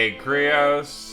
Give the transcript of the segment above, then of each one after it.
Hey, Krios.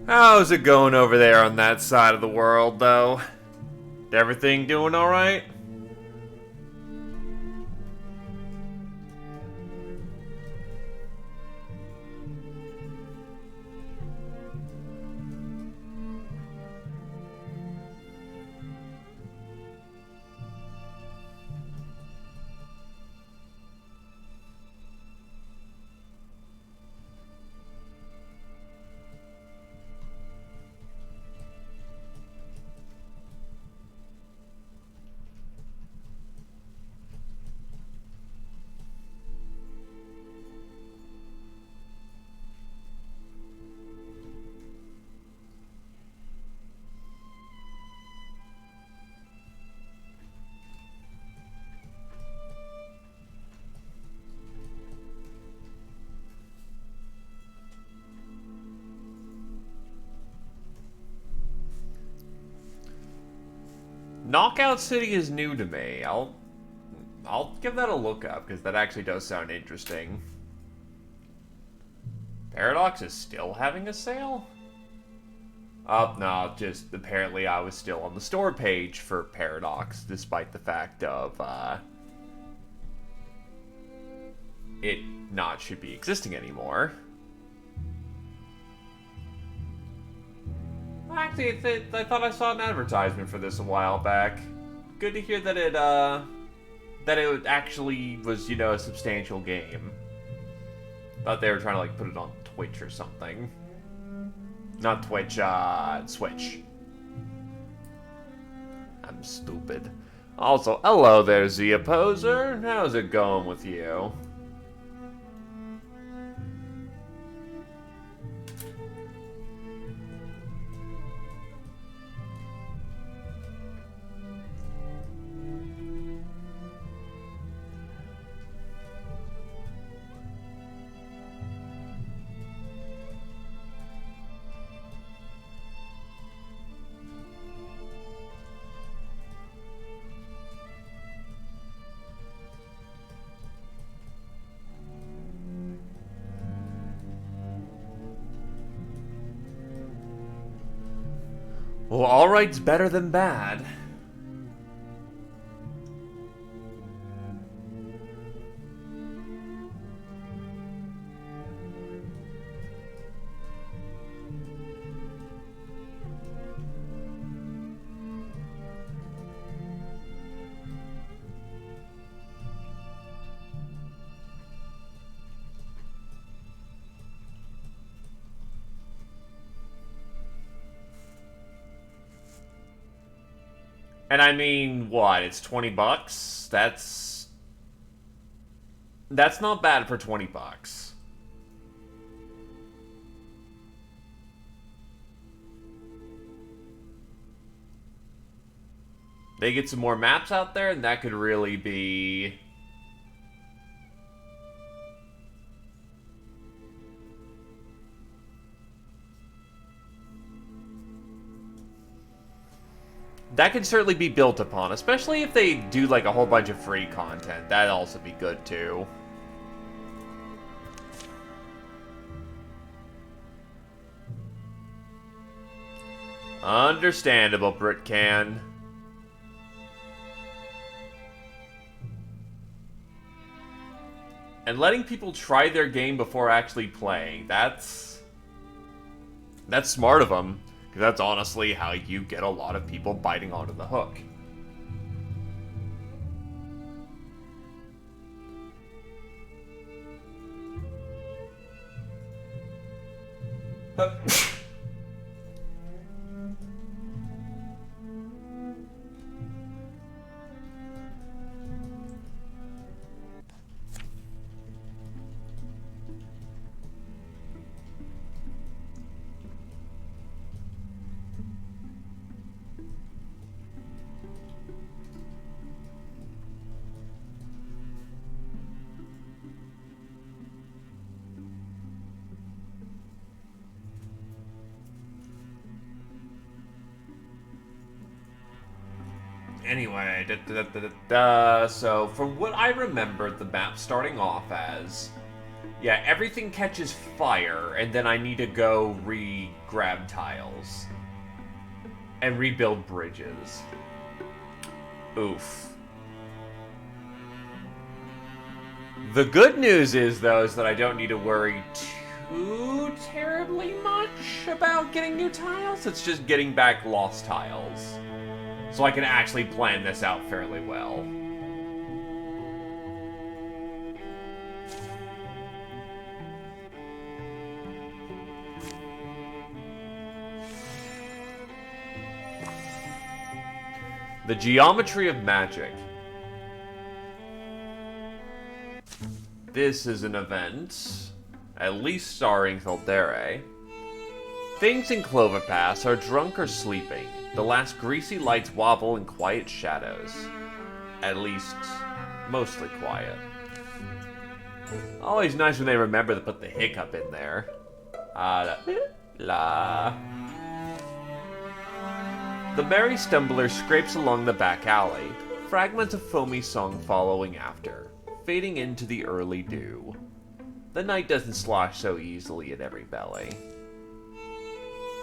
How's it going over there on that side of the world, though? Everything doing alright? Knockout City is new to me. I'll give that a look up because that actually does sound interesting. Paradox is still having a sale? Oh, no, just apparently I was still on the store page for Paradox, despite the fact of, it not should be existing anymore. Actually, I thought I saw an advertisement for this a while back. Good to hear that it actually was, a substantial game. Thought they were trying to, put it on Twitch or something. Not Twitch, Switch. I'm stupid. Also, hello there, Z Opposer. How's it going with you? Well, alright's better than bad. And I mean, what? It's 20 bucks? That's not bad for 20 bucks. They get some more maps out there, and that could really be... That could certainly be built upon, especially if they do, a whole bunch of free content. That'd also be good, too. Understandable, Britcan. And letting people try their game before actually playing, that's smart of them. Because that's honestly how you get a lot of people biting onto the hook. Anyway, so from what I remember the map starting off as, yeah, everything catches fire, and then I need to go re-grab tiles. And rebuild bridges. Oof. The good news is, though, is that I don't need to worry too terribly much about getting new tiles. It's just getting back lost tiles. So I can actually plan this out fairly well. The Geometry of Magic. This is an event, at least starring Wyldermyth. Things in Cloverpass are drunk or sleeping. The last greasy lights wobble in quiet shadows. At least, mostly quiet. Always nice when they remember to put the hiccup in there. La. The merry stumbler scrapes along the back alley, fragments of foamy song following after, fading into the early dew. The night doesn't slosh so easily in every belly.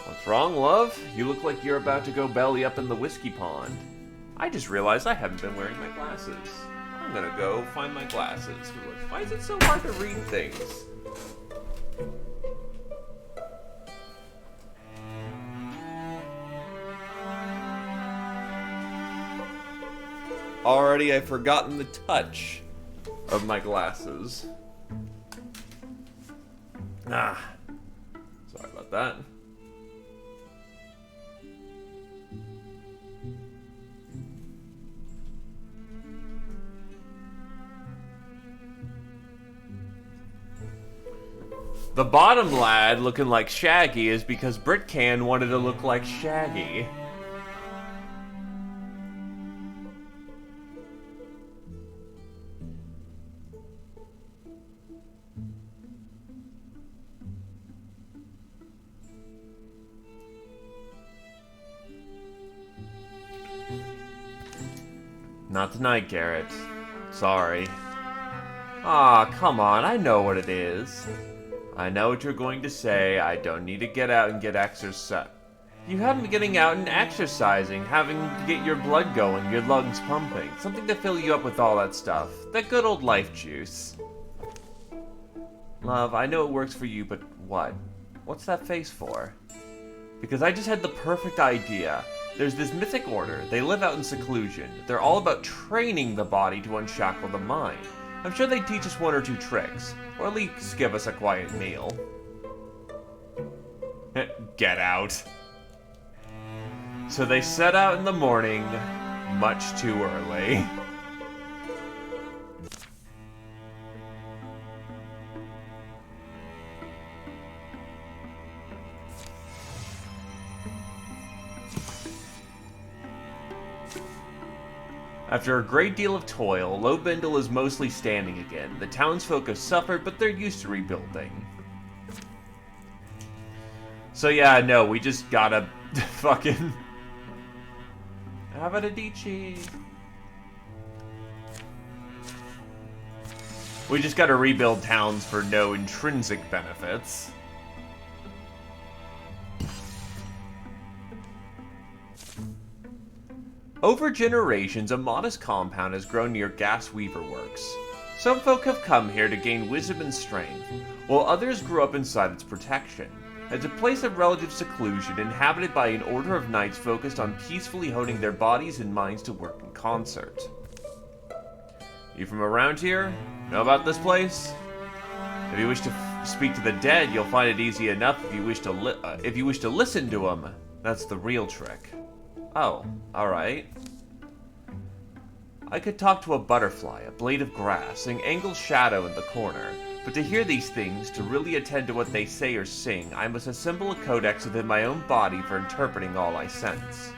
What's wrong, love? You look like you're about to go belly up in the whiskey pond. I just realized I haven't been wearing my glasses. I'm gonna go find my glasses. Why is it so hard to read things? Already I've forgotten the touch of my glasses. Sorry about that. The bottom lad looking like Shaggy is because Britcan wanted to look like Shaggy. Not tonight, Garrett. Sorry. Aw, come on, I know what it is. I know what you're going to say. I don't need to get out and get exercise. You haven't been getting out and exercising, having to get your blood going, your lungs pumping. Something to fill you up with all that stuff. That good old life juice. Love, I know it works for you, but what? What's that face for? Because I just had the perfect idea. There's this mythic order. They live out in seclusion. They're all about training the body to unshackle the mind. I'm sure they teach us one or two tricks, or at least give us a quiet meal. Get out. So they set out in the morning, much too early. After a great deal of toil, Lowbindle is mostly standing again. The townsfolk have suffered, but they're used to rebuilding. So yeah, no, we just gotta fucking... Avadici. We just gotta rebuild towns for no intrinsic benefits. Over generations, a modest compound has grown near Gas Weaver Works. Some folk have come here to gain wisdom and strength, while others grew up inside its protection. It's a place of relative seclusion, inhabited by an order of knights focused on peacefully honing their bodies and minds to work in concert. You from around here? Know about this place? If you wish to speak to the dead, you'll find it easy enough. If you wish to listen to them, that's the real trick. Oh, alright. I could talk to a butterfly, a blade of grass, an angled shadow in the corner, but to hear these things, to really attend to what they say or sing, I must assemble a codex within my own body for interpreting all I sense.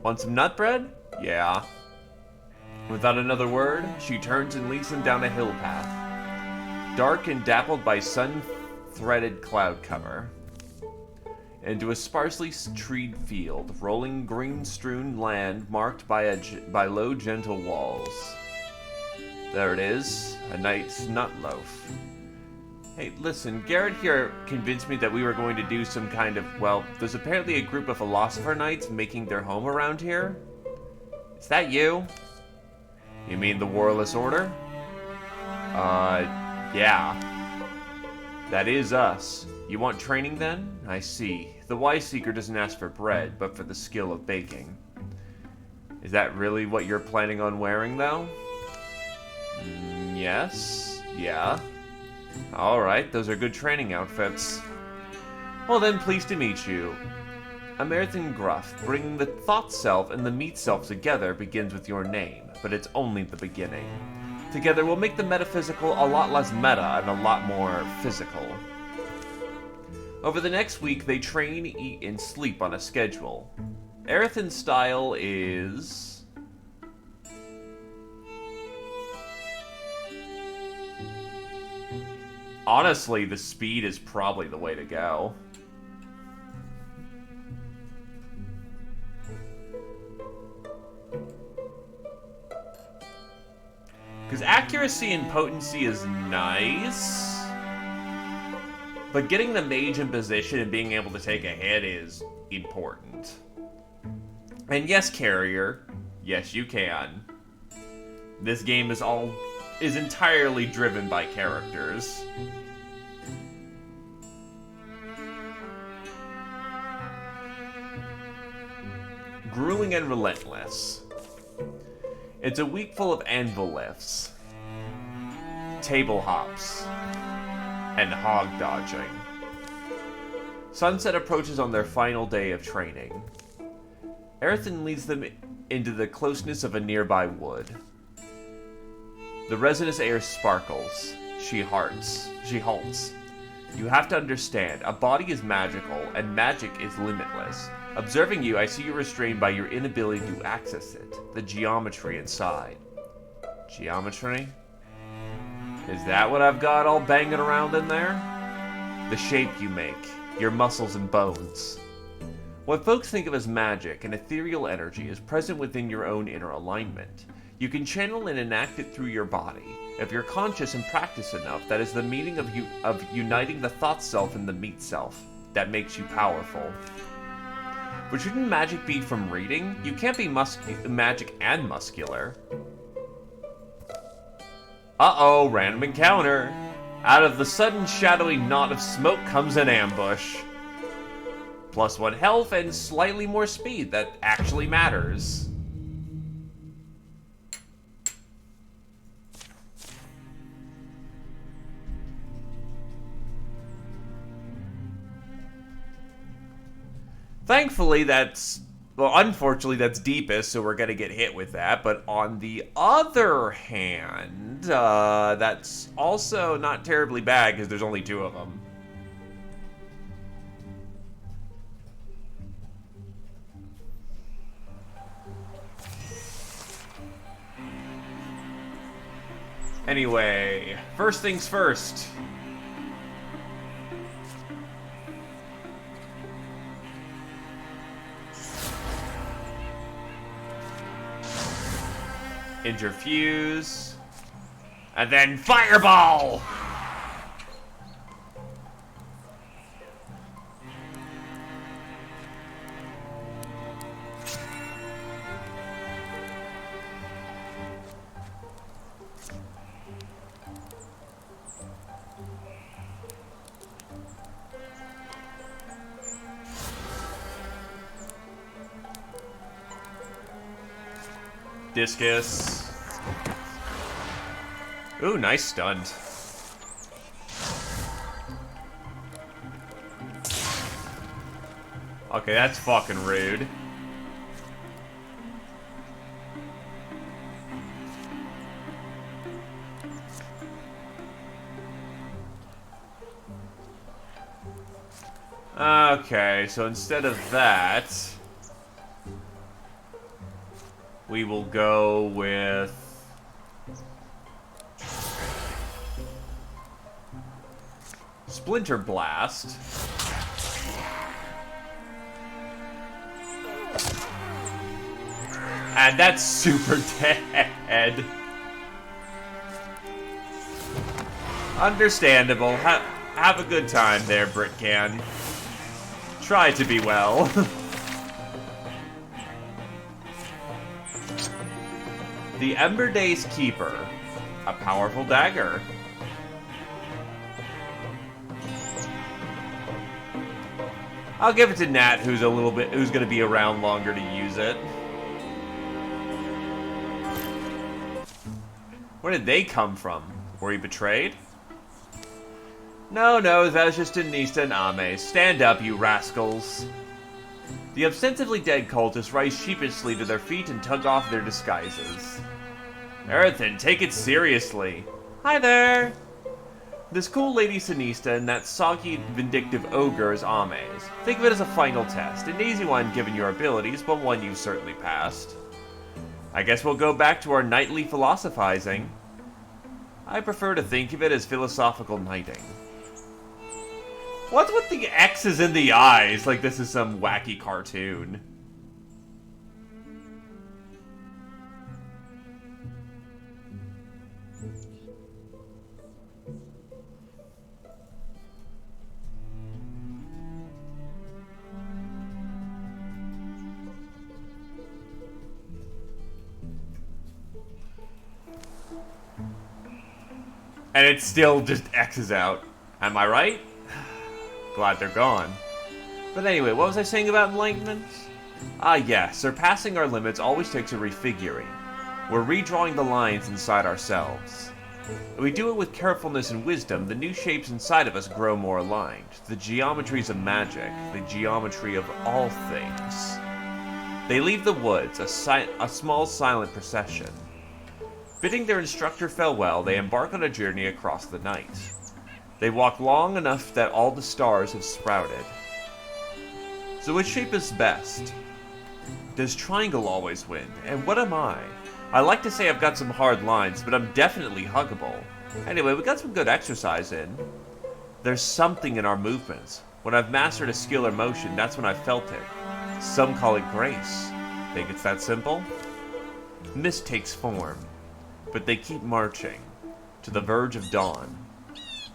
Want some nut bread? Yeah. Without another word, she turns and leads him down a hill path, dark and dappled by sun-threaded cloud cover, into a sparsely treed field, rolling green-strewn land marked by low, gentle walls. There it is, a knight's nut loaf. Hey, listen, Garrett here convinced me that we were going to do some kind of, well, there's apparently a group of philosopher knights making their home around here. Is that you? You mean the Warless Order? Yeah. That is us. You want training then? I see. The Wise Seeker doesn't ask for bread, but for the skill of baking. Is that really what you're planning on wearing, though? Yes. Yeah. Alright, those are good training outfits. Well then, pleased to meet you. American Gruff, bringing the thought self and the meat self together begins with your name, but it's only the beginning. Together we'll make the metaphysical a lot less meta and a lot more physical. Over the next week, they train, eat, and sleep on a schedule. Aerothan's style is... honestly, the speed is probably the way to go. Because accuracy and potency is nice, but getting the mage in position and being able to take a hit is important. And yes, Carrier, yes you can. This game is entirely driven by characters. Grueling and relentless. It's a week full of anvil lifts, table hops, and hog dodging. Sunset approaches on their final day of training. Aerothan leads them into the closeness of a nearby wood. The resinous air sparkles. She halts. You have to understand, a body is magical, and magic is limitless. Observing you, I see you restrained by your inability to access it. The geometry inside. Geometry? Is that what I've got all banging around in there? The shape you make, your muscles and bones. What folks think of as magic, an ethereal energy, is present within your own inner alignment. You can channel and enact it through your body. If you're conscious and practice enough, that is the meaning of uniting the thought self and the meat self. That makes you powerful. But shouldn't magic be from reading? You can't be magic and muscular. Uh-oh, random encounter. Out of the sudden shadowy knot of smoke comes an ambush. +1 health and slightly more speed. That actually matters. Thankfully, unfortunately, that's deepest, so we're gonna get hit with that. But on the other hand, that's also not terribly bad, because there's only 2 of them. Anyway, first things first. Interfuse. And then Fireball! Discus. Ooh, nice stunt. Okay, that's fucking rude. Okay, so instead of that, we will go with Splinter Blast. And that's super dead. Understandable. Have a good time there, Britcan. Try to be well. The Ember Days Keeper. A powerful dagger. I'll give it to Nat, who's gonna be around longer to use it. Where did they come from? Were you betrayed? No, that was just Anista and Ame. Stand up, you rascals. The ostensibly dead cultists rise sheepishly to their feet and tug off their disguises. Erethan, take it seriously. Hi there. This cool lady Sinista and that soggy, vindictive ogre is Ame's. Think of it as a final test. An easy one given your abilities, but one you've certainly passed. I guess we'll go back to our nightly philosophizing. I prefer to think of it as philosophical knighting. What's with the X's in the eyes? Like this is some wacky cartoon. And it still just X's out. Am I right? Glad they're gone. But anyway, what was I saying about enlightenment? Ah yes, surpassing our limits always takes a refiguring. We're redrawing the lines inside ourselves. If we do it with carefulness and wisdom, the new shapes inside of us grow more aligned. The geometries of magic, the geometry of all things. They leave the woods, a small silent procession. Bidding their instructor farewell, they embark on a journey across the night. They walk long enough that all the stars have sprouted. So which shape is best? Does triangle always win? And what am I? I like to say I've got some hard lines, but I'm definitely huggable. Anyway, we got some good exercise in. There's something in our movements. When I've mastered a skill or motion, that's when I've felt it. Some call it grace. Think it's that simple? Mist takes form. But they keep marching, to the verge of dawn.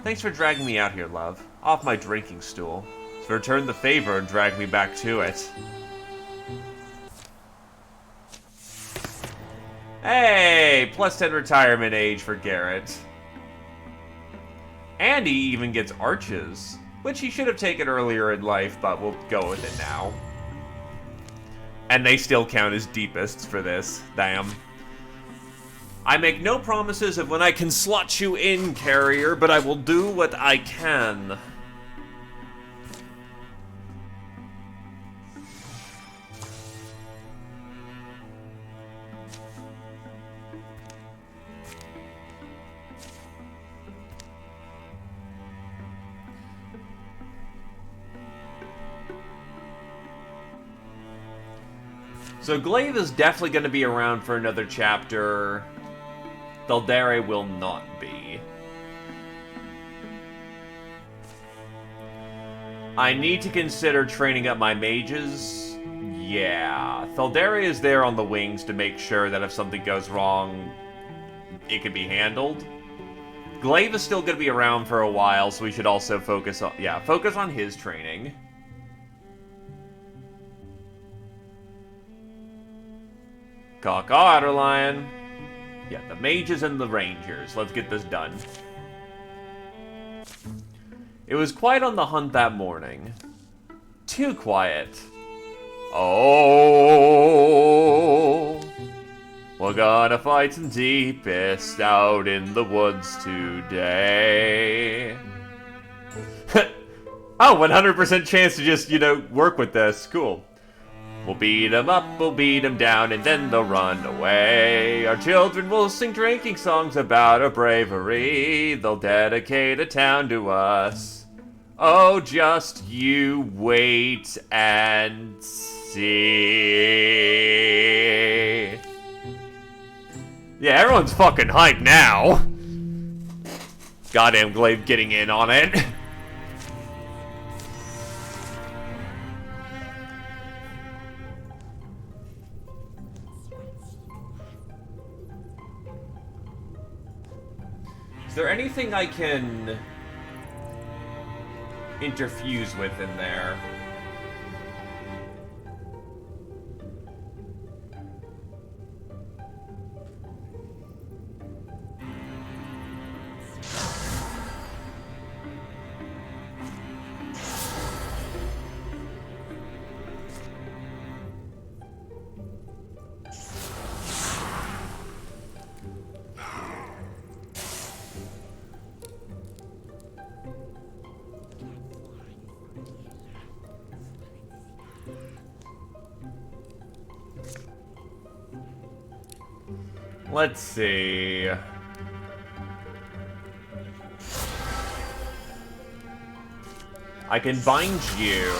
Thanks for dragging me out here, love. Off my drinking stool. So return the favor and drag me back to it. Hey! Plus 10 retirement age for Garrett. And he even gets arches, which he should have taken earlier in life, but we'll go with it now. And they still count as deepists for this. Damn. I make no promises of when I can slot you in, carrier, but I will do what I can. So Glaive is definitely going to be around for another chapter. Thaldere will not be. I need to consider training up my mages. Yeah, Thaldere is there on the wings to make sure that if something goes wrong, it can be handled. Glaive is still going to be around for a while, so we should also focus on his training. Caw-caw, Adderlion. Yeah, the mages and the rangers. Let's get this done. It was quiet on the hunt that morning. Too quiet. Oh. We're gonna fight some deepest out in the woods today. Oh, 100% chance to just, work with this. Cool. We'll beat 'em up, we'll beat 'em down, and then they'll run away. Our children will sing drinking songs about our bravery. They'll dedicate a town to us. Oh, just you wait and see. Yeah, everyone's fucking hyped now. Goddamn Glaive getting in on it. Is there anything I can interfuse with in there? Let's see. I can bind you.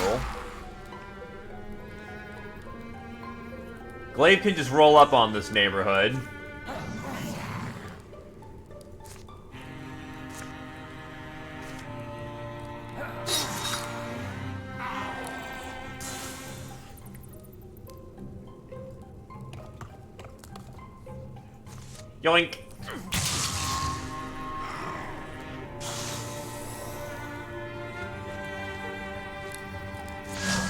Glaive can just roll up on this neighborhood. Yoink.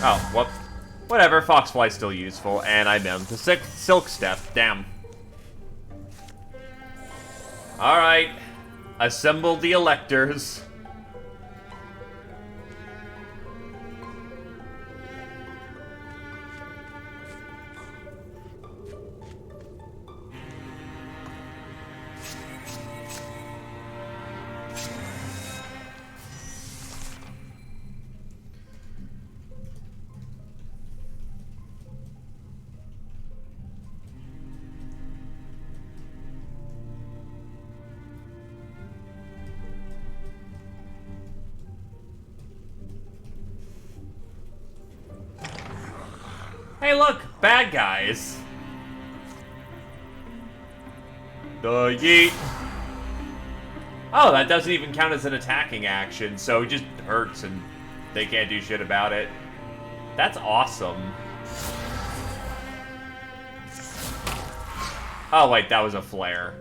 Oh, whoop. Whatever, Foxfly's still useful, and I missed the Silk Step. Damn. Alright. Assemble the electors. Hey look, bad guys. The yeet. Oh, that doesn't even count as an attacking action, so it just hurts and they can't do shit about it. That's awesome. Oh wait, that was a flare.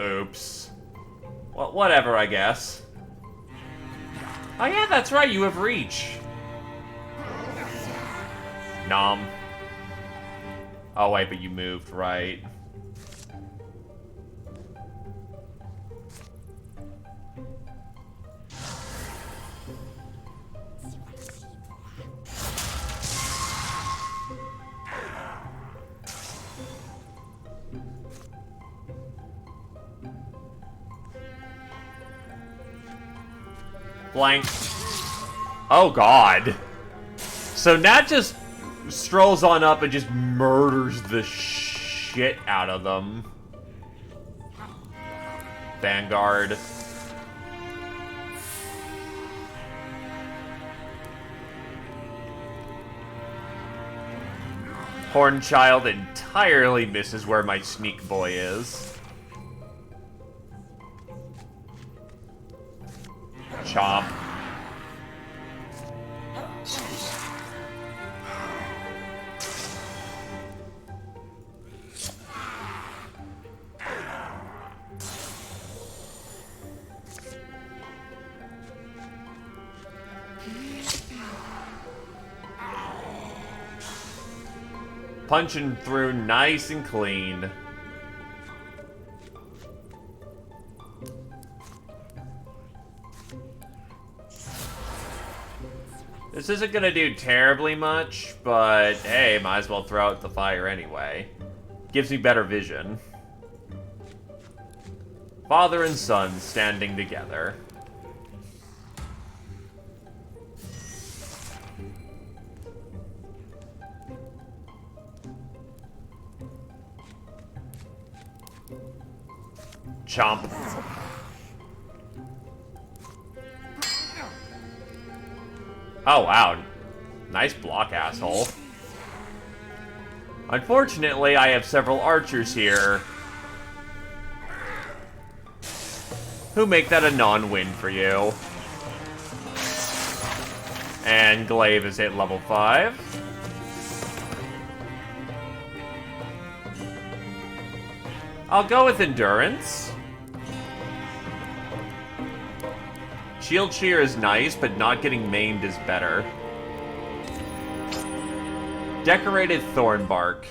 Oops. Well, whatever, I guess. Oh yeah, that's right, you have reach. Nom. Oh wait, but you moved, right? Blank. Oh god. So Nat just strolls on up and just murders the shit out of them. Vanguard. Hornchild entirely misses where my sneak boy is. Chomp. Punching through nice and clean. This isn't gonna do terribly much, but hey, might as well throw out the fire anyway. Gives me better vision. Father and son standing together. Chomp. Oh, wow. Nice block, asshole. Unfortunately, I have several archers here who make that a non-win for you. And Glaive is hit level 5. I'll go with Endurance. Shield Shear is nice, but not getting maimed is better. Decorated Thornbark.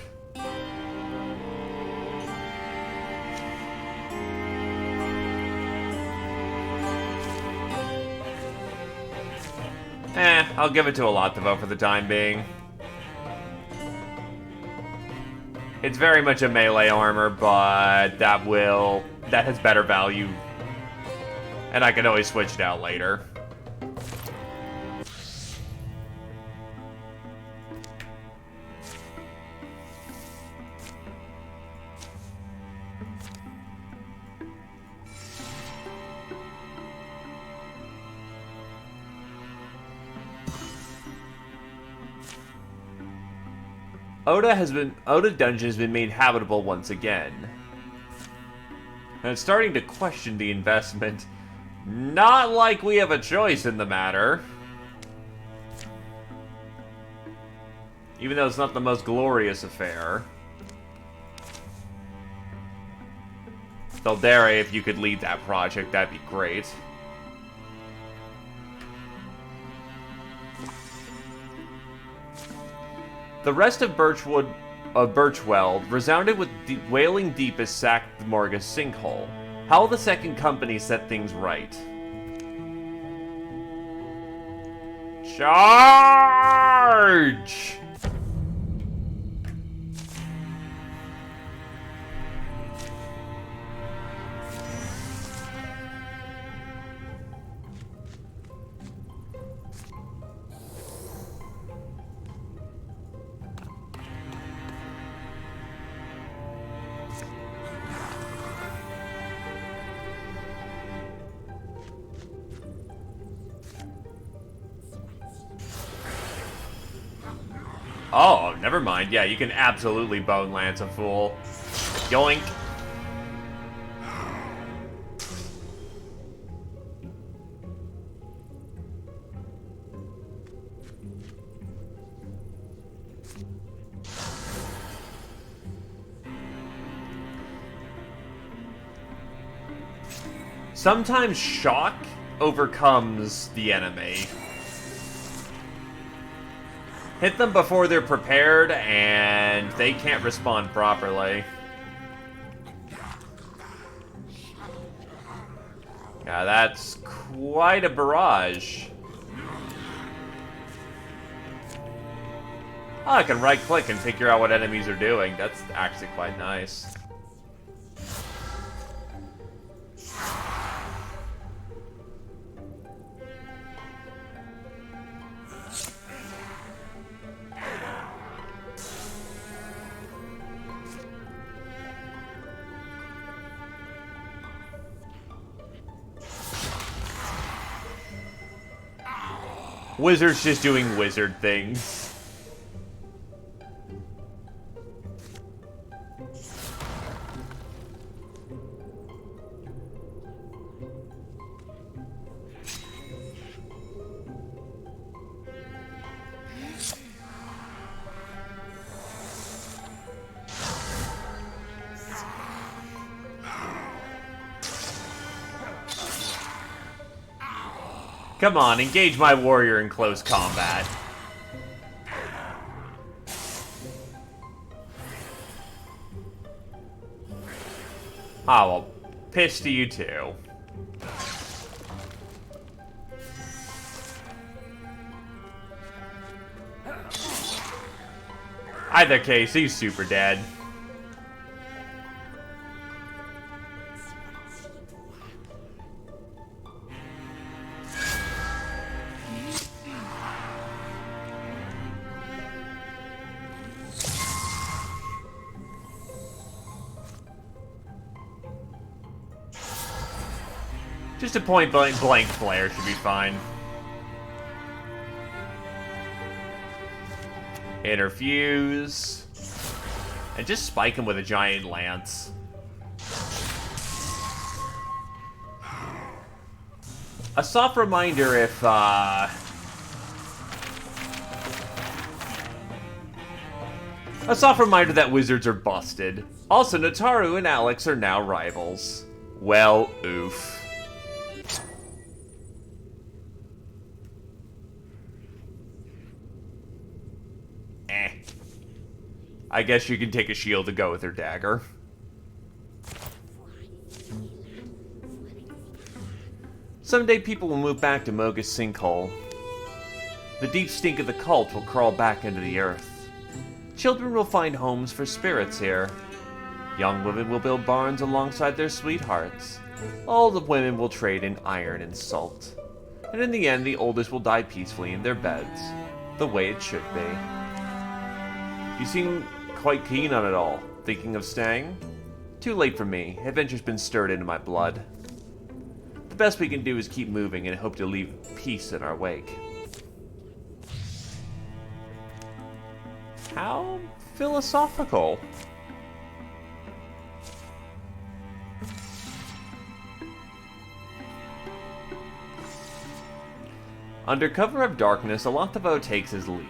I'll give it to Alativo for the time being. It's very much a melee armor, but that has better value. And I can always switch it out later. Oda Dungeon has been made habitable once again. And it's starting to question the investment. Not like we have a choice in the matter. Even though it's not the most glorious affair. Daldere, if you could lead that project, that'd be great. The rest of Birchweld resounded with wailing deep as sacked the Morgus sinkhole. How will the second company set things right? Charge! Oh, never mind. Yeah, you can absolutely Bone Lance a fool. Yoink. Sometimes shock overcomes the enemy. Hit them before they're prepared, and they can't respond properly. Yeah, that's quite a barrage. Oh, I can right-click and figure out what enemies are doing. That's actually quite nice. Wizard's just doing wizard things. Come on, engage my warrior in close combat. Ah, well, piss to you too. Either case, he's super dead. Just a point-blank flare should be fine. Interfuse. And just spike him with a giant lance. A soft reminder if, A soft reminder that wizards are busted. Also, Notaru and Alex are now rivals. Well, oof. I guess you can take a shield to go with her dagger. Someday people will move back to Moga's sinkhole. The deep stink of the cult will crawl back into the earth. Children will find homes for spirits here. Young women will build barns alongside their sweethearts. All the women will trade in iron and salt. And in the end, the oldest will die peacefully in their beds, the way it should be. You seem quite keen on it all. Thinking of staying? Too late for me. Adventure's been stirred into my blood. The best we can do is keep moving and hope to leave peace in our wake. How philosophical. Under cover of darkness, Alantavo takes his leave.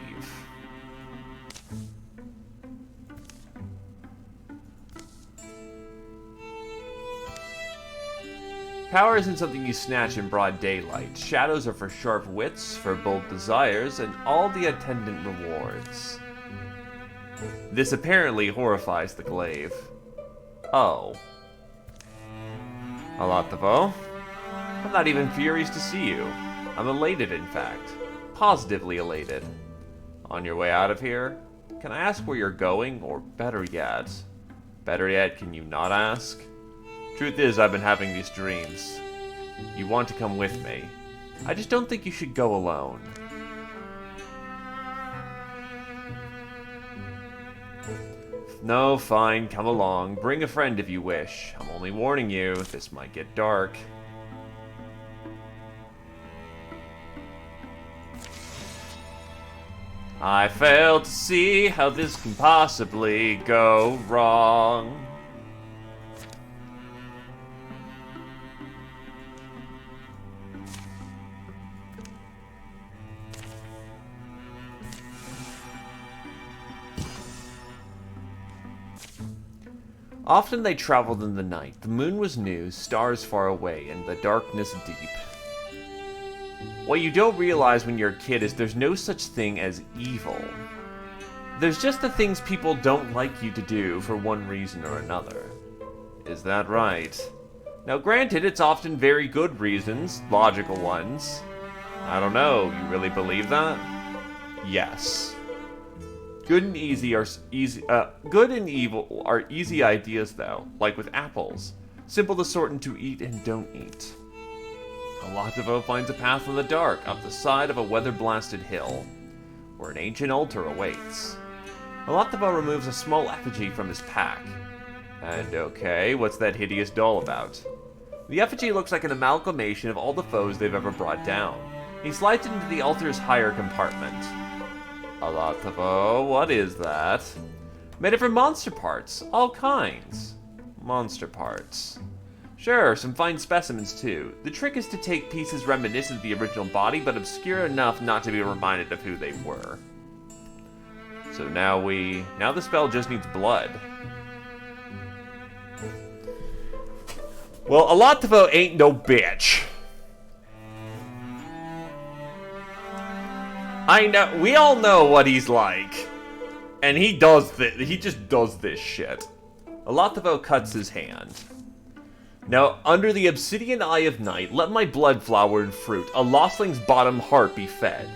Power isn't something you snatch in broad daylight. Shadows are for sharp wits, for bold desires, and all the attendant rewards. This apparently horrifies the glaive. Oh. Alantavo? I'm not even furious to see you. I'm elated, in fact. Positively elated. On your way out of here? Can I ask where you're going, or better yet, can you not ask? Truth is, I've been having these dreams. You want to come with me. I just don't think you should go alone. No, fine, come along. Bring a friend if you wish. I'm only warning you, this might get dark. I fail to see how this can possibly go wrong. Often they traveled in the night. The moon was new, stars far away, and the darkness deep. What you don't realize when you're a kid is there's no such thing as evil. There's just the things people don't like you to do for one reason or another. Is that right? Now granted, it's often very good reasons, logical ones. I don't know, you really believe that? Yes. Good and evil are easy ideas, though, like with apples. Simple to sort into eat and don't eat. Alantavo finds a path in the dark, up the side of a weather-blasted hill, where an ancient altar awaits. Alantavo removes a small effigy from his pack. And okay, what's that hideous doll about? The effigy looks like an amalgamation of all the foes they've ever brought down. He slides it into the altar's higher compartment. Alantavo, what is that? Made it from monster parts, all kinds. Monster parts. Sure, some fine specimens too. The trick is to take pieces reminiscent of the original body, but obscure enough not to be reminded of who they were. So now the spell just needs blood. Well, Alantavo ain't no bitch. I know, we all know what he's like. And he just does this shit. Alantavo cuts his hand. Now, under the obsidian eye of night, let my blood flower and fruit, a lostling's bottom heart be fed.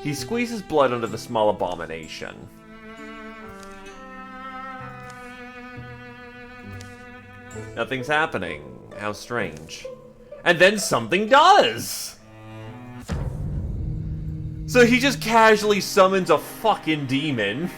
He squeezes blood under the small abomination. Nothing's happening. How strange. And then something does! So he just casually summons a fucking demon.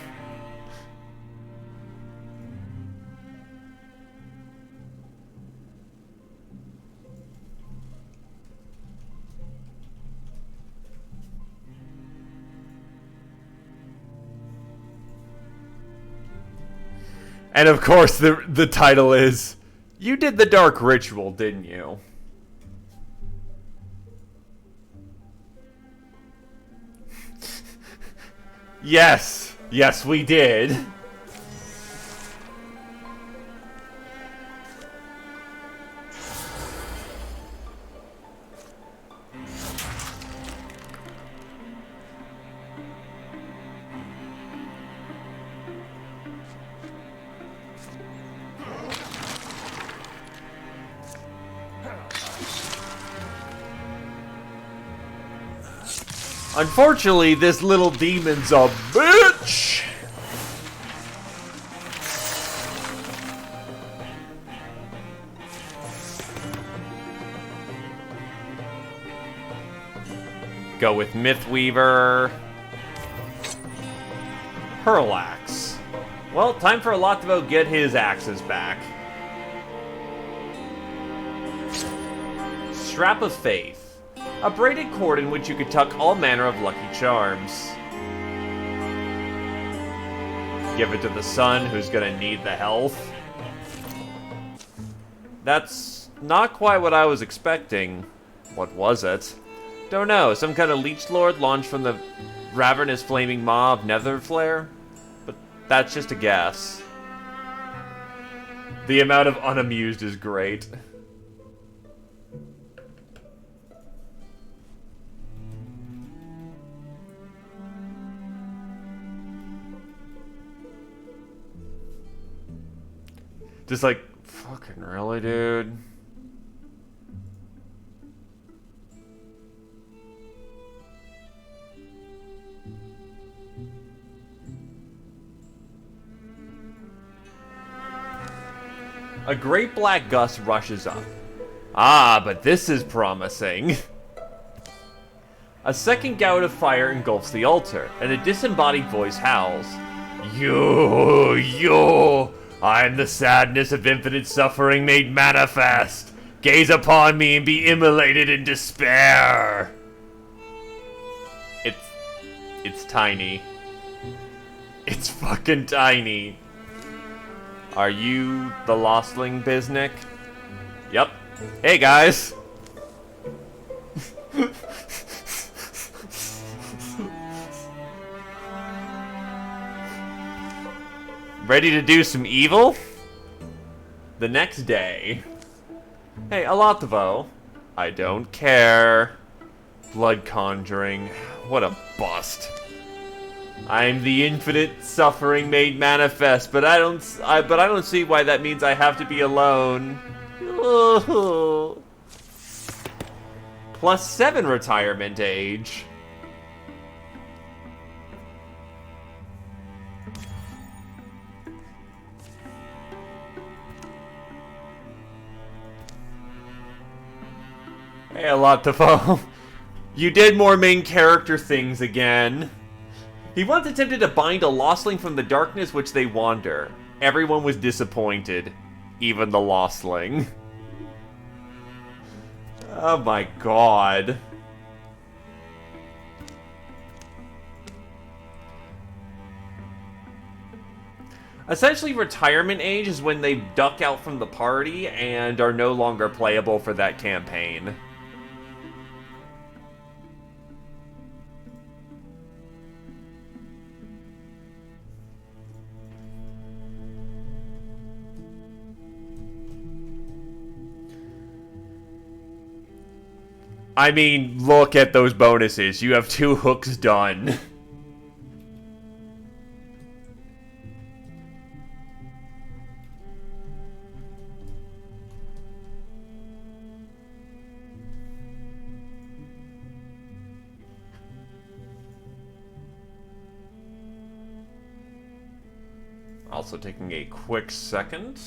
And of course, the title is, "You did the dark ritual, didn't you?" Yes. Yes, we did. Unfortunately, this little demon's a bitch! Go with Mythweaver. Hurlax. Well, time for Aloktevo to get his axes back. Strap of Faith. A braided cord in which you could tuck all manner of lucky charms. Give it to the son who's gonna need the health. That's not quite what I was expecting. What was it? Don't know, some kind of leech lord launched from the ravenous flaming maw of Netherflare? But that's just a guess. The amount of unamused is great. Just like, fucking really, dude? A great black gust rushes up. Ah, but this is promising. A second gout of fire engulfs the altar, and a disembodied voice howls. You! I am the sadness of infinite suffering made manifest. Gaze upon me and be immolated in despair. It's tiny. It's fucking tiny. Are you the Lostling Biznick? Yep. Hey guys. Ready to do some evil? The next day. Hey, Aloktevo. I don't care. Blood conjuring. What a bust. I'm the infinite suffering made manifest, but I don't see why that means I have to be alone. +7 retirement age. Hey, Aloktevo. You did more main character things again. He once attempted to bind a Lostling from the darkness which they wander. Everyone was disappointed. Even the Lostling. Oh my god. Essentially, retirement age is when they duck out from the party and are no longer playable for that campaign. I mean, look at those bonuses. You have 2 hooks done. Also taking a quick second.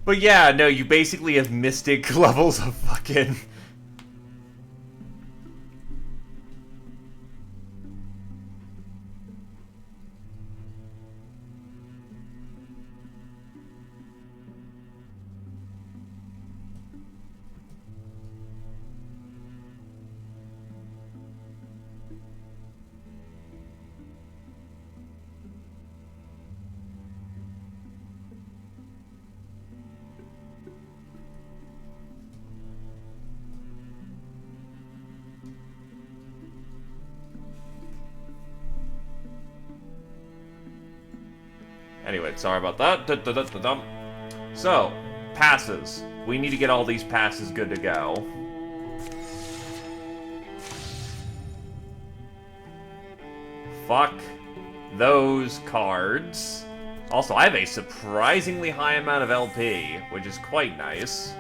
But yeah, no, you basically have mystic levels of fucking... Anyway, sorry about that. So, passes. We need to get all these passes good to go. Fuck those cards. Also, I have a surprisingly high amount of LP, which is quite nice.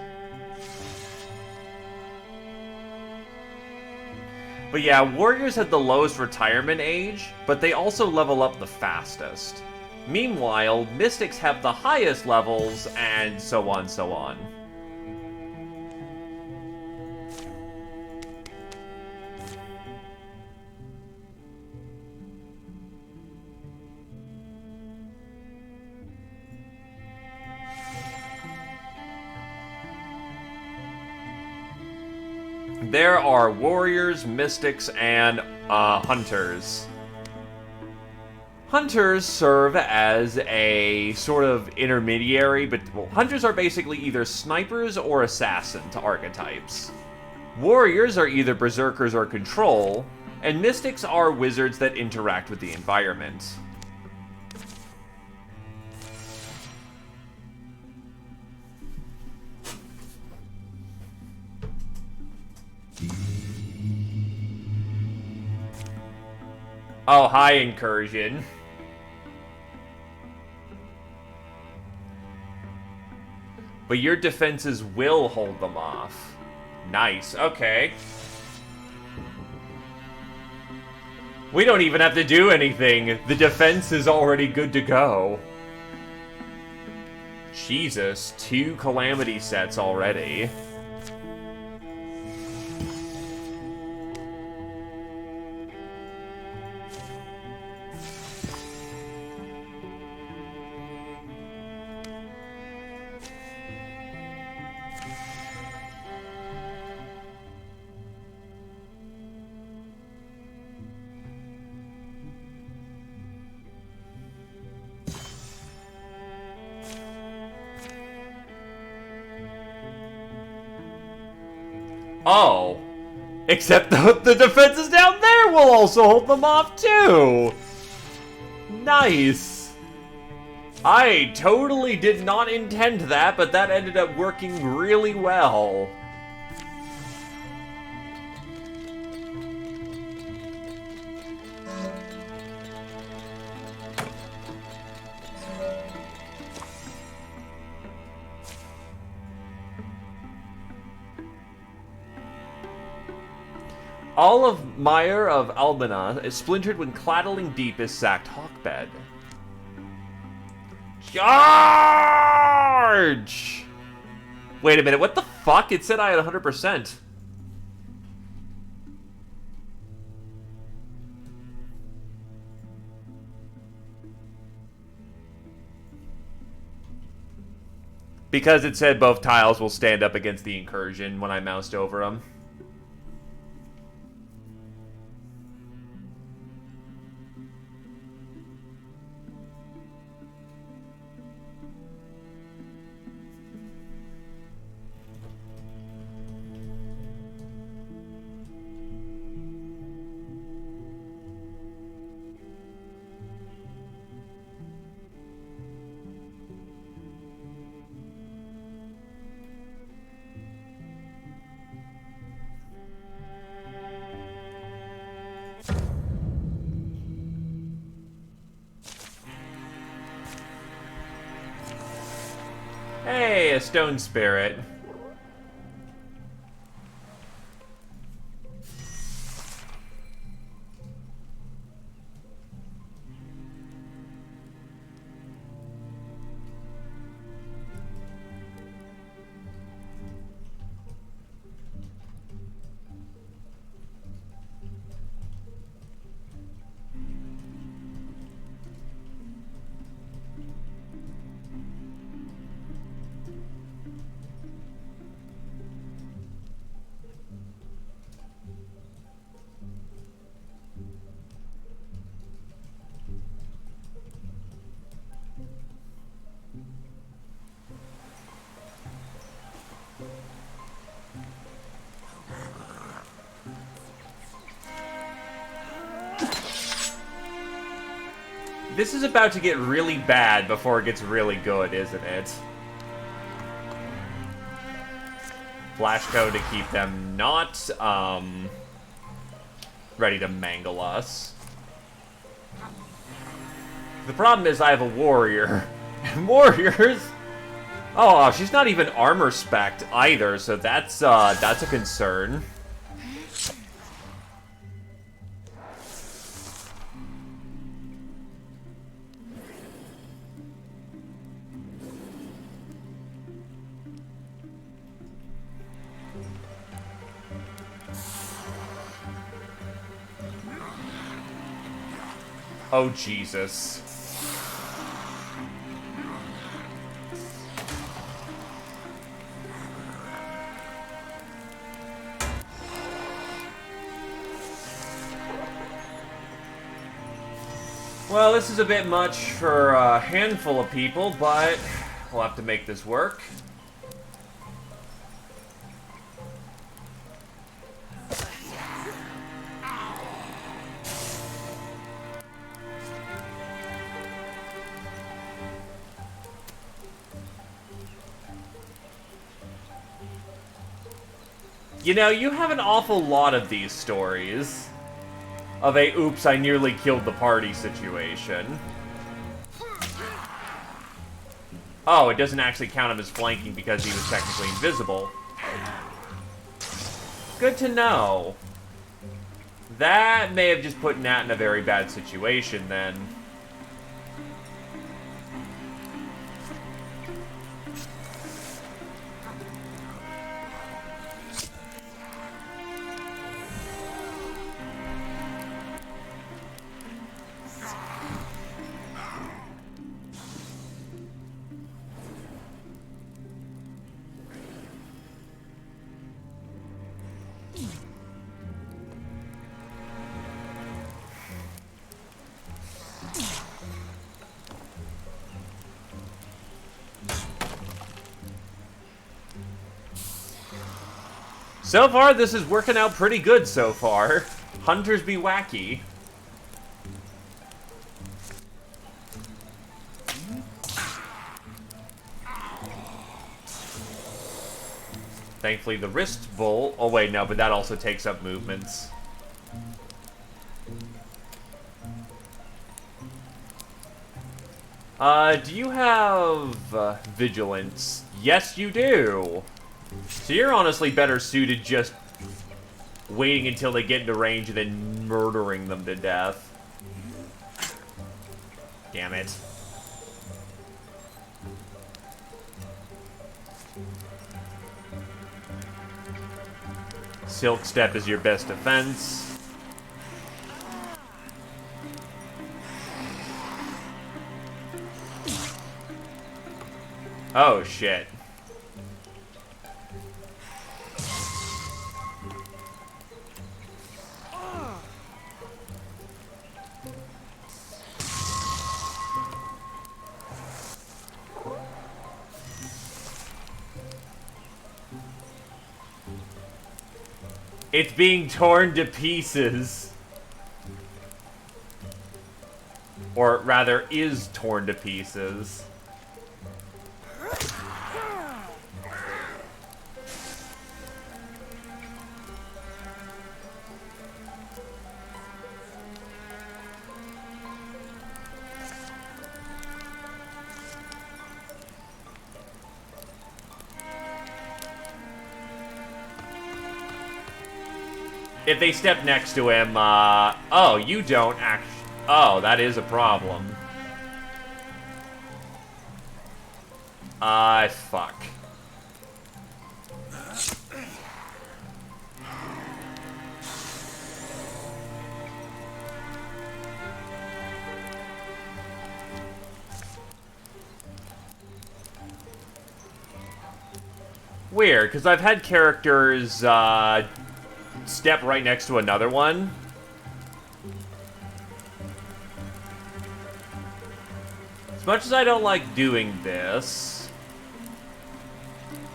But yeah, warriors have the lowest retirement age, but they also level up the fastest. Meanwhile, mystics have the highest levels, and so on, so on. There are warriors, mystics, and hunters. Hunters serve as a sort of intermediary, but well, hunters are basically either snipers or assassin to archetypes. Warriors are either berserkers or control, and mystics are wizards that interact with the environment. Oh, hi, Incursion. But your defenses will hold them off. Nice, okay. We don't even have to do anything. The defense is already good to go. Jesus, 2 calamity sets already. Oh. Except the defenses down there will also hold them off, too! Nice! I totally did not intend that, but that ended up working really well. All of Mire of Albina is splintered when claddling deep is sacked hawkbed. Charge! Wait a minute, what the fuck? It said I had 100%. Because it said both tiles will stand up against the incursion when I moused over them. Hey, a stone spirit. This is about to get really bad before it gets really good, isn't it? Flash code to keep them not, ready to mangle us. The problem is I have a warrior. And warriors... Oh, she's not even armor spec'd either, so that's a concern. Oh, Jesus. Well, this is a bit much for a handful of people, but we'll have to make this work. You know, you have an awful lot of these stories of a oops, I nearly killed the party situation. Oh, it doesn't actually count him as flanking because he was technically invisible. Good to know. That may have just put Nat in a very bad situation then. So far, this is working out pretty good so far. Hunters be wacky. Thankfully, the wrist bolt... Oh, wait, no, but that also takes up movements. Do you have vigilance? Yes, you do. So you're honestly better suited just waiting until they get into range and then murdering them to death. Damn it. Silk Step is your best defense. Oh, shit. It's being torn to pieces. Or rather, is torn to pieces. If they step next to him, oh, you don't actually... Oh, that is a problem. Fuck. Weird, because I've had characters, step right next to another one. As much as I don't like doing this,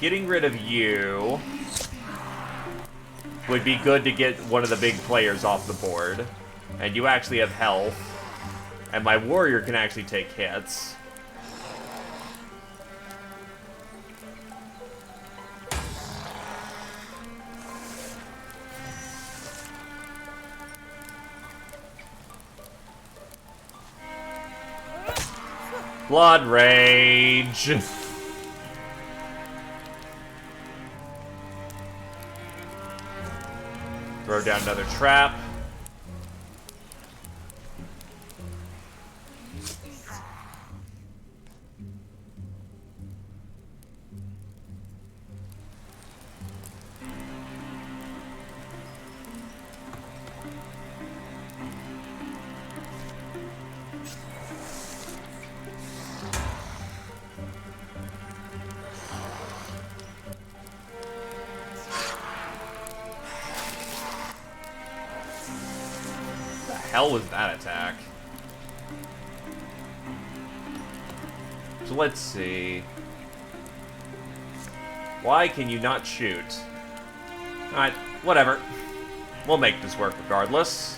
getting rid of you would be good to get one of the big players off the board. And you actually have health. And my warrior can actually take hits. Blood Rage. Throw down another trap. Hell was that attack? So let's see. Why can you not shoot? Alright, whatever. We'll make this work regardless.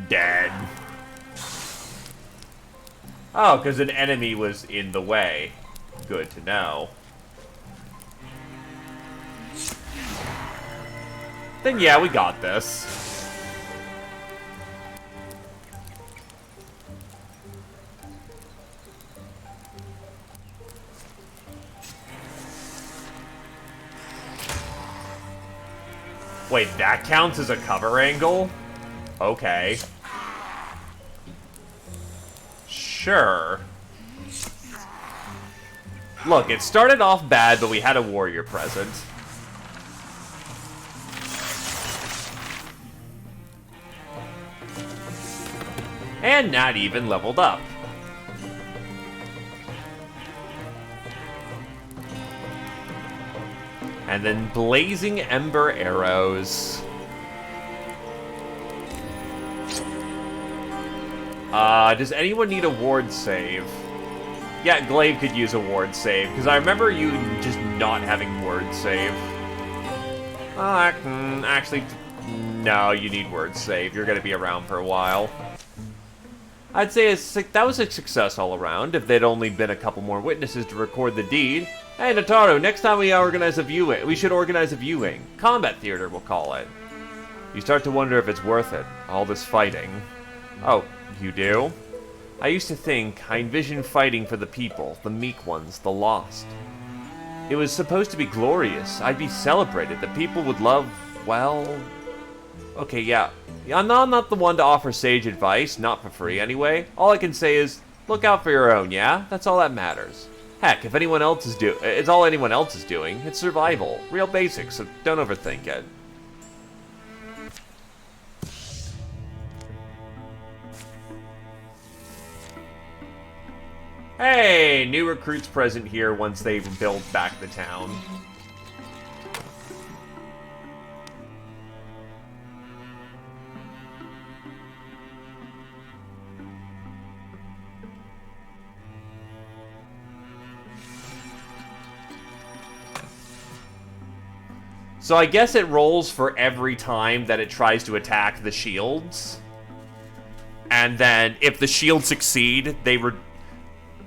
Dead. Oh, because an enemy was in the way. Good to know. Then yeah, we got this. Wait, that counts as a cover angle? Okay. Sure. Look, it started off bad, but we had a warrior present. And not even leveled up. And then blazing ember arrows. Does anyone need a ward save? Yeah, Glaive could use a ward save, because I remember you just not having ward save. Actually, no, you need word save. You're going to be around for a while. I'd say that was a success all around, if there'd only been a couple more witnesses to record the deed. Hey, Notaro, next time we organize a viewing, we should organize a viewing. Combat theater, we'll call it. You start to wonder if it's worth it, all this fighting. Oh, you do? I used to think I envisioned fighting for the people, the meek ones, the lost. It was supposed to be glorious. I'd be celebrated. The people would love, well... Okay, yeah. I'm not the one to offer sage advice, not for free anyway. All I can say is, look out for your own, yeah? That's all that matters. Heck, if anyone else is it's all anyone else is doing. It's survival. Real basics, so don't overthink it. Hey, new recruits present here once they build back the town. So I guess it rolls for every time that it tries to attack the shields. And then if the shields succeed,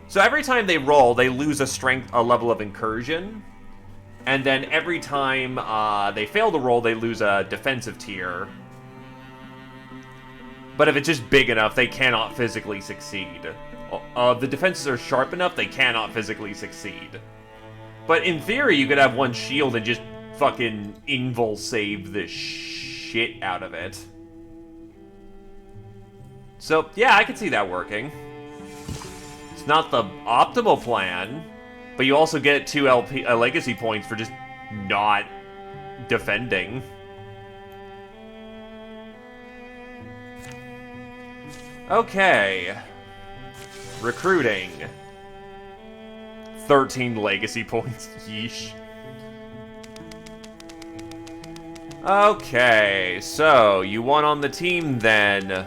so every time they roll, they lose a level of incursion. And then every time they fail to roll, they lose a defensive tier. But if it's just big enough, they cannot physically succeed. The defenses are sharp enough, they cannot physically succeed. But in theory, you could have one shield and just fucking invul save the shit out of it. So, yeah, I could see that working. It's not the optimal plan, but you also get 2 legacy points for just not defending. Okay. Recruiting. 13 legacy points. Yeesh. Okay, so you want on the team then,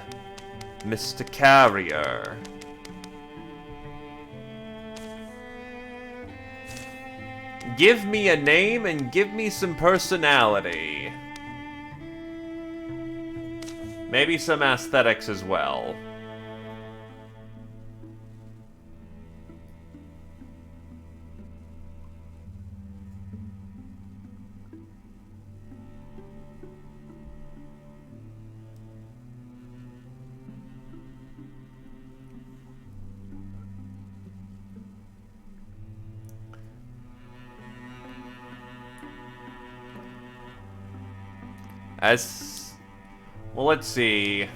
Mr. Carrier. Give me a name and give me some personality. Maybe some aesthetics as well. Well, let's see.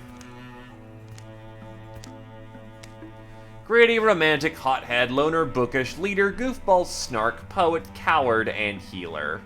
Gritty, romantic, hothead, loner, bookish, leader, goofball, snark, poet, coward, and healer.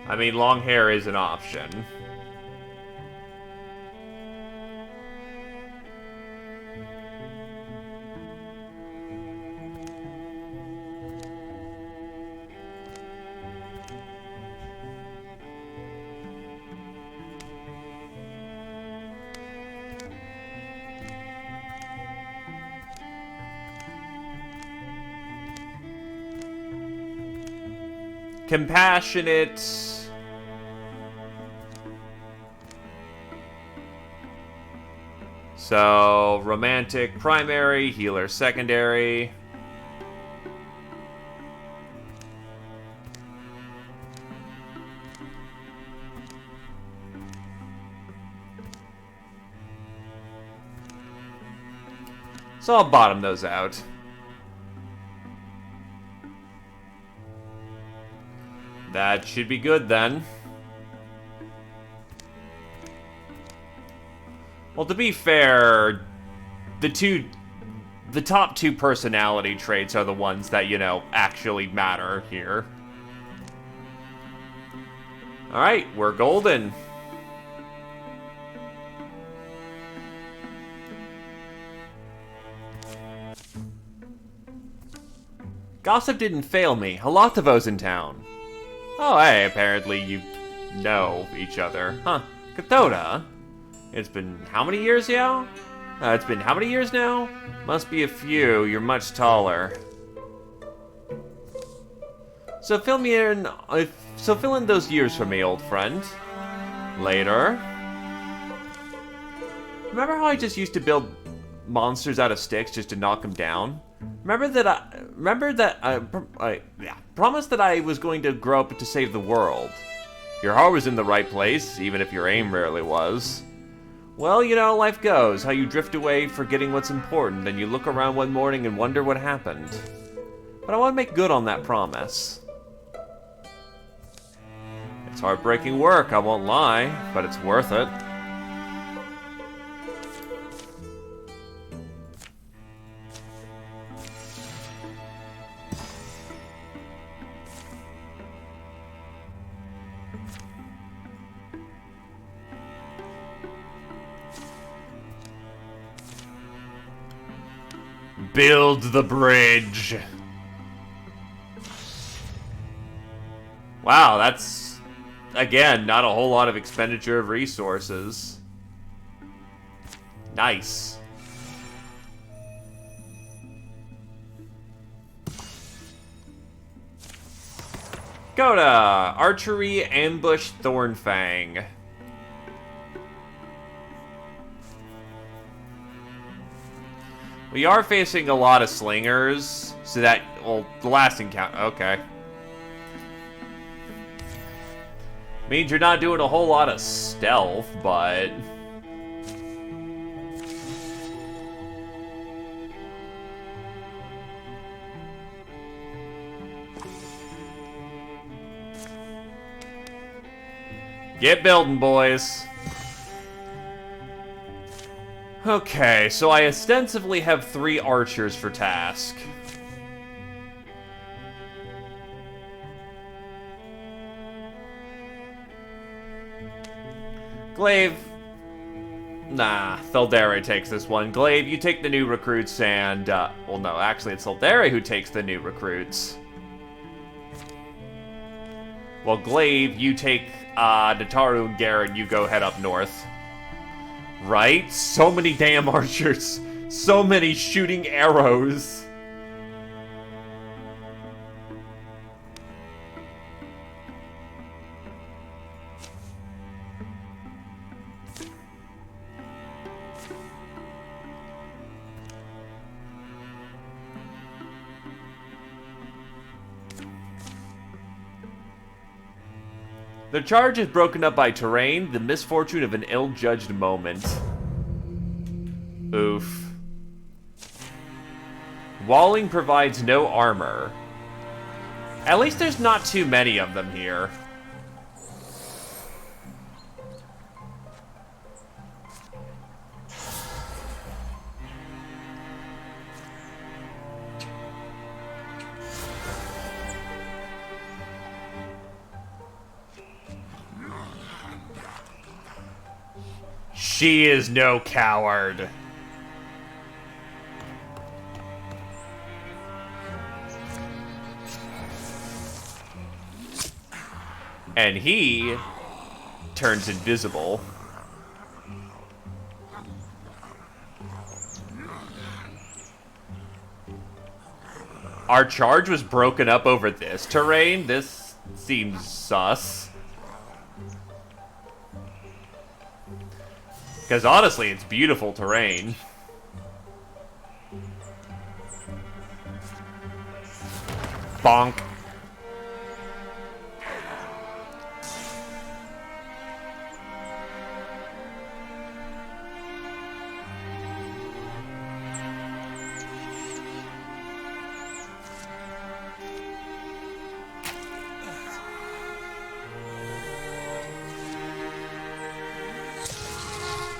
I mean, long hair is an option. Compassionate. So, romantic, primary, healer, secondary. So I'll bottom those out. That should be good then. Well, to be fair, the top two personality traits are the ones that, you know, actually matter here. Alright, we're golden. Gossip didn't fail me. Halatovo's in town. Oh, hey, apparently you know each other. Huh. Kathoda? It's been how many years now? It's been how many years now? Must be a few. You're much taller. So fill in those years for me, old friend. Later. Remember how I just used to build monsters out of sticks just to knock them down? Promised that I was going to grow up to save the world. Your heart was in the right place, even if your aim rarely was. Well, you know, life goes. How you drift away, forgetting what's important, then you look around one morning and wonder what happened. But I want to make good on that promise. It's heartbreaking work, I won't lie, but it's worth it. Build the bridge. Wow, that's, again, not a whole lot of expenditure of resources. Nice. Go to Archery, Ambush, Thornfang. We are facing a lot of slingers, so that, well, the last encounter, okay. Means you're not doing a whole lot of stealth, but... Get building, boys. Okay, so I ostensibly have 3 archers for task. Glaive... Nah, Thildere takes this one. Glaive, you take the new recruits and, well, no, actually it's Thildere who takes the new recruits. Well, Glaive, you take, Nataru and Garen, you go head up north. Right? So many damn archers. So many shooting arrows. The charge is broken up by terrain, the misfortune of an ill-judged moment. Oof. Walling provides no armor. At least there's not too many of them here. She is no coward. And he turns invisible. Our charge was broken up over this terrain? This seems sus. Because honestly, it's beautiful terrain. Bonk.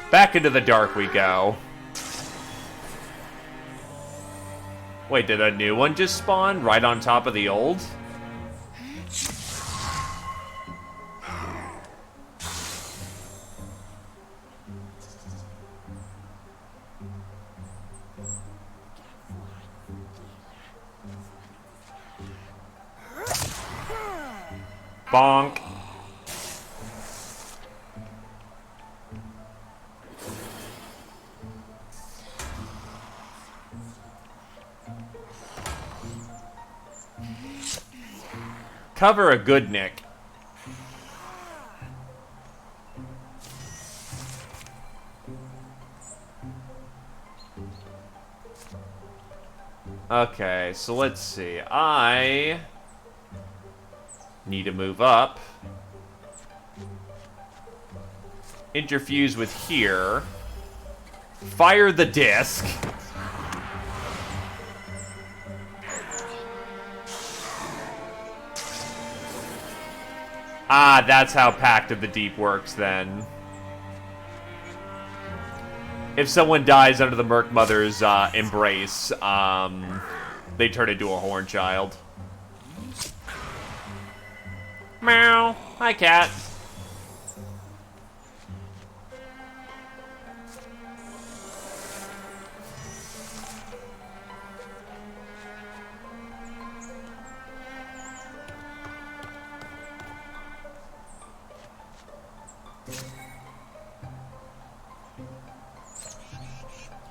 Back into the dark we go. Wait, did a new one just spawn right on top of the old? Bonk. Cover a good nick. Okay, so let's see. I need to move up. Interfuse with here. Fire the disc. Ah, that's how Pact of the Deep works, then. If someone dies under the Merc Mother's embrace, they turn into a horn child. Meow. Hi, cat.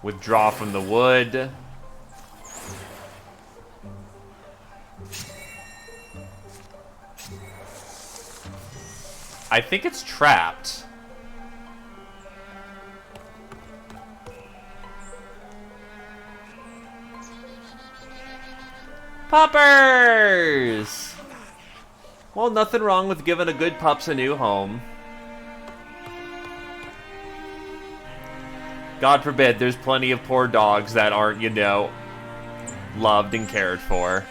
Withdraw from the wood. I think it's trapped. Puppers! Well, nothing wrong with giving a good pups a new home. God forbid, there's plenty of poor dogs that aren't, you know, loved and cared for.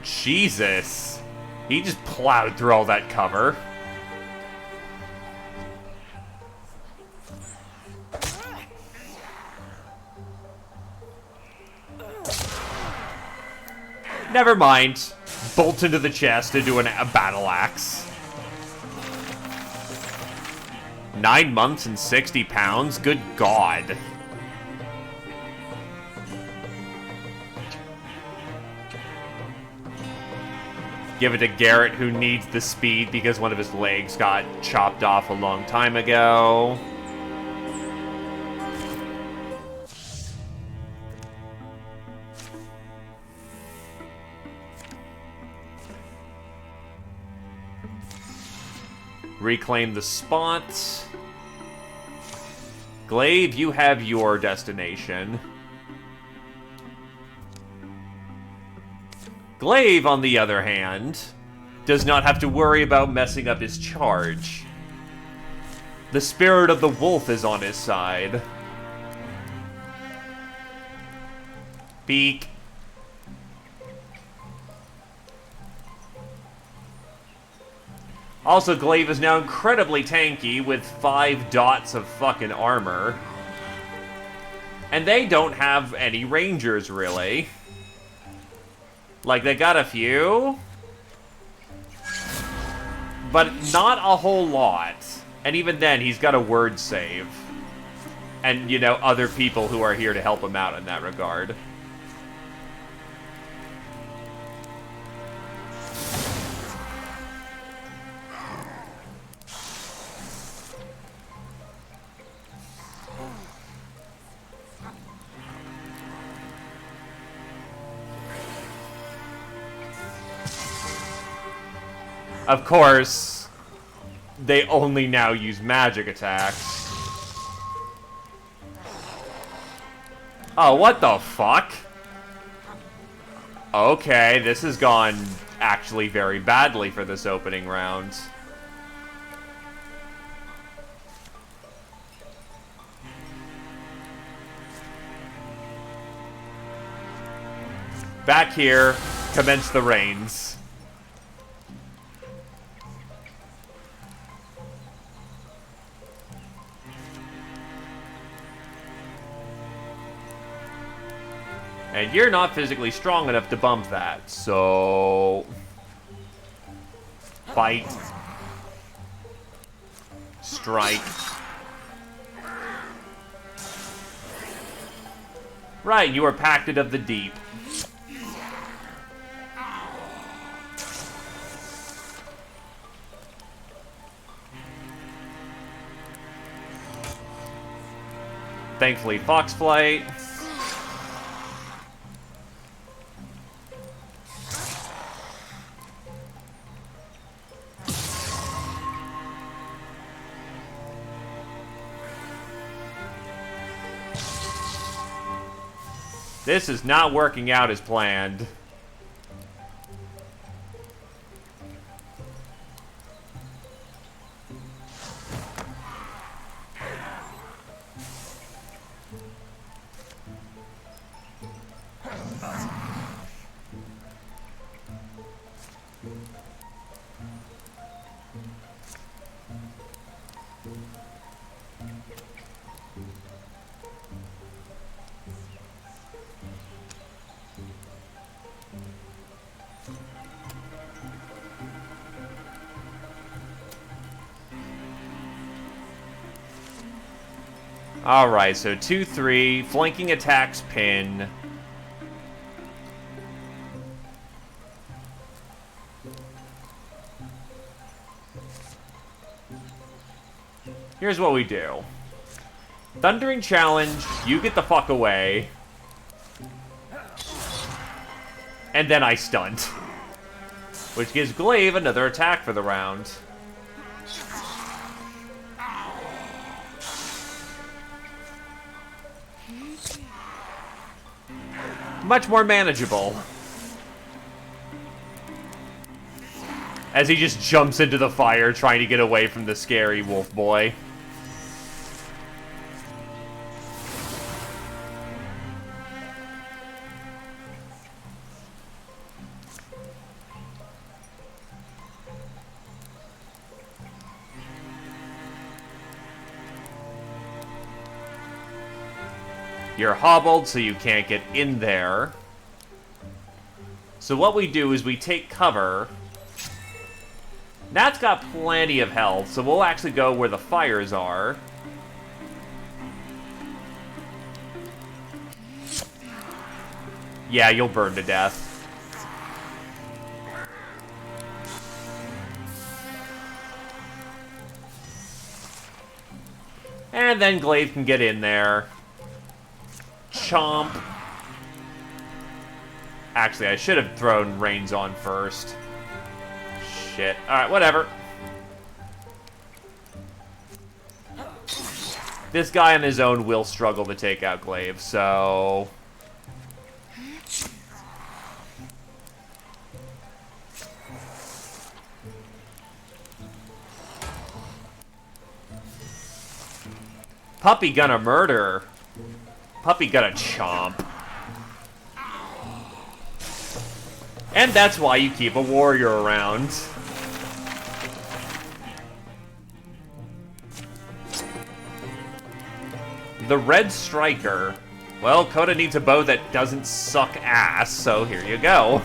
Jesus. He just plowed through all that cover. Never mind. Bolt into the chest into a battle axe. 9 months and 60 pounds? Good God. Give it to Garrett, who needs the speed because one of his legs got chopped off a long time ago. Reclaim the spot. Glaive, you have your destination. Glaive, on the other hand, does not have to worry about messing up his charge. The spirit of the wolf is on his side. Beak. Also, Glaive is now incredibly tanky with 5 dots of fucking armor. And they don't have any rangers, really. Like, they got a few, but not a whole lot. And even then, he's got a word save. And, you know, other people who are here to help him out in that regard. Of course, they only now use magic attacks. Oh, what the fuck? Okay, this has gone actually very badly for this opening round. Back here, commence the reigns. And you're not physically strong enough to bump that, so... Fight. Strike. Right, you are Pacted of the Deep. Thankfully, Foxflight. This is not working out as planned. Alright, so 2-3, flanking attacks pin. Here's what we do. Thundering Challenge, you get the fuck away. And then I stunt. Which gives Glaive another attack for the round. Much more manageable. As he just jumps into the fire trying to get away from the scary wolf boy. You're hobbled, so you can't get in there. So what we do is we take cover. Nat's got plenty of health, so we'll actually go where the fires are. Yeah, you'll burn to death. And then Glaive can get in there. Chomp. Actually, I should have thrown Reins on first. Shit. Alright, whatever. This guy on his own will struggle to take out Glaive, so... Puppy gonna murder. Puppy gonna chomp. And that's why you keep a warrior around. The Red Striker. Well, Coda needs a bow that doesn't suck ass, so here you go.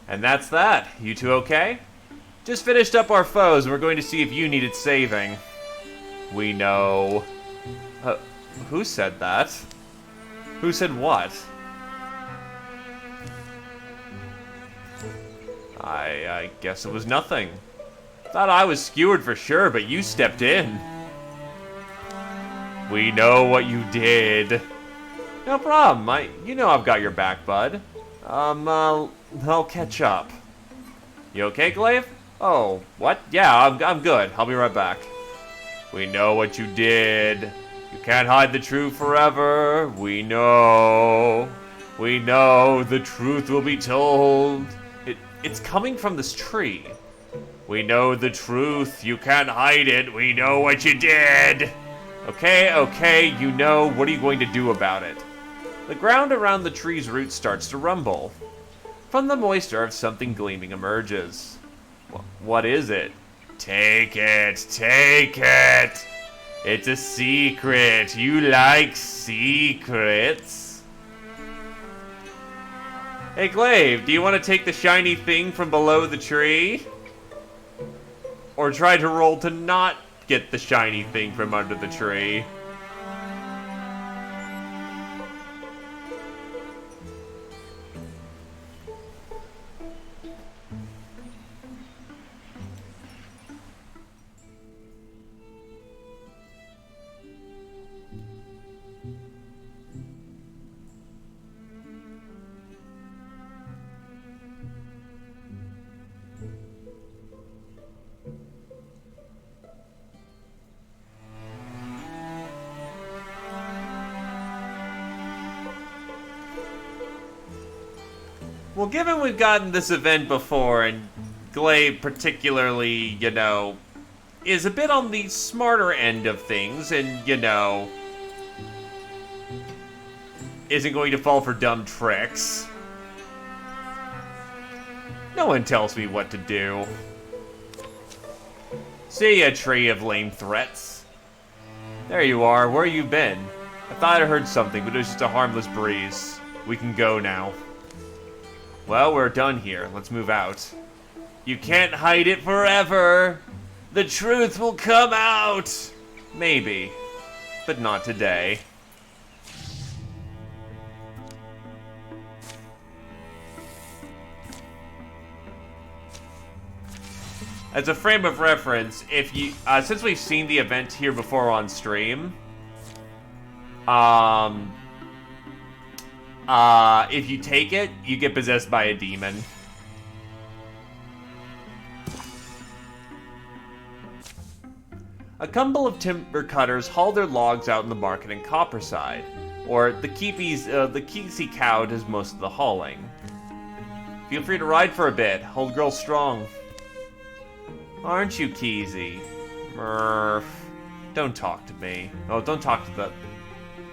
And that's that. You two okay? Just finished up our foes, and we're going to see if you needed saving. We know. Who said that? Who said what? I guess it was nothing. Thought I was skewered for sure, but you stepped in. We know what you did. No problem. You know I've got your back, bud. I'll catch up. You okay, Glaive? Oh, what? Yeah, I'm good. I'll be right back. We know what you did. You can't hide the truth forever. We know. We know the truth will be told. It's coming from this tree. We know the truth. You can't hide it. We know what you did. Okay, you know. What are you going to do about it? The ground around the tree's roots starts to rumble. From the moist earth, something gleaming emerges. What is it? Take it. Take it. It's a secret. You like secrets? Hey, Glaive, do you want to take the shiny thing from below the tree? Or try to roll to not get the shiny thing from under the tree? Well, given we've gotten this event before, and Glaive particularly, you know, is a bit on the smarter end of things, and, you know, isn't going to fall for dumb tricks. No one tells me what to do. See ya, tree of lame threats. There you are. Where you been? I thought I heard something, but it was just a harmless breeze. We can go now. Well, we're done here. Let's move out. You can't hide it forever. The truth will come out. Maybe, but not today. As a frame of reference, if you, since we've seen the event here before on stream, if you take it, you get possessed by a demon. A couple of timber cutters haul their logs out in the market in Copperside, or the Keesey cow does most of the hauling. Feel free to ride for a bit. Old girl strong. Aren't you, Keesey? Murph. Don't talk to me. Oh, don't talk to the...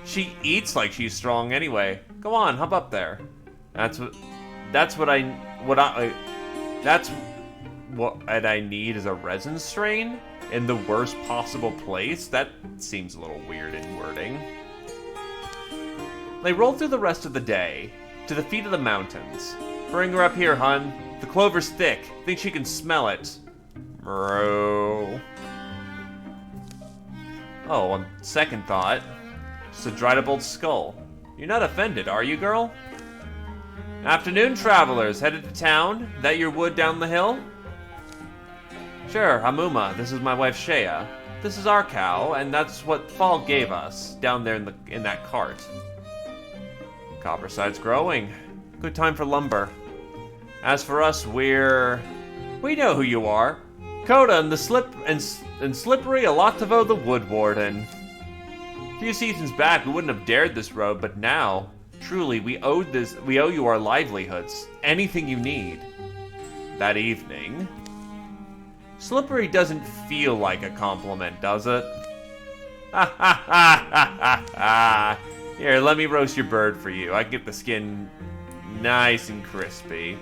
She eats like she's strong anyway. Go on, hop up there. That's what I need is a resin strain in the worst possible place. That seems a little weird in wording. They rolled through the rest of the day, to the feet of the mountains. Bring her up here, hun. The clover's thick. Think she can smell it. Bro. Oh, on second thought, just a dried up old skull. You're not offended, are you, girl? Afternoon, travelers. Headed to town? That your wood down the hill? Sure, Hamuma. This is my wife, Shea. This is our cow, and that's what Fall gave us, down there in that cart. Copperside's growing. Good time for lumber. As for us, we know who you are. Coda and Slippery Alatovo the Wood Warden. A few seasons back, we wouldn't have dared this road, but now, truly, we owe you our livelihoods. Anything you need. That evening. Slippery doesn't feel like a compliment, does it? Ha ha ha ha ha ha! Here, let me roast your bird for you. I can get the skin nice and crispy.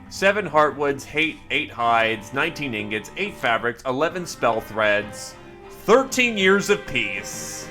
Seven heartwoods, 8 hides, 19 ingots, 8 fabrics, 11 spell threads, 13 years of peace.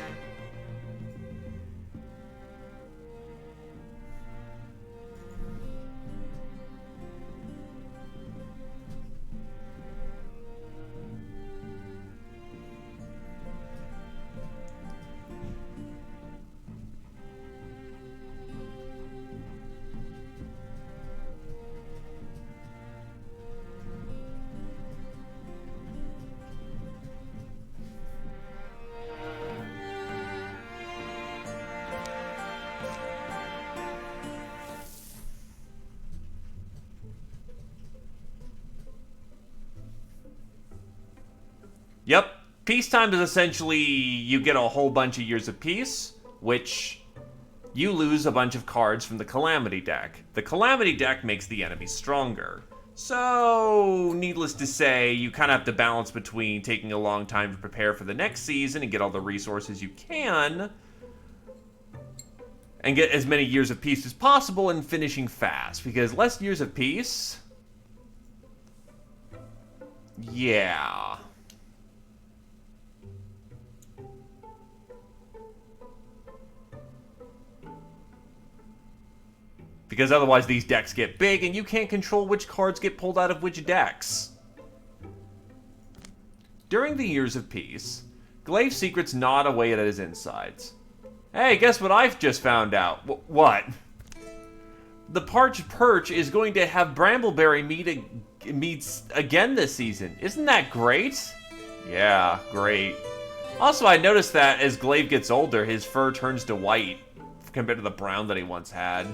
Yep. Peacetime is essentially you get a whole bunch of years of peace, which you lose a bunch of cards from the Calamity deck. The Calamity deck makes the enemy stronger. So, needless to say, you kind of have to balance between taking a long time to prepare for the next season and get all the resources you can, and get as many years of peace as possible and finishing fast, because less years of peace... yeah... because otherwise these decks get big and you can't control which cards get pulled out of which decks. During the Years of Peace, Glaive's secrets gnawed away at his insides. Hey, guess what I've just found out? What? The Parched Perch is going to have Brambleberry meets again this season. Isn't that great? Yeah, great. Also, I noticed that as Glaive gets older, his fur turns to white compared to the brown that he once had.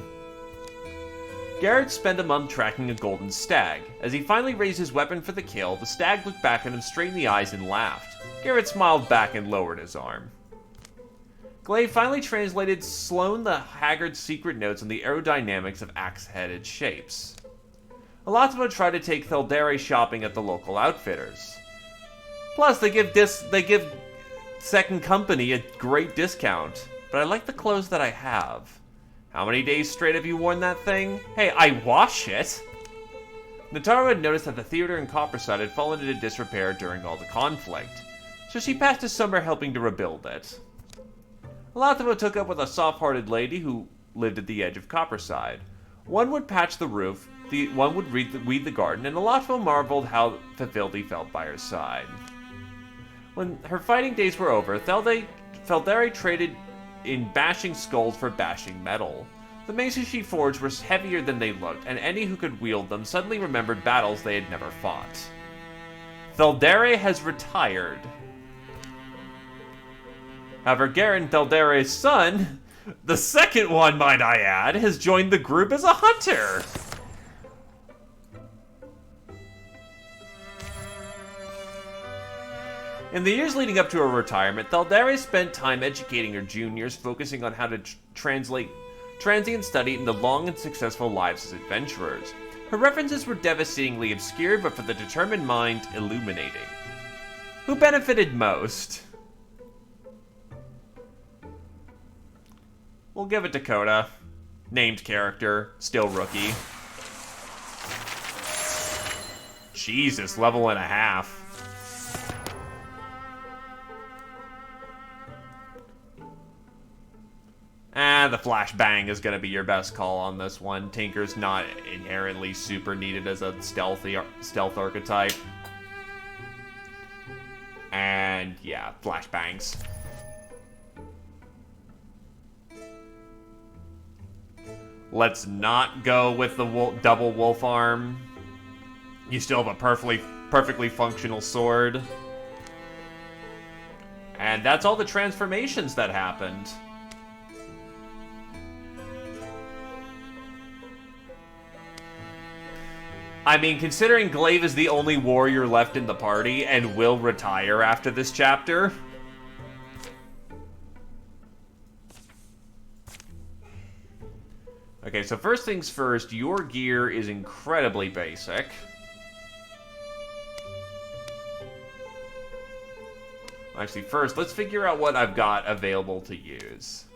Garrett spent a month tracking a golden stag. As he finally raised his weapon for the kill, the stag looked back at him straight in the eyes and laughed. Garrett smiled back and lowered his arm. Glaive finally translated Sloane the Haggard's secret notes on the aerodynamics of axe-headed shapes. Alatovo tried to take Theldere shopping at the local outfitters. Plus, they give Second Company a great discount. But I like the clothes that I have. How many days straight have you worn that thing? Hey, I wash it! Notaro had noticed that the theater in Copperside had fallen into disrepair during all the conflict, so she passed a summer helping to rebuild it. Alatovo took up with a soft-hearted lady who lived at the edge of Copperside. One would patch the roof, one would weed the garden, and Alatovo marveled how fulfilled he felt by her side. When her fighting days were over, Theldere traded in bashing skulls for bashing metal. The maces she forged were heavier than they looked, and any who could wield them suddenly remembered battles they had never fought. Theldere has retired. However, Garen Theldere's son, the second one might I add, has joined the group as a hunter. In the years leading up to her retirement, Theldere spent time educating her juniors, focusing on how to translate transient study into long and successful lives as adventurers. Her references were devastatingly obscure, but for the determined mind, illuminating. Who benefited most? We'll give it to Coda. Named character, still rookie. Jesus, level and a half. The flashbang is going to be your best call on this one. Tinker's not inherently super needed as a stealth archetype. And yeah, flashbangs. Let's not go with the double wolf arm. You still have a perfectly functional sword. And that's all the transformations that happened. I mean, considering Glaive is the only warrior left in the party and will retire after this chapter. Okay, so first things first, your gear is incredibly basic. Actually, first, let's figure out what I've got available to use.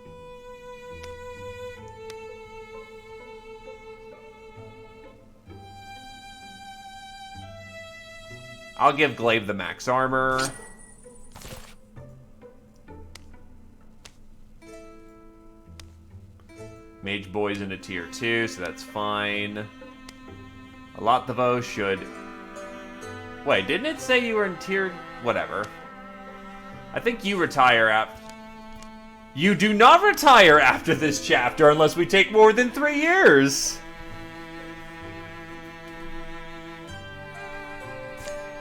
I'll give Glaive the max armor. Mage Boy's in a tier 2, so that's fine. Alattavo should... Wait, didn't it say you were in tier... Whatever. I think you retire after... You do not retire after this chapter unless we take more than 3 years!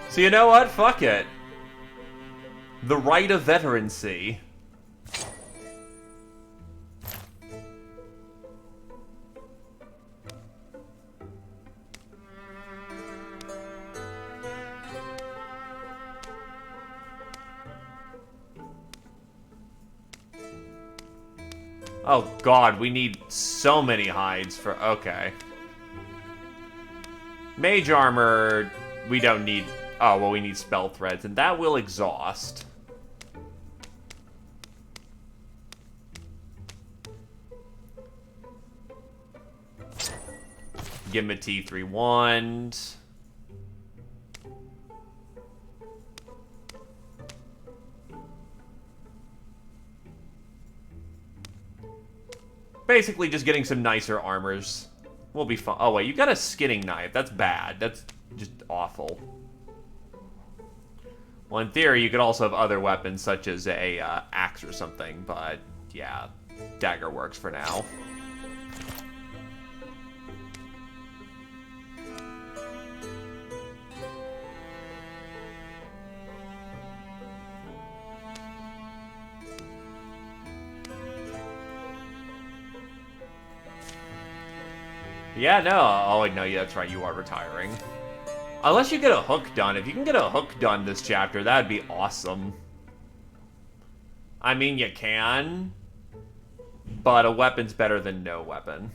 So you know what? Fuck it. The right of veterancy. Oh god, we need so many hides for... Okay. Mage armor, we don't need... Oh, well, we need spell threads, and that will exhaust. Give him a T3 wand. Basically just getting some nicer armors. We'll be fine. Oh, wait, you got a skinning knife. That's bad. That's just awful. Well, in theory, you could also have other weapons, such as a axe or something, but yeah, dagger works for now. Yeah, no. Oh, wait, no, yeah, that's right. You are retiring. Unless you get a hook done. If you can get a hook done this chapter, that'd be awesome. I mean, you can, but a weapon's better than no weapon.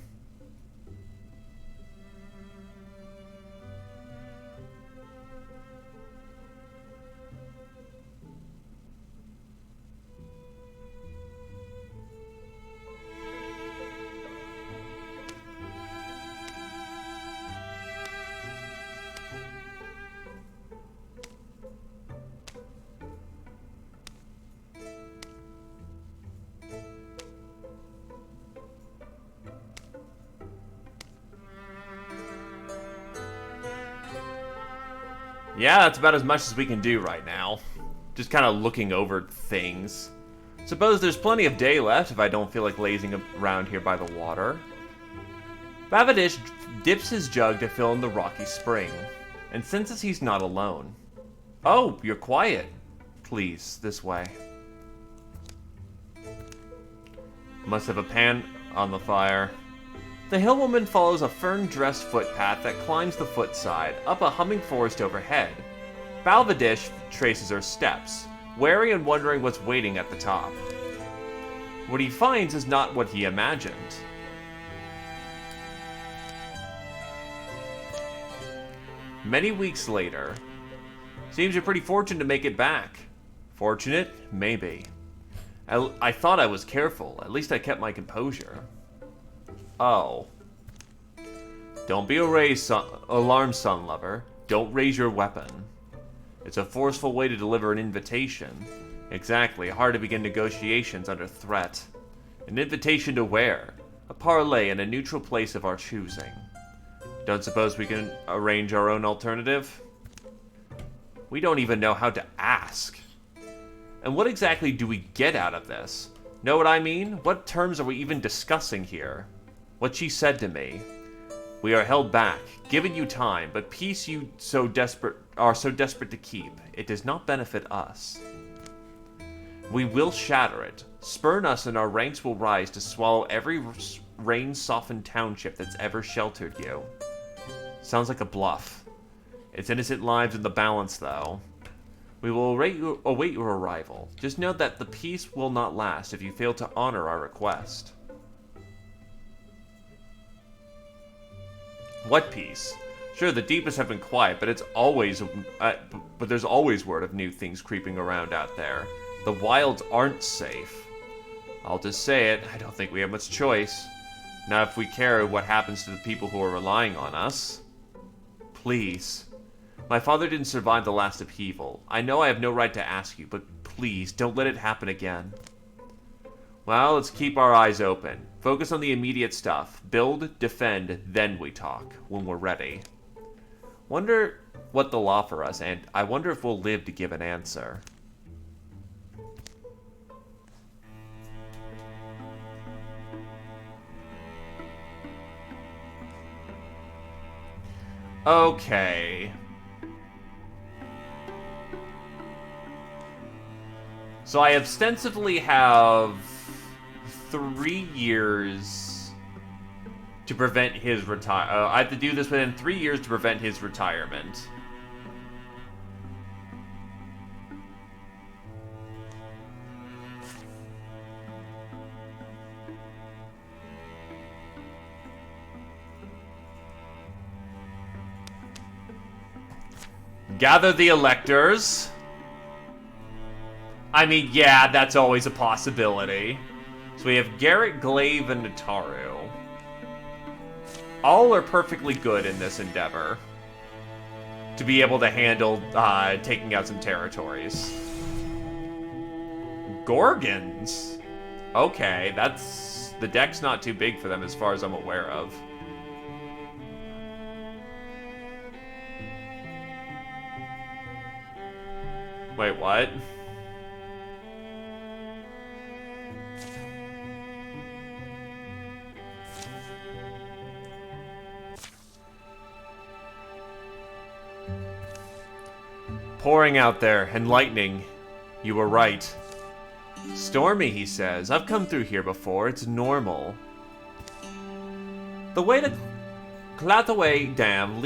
Yeah, that's about as much as we can do right now. Just kind of looking over things. Suppose there's plenty of day left if I don't feel like lazing around here by the water. Bavadish dips his jug to fill in the rocky spring, and senses he's not alone. Oh, you're quiet. Please, this way. Must have a pan on the fire. The hillwoman follows a fern-dressed footpath that climbs the footside, up a humming forest overhead. Balvadish traces her steps, wary and wondering what's waiting at the top. What he finds is not what he imagined. Many weeks later. Seems you're pretty fortunate to make it back. Fortunate? Maybe. I thought I was careful. At least I kept my composure. Oh. Don't be alarmed, son lover. Don't raise your weapon. It's a forceful way to deliver an invitation. Exactly, hard to begin negotiations under threat. An invitation to where? A parley in a neutral place of our choosing. Don't suppose we can arrange our own alternative? We don't even know how to ask. And what exactly do we get out of this? Know what I mean? What terms are we even discussing here? What she said to me. We are held back, giving you time, but peace you are so desperate to keep. It does not benefit us. We will shatter it. Spurn us and our ranks will rise to swallow every rain-softened township that's ever sheltered you. Sounds like a bluff. It's innocent lives in the balance, though. We will await your arrival. Just know that the peace will not last if you fail to honor our request. What peace? Sure, the deepest have been quiet, but there's always word of new things creeping around out there. The wilds aren't safe. I'll just say it, I don't think we have much choice. Not if we care what happens to the people who are relying on us. Please. My father didn't survive the last upheaval. I know I have no right to ask you, but please, don't let it happen again. Well, let's keep our eyes open. Focus on the immediate stuff. Build, defend, then we talk, when we're ready. Wonder what they'll offer us, and I wonder if we'll live to give an answer. Okay. So I ostensibly have 3 years to prevent his I have to do this within 3 years to prevent his retirement. Gather the electors. I mean, yeah, that's always a possibility. So we have Garrett, Glaive, and Nataru. All are perfectly good in this endeavor to be able to handle taking out some territories. Gorgons? Okay, that's... the deck's not too big for them as far as I'm aware of. Wait, what? Pouring out there, and lightning. You were right. Stormy, he says. I've come through here before. It's normal. The way to Clataway Dam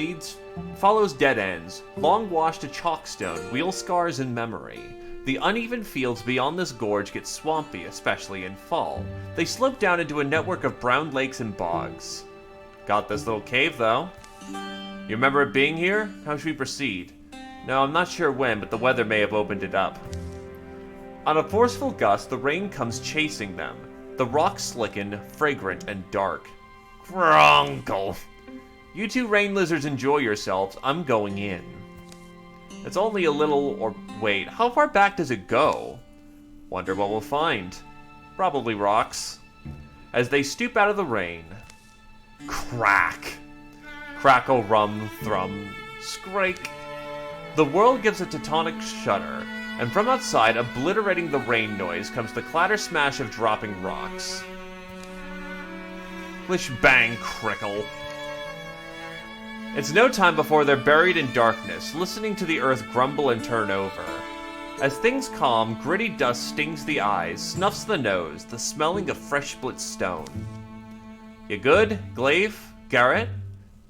follows dead ends, long washed to chalkstone, wheel scars in memory. The uneven fields beyond this gorge get swampy, especially in fall. They slope down into a network of brown lakes and bogs. Got this little cave, though. You remember it being here? How should we proceed? No, I'm not sure when, but the weather may have opened it up. On a forceful gust, the rain comes chasing them. The rocks slicken, fragrant and dark. Grunkle. You two rain lizards enjoy yourselves. I'm going in. It's only a little, or wait, how far back does it go? Wonder what we'll find. Probably rocks. As they stoop out of the rain. Crack. Crackle, rum, thrum, scrake. The world gives a tectonic shudder, and from outside, obliterating the rain noise, comes the clatter-smash of dropping rocks. Clish bang crickle. It's no time before they're buried in darkness, listening to the earth grumble and turn over. As things calm, gritty dust stings the eyes, snuffs the nose, the smelling of fresh split stone. You good, Glaive? Garrett?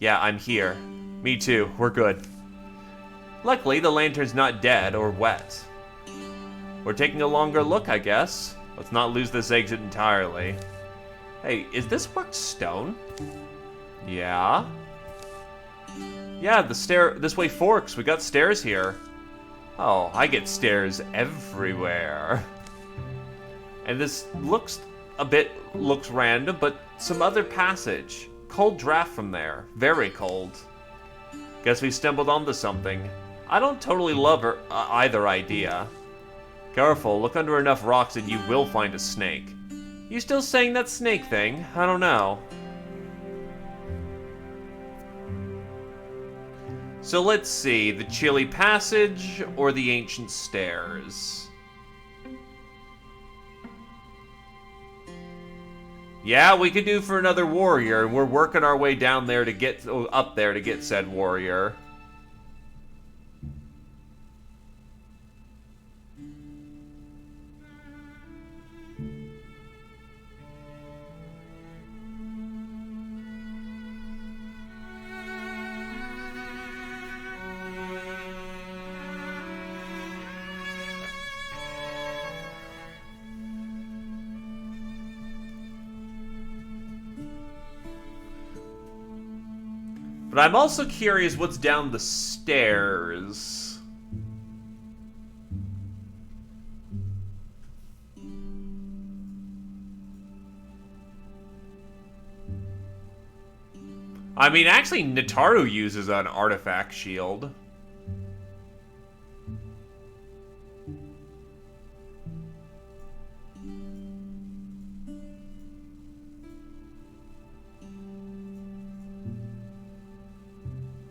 Yeah, I'm here. Me too, we're good. Luckily, the lantern's not dead or wet. We're taking a longer look, I guess. Let's not lose this exit entirely. Hey, is this worked stone? Yeah? Yeah, this way forks. We got stairs here. Oh, I get stairs everywhere. And this looks random, but some other passage. Cold draft from there. Very cold. Guess we stumbled onto something. I don't totally love either idea. Careful, look under enough rocks and you will find a snake. You still saying that snake thing? I don't know. So let's see, the chilly passage or the ancient stairs? Yeah, we could do for another warrior. We're working our way down there to get up there to get said warrior. But I'm also curious what's down the stairs. I mean, actually, Nataru uses an artifact shield.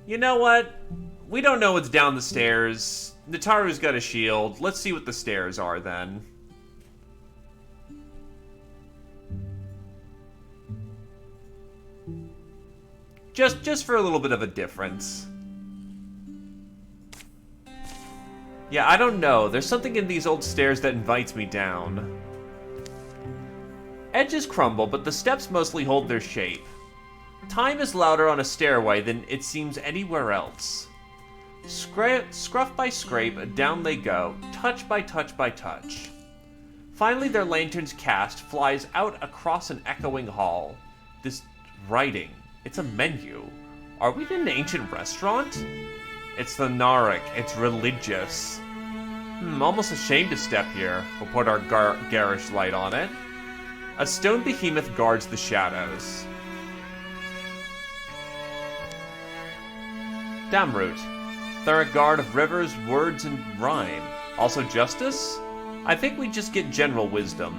You know what? We don't know what's down the stairs. Nataru's got a shield. Let's see what the stairs are then. Just for a little bit of a difference. Yeah, I don't know. There's something in these old stairs that invites me down. Edges crumble, but the steps mostly hold their shape. Time is louder on a stairway than it seems anywhere else. Scruff by scrape, down they go, touch by touch by touch. Finally, their lantern's cast flies out across an echoing hall. This writing, it's a menu. Are we in an ancient restaurant? It's the Narek, it's religious. Almost ashamed to step here. We'll put our garish light on it. A stone behemoth guards the shadows. Damroot. They're a guard of rivers, words, and rhyme. Also justice? I think we just get general wisdom.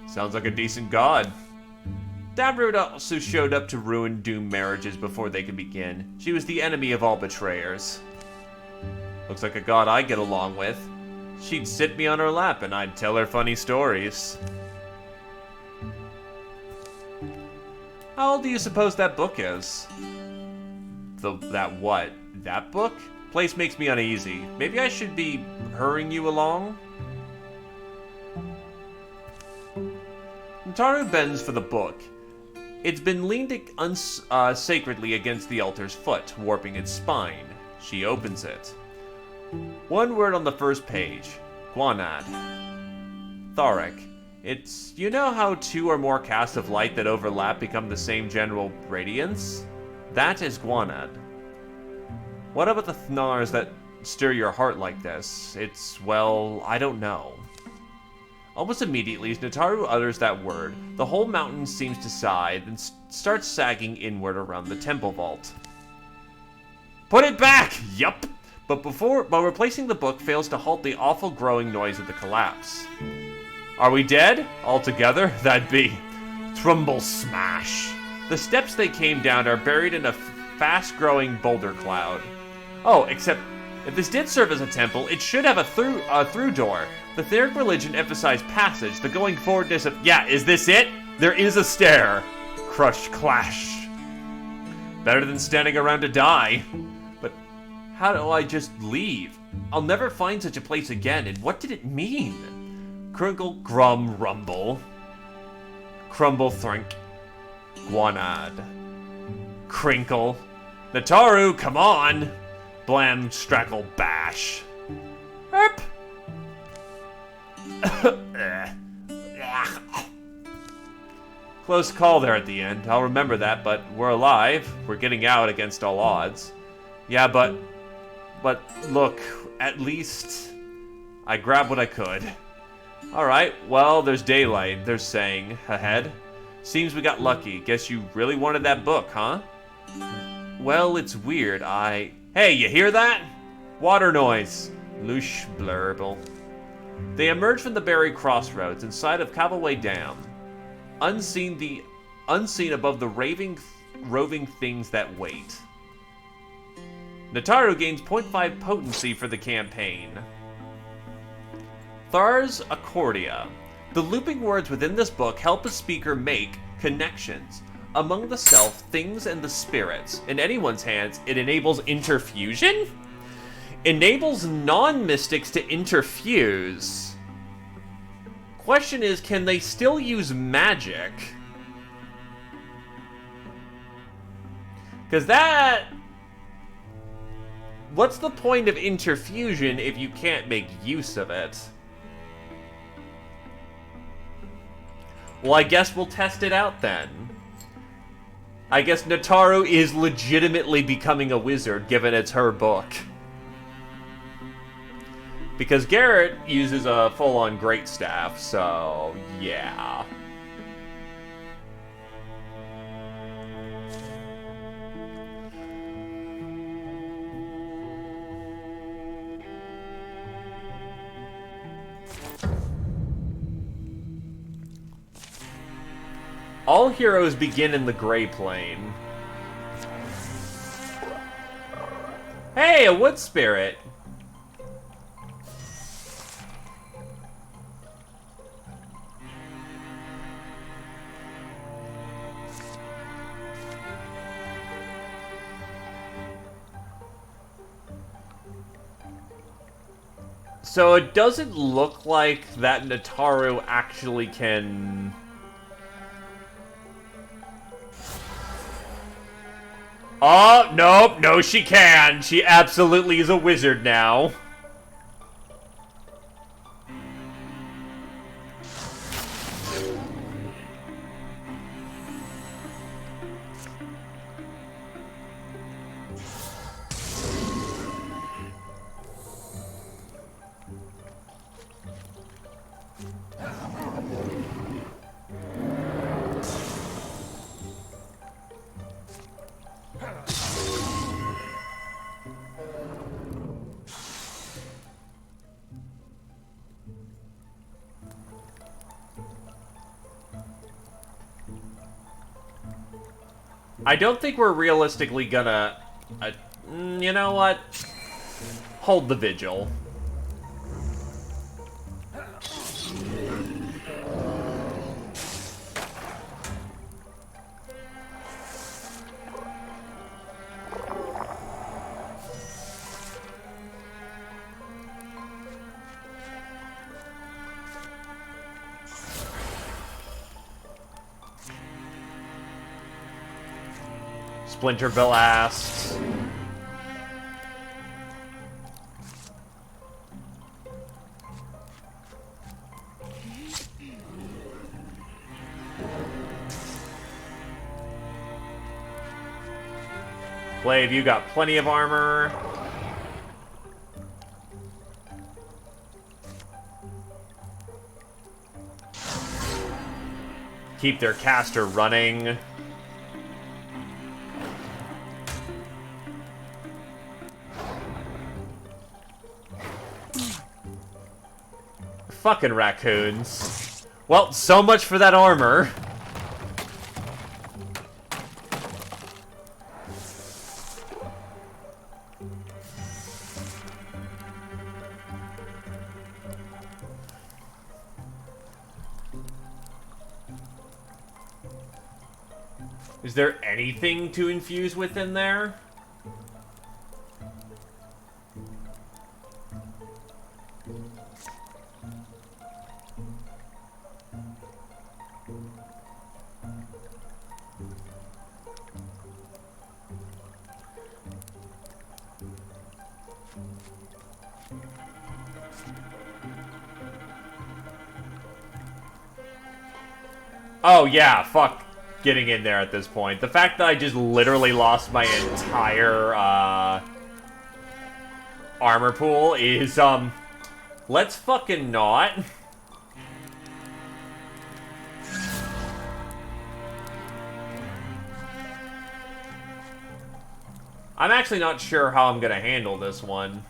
Sounds like a decent god. Damroot also showed up to ruin doomed marriages before they could begin. She was the enemy of all betrayers. Looks like a god I get along with. She'd sit me on her lap and I'd tell her funny stories. How old do you suppose that book is? That what? That book? Place makes me uneasy. Maybe I should be hurrying you along? Nataru bends for the book. It's been leaned sacredly against the altar's foot, warping its spine. She opens it. One word on the first page. Guanad. Tharek. It's, you know how two or more casts of light that overlap become the same general radiance? That is Guanad. What about the Thnars that stir your heart like this? It's, well, I don't know. Almost immediately, as Nataru utters that word, the whole mountain seems to sigh, then starts sagging inward around the temple vault. Put it back! Yup! But replacing the book fails to halt the awful growing noise of the collapse. Are we dead? All together? That'd be Trumble Smash. The steps they came down are buried in a fast-growing boulder cloud. Oh, except if this did serve as a temple, it should have a through door. The Theric religion emphasized passage, the going forwardness of... Yeah, is this it? There is a stair. Crush, clash. Better than standing around to die. But how do I just leave? I'll never find such a place again, and what did it mean? Crinkle, grum, rumble. Crumble, thrink. Guanad. Crinkle. Nataru, come on! Blam, strackle, bash. Herp! Close call there at the end. I'll remember that, but we're alive. We're getting out against all odds. Yeah, but look, at least I grabbed what I could. Alright, well, there's daylight, they're saying, ahead. Seems we got lucky. Guess you really wanted that book, huh? Well, it's weird, Hey, you hear that? Water noise. Loosh blurble. They emerge from the buried crossroads inside of Cavaway Dam. Unseen above the roving things that wait. Nataru gains 0.5 potency for the campaign. Thar's Accordia. The looping words within this book help a speaker make connections among the self, things, and the spirits. In anyone's hands, it enables interfusion? Enables non-mystics to interfuse. Question is, can they still use magic? Because that... What's the point of interfusion if you can't make use of it? Well, I guess we'll test it out then. I guess Nataru is legitimately becoming a wizard, given it's her book. Because Garrett uses a full-on greatstaff, so yeah. All heroes begin in the Gray Plane. Hey, a wood spirit! So it doesn't look like that Nataru actually can... Oh, nope, no she can. She absolutely is a wizard now. I don't think we're realistically gonna... you know what? Hold the vigil. Splinter Blast. Glaive, you got plenty of armor. Keep their caster running. Fucking raccoons. Well, so much for that armor. Is there anything to infuse within there? Oh yeah, fuck getting in there at this point. The fact that I just literally lost my entire armor pool is let's fucking not. I'm actually not sure how I'm gonna handle this one.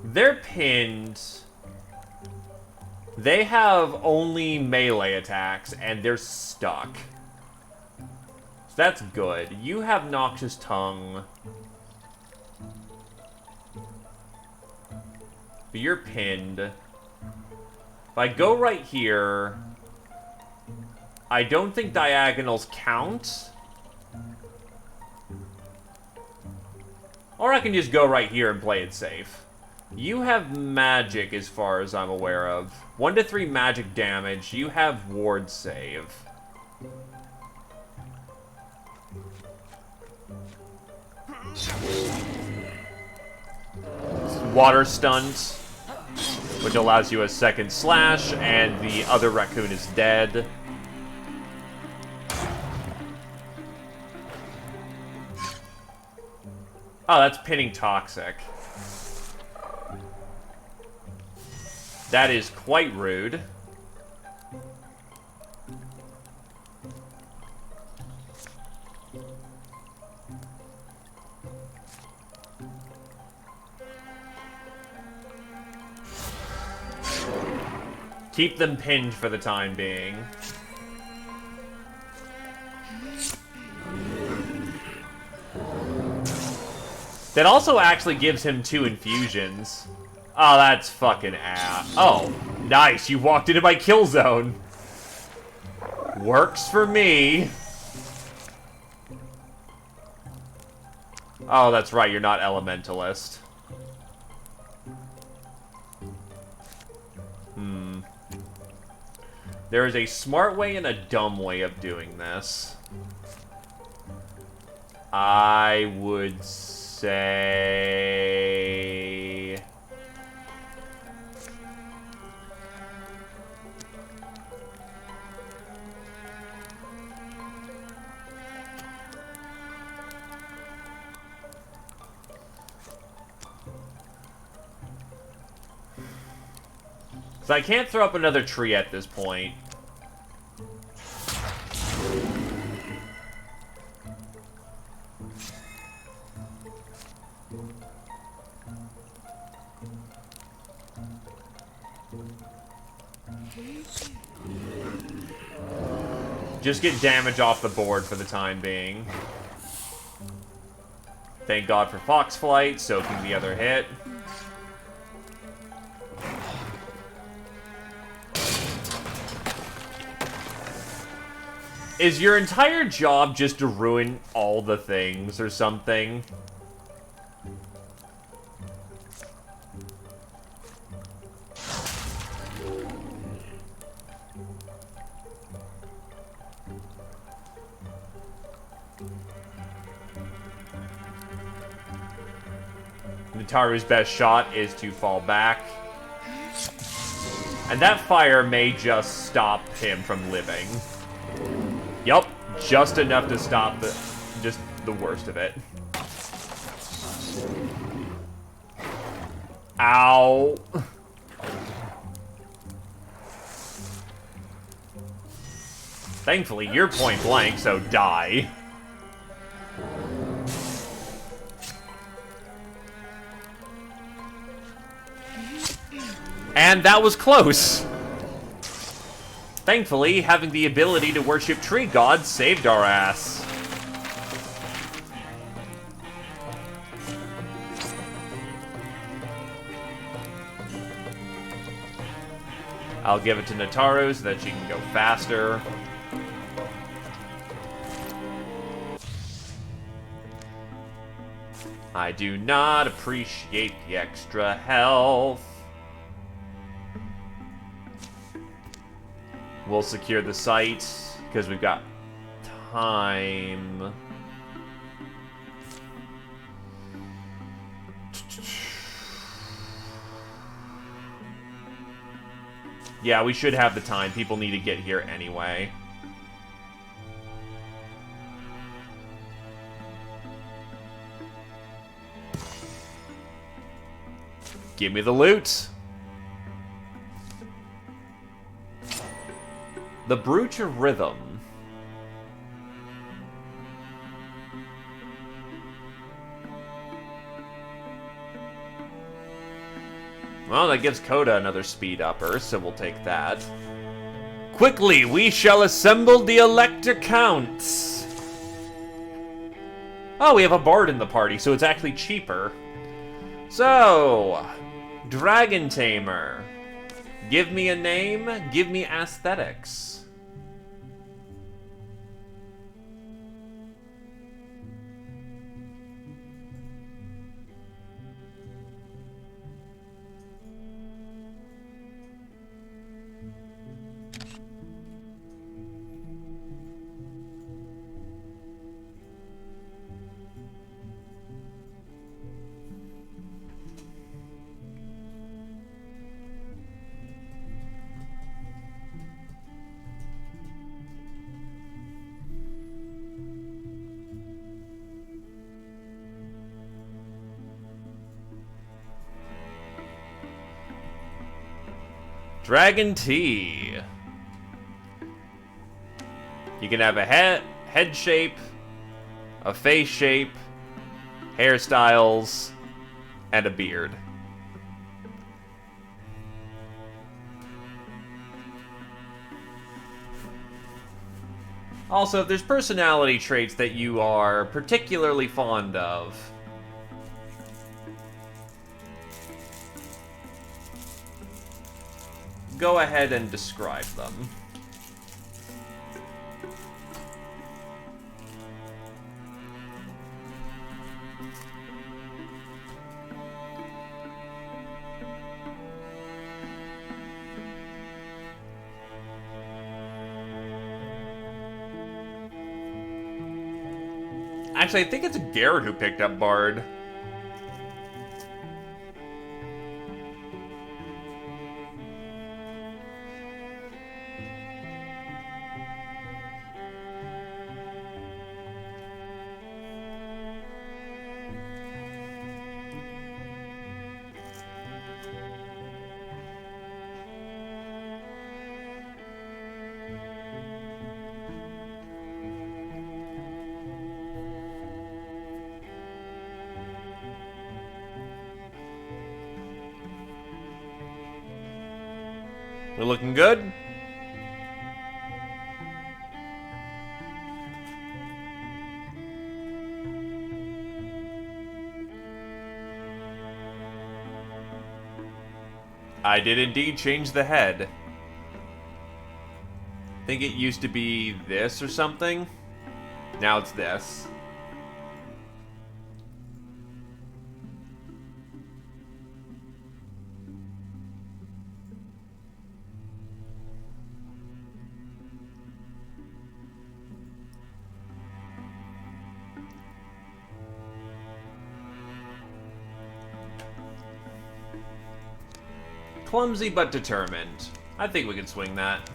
They're pinned. They have only melee attacks, and they're stuck. So that's good. You have Noxious Tongue. But you're pinned. If I go right here, I don't think diagonals count. Or I can just go right here and play it safe. You have magic as far as I'm aware of. 1 to 3 magic damage. You have ward save. Water stunt, which allows you a second slash, and the other raccoon is dead. Oh, that's pinning Toxic. That is quite rude. Keep them pinned for the time being. That also actually gives him 2 infusions. Oh, that's fucking ass. Oh, nice. You walked into my kill zone. Works for me. Oh, that's right. You're not Elementalist. There is a smart way and a dumb way of doing this. I would say... So I can't throw up another tree at this point. Just get damage off the board for the time being. Thank God for Fox Flight, soaking the other hit. Is your entire job just to ruin all the things or something? Nataru's best shot is to fall back. And that fire may just stop him from living. Yup, just enough to stop just the worst of it. Ow. Thankfully, you're point blank, so die. And that was close. Thankfully, having the ability to worship tree gods saved our ass. I'll give it to Nataru so that she can go faster. I do not appreciate the extra health. We'll secure the site, because we've got time. Yeah, we should have the time. People need to get here anyway. Give me the loot. The Brooch of Rhythm. Well, that gives Coda another speed upper, so we'll take that. Quickly, we shall assemble the Elector Counts. Oh, we have a bard in the party, so it's actually cheaper. So, Dragon Tamer. Give me a name, give me aesthetics. Dragon Tea. You can have a head shape, a face shape, hairstyles, and a beard. Also, if there's personality traits that you are particularly fond of, go ahead and describe them. Actually, I think it's Garrett who picked up Bard. We're looking good. I did indeed change the head. I think it used to be this or something. Now it's this. Clumsy but determined. I think we can swing that.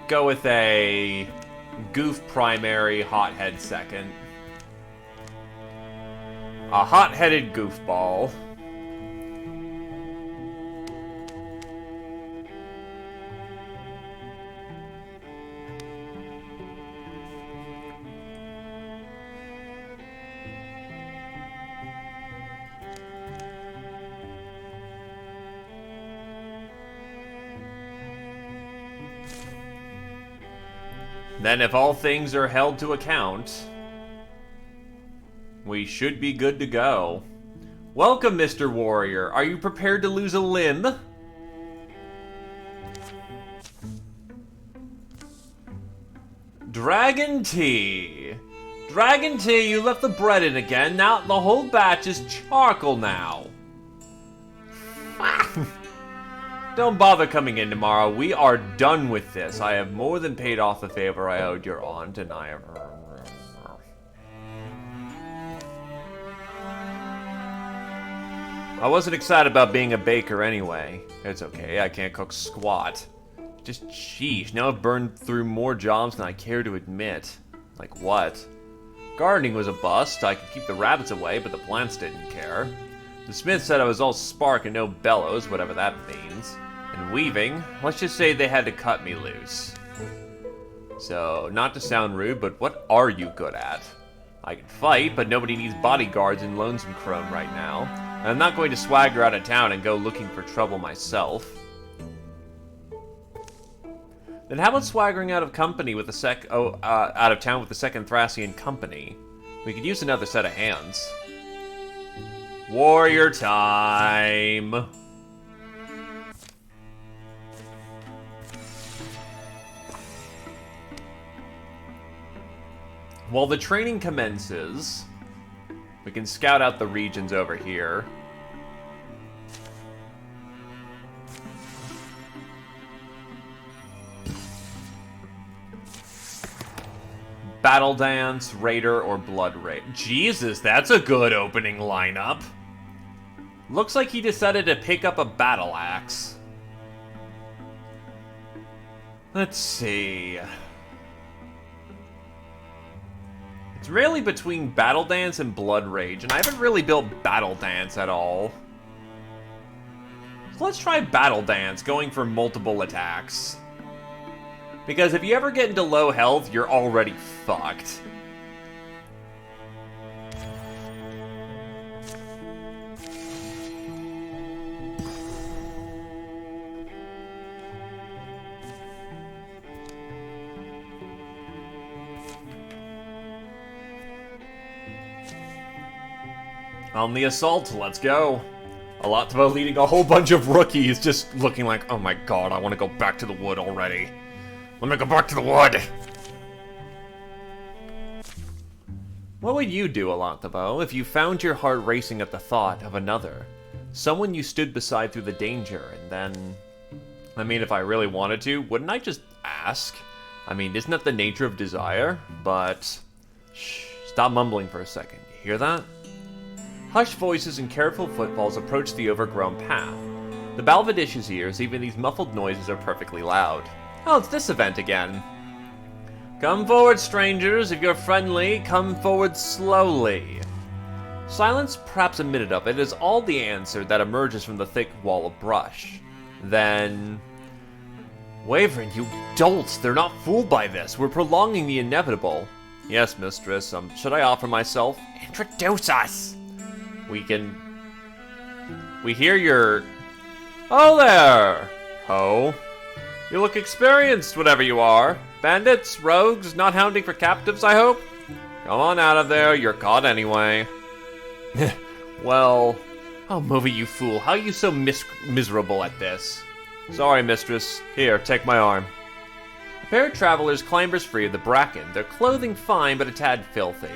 Go with a goof primary, hothead second. A hot-headed goofball. Then if all things are held to account, we should be good to go. Welcome, Mr. Warrior. Are you prepared to lose a limb? Dragon Tea. Dragon Tea, you left the bread in again. Now the whole batch is charcoal now. Don't bother coming in tomorrow. We are done with this. I have more than paid off the favor I owed your aunt, and I have... I wasn't excited about being a baker anyway. It's okay, I can't cook squat. Just sheesh, now I've burned through more jobs than I care to admit. Like what? Gardening was a bust. I could keep the rabbits away, but the plants didn't care. The smith said I was all spark and no bellows, whatever that means. And weaving, let's just say they had to cut me loose. So, not to sound rude, but what are you good at? I can fight, but nobody needs bodyguards in Lonesome Crone right now. And I'm not going to swagger out of town and go looking for trouble myself. Then how about swaggering out of company with out of town with the Second Thracian Company? We could use another set of hands. Warrior time! While the training commences, we can scout out the regions over here. Battle Dance, Raider, or Blood Raid. Jesus, that's a good opening lineup. Looks like he decided to pick up a battle axe. Let's see. It's really between Battle Dance and Blood Rage, and I haven't really built Battle Dance at all. So let's try Battle Dance, going for multiple attacks. Because if you ever get into low health, you're already fucked. On the assault, let's go. Alatovo leading a whole bunch of rookies, just looking like, oh my god, I want to go back to the wood already. Let me go back to the wood! What would you do, Alatovo, if you found your heart racing at the thought of another? Someone you stood beside through the danger, and then... I mean, if I really wanted to, wouldn't I just ask? I mean, isn't that the nature of desire? But... shh, stop mumbling for a second. You hear that? Hushed voices and careful footfalls approach the overgrown path. The Balvadish's ears, even these muffled noises, are perfectly loud. Oh, it's this event again. Come forward, strangers. If you're friendly, come forward slowly. Silence, perhaps a minute of it, is all the answer that emerges from the thick wall of brush. Then... Wyvern, you dolts! They're not fooled by this. We're prolonging the inevitable. Yes, mistress. Should I offer myself? Introduce us! We hear your... Oh there! Ho. You look experienced, whatever you are. Bandits, rogues, not hounding for captives, I hope? Come on out of there, you're caught anyway. Well... Oh, Movie, you fool, how are you so miserable at this? Sorry, mistress. Here, take my arm. A pair of travelers clambers free of the bracken, their clothing fine but a tad filthy.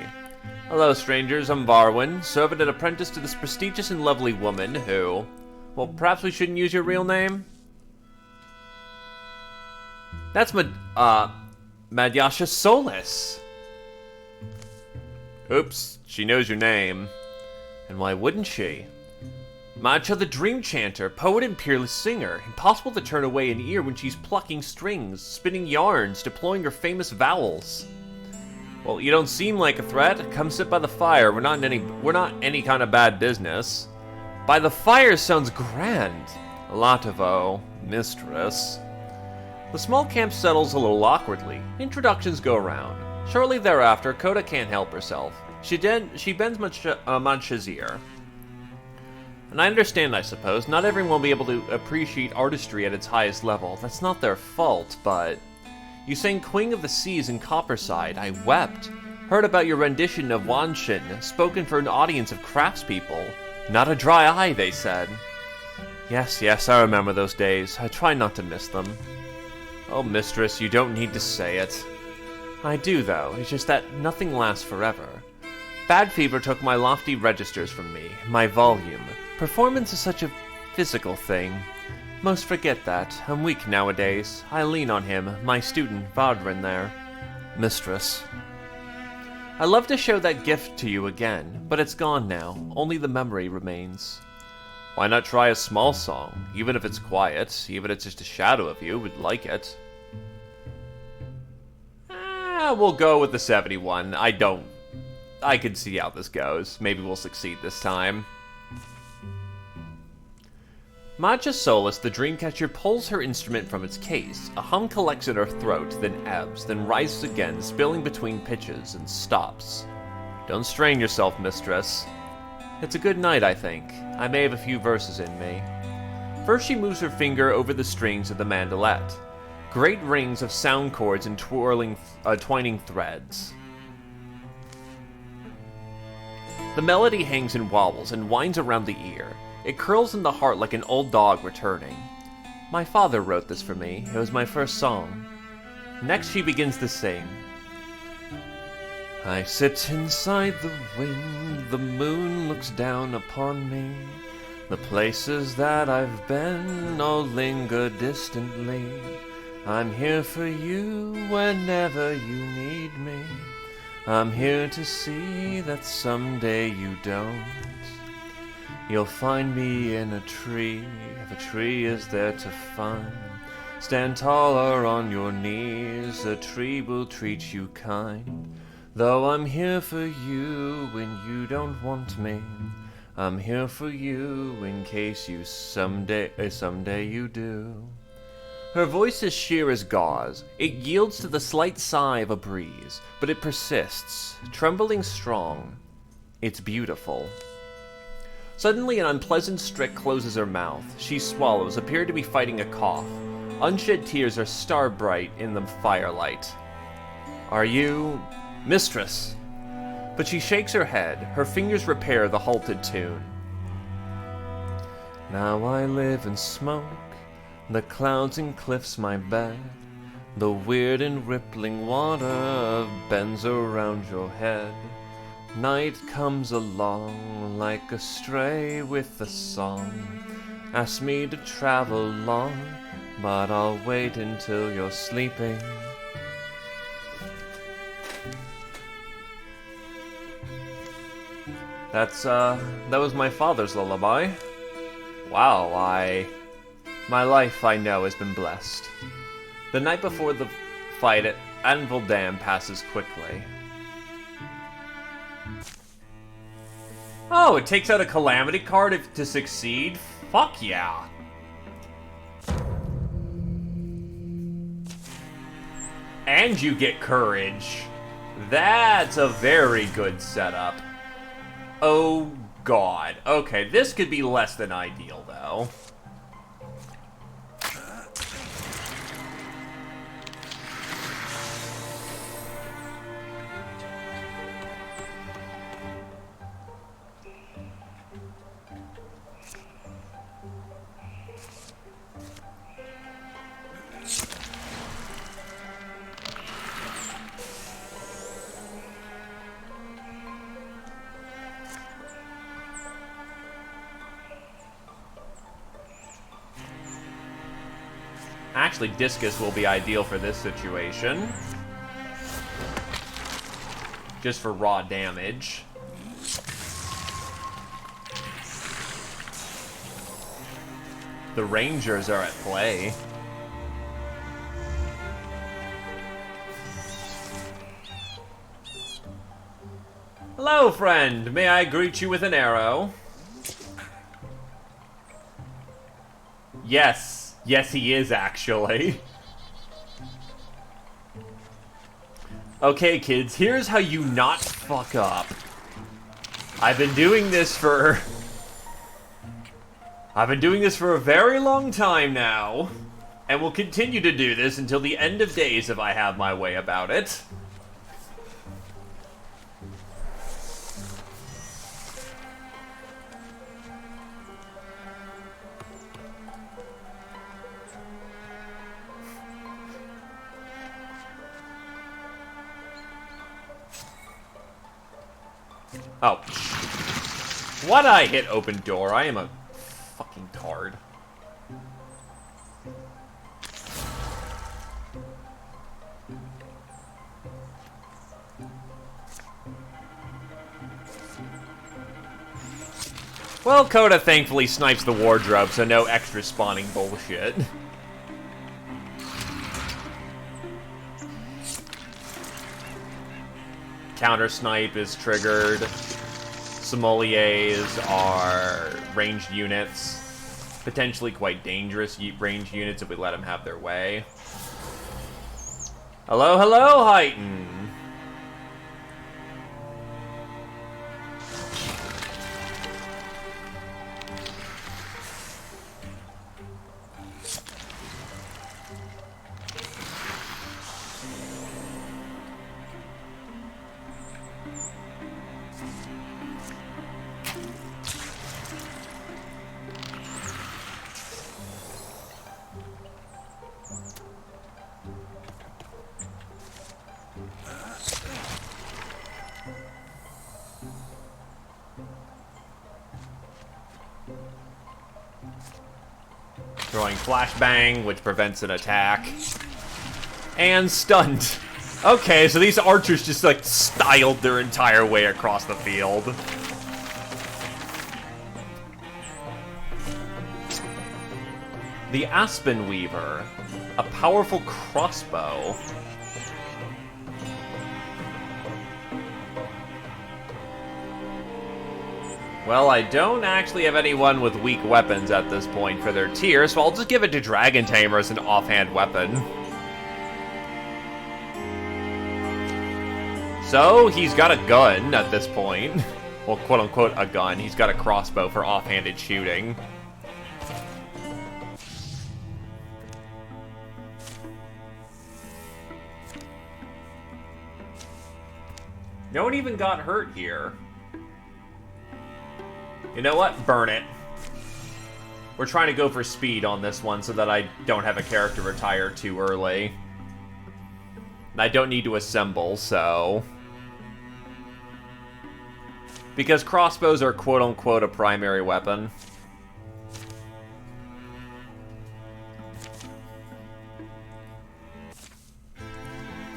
Hello, strangers, I'm Varwin, servant and apprentice to this prestigious and lovely woman who... Well, perhaps we shouldn't use your real name? That's Madyasha Solis. Oops, she knows your name. And why wouldn't she? Madcha the Dream Chanter, poet and peerless singer. Impossible to turn away an ear when she's plucking strings, spinning yarns, deploying her famous vowels. Well, you don't seem like a threat. Come sit by the fire. We're not any kind of bad business. By the fire sounds grand. Alatovo, mistress. The small camp settles a little awkwardly. Introductions go around. Shortly thereafter, Coda can't help herself. She bends Madcha's ear. And I understand, I suppose. Not everyone will be able to appreciate artistry at its highest level. That's not their fault, but... You sang Queen of the Seas in Copperside. I wept. Heard about your rendition of Wanshin, spoken for an audience of craftspeople. Not a dry eye, they said. Yes, I remember those days. I try not to miss them. Oh, mistress, you don't need to say it. I do, though. It's just that nothing lasts forever. Bad fever took my lofty registers from me, my volume. Performance is such a physical thing. Most forget that. I'm weak nowadays. I lean on him, my student, Vardrin there. Mistress. I'd love to show that gift to you again, but it's gone now. Only the memory remains. Why not try a small song, even if it's quiet, even if it's just a shadow of you would like it? We'll go with the 71. I can see how this goes. Maybe we'll succeed this time. Matcha Solus, the Dreamcatcher, pulls her instrument from its case. A hum collects in her throat, then ebbs, then rises again, spilling between pitches, and stops. Don't strain yourself, mistress. It's a good night, I think. I may have a few verses in me. First she moves her finger over the strings of the mandolette. Great rings of sound chords and twining threads. The melody hangs and wobbles and winds around the ear. It curls in the heart like an old dog returning. My father wrote this for me. It was my first song. Next she begins to sing. I sit inside the wind, the moon looks down upon me. The places that I've been all linger distantly. I'm here for you whenever you need me. I'm here to see that someday you don't. You'll find me in a tree, if a tree is there to find. Stand taller on your knees, a tree will treat you kind. Though I'm here for you when you don't want me, I'm here for you in case you someday you do. Her voice is sheer as gauze. It yields to the slight sigh of a breeze, but it persists, trembling strong. It's beautiful. Suddenly an unpleasant streak closes her mouth. She swallows, appear to be fighting a cough. Unshed tears are star-bright in the firelight. Are you... mistress? But she shakes her head. Her fingers repair the halted tune. Now I live in smoke. The clouds and cliffs my bed. The weird and rippling water bends around your head. Night comes along like a stray with a song. Ask me to travel long, but I'll wait until you're sleeping. That was my father's lullaby. Wow, my life, I know, has been blessed. The night before the fight at Anvil Dam passes quickly. Oh, it takes out a calamity card to succeed? Fuck yeah. And you get courage. That's a very good setup. Oh god. Okay, this could be less than ideal, though. Actually, Discus will be ideal for this situation. Just for raw damage. The Rangers are at play. Hello, friend. May I greet you with an arrow? Yes. Yes, he is, actually. Okay, kids, here's how you not fuck up. I've been doing this for a very long time now, and will continue to do this until the end of days if I have my way about it. Oh. Why'd I hit open door? I am a fucking tard. Well, Coda thankfully snipes the wardrobe, so no extra spawning bullshit. Counter snipe is triggered. Sommeliers are ranged units. Potentially quite dangerous ranged units if we let them have their way. Hello, hello, Heighton! Throwing flashbang, which prevents an attack. And stunned. Okay, so these archers just like styled their entire way across the field. The Aspen Weaver, a powerful crossbow. Well, I don't actually have anyone with weak weapons at this point for their tier, so I'll just give it to Dragon Tamer as an offhand weapon. So, he's got a gun at this point. Well, quote-unquote a gun. He's got a crossbow for offhanded shooting. No one even got hurt here. You know what? Burn it. We're trying to go for speed on this one so that I don't have a character retire too early. And I don't need to assemble, so... Because crossbows are quote-unquote a primary weapon.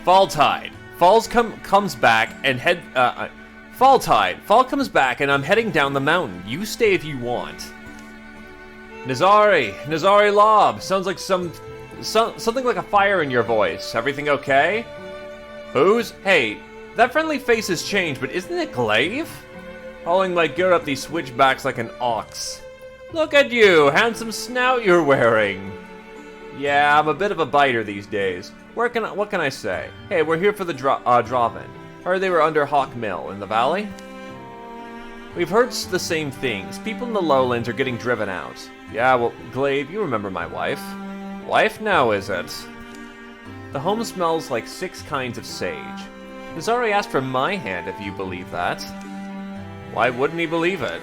Fall Tide. Comes back and Fall Tide. Fall comes back and I'm heading down the mountain. You stay if you want. Nazari Lob. Sounds like something like a fire in your voice. Everything okay? Who's? Hey, that friendly face has changed, but isn't it Glaive? Hauling my gear up these switchbacks like an ox. Look at you, handsome snout you're wearing. Yeah, I'm a bit of a biter these days. What can I say? Hey, we're here for the drop-in. Heard they were under Hawk Mill in the valley? We've heard the same things. People in the lowlands are getting driven out. Yeah, well, Glaive, you remember my wife. Wife now, is it? The home smells like 6 kinds of sage. Nazari asked for my hand, if you believe that. Why wouldn't he believe it?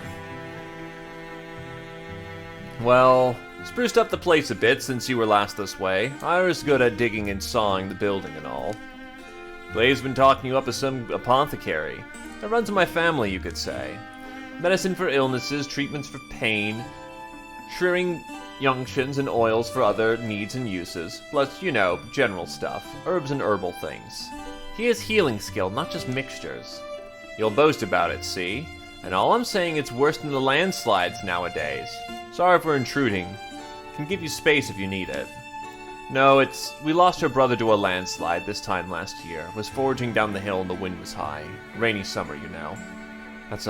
Well, spruced up the place a bit since you were last this way. I was good at digging and sawing the building and all. Glaive's been talking you up as some apothecary. It runs in my family, you could say. Medicine for illnesses, treatments for pain, shearing junctions and oils for other needs and uses, plus, you know, general stuff, herbs and herbal things. He has healing skill, not just mixtures. You'll boast about it, see? And all I'm saying, it's worse than the landslides nowadays. Sorry for intruding. Can give you space if you need it. No, we lost her brother to a landslide this time last year. Was foraging down the hill and the wind was high. Rainy summer, you know. That's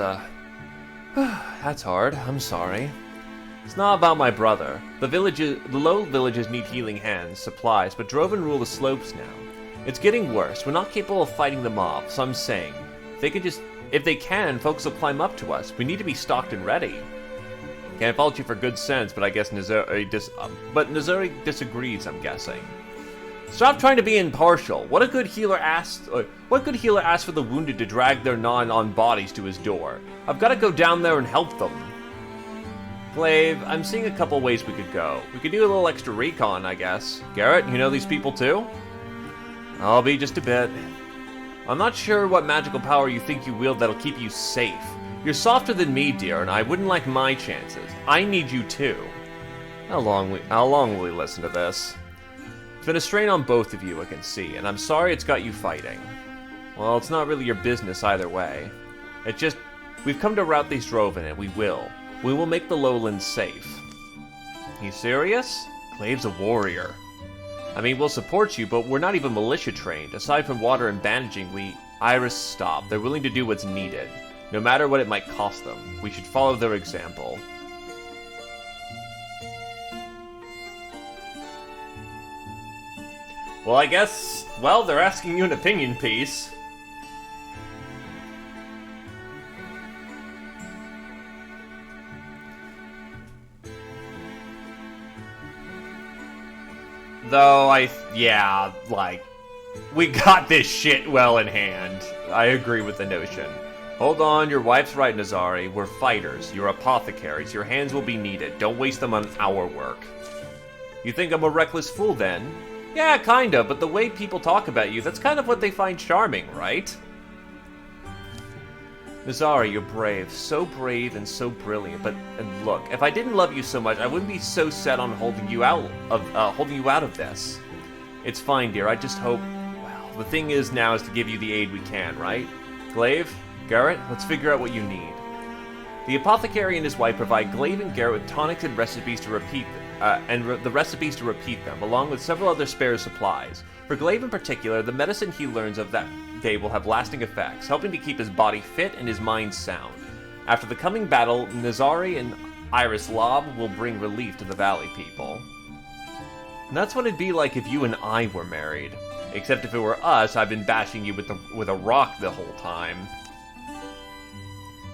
hard. I'm sorry. It's not about my brother. The low villages need healing hands, supplies, but Droven rule the slopes now. It's getting worse. We're not capable of fighting them off, so I'm saying, if they can, folks will climb up to us. We need to be stocked and ready. Can't fault you for good sense, but I guess Nazari disagrees, I'm guessing. Stop trying to be impartial. What good healer asks for the wounded to drag their gnawing bodies to his door? I've got to go down there and help them. Glaive, I'm seeing a couple ways we could go. We could do a little extra recon, I guess. Garrett, you know these people too? I'll be just a bit. I'm not sure what magical power you think you wield that'll keep you safe. You're softer than me, dear, and I wouldn't like my chances. I need you too. How long will we listen to this? It's been a strain on both of you, I can see, and I'm sorry it's got you fighting. Well, it's not really your business either way. It's just, we've come to rout these Droven, and we will. We will make the lowlands safe. You serious? Glaive's a warrior. I mean, we'll support you, but we're not even militia trained. Aside from water and bandaging, Iris stop. They're willing to do what's needed, no matter what it might cost them. We should follow their example. Well, I guess, well, they're asking you an opinion piece. Though, yeah, like, we got this shit well in hand. I agree with the notion. Hold on, your wife's right, Nazari. We're fighters. You're apothecaries. Your hands will be needed. Don't waste them on our work. You think I'm a reckless fool, then? Yeah, kinda, but the way people talk about you, that's kind of what they find charming, right? Nazari, you're brave. So brave and so brilliant, and look, if I didn't love you so much, I wouldn't be so set on holding you out of this. It's fine, dear, I just hope... Well, the thing is now is to give you the aid we can, right? Glaive, Garrett, let's figure out what you need. The apothecary and his wife provide Glaive and Garrett with tonics and recipes to repeat the recipes to repeat them, along with several other spare supplies. For Glaive in particular, the medicine he learns of that day will have lasting effects, helping to keep his body fit and his mind sound. After the coming battle, Nazari and Iris Lob will bring relief to the Valley people. And that's what it'd be like if you and I were married. Except if it were us, I've been bashing you with a rock the whole time.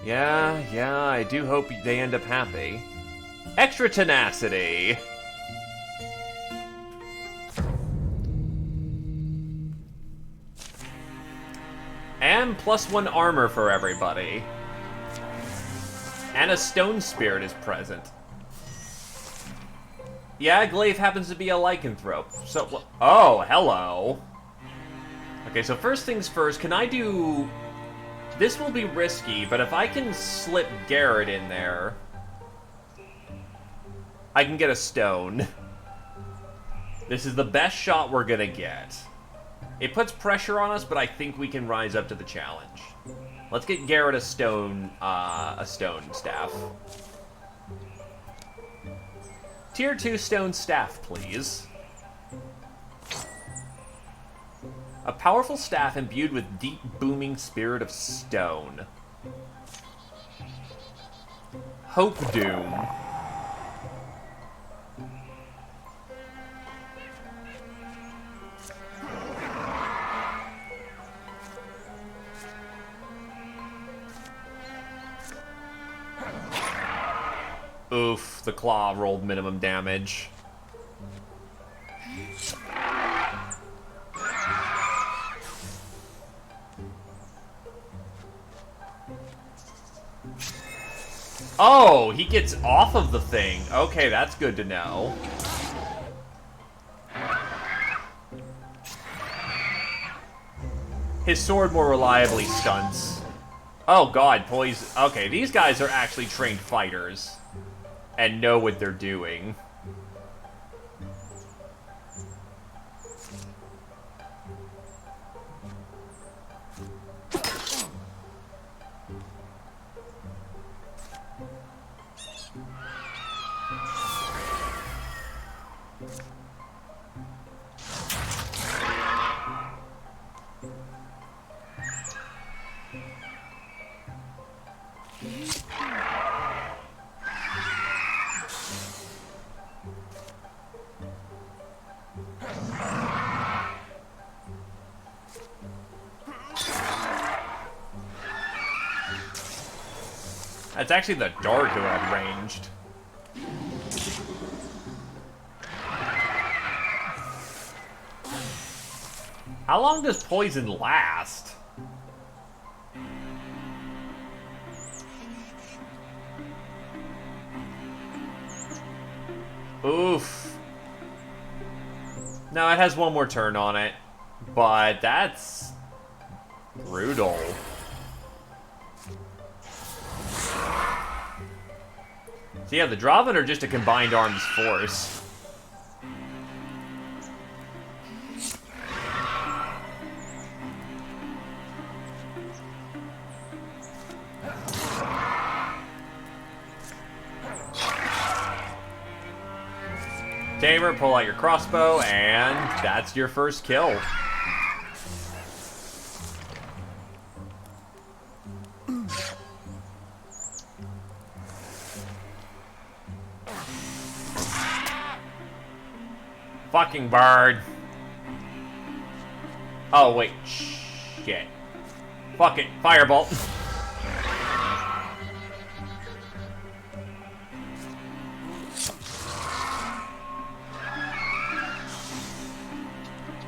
Yeah, I do hope they end up happy. Extra tenacity! And +1 armor for everybody. And a stone spirit is present. Yeah, Glaive happens to be a lycanthrope. So, oh, hello. Okay, so first things first, can I do... This will be risky, but if I can slip Garrett in there, I can get a stone. This is the best shot we're gonna get. It puts pressure on us, but I think we can rise up to the challenge. Let's get Garrett a stone staff. Tier 2 stone staff, please. A powerful staff imbued with deep, booming spirit of stone. Hope Doom. Oof, the claw rolled minimum damage. Oh, he gets off of the thing. Okay, that's good to know. His sword more reliably stunts. Oh god, poison. Okay, these guys are actually trained fighters and know what they're doing. That's actually the dart who had ranged. How long does poison last? Oof. No, it has one more turn on it, but that's brutal. So yeah, the Draven are just a combined arms force. Tamer, pull out your crossbow, and that's your first kill. Fucking bird. Oh, wait. Shit. Fuck it. Firebolt.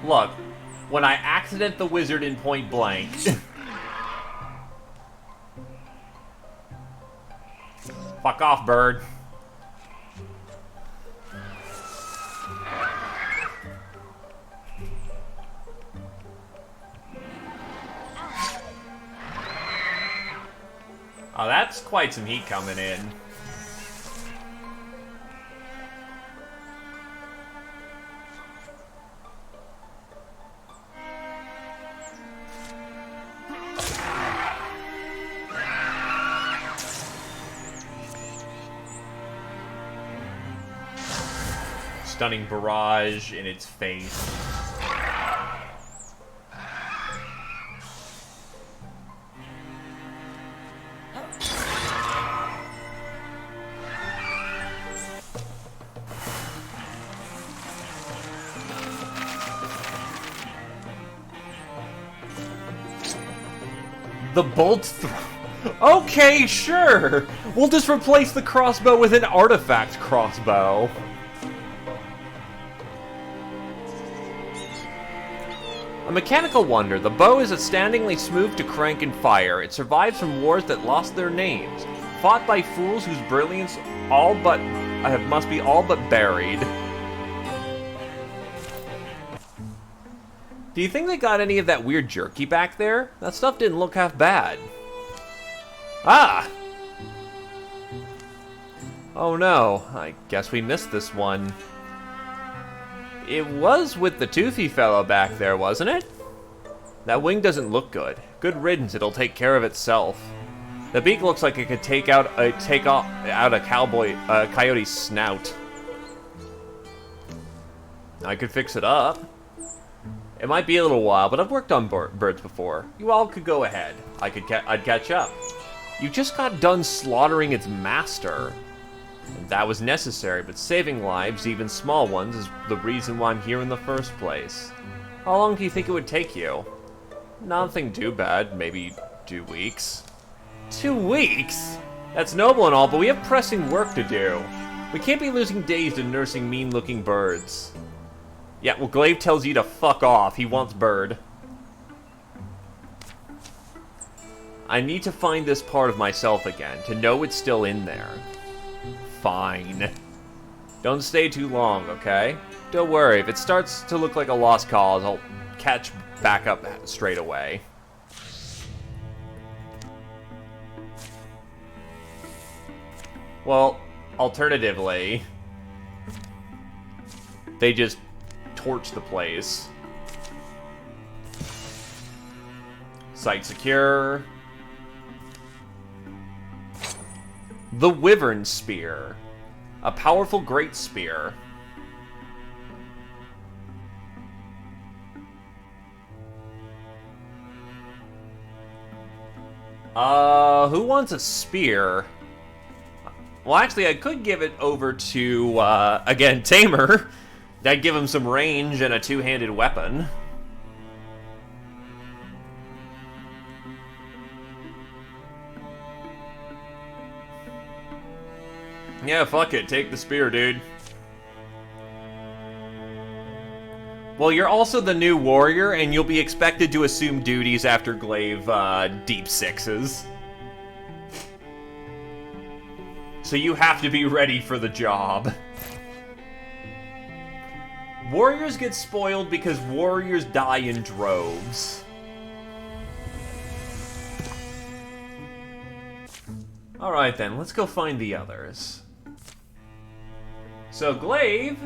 Look, when I accident the wizard in point blank... Fuck off, bird. Oh, that's quite some heat coming in. Stunning barrage in its face. The bolt throw. Okay, sure. We'll just replace the crossbow with an artifact crossbow. A mechanical wonder, the bow is outstandingly smooth to crank and fire. It survives from wars that lost their names, fought by fools whose brilliance must be all but buried. Do you think they got any of that weird jerky back there? That stuff didn't look half bad. Ah! Oh no, I guess we missed this one. It was with the toothy fellow back there, wasn't it? That wing doesn't look good. Good riddance, it'll take care of itself. The beak looks like it could take out a coyote's snout. I could fix it up. It might be a little while, but I've worked on birds before. You all could go ahead. I'd catch up. You just got done slaughtering its master. And that was necessary, but saving lives, even small ones, is the reason why I'm here in the first place. How long do you think it would take you? Nothing too bad, maybe 2 weeks. 2 weeks? That's noble and all, but we have pressing work to do. We can't be losing days to nursing mean-looking birds. Yeah, well, Glaive tells you to fuck off. He wants bird. I need to find this part of myself again, to know it's still in there. Fine. Don't stay too long, okay? Don't worry, if it starts to look like a lost cause, I'll catch back up straight away. Well, alternatively, they just torch the place. Site secure. The Wyvern Spear. A powerful great spear. Who wants a spear? Well, actually, I could give it over to, again, Tamer. That'd give him some range and a two-handed weapon. Yeah, fuck it. Take the spear, dude. Well, you're also the new warrior, and you'll be expected to assume duties after Glaive, deep sixes. So you have to be ready for the job. Warriors get spoiled because warriors die in droves. Alright then, let's go find the others. So Glaive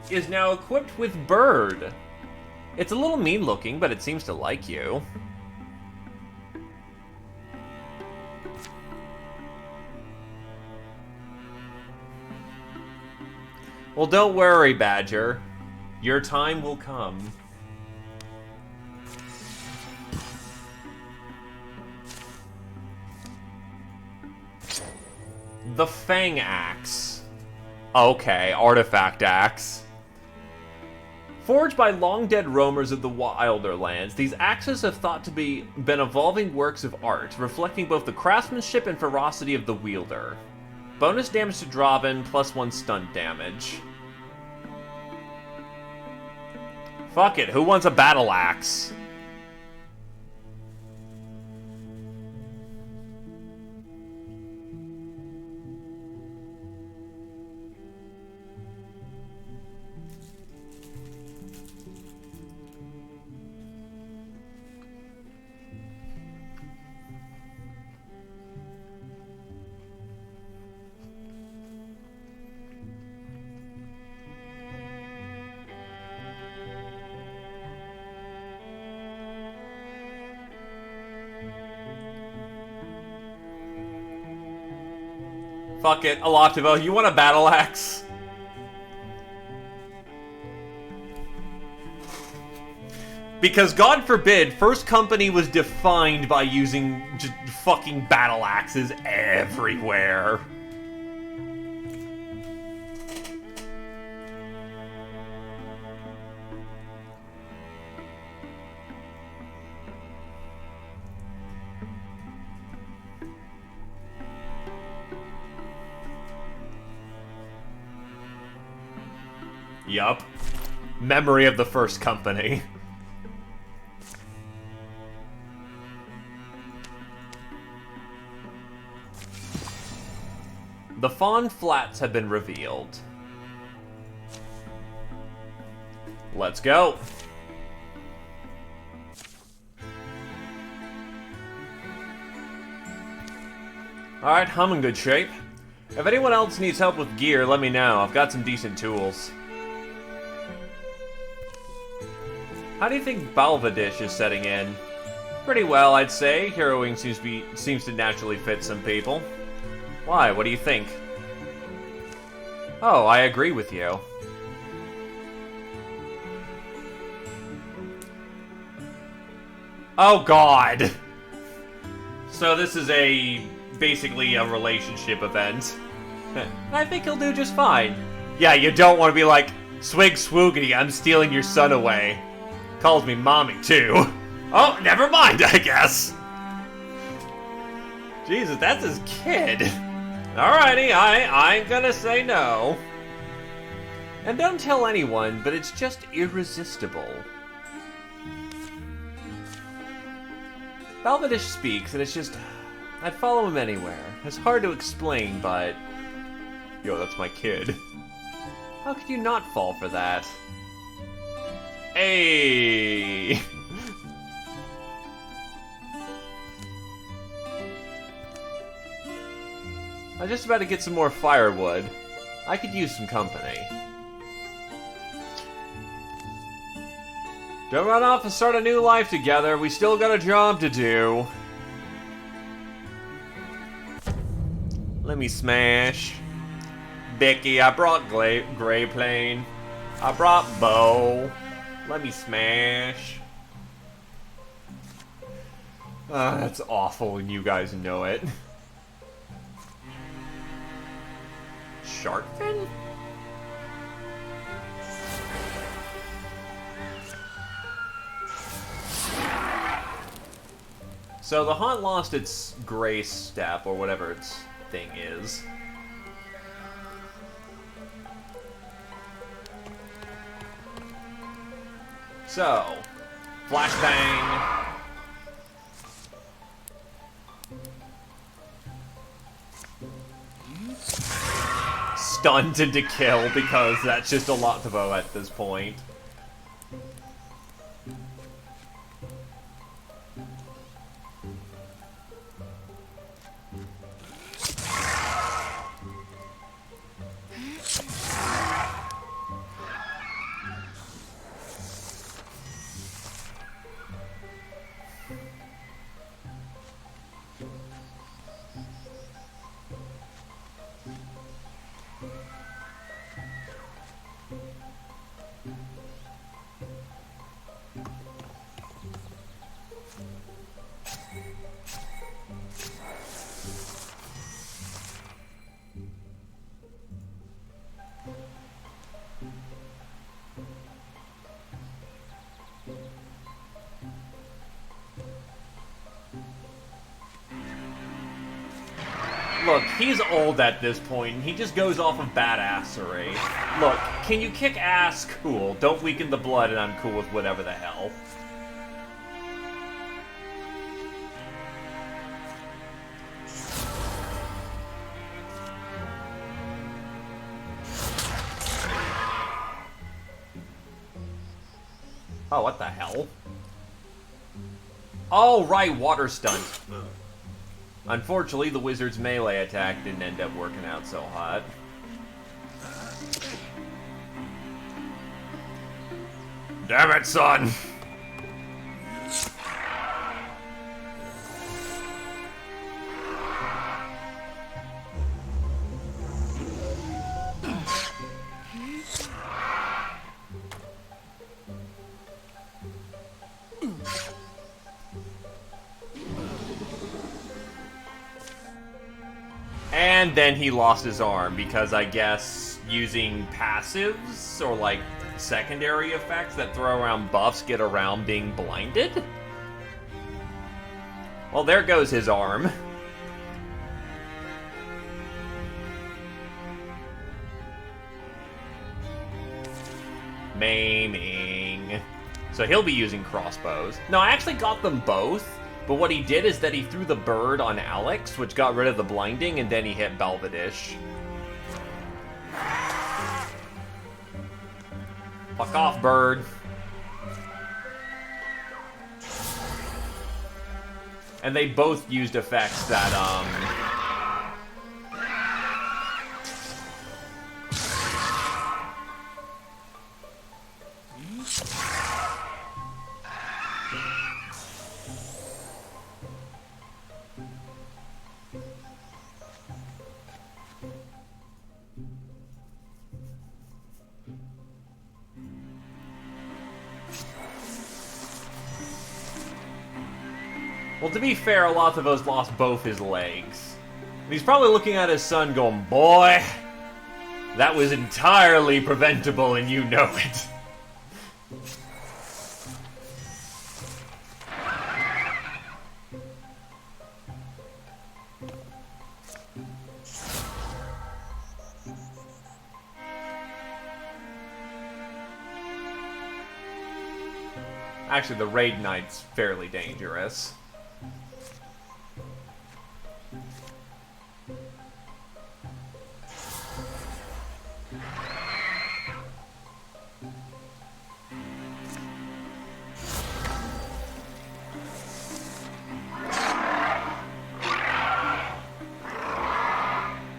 is now equipped with Bird. It's a little mean looking, but it seems to like you. Well, don't worry, Badger. Your time will come. The Fang Axe. Okay, Artifact Axe. Forged by long-dead roamers of the Wylderlands, these axes have thought to been evolving works of art, reflecting both the craftsmanship and ferocity of the wielder. Bonus damage to Draven, +1 stun damage. Fuck it, who wants a battle axe? Fuck it, Alativo, you want a battle axe? Because God forbid, First Company was defined by using just fucking battle axes everywhere. Yup. Memory of the First Company. The Fawn Flats have been revealed. Let's go. Alright, I'm in good shape. If anyone else needs help with gear, let me know. I've got some decent tools. How do you think Balvadish is setting in? Pretty well, I'd say. Heroing seems to naturally fit some people. Why? What do you think? Oh, I agree with you. Oh God! So this is basically a relationship event. I think he'll do just fine. Yeah, you don't want to be like, Swig Swoogity, I'm stealing your son away. Calls me mommy, too. Oh, never mind, I guess. Jesus, that's his kid. Alrighty, I ain't gonna say no. And don't tell anyone, but it's just irresistible. Balvadish speaks, and it's just... I'd follow him anywhere. It's hard to explain, but... Yo, that's my kid. How could you not fall for that? Hey! I'm just about to get some more firewood. I could use some company. Don't run off and start a new life together. We still got a job to do. Let me smash. Becky, I brought Grey Plane. I brought Bo. Let me smash. That's awful and you guys know it. Shark fin? So the haunt lost its gray step, or whatever its thing is. So, flashbang. Stunned into kill because that's just a lot to bow at this point. Look, he's old at this point, and he just goes off of badassery. Look, can you kick ass? Cool. Don't weaken the blood, and I'm cool with whatever the hell. Oh, what the hell? Oh, right, water stunt. Unfortunately, the wizard's melee attack didn't end up working out so hot. Damn it, son! And then he lost his arm because I guess using passives or like secondary effects that throw around buffs get around being blinded? Well, there goes his arm. Maiming. So he'll be using crossbows. No, I actually got them both. But what he did is that he threw the bird on Alex, which got rid of the blinding, and then he hit Belvedish. Fuck off, bird. And they both used effects that, Well, to be fair, Alativos lost both his legs. And he's probably looking at his son going, boy, that was entirely preventable and you know it. Actually, the Raid Knight's fairly dangerous.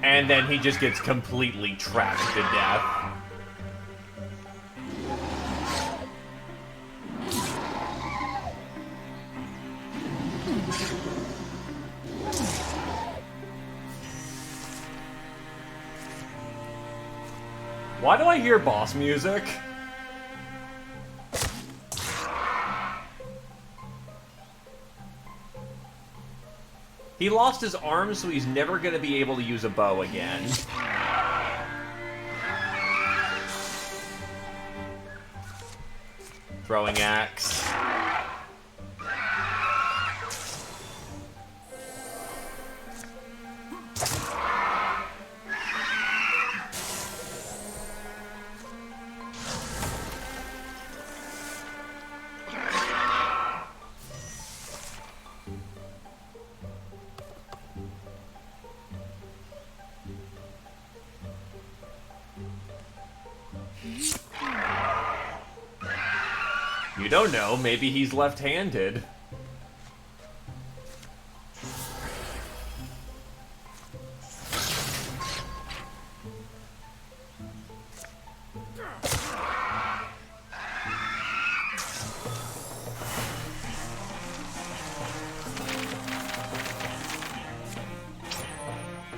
And then he just gets completely trapped to death. Why do I hear boss music? He lost his arm, so he's never going to be able to use a bow again. Throwing axe. You don't know, maybe he's left-handed.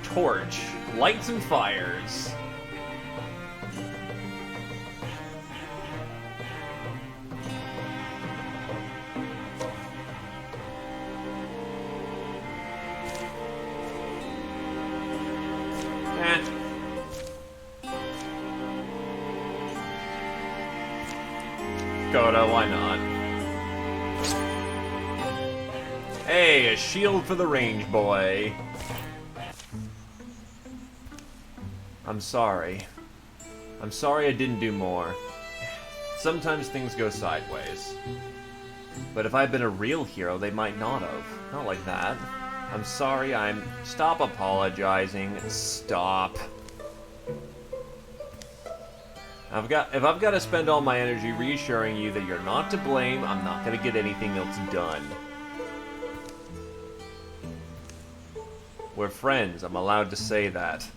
Torch, lights and fires. Goda, why not? Hey, a shield for the range boy. I'm sorry. I'm sorry I didn't do more. Sometimes things go sideways. But if I'd been a real hero, they might not have. Not like that. I'm sorry, Stop apologizing. Stop. If I've got to spend all my energy reassuring you that you're not to blame, I'm not going to get anything else done. We're friends, I'm allowed to say that.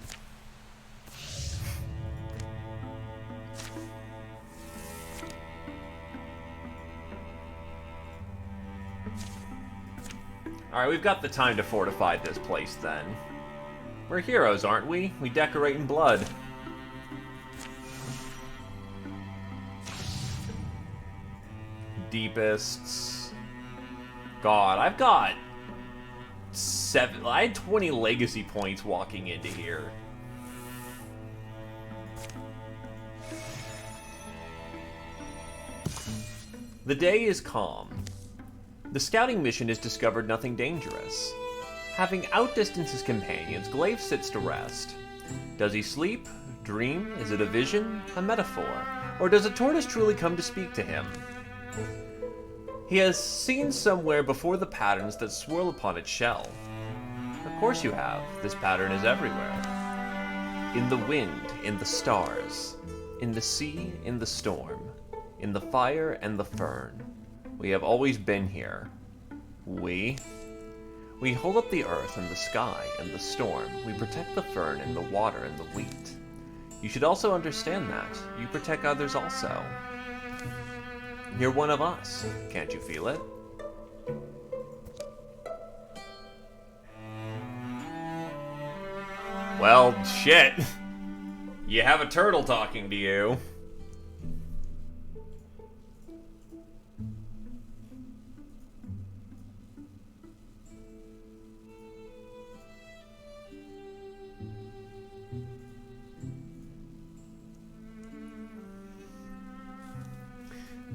Alright, we've got the time to fortify this place then. We're heroes, aren't we? We decorate in blood. Deepists. God, I've got 7. I had 20 legacy points walking into here. The day is calm. The scouting mission has discovered nothing dangerous. Having outdistanced his companions, Glaive sits to rest. Does he sleep? Dream? Is it a vision? A metaphor? Or does a tortoise truly come to speak to him? He has seen somewhere before the patterns that swirl upon its shell. Of course you have. This pattern is everywhere. In the wind, in the stars, in the sea, in the storm, in the fire and the fern. We have always been here. We hold up the earth and the sky and the storm. We protect the fern and the water and the wheat. You should also understand that. You protect others also. You're one of us. Can't you feel it? Well, shit. You have a turtle talking to you.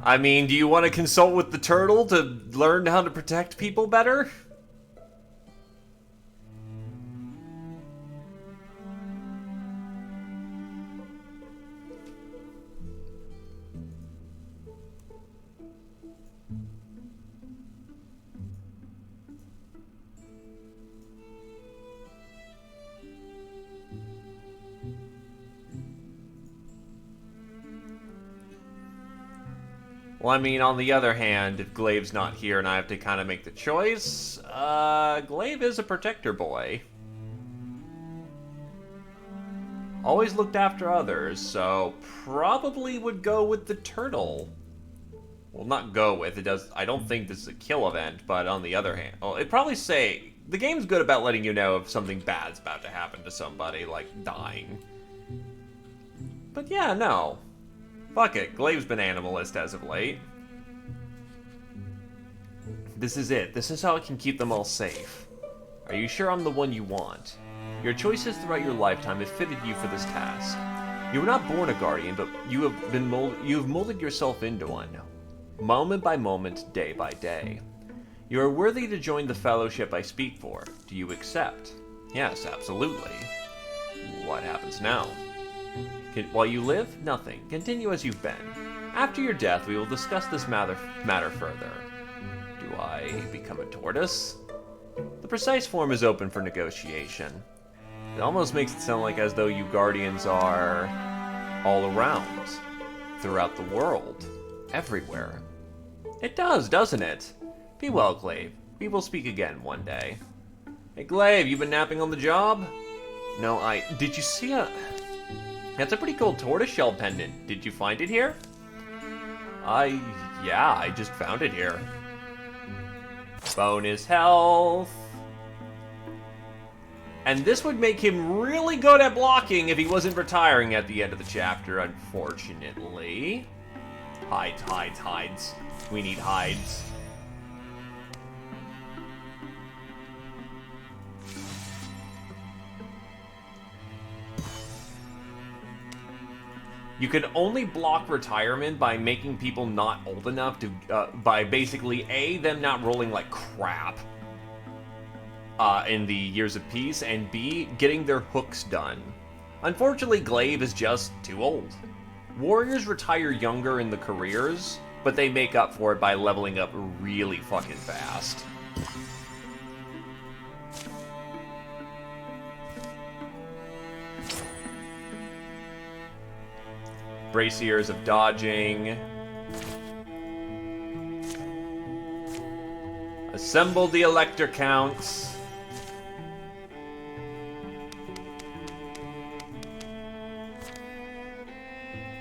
I mean, do you want to consult with the turtle to learn how to protect people better? Well, I mean, on the other hand, if Glaive's not here and I have to kind of make the choice, Glaive is a protector boy. Always looked after others, so probably would go with the turtle. Well, not go with, it does, I don't think this is a kill event, but on the other hand, well, it'd probably say, the game's good about letting you know if something bad's about to happen to somebody, like dying. But yeah, no. Fuck it, Glaive's been animalist as of late. This is it. This is how I can keep them all safe. Are you sure I'm the one you want? Your choices throughout your lifetime have fitted you for this task. You were not born a guardian, but you have molded yourself into one. Moment by moment, day by day. You are worthy to join the fellowship I speak for. Do you accept? Yes, absolutely. What happens now? While you live, nothing. Continue as you've been. After your death, we will discuss this matter further. Do I become a tortoise? The precise form is open for negotiation. It almost makes it sound like as though you guardians are all around, throughout the world, everywhere. It does, doesn't it? Be well, Glaive. We will speak again one day. Hey, Glaive, you been napping on the job? No, did you see That's a pretty cool tortoiseshell pendant. Did you find it here? Yeah, I just found it here. Bonus health. And this would make him really good at blocking if he wasn't retiring at the end of the chapter, unfortunately. Hides, hides, hides. We need hides. You can only block retirement by making people not old enough to, by basically A, them not rolling like crap in the Years of Peace, and B, getting their hooks done. Unfortunately, Glaive is just too old. Warriors retire younger in the careers, but they make up for it by leveling up really fucking fast. Braziers of dodging. Assemble the Elector Counts.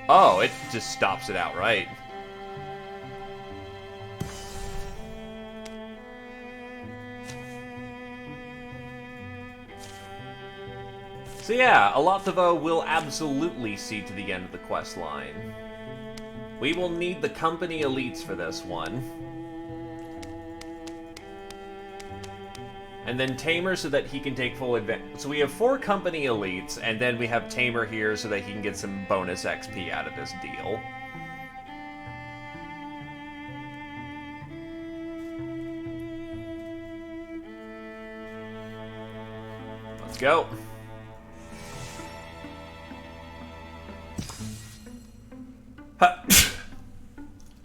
Oh, it just stops it outright. So yeah, Alatovo will absolutely see to the end of the quest line. We will need the company elites for this one. And then Tamer so that he can take full advantage. So we have 4 company elites, and then we have Tamer here so that he can get some bonus XP out of this deal. Let's go.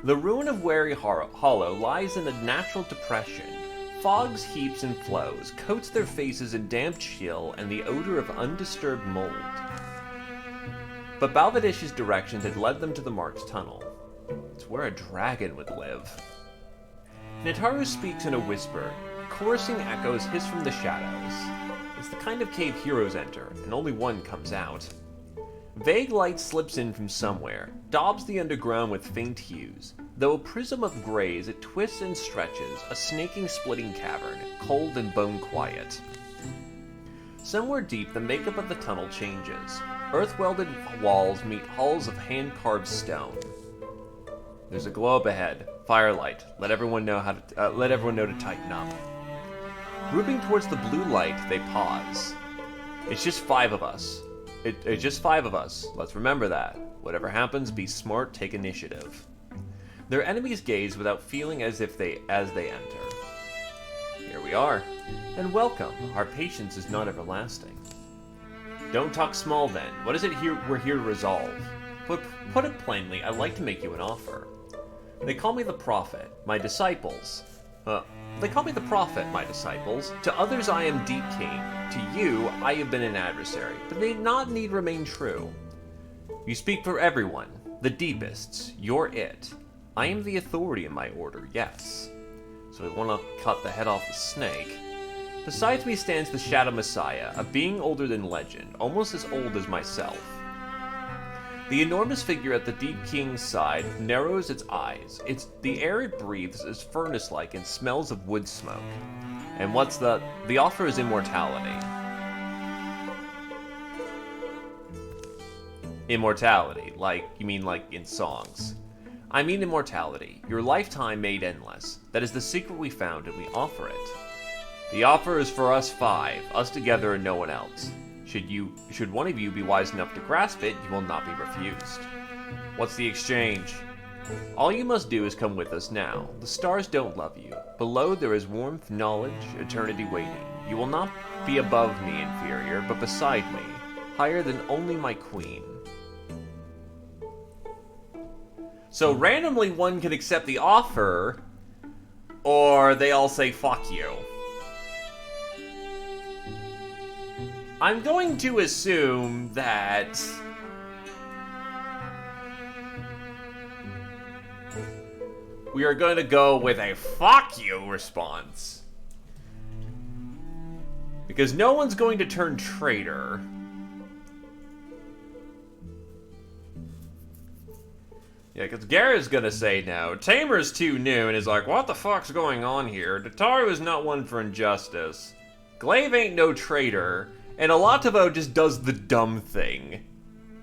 The ruin of Wary Hollow lies in a natural depression. Fogs, heaps, and flows coats their faces in damp chill and the odor of undisturbed mold. But Balvadish's directions had led them to the marked tunnel. It's where a dragon would live. Netaru speaks in a whisper. Chorusing echoes hiss from the shadows. It's the kind of cave heroes enter, and only one comes out. Vague light slips in from somewhere, daubs the underground with faint hues. Though a prism of grays, it twists and stretches, a snaking, splitting cavern, cold and bone-quiet. Somewhere deep, the makeup of the tunnel changes. Earth-welded walls meet halls of hand-carved stone. There's a glow up ahead. Firelight. Let everyone know to tighten up. Grouping towards the blue light, they pause. It's just 5 of us. It's just 5 of us. Let's remember that. Whatever happens, be smart, take initiative. Their enemies gaze without feeling as they enter. Here we are. And welcome. Our patience is not everlasting. Don't talk small then. What is it we're here to resolve? Put it plainly, I'd like to make you an offer. They call me the Prophet, my disciples. They call me the Prophet, my disciples. To others I am Deep King. To you, I have been an adversary, but they not need remain true. You speak for everyone, the deepists. You're it. I am the authority in my order, yes. So we want to cut the head off the snake. Besides me stands the Shadow Messiah, a being older than legend, almost as old as myself. The enormous figure at the Deep King's side narrows its eyes. The air it breathes is furnace-like and smells of wood smoke. And what's the offer is immortality. Immortality, you mean like in songs. I mean immortality, your lifetime made endless. That is the secret we found and we offer it. The offer is for us 5, us together and no one else. Should one of you be wise enough to grasp it, you will not be refused. What's the exchange? All you must do is come with us now. The stars don't love you. Below there is warmth, knowledge, eternity waiting. You will not be above me, inferior, but beside me, higher than only my queen. So randomly one can accept the offer, or they all say fuck you. I'm going to assume that we are going to go with a fuck you response. Because no one's going to turn traitor. Yeah, because Garrett's gonna say no. Tamer's too new and is like, what the fuck's going on here? Netaru is not one for injustice. Glaive ain't no traitor. And Alatovo just does the dumb thing.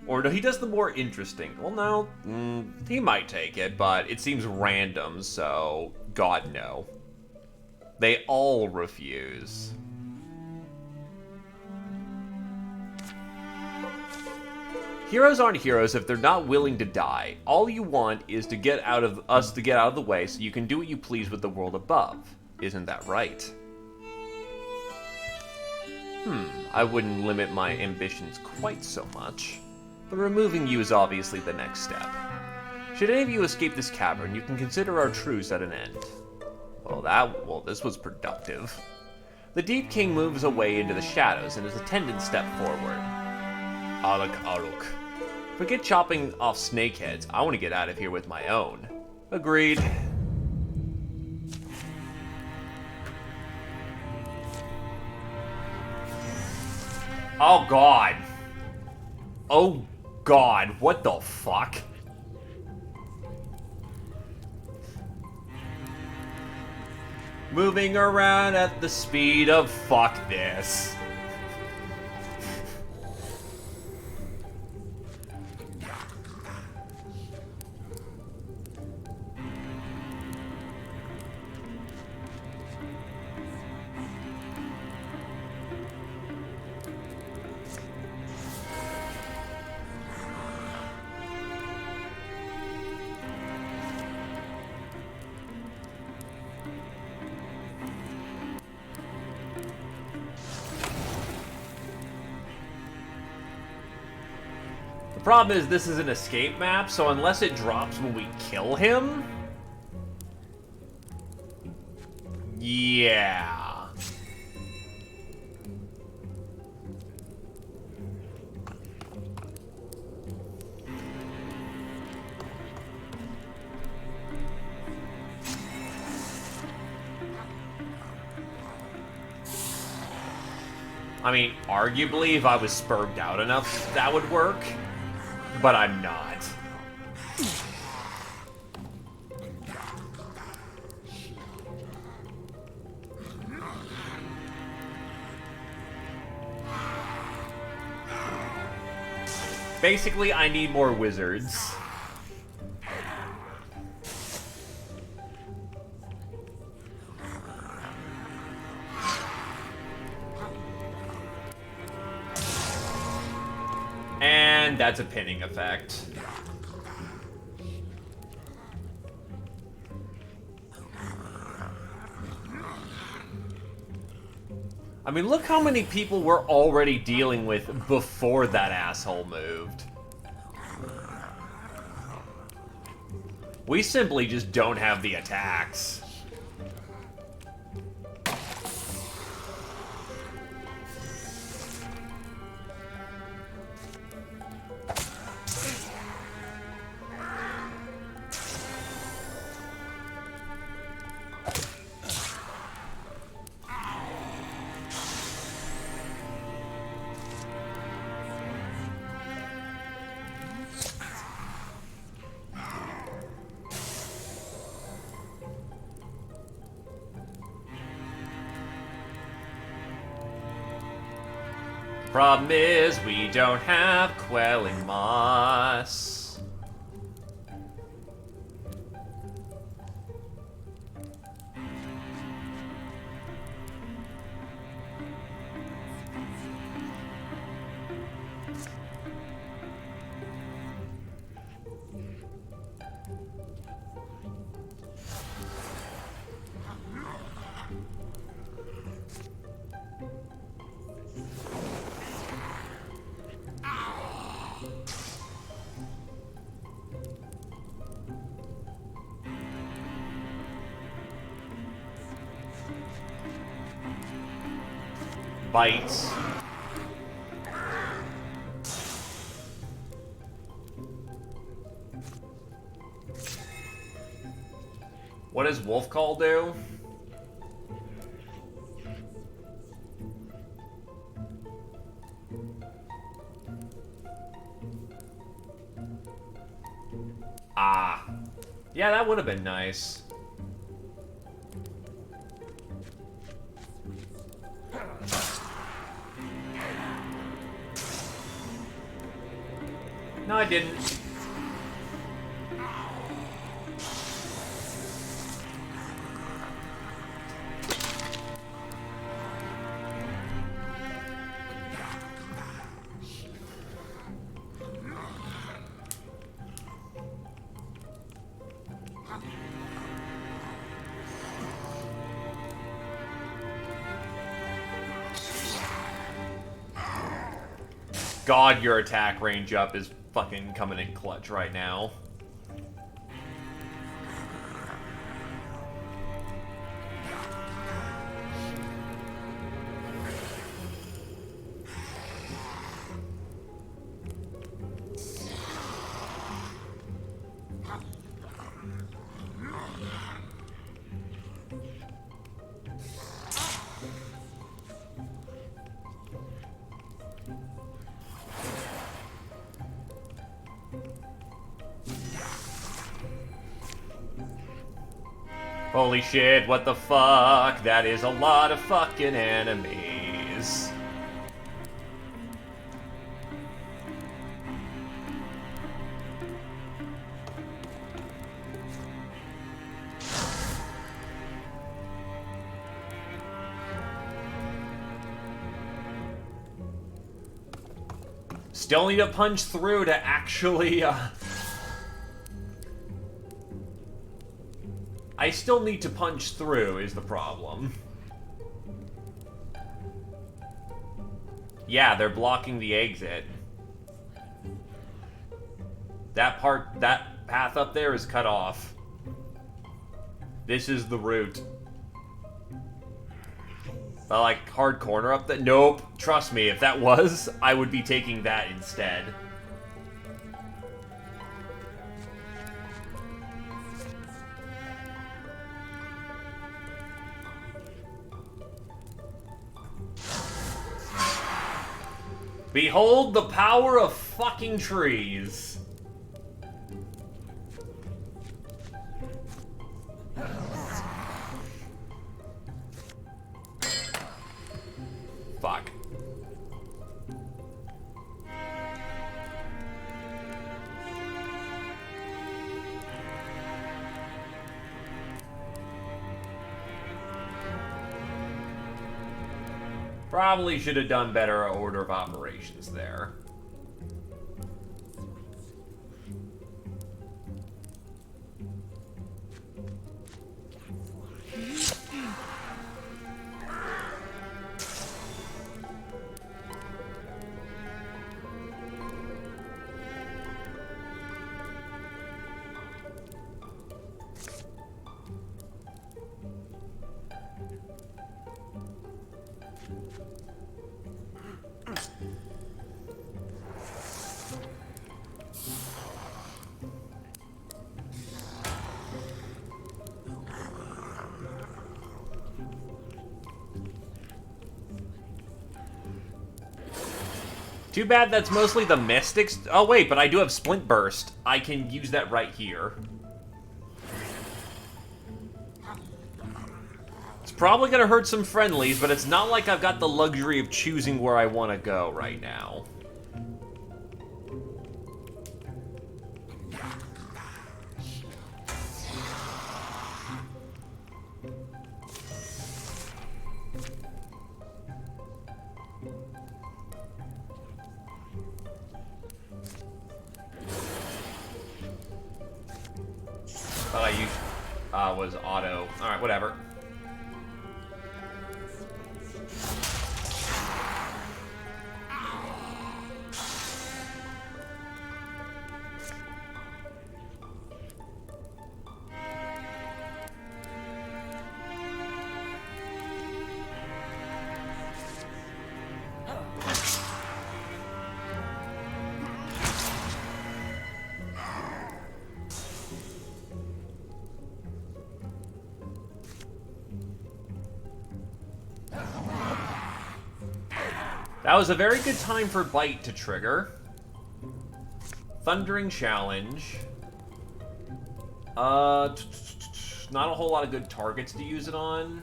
Or no, he does the more interesting. Well, no, he might take it, but it seems random, so God no. They all refuse. Heroes aren't heroes if they're not willing to die. All you want is to get out of the way so you can do what you please with the world above. Isn't that right? I wouldn't limit my ambitions quite so much, but removing you is obviously the next step. Should any of you escape this cavern, you can consider our truce at an end. Well, this was productive. The Deep King moves away into the shadows and his attendants step forward. Aluk. Forget chopping off snakeheads. I want to get out of here with my own. Agreed. Oh god. Oh god, what the fuck? Moving around at the speed of fuck this. The problem is this is an escape map, so unless it drops when we kill him... Yeah. I mean, arguably, if I was spurred out enough, that would work. But I'm not. Basically, I need more wizards. And that's a pinning effect. I mean, look how many people we're already dealing with before that asshole moved. We simply just don't have the attacks. Problem is, we don't have quelling moss. Bites. What does Wolf Call do? Ah. Yeah, that would have been nice. No, I didn't. God, your attack range up is fucking coming in clutch right now. Holy shit, what the fuck? That is a lot of fucking enemies. Still need to punch through to actually, I still need to punch through, is the problem. Yeah, they're blocking the exit. That path up there is cut off. This is the route. Like, hard corner up there? Nope. Trust me, if that was, I would be taking that instead. Behold the power of fucking trees. Fuck. Probably should have done better order of operations there. Too bad that's mostly the Mystics. Oh wait, but I do have Splint Burst. I can use that right here. It's probably gonna hurt some friendlies, but it's not like I've got the luxury of choosing where I want to go right now. Thought I used was auto. All right, whatever. That was a very good time for Bite to trigger. Thundering Challenge. Not a whole lot of good targets to use it on.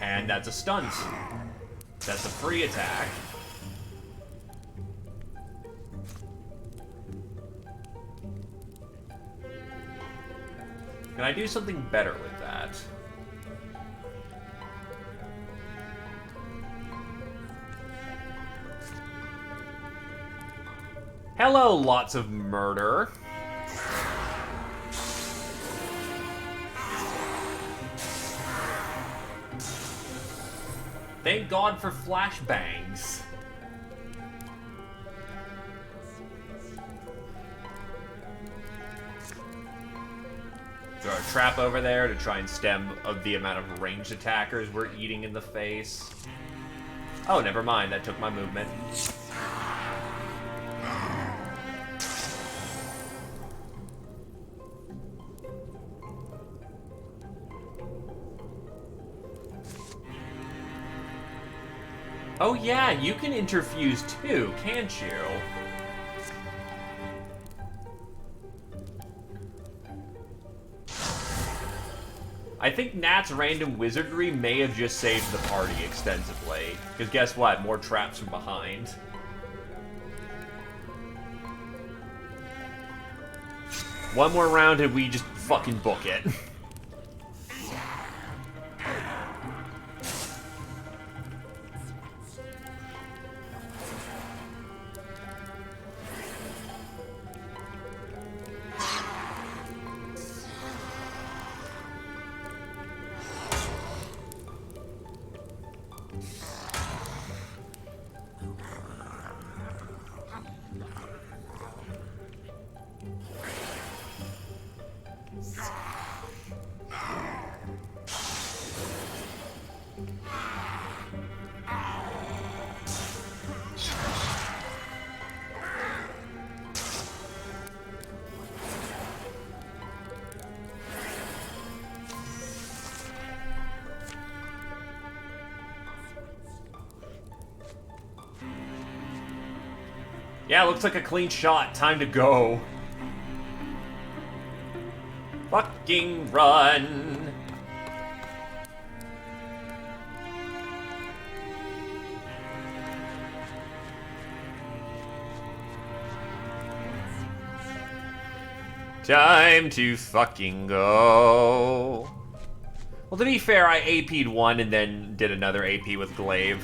And that's a stunt. That's a free attack. Can I do something better with that? Hello, lots of murder. Thank God for flashbangs. Throw a trap over there to try and stem the amount of ranged attackers we're eating in the face. Oh, never mind. That took my movement. Oh yeah, you can interfuse too, can't you? I think Nat's random wizardry may have just saved the party extensively. Because guess what? More traps from behind. One more round and we just fucking book it. Yeah, looks like a clean shot. Time to go. Fucking run. Time to fucking go. Well, to be fair, I AP'd one and then did another AP with Glaive.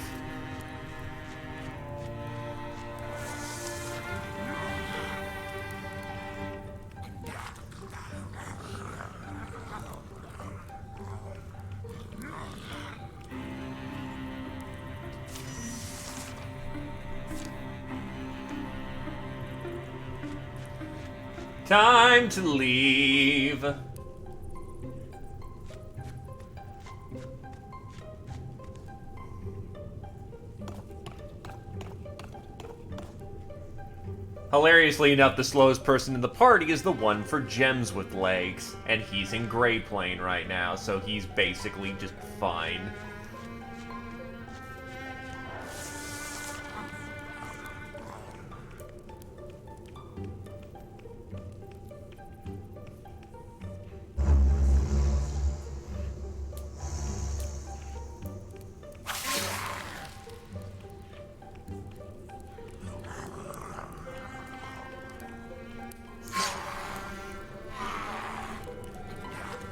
Time to leave. Hilariously enough, the slowest person in the party is the one for gems with legs, and he's in Grey Plane right now, so he's basically just fine.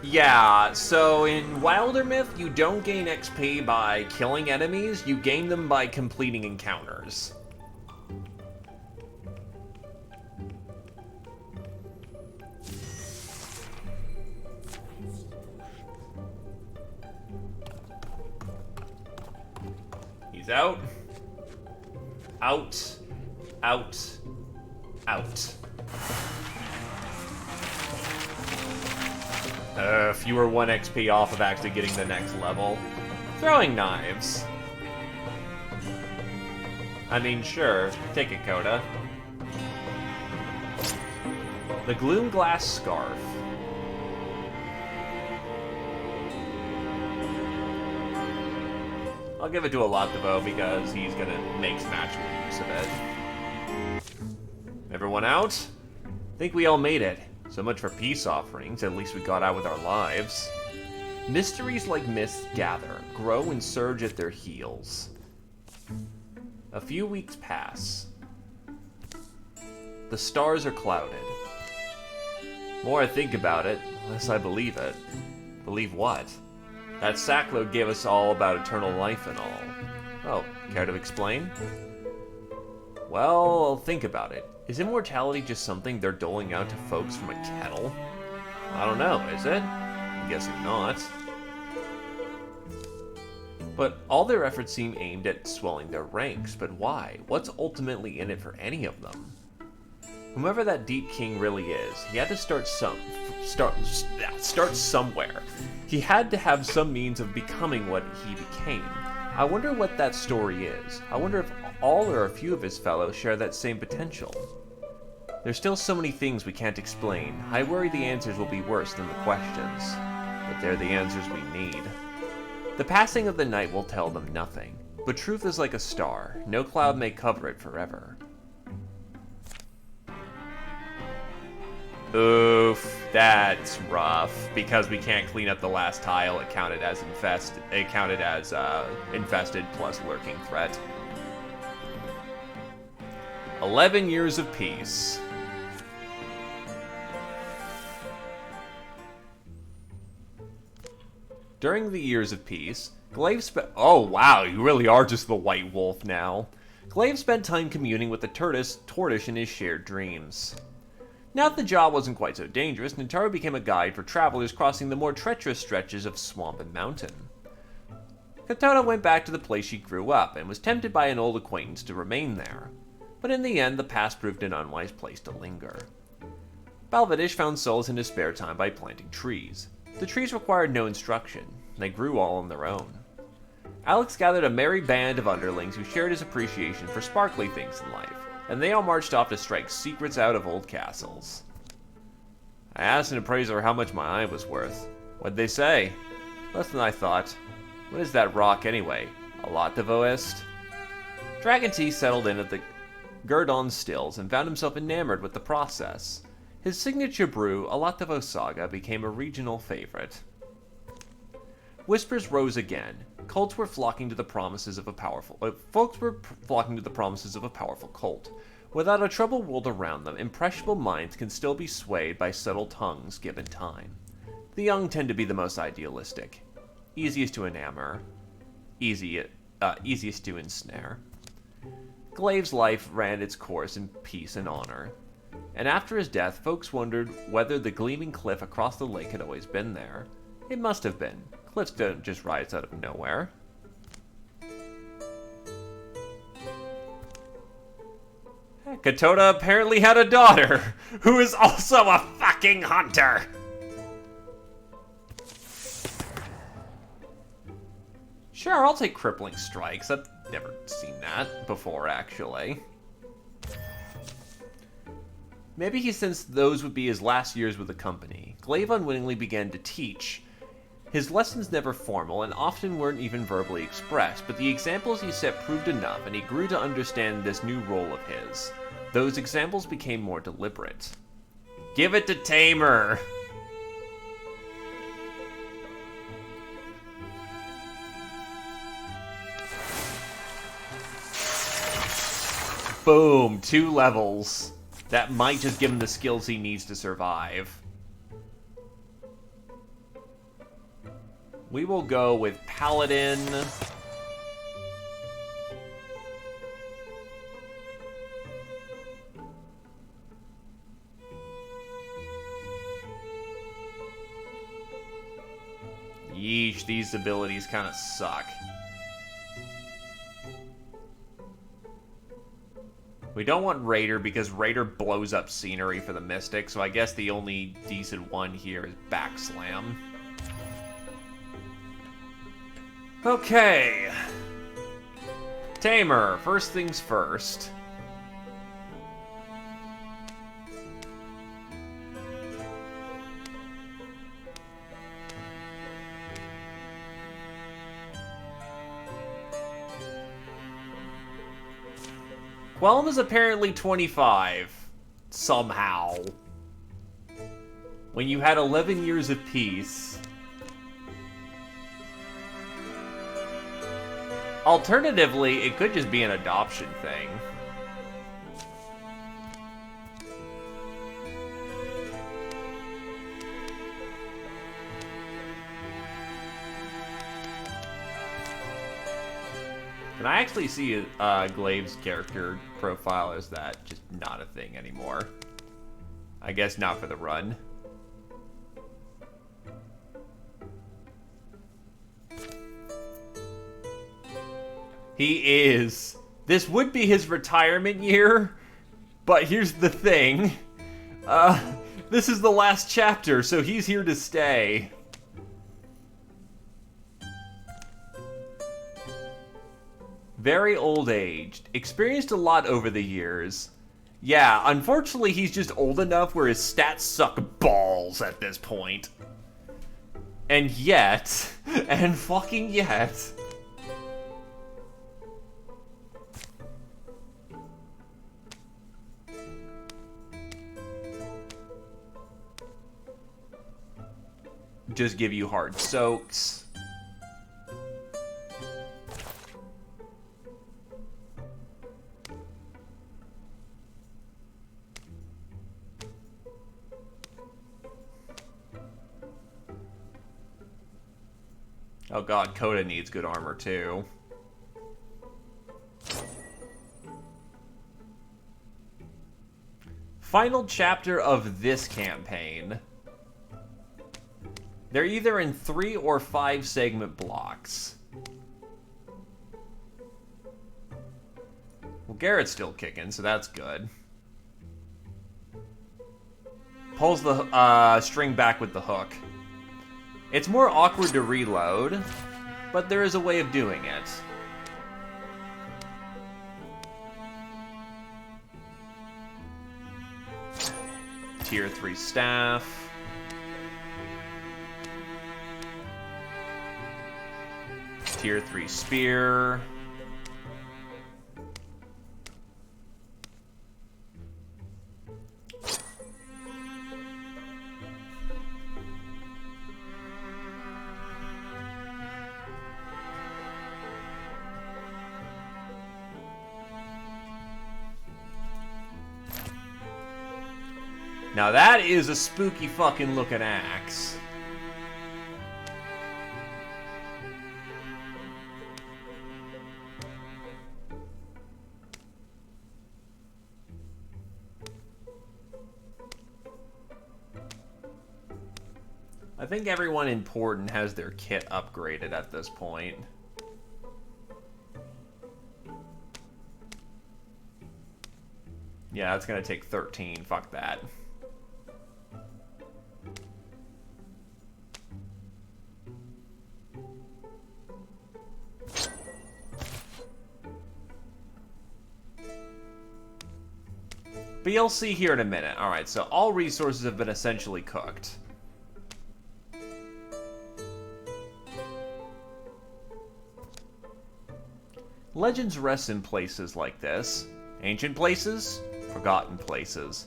Yeah, so in Wyldermyth, you don't gain XP by killing enemies, you gain them by completing encounters. He's out. Out. Out. Out. Fewer 1 XP off of actually getting the next level. Throwing knives. I mean, sure. Take it, Coda. The Gloom Glass Scarf. I'll give it to Alativo because he's gonna make smash use of it. Everyone out? Think we all made it. So much for peace offerings, at least we got out with our lives. Mysteries like myths gather, grow and surge at their heels. A few weeks pass. The stars are clouded. More I think about it, less I believe it. Believe what? That sackload gave us all about eternal life and all. Oh, care to explain? Well, think about it. Is immortality just something they're doling out to folks from a kettle? I don't know, is it? I'm guessing not. But all their efforts seem aimed at swelling their ranks. But why? What's ultimately in it for any of them? Whomever that Deep King really is, he had to start somewhere. He had to have some means of becoming what he became. I wonder what that story is. I wonder if all or a few of his fellows share that same potential. There's still so many things we can't explain. I worry the answers will be worse than the questions. But they're the answers we need. The passing of the night will tell them nothing. But truth is like a star. No cloud may cover it forever. Oof, that's rough. Because we can't clean up the last tile, it counted as infested plus lurking threat. 11 years of peace. During the years of peace, Glaive spent... Oh wow, you really are just the White Wolf now. Glaive spent time communing with the tortoise in his shared dreams. Now that the job wasn't quite so dangerous, Nintaro became a guide for travelers crossing the more treacherous stretches of swamp and mountain. Katona went back to the place she grew up, and was tempted by an old acquaintance to remain there. But in the end, the past proved an unwise place to linger. Balvidish found solace in his spare time by planting trees. The trees required no instruction. They grew all on their own. Alex gathered a merry band of underlings who shared his appreciation for sparkly things in life, and they all marched off to strike secrets out of old castles. I asked an appraiser how much my eye was worth. What'd they say? Less than I thought. What is that rock anyway? A lot, Devoist? Dragon Tea settled in at the Gurdon Stills and found himself enamored with the process. His signature brew, a Latovo Saga, became a regional favorite. Whispers rose again. Folks were flocking to the promises of a powerful cult. Without a troubled world around them, impressionable minds can still be swayed by subtle tongues given time. The young tend to be the most idealistic, easiest to enamor, easiest to ensnare. Glaive's life ran its course in peace and honor. And after his death, folks wondered whether the gleaming cliff across the lake had always been there. It must have been. Cliffs don't just rise out of nowhere. Katona apparently had a daughter, who is also a fucking hunter! Sure, I'll take crippling strikes. I've never seen that before, actually. Maybe he sensed those would be his last years with the company. Glaive unwittingly began to teach. His lessons never formal and often weren't even verbally expressed, but the examples he set proved enough, and he grew to understand this new role of his. Those examples became more deliberate. Give it to Tamer! Boom, 2 levels. That might just give him the skills he needs to survive. We will go with Paladin. Yeesh, these abilities kind of suck. We don't want Raider because Raider blows up scenery for the Mystic, so I guess the only decent one here is Backslam. Okay. Tamer, first things first. Quellum is apparently 25. Somehow. When you had 11 years of peace. Alternatively, it could just be an adoption thing. Can I actually see Glaive's character profile as that just not a thing anymore? I guess not for the run. He is. This would be his retirement year, but here's the thing. This is the last chapter, so he's here to stay. Very old-aged. Experienced a lot over the years. Yeah, unfortunately he's just old enough where his stats suck balls at this point. And yet, and fucking yet... just give you hard soaks. Oh god, Coda needs good armor too. Final chapter of this campaign. They're either in 3 or 5 segment blocks. Well, Garrett's still kicking, so that's good. Pulls the string back with the hook. It's more awkward to reload, but there is a way of doing it. Tier 3 staff. Tier 3 spear. Now that is a spooky fucking looking axe. I think everyone important has their kit upgraded at this point. Yeah, it's gonna take 13. Fuck that. But you'll see here in a minute. Alright, so all resources have been essentially cooked. Legends rest in places like this. Ancient places, forgotten places.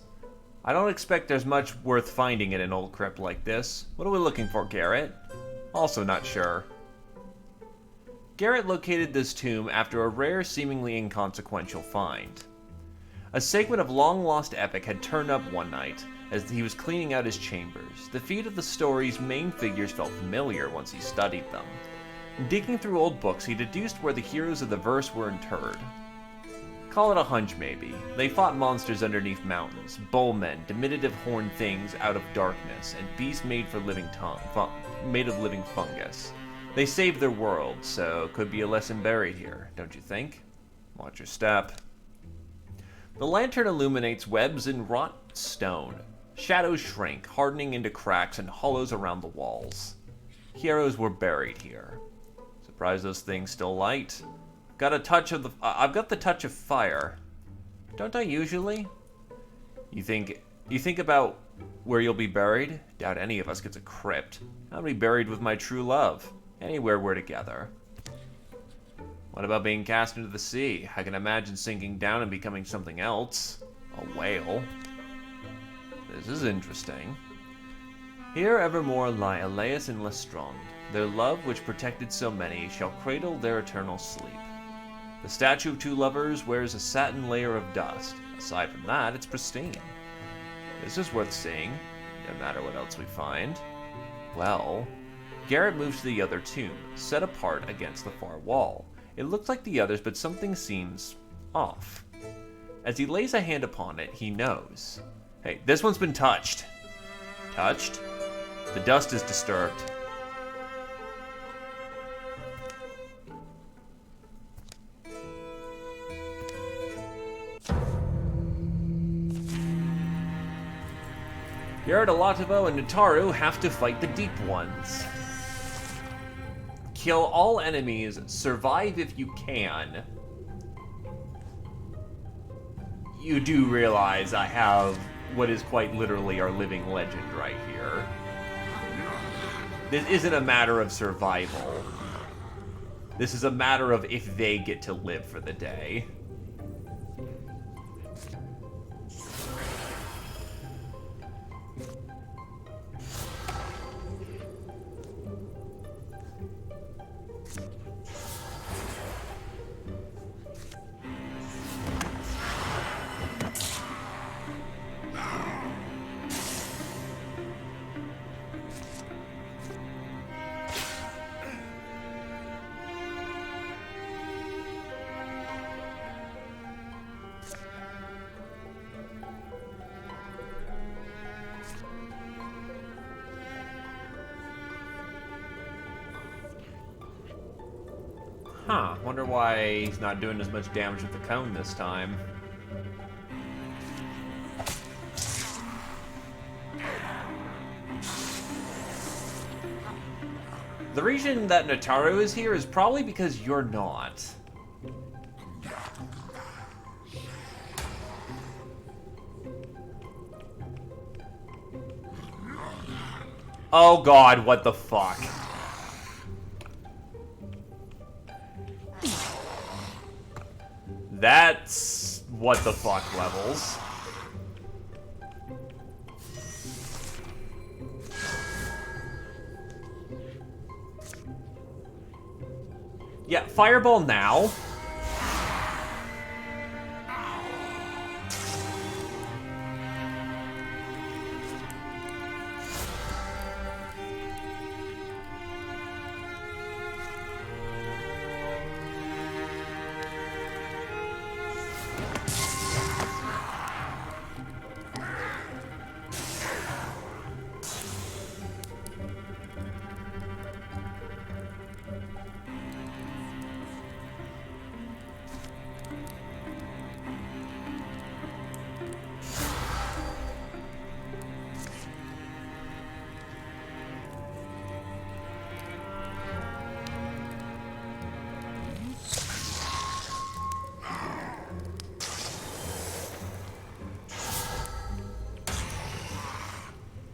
I don't expect there's much worth finding in an old crypt like this. What are we looking for, Garrett? Also not sure. Garrett located this tomb after a rare, seemingly inconsequential find. A segment of long-lost epic had turned up one night as he was cleaning out his chambers. The feet of the story's main figures felt familiar once he studied them. Digging through old books, he deduced where the heroes of the verse were interred. Call it a hunch, maybe. They fought monsters underneath mountains, bullmen, diminutive horned things out of darkness, and beasts made of living fungus. They saved their world, so could be a lesson buried here, don't you think? Watch your step. The lantern illuminates webs in wrought stone. Shadows shrink, hardening into cracks and hollows around the walls. Heroes were buried here. Surprised those things still light. I've got the touch of fire. Don't I usually? You think about where you'll be buried? Doubt any of us gets a crypt. I'll be buried with my true love. Anywhere we're together. What about being cast into the sea? I can imagine sinking down and becoming something else. A whale. This is interesting. Here evermore lie Elias and Lestrand. Their love, which protected so many, shall cradle their eternal sleep. The statue of two lovers wears a satin layer of dust. Aside from that, it's pristine. This is worth seeing, no matter what else we find. Well, Garrett moves to the other tomb, set apart against the far wall. It looks like the others, but something seems off. As he lays a hand upon it, he knows. Hey, this one's been touched. Touched? The dust is disturbed. Garrett, Alatovo, and Nataru have to fight the Deep Ones. Kill all enemies, survive if you can. You do realize I have what is quite literally our living legend right here. This isn't a matter of survival. This is a matter of if they get to live for the day. Huh, wonder why he's not doing as much damage with the cone this time. The reason that Nataru is here is probably because you're not. Oh god, what the fuck? That's what the fuck levels. Yeah, fireball now.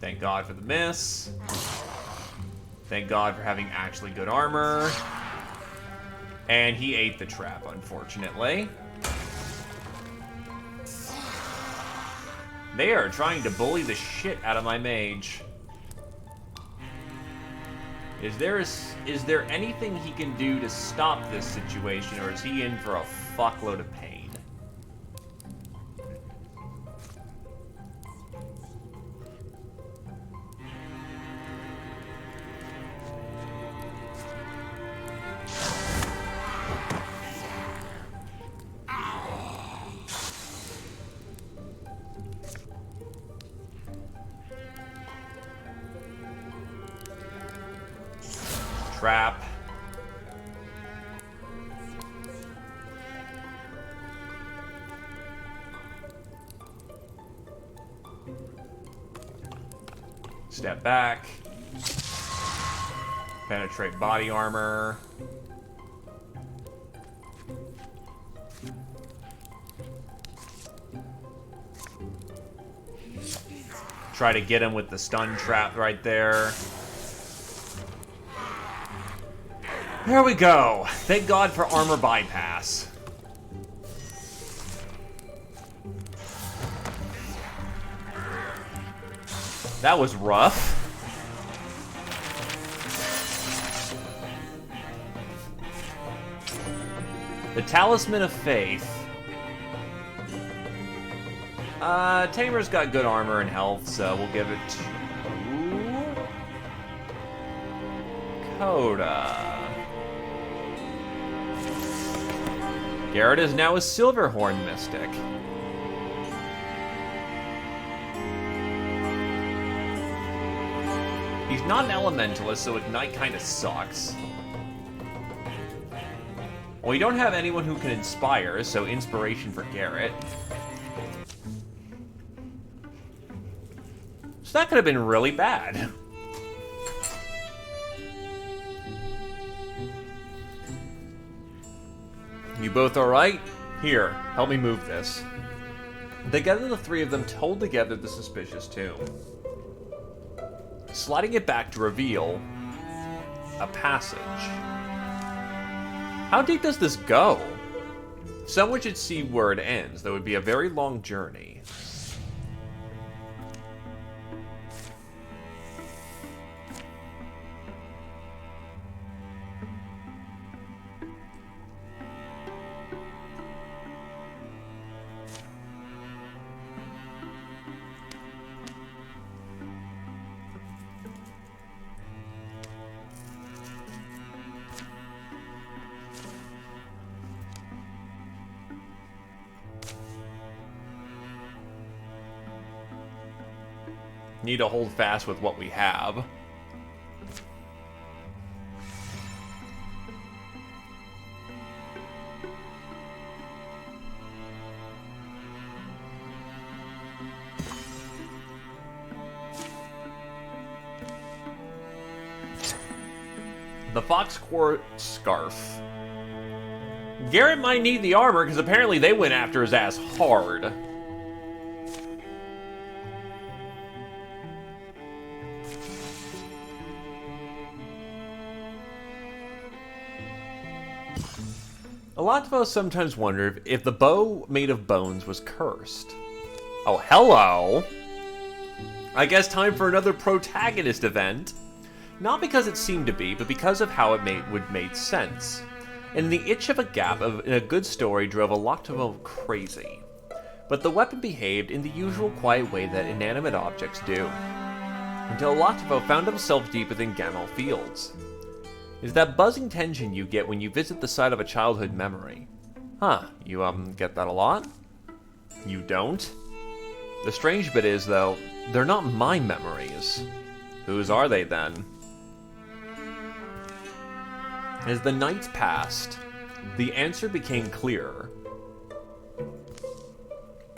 Thank God for the miss. Thank God for having actually good armor. And he ate the trap, unfortunately. They are trying to bully the shit out of my mage. Is there anything he can do to stop this situation, or is he in for a fuckload of pain? Trap. Step back. Penetrate body armor. Try to get him with the stun trap right there. There we go. Thank God for armor bypass. That was rough. The Talisman of Faith. Tamer's got good armor and health, so we'll give it to Coda. Garrett is now a Silverhorn Mystic. He's not an Elementalist, so Ignite kind of sucks. Well, we don't have anyone who can Inspire, so Inspiration for Garrett. So that could have been really bad. You both alright? Here, help me move this. Together, the three of them told together the suspicious tomb, sliding it back to reveal a passage. How deep does this go? Someone should see where it ends. That would be a very long journey. Need to hold fast with what we have. The fox quartz scarf. Garrett might need the armor because apparently they went after his ass hard. A lot of us sometimes wonder if the bow made of bones was cursed. Oh, hello! I guess time for another protagonist event. Not because it seemed to be, but because of how it made sense. And the itch of a gap in a good story drove a lot of them crazy. But the weapon behaved in the usual quiet way that inanimate objects do. Until Lotavo found himself deep within Gamal Fields. Is that buzzing tension you get when you visit the site of a childhood memory. Huh, you get that a lot? You don't? The strange bit is, though, they're not my memories. Whose are they, then? As the nights passed, the answer became clearer.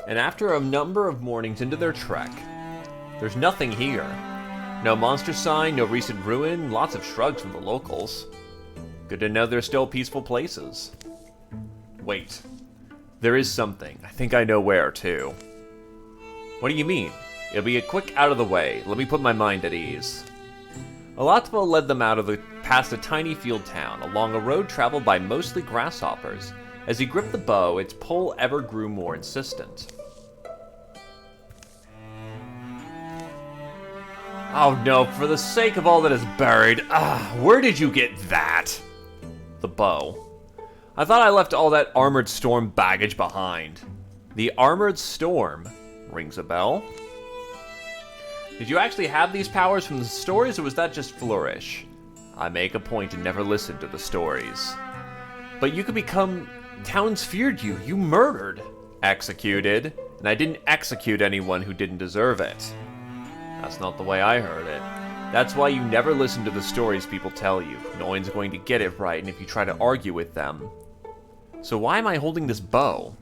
And after a number of mornings into their trek, there's nothing here. No monster sign, no recent ruin, lots of shrugs from the locals. Good to know they're still peaceful places. Wait. There is something. I think I know where, too. What do you mean? It'll be a quick out of the way. Let me put my mind at ease. Alatva led them past a tiny field town, along a road traveled by mostly grasshoppers. As he gripped the bow, its pull ever grew more insistent. Oh no, for the sake of all that is buried, where did you get that? The bow. I thought I left all that Armored Storm baggage behind. The Armored Storm rings a bell? Did you actually have these powers from the stories, or was that just flourish? I make a point to never listen to the stories. But you could become... Towns feared you. You murdered. Executed. And I didn't execute anyone who didn't deserve it. That's not the way I heard it. That's why you never listen to the stories people tell you. No one's going to get it right, and if you try to argue with them. So why am I holding this bow?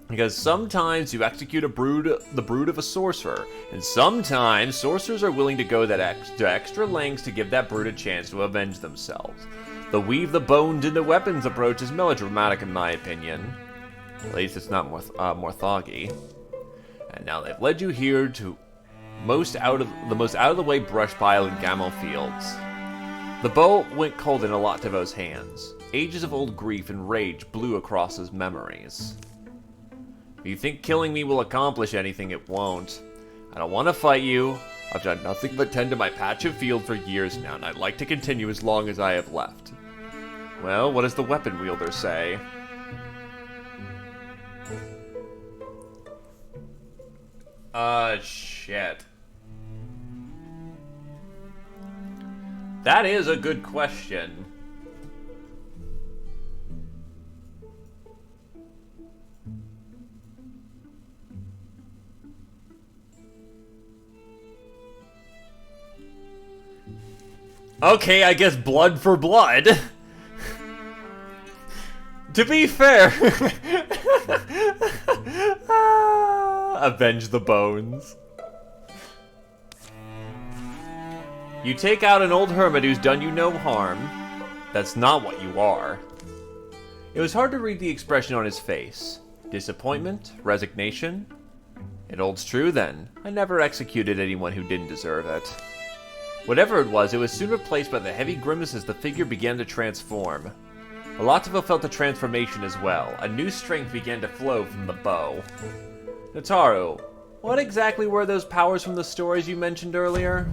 Because sometimes you execute the brood of a sorcerer, and sometimes sorcerers are willing to go to extra lengths to give that brood a chance to avenge themselves. The weave the bones into weapons approach is melodramatic in my opinion. At least it's not more thoggy. And now they've led you here to the most out of the way brush pile in Gamal Fields. The bow went cold in Alatavo's hands. Ages of old grief and rage blew across his memories. If you think killing me will accomplish anything, it won't. I don't want to fight you. I've done nothing but tend to my patch of field for years now, and I'd like to continue as long as I have left. Well, what does the weapon wielder say? Shit. That is a good question. Okay, I guess blood for blood. To be fair. Avenge the bones. You take out an old hermit who's done you no harm. That's not what you are. It was hard to read the expression on his face. Disappointment? Resignation? It holds true, then. I never executed anyone who didn't deserve it. Whatever it was soon replaced by the heavy grimace as the figure began to transform. Alativo felt the transformation as well. A new strength began to flow from the bow. Notaro, what exactly were those powers from the stories you mentioned earlier?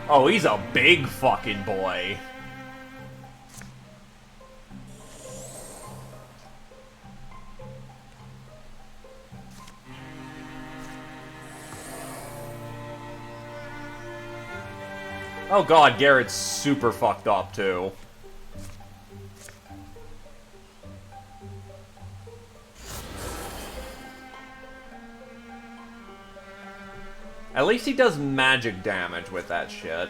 Oh, he's a big fucking boy. Oh god, Garrett's super fucked up too. At least he does magic damage with that shit.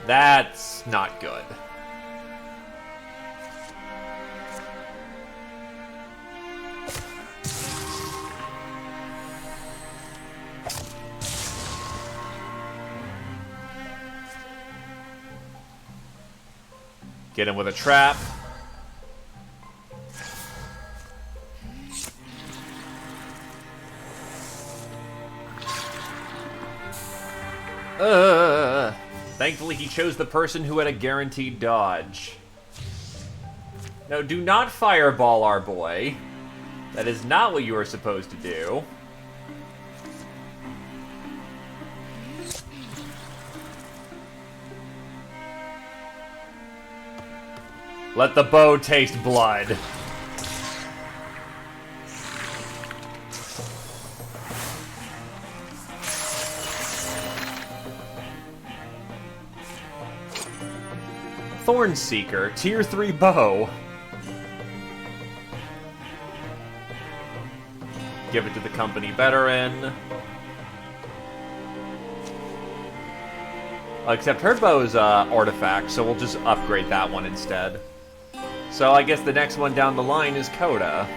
That's not good. Get him with a trap. Thankfully, he chose the person who had a guaranteed dodge. No, do not fireball our boy. That is not what you are supposed to do. Let the bow taste blood. Thornseeker, Tier 3 bow. Give it to the company veteran. Except her bow's artifact, so we'll just upgrade that one instead. So I guess the next one down the line is Coda.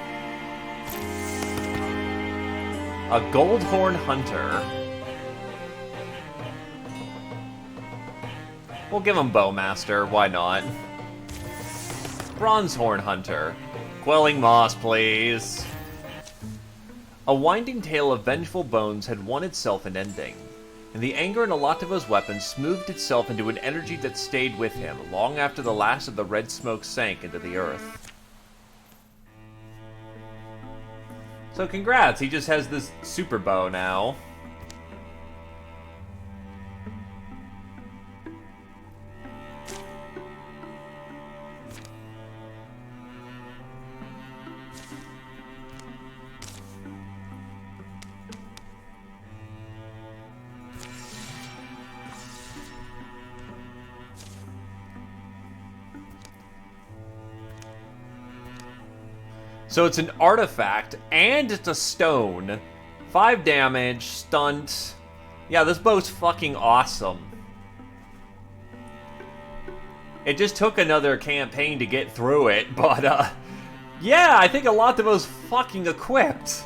A Goldhorn Hunter. We'll give him Bowmaster, why not? Bronzehorn Hunter. Quelling Moss, please. A winding tale of vengeful bones had won itself an ending, and the anger in Alativo's weapon smoothed itself into an energy that stayed with him long after the last of the red smoke sank into the earth. So congrats, he just has this super bow now. So it's an artifact, and it's a stone. 5 damage, stunt. Yeah, this bow's fucking awesome. It just took another campaign to get through it, but, yeah, I think Alativo's fucking equipped.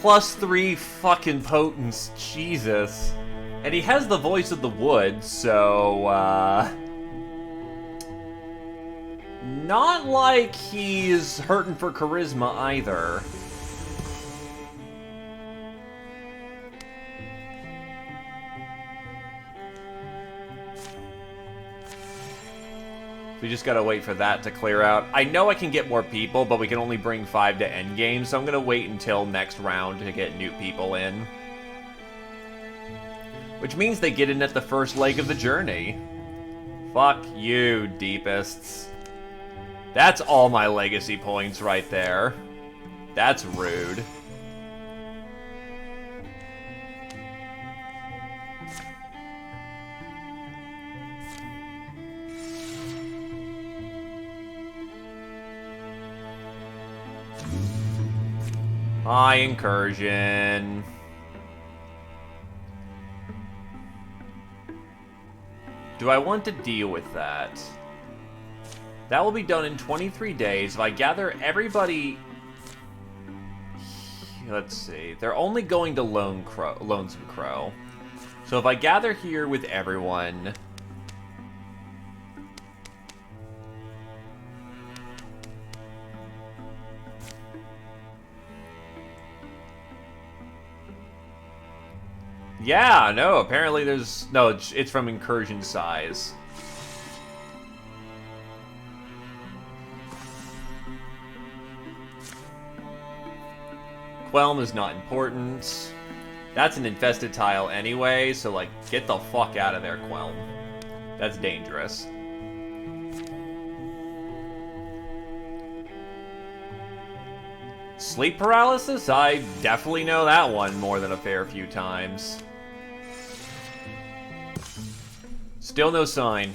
+3 fucking potence, Jesus. And he has the voice of the wood, so, not like he's hurting for charisma either. We just gotta wait for that to clear out. I know I can get more people, but we can only bring 5 to endgame, so I'm gonna wait until next round to get new people in. Which means they get in at the first leg of the journey. Fuck you, Deepists. That's all my legacy points right there. That's rude. Hi, Incursion. Do I want to deal with that? That will be done in 23 days. If I gather everybody... Let's see. They're only going to Lonesome Crow. So if I gather here with everyone... Yeah, no, apparently there's... No, it's from Incursion size. Quelm is not important. That's an infested tile anyway, so, like, get the fuck out of there, Quelm. That's dangerous. Sleep paralysis? I definitely know that one more than a fair few times. Still no sign.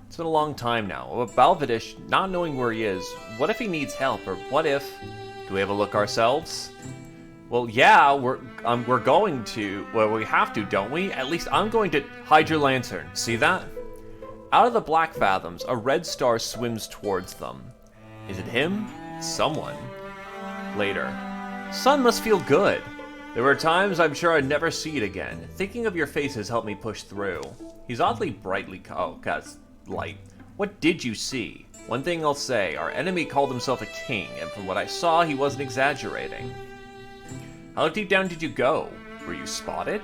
It's been a long time now. Balvidish, not knowing where he is, what if he needs help, or what if... Do we have a look ourselves? Well, yeah, we're going to... Well, we have to, don't we? At least I'm going to... Hide your lantern. See that? Out of the black fathoms, a red star swims towards them. Is it him? Someone. Later. Sun must feel good. There were times I'm sure I'd never see it again. Thinking of your face has helped me push through. He's oddly brightly... Oh, God's light. What did you see? One thing I'll say, our enemy called himself a king, and from what I saw, he wasn't exaggerating. How deep down did you go? Were you spotted?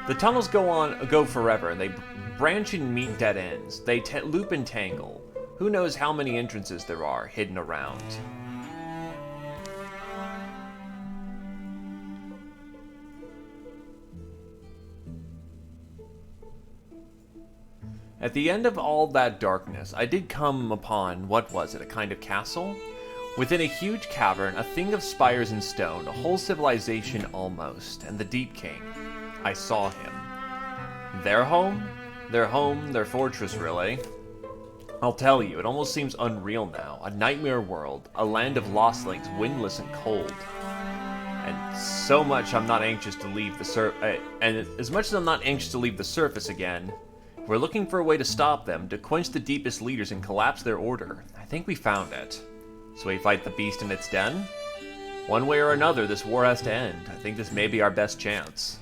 The tunnels go forever, and they branch and meet dead ends. They loop and tangle. Who knows how many entrances there are hidden around. At the end of all that darkness, I did come upon, what was it, a kind of castle? Within a huge cavern, a thing of spires and stone, a whole civilization almost, and the Deep King. I saw him. Their home? Their home, their fortress, really. I'll tell you, it almost seems unreal now. A nightmare world, a land of lost links, windless and cold. And so much I'm not anxious to leave the and as much as I'm not anxious to leave the surface again, we're looking for a way to stop them, to quench the deepest leaders and collapse their order. I think we found it. So we fight the beast in its den? One way or another, this war has to end. I think this may be our best chance.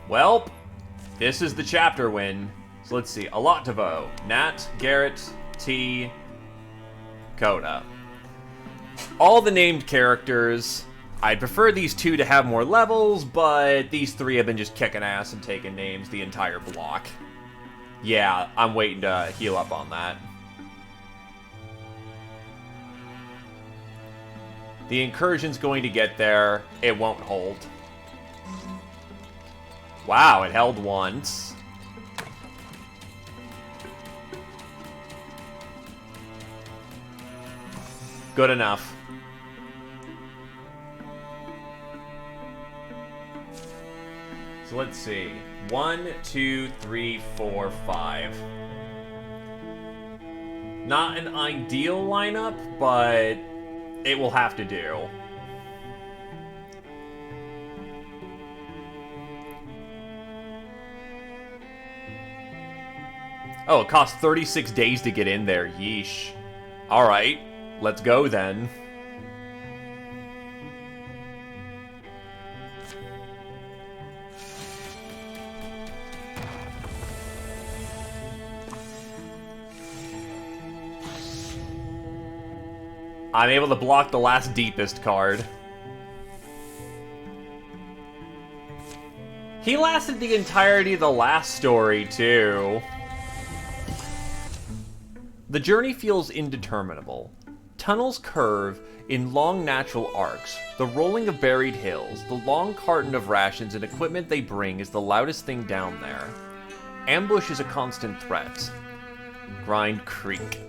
Well, this is the chapter win. So let's see. Aloktevo, Nat, Garrett, T, Coda. All the named characters. I'd prefer these two to have more levels, but these three have been just kicking ass and taking names the entire block. Yeah, I'm waiting to heal up on that. The Incursion's going to get there. It won't hold. Wow, it held once. Good enough. So let's see. 1, 2, 3, 4, 5. Not an ideal lineup, but it will have to do. Oh, it costs 36 days to get in there. Yeesh. Alright, let's go then. I'm able to block the last deepest card. He lasted the entirety of the last story, too. The journey feels indeterminable. Tunnels curve in long natural arcs, the rolling of buried hills, the long carton of rations and equipment they bring is the loudest thing down there. Ambush is a constant threat. Grind Creek.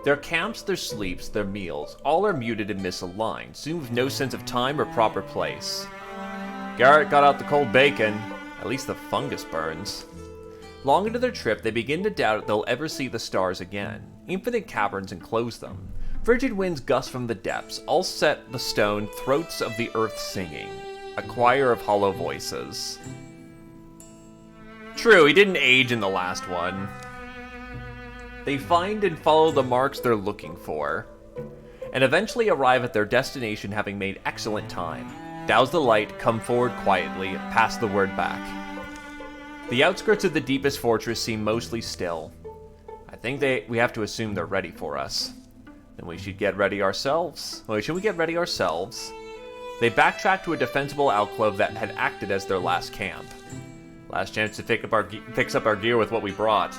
Their camps, their sleeps, their meals, all are muted and misaligned, soon with no sense of time or proper place. Garrett got out the cold bacon. At least the fungus burns. Long into their trip, they begin to doubt if they'll ever see the stars again. Infinite caverns enclose them. Frigid winds gust from the depths, all set the stone throats of the earth singing. A choir of hollow voices. True, he didn't age in the last one. They find and follow the marks they're looking for, and eventually arrive at their destination having made excellent time. Douse the light, come forward quietly, pass the word back. The outskirts of the deepest fortress seem mostly still. I think we have to assume they're ready for us. Then we should get ready ourselves. Wait, should we get ready ourselves? They backtrack to a defensible alcove that had acted as their last camp. Last chance to fix up our gear with what we brought.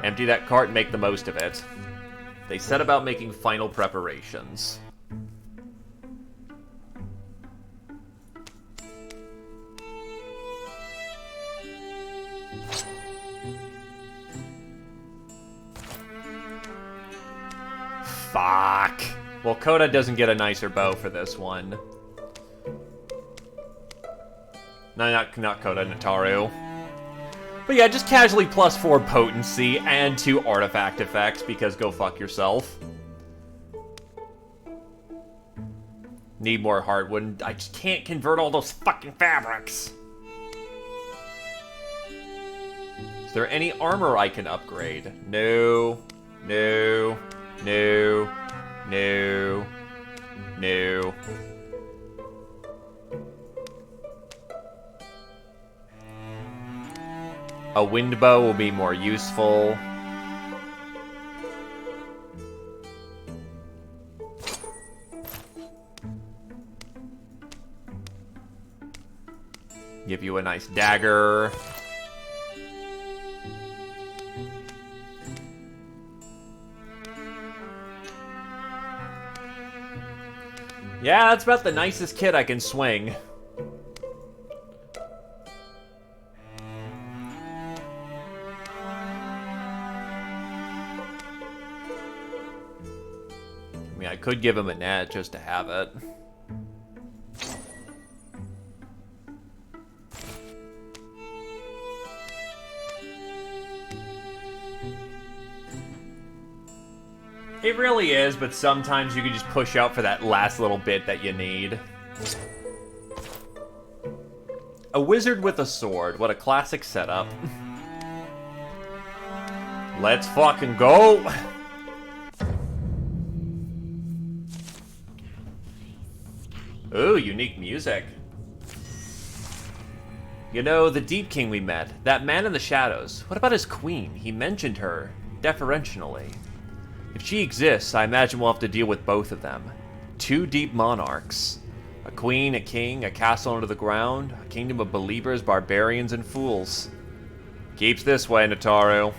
Empty that cart and make the most of it. They set about making final preparations. Fuck. Well, Coda doesn't get a nicer bow for this one. No, not Coda, Nataru. But yeah, just casually +4 potency and 2 artifact effects, because go fuck yourself. Need more hardwood. I just can't convert all those fucking fabrics. Is there any armor I can upgrade? No. No. No. No. No. A wind bow will be more useful. Give you a nice dagger. Yeah, that's about the nicest kit I can swing. I mean, I could give him a net just to have it. It really is, but sometimes you can just push out for that last little bit that you need. A wizard with a sword. What a classic setup. Let's fucking go! Ooh, unique music. You know, the Deep King we met, that man in the shadows, what about his queen? He mentioned her, deferentially. If she exists, I imagine we'll have to deal with both of them. 2 deep monarchs. A queen, a king, a castle under the ground, a kingdom of believers, barbarians, and fools. Keeps this way, Nataru.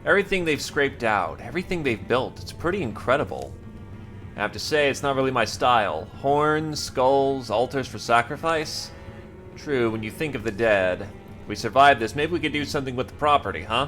Everything they've scraped out, everything they've built, it's pretty incredible. I have to say, it's not really my style. Horns, skulls, altars for sacrifice? True, when you think of the dead. If we survive this, maybe we could do something with the property, huh?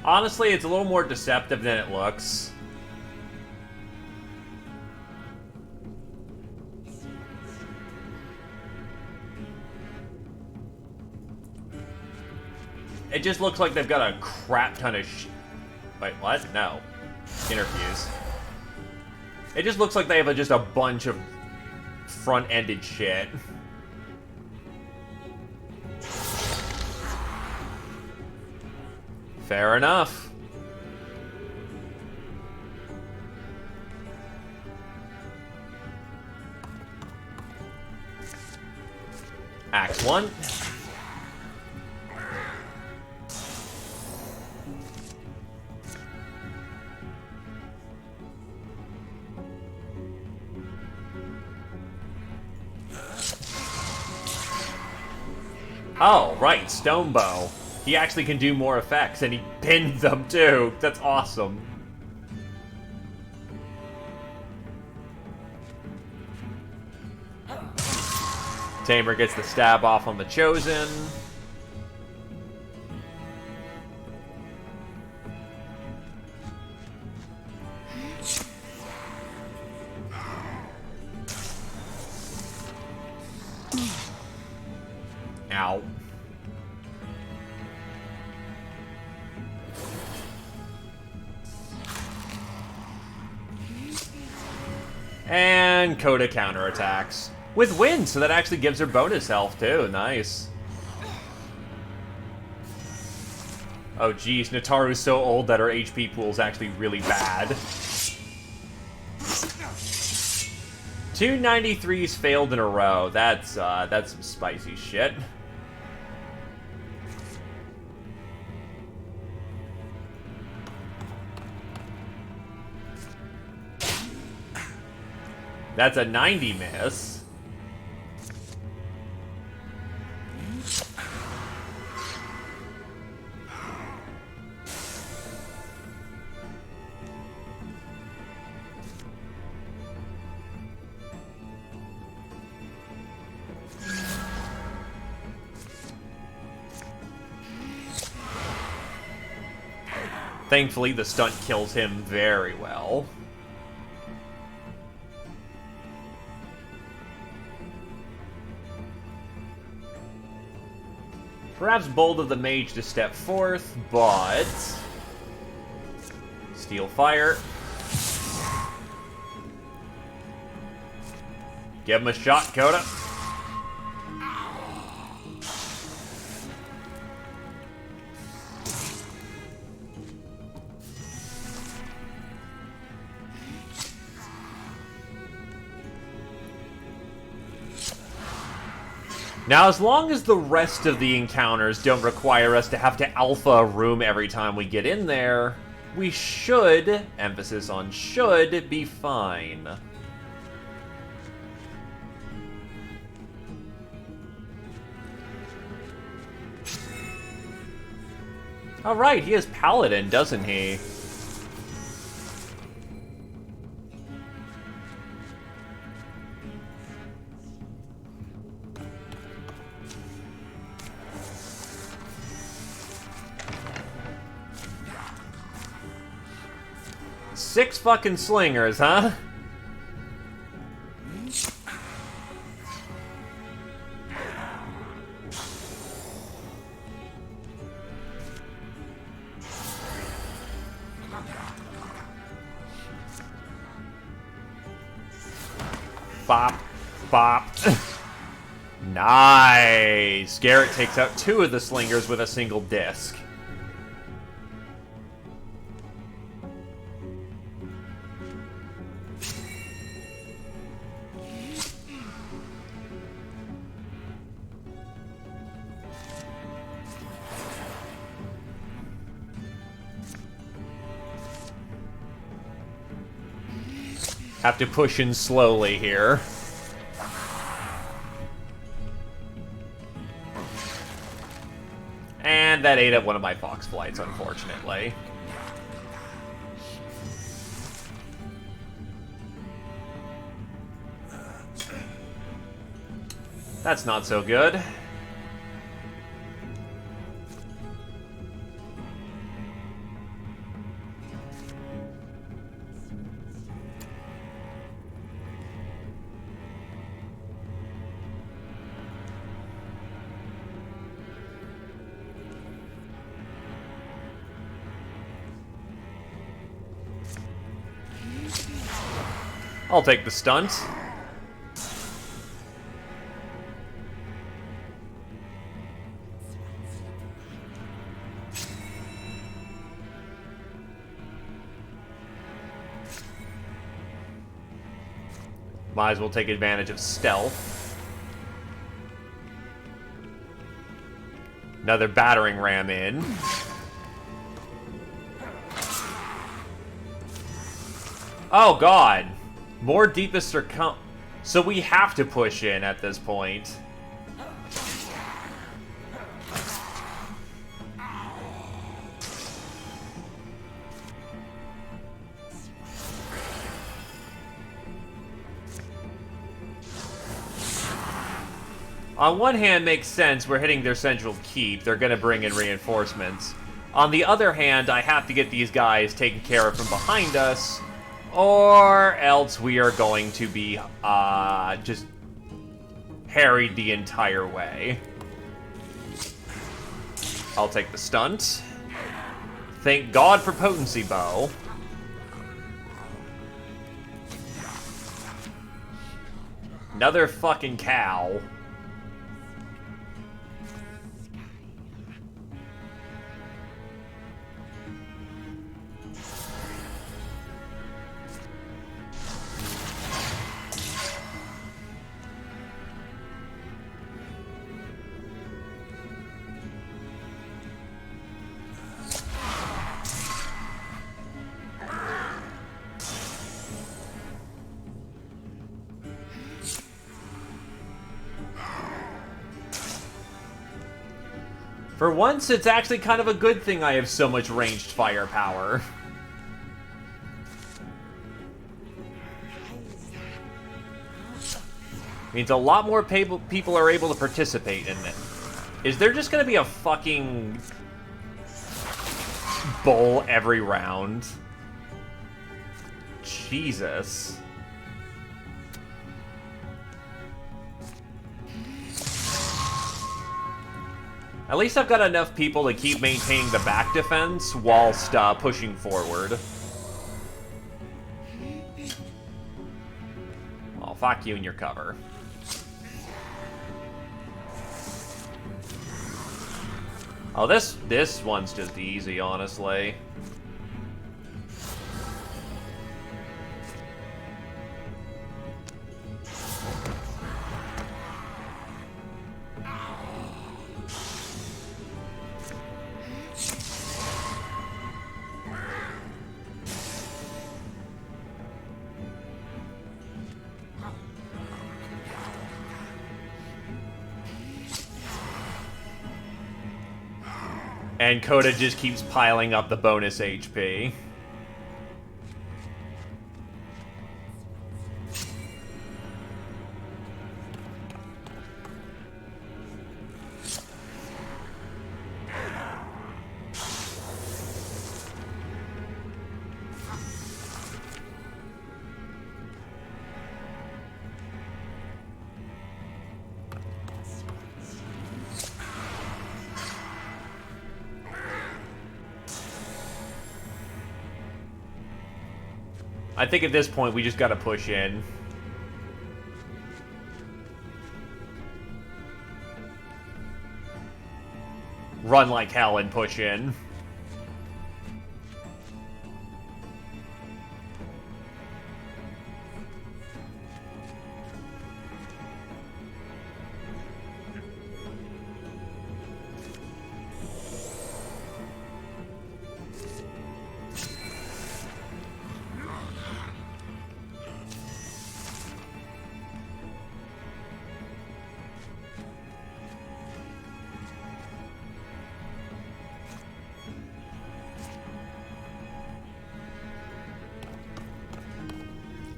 Honestly, it's a little more deceptive than it looks. It just looks like they've got a crap ton of Wait, what? No. Interfuse. It just looks like they have just a bunch of front-ended shit. Fair enough. Axe 1. Oh, right, Stone Bow. He actually can do more effects, and he pinned them too. That's awesome. Tamer gets the stab off on the Chosen. Ow. And Coda counterattacks. With wind, so that actually gives her bonus health too. Nice. Oh geez, Nataru's so old that her HP pool is actually really bad. 293s failed in a row. That's some spicy shit. That's a 90 miss. Thankfully, the stunt kills him very well. Perhaps bold of the mage to step forth, but... Steel Fire. Give him a shot, Coda. Now, as long as the rest of the encounters don't require us to have to alpha a room every time we get in there, we should, emphasis on should, be fine. Alright, he has Paladin, doesn't he? Six fucking slingers, huh? Bop. Bop. Nice! Garrett takes out 2 of the slingers with a single disc. Have to push in slowly here. And that ate up one of my fox flights, unfortunately. That's not so good. I'll take the stunt. Might as well take advantage of stealth. Another battering ram in. Oh god! More deepest are so we have to push in at this point. On one hand, makes sense, we're hitting their central keep, they're gonna bring in reinforcements. On the other hand, I have to get these guys taken care of from behind us, or else we are going to be, just harried the entire way. I'll take the stunt. Thank God for potency bow. Another fucking cow. For once, it's actually kind of a good thing I have so much ranged firepower. Means a lot more people are able to participate in it. Is there just gonna be a fucking bull every round? Jesus. At least I've got enough people to keep maintaining the back defense whilst pushing forward. Oh, fuck you and your cover. Oh, this one's just easy, honestly. And Coda just keeps piling up the bonus HP. I think at this point, we just gotta push in. Run like hell and push in.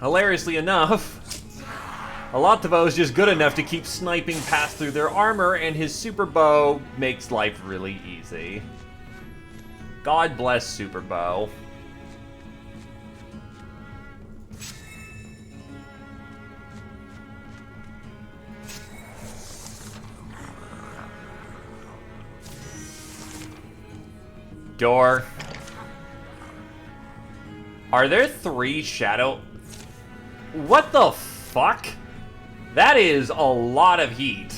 Hilariously enough, Alatovo is just good enough to keep sniping past through their armor, and his super bow makes life really easy. God bless super bow. Door. Are there 3 shadow... What the fuck? That is a lot of heat.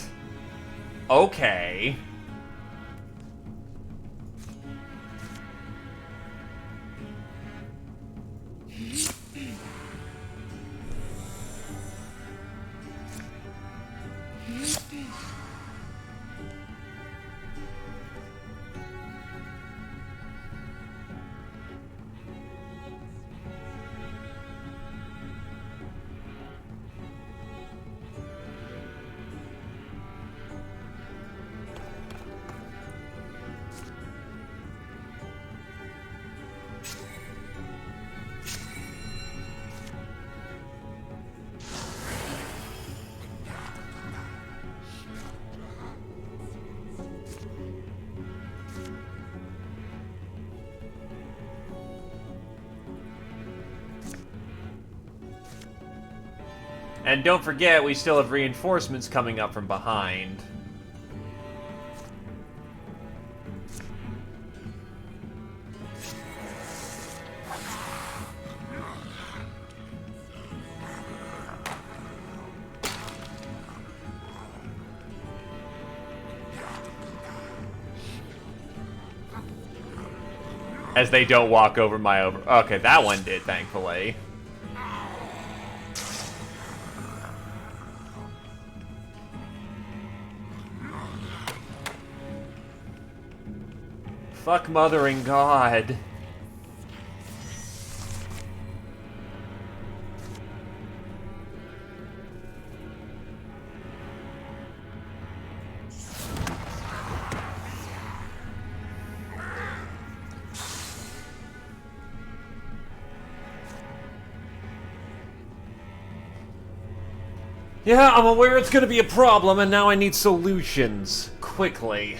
Okay. And don't forget, we still have reinforcements coming up from behind. As they don't walk over my Okay, that one did, thankfully. Fuck mothering God. Yeah, I'm aware it's gonna be a problem, and now I need solutions. Quickly.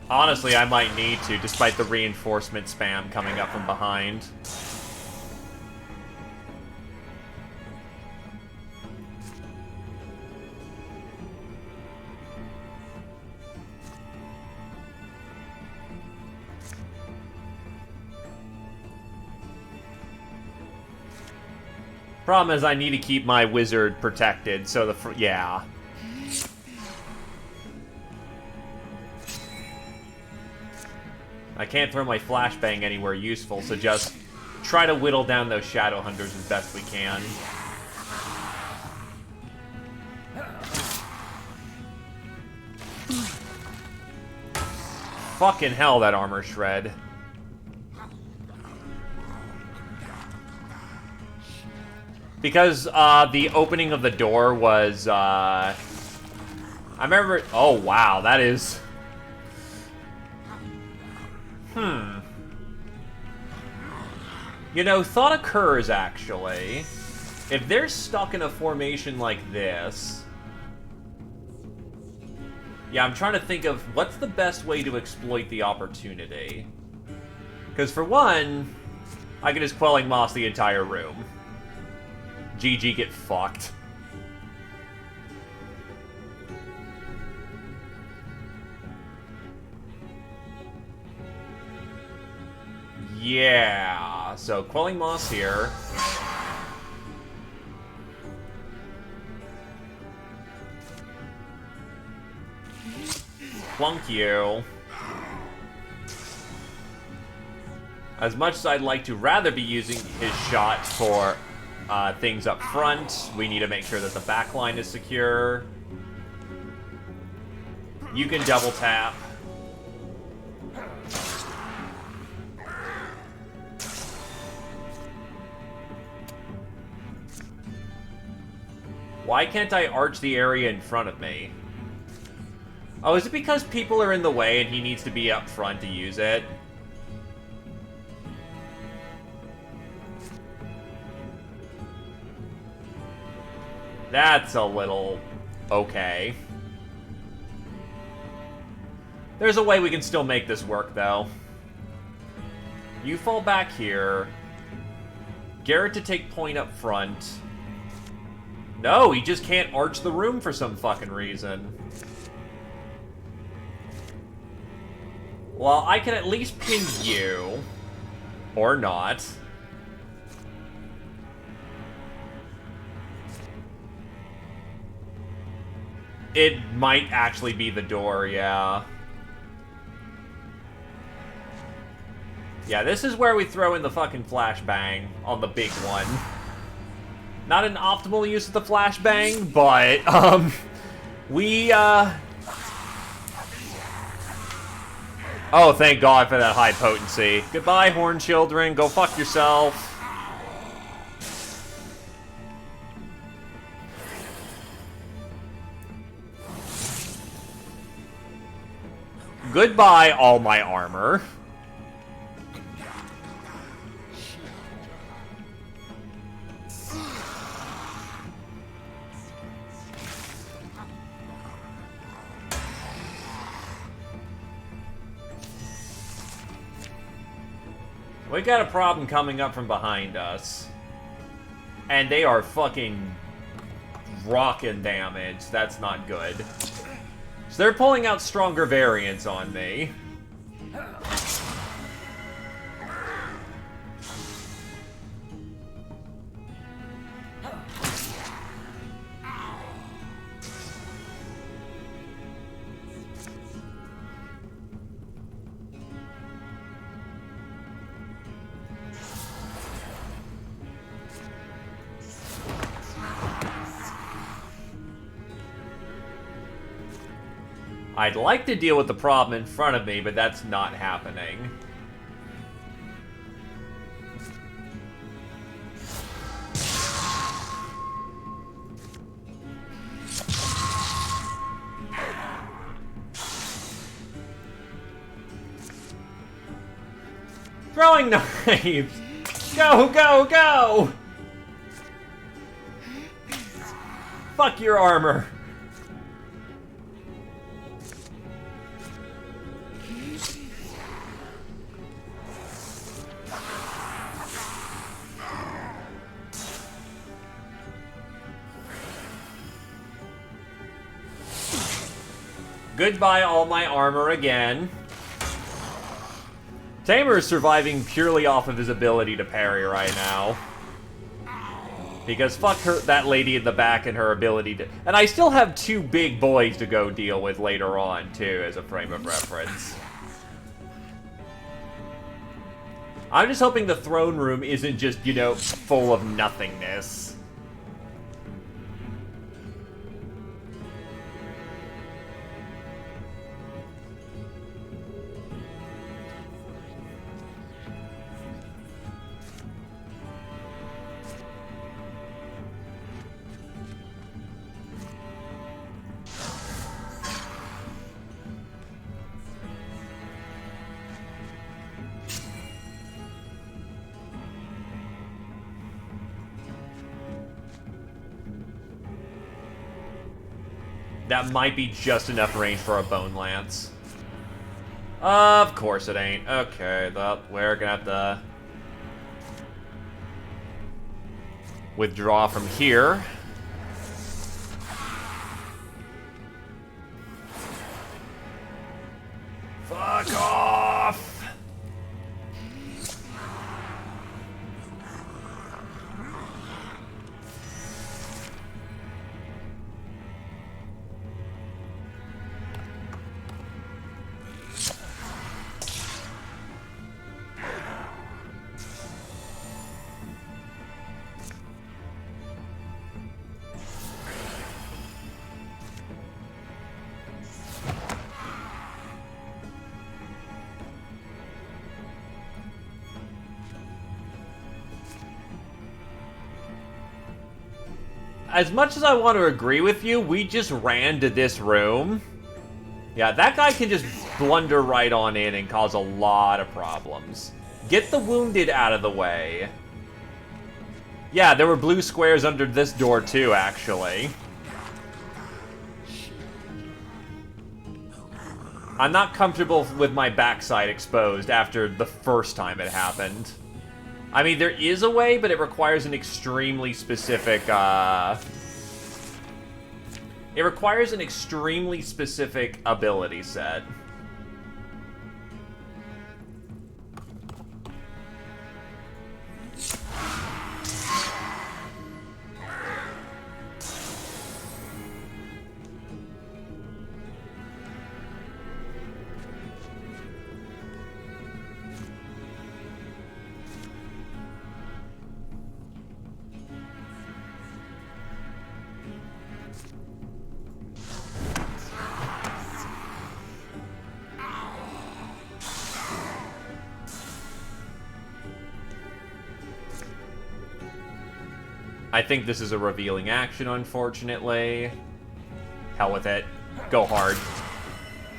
Honestly, I might need to, despite the reinforcement spam coming up from behind. Problem is, I need to keep my wizard protected, so yeah. I can't throw my flashbang anywhere useful, so just try to whittle down those shadow hunters as best we can. Fucking hell, that armor shred. Because the opening of the door was, I remember... Oh, wow, that is... You know, thought occurs, actually. If they're stuck in a formation like this... Yeah, I'm trying to think of what's the best way to exploit the opportunity. Because for one, I can just Quelling Moss the entire room. GG, get fucked. Yeah, so Quelling Moss here. Plunk you. As much as I'd like to rather be using his shot for things up front, we need to make sure that the back line is secure. You can double tap. Why can't I arch the area in front of me? Oh, is it because people are in the way and he needs to be up front to use it? That's a little... okay. There's a way we can still make this work, though. You fall back here. Garrett to take point up front. No, he just can't arch the room for some fucking reason. Well, I can at least pin you. Or not. It might actually be the door, yeah. Yeah, this is where we throw in the fucking flashbang on the big one. Not an optimal use of the flashbang, but, Oh, thank God for that high potency. Goodbye, horn children. Go fuck yourself. Goodbye, all my armor. We got a problem coming up from behind us. And they are fucking rocking damage. That's not good. So they're pulling out stronger variants on me. I'd like to deal with the problem in front of me, but that's not happening. Throwing knives! Go, go, go! Fuck your armor. Goodbye, all my armor again. Tamer is surviving purely off of his ability to parry right now. Because fuck her, that lady in the back and her ability to... And I still have two big boys to go deal with later on, too, as a frame of reference. I'm just hoping the throne room isn't just, you know, full of nothingness. That might be just enough range for a Bone Lance. Of course it ain't. Okay, well, we're gonna have to withdraw from here. Fuck off! As much as I want to agree with you, we just ran to this room. Yeah, that guy can just blunder right on in and cause a lot of problems. Get the wounded out of the way. Yeah, there were blue squares under this door too, actually. I'm not comfortable with my backside exposed after the first time it happened. I mean, there is a way, but it requires an extremely specific, It requires an extremely specific ability set. I think this is a revealing action, unfortunately. Hell with it. Go hard.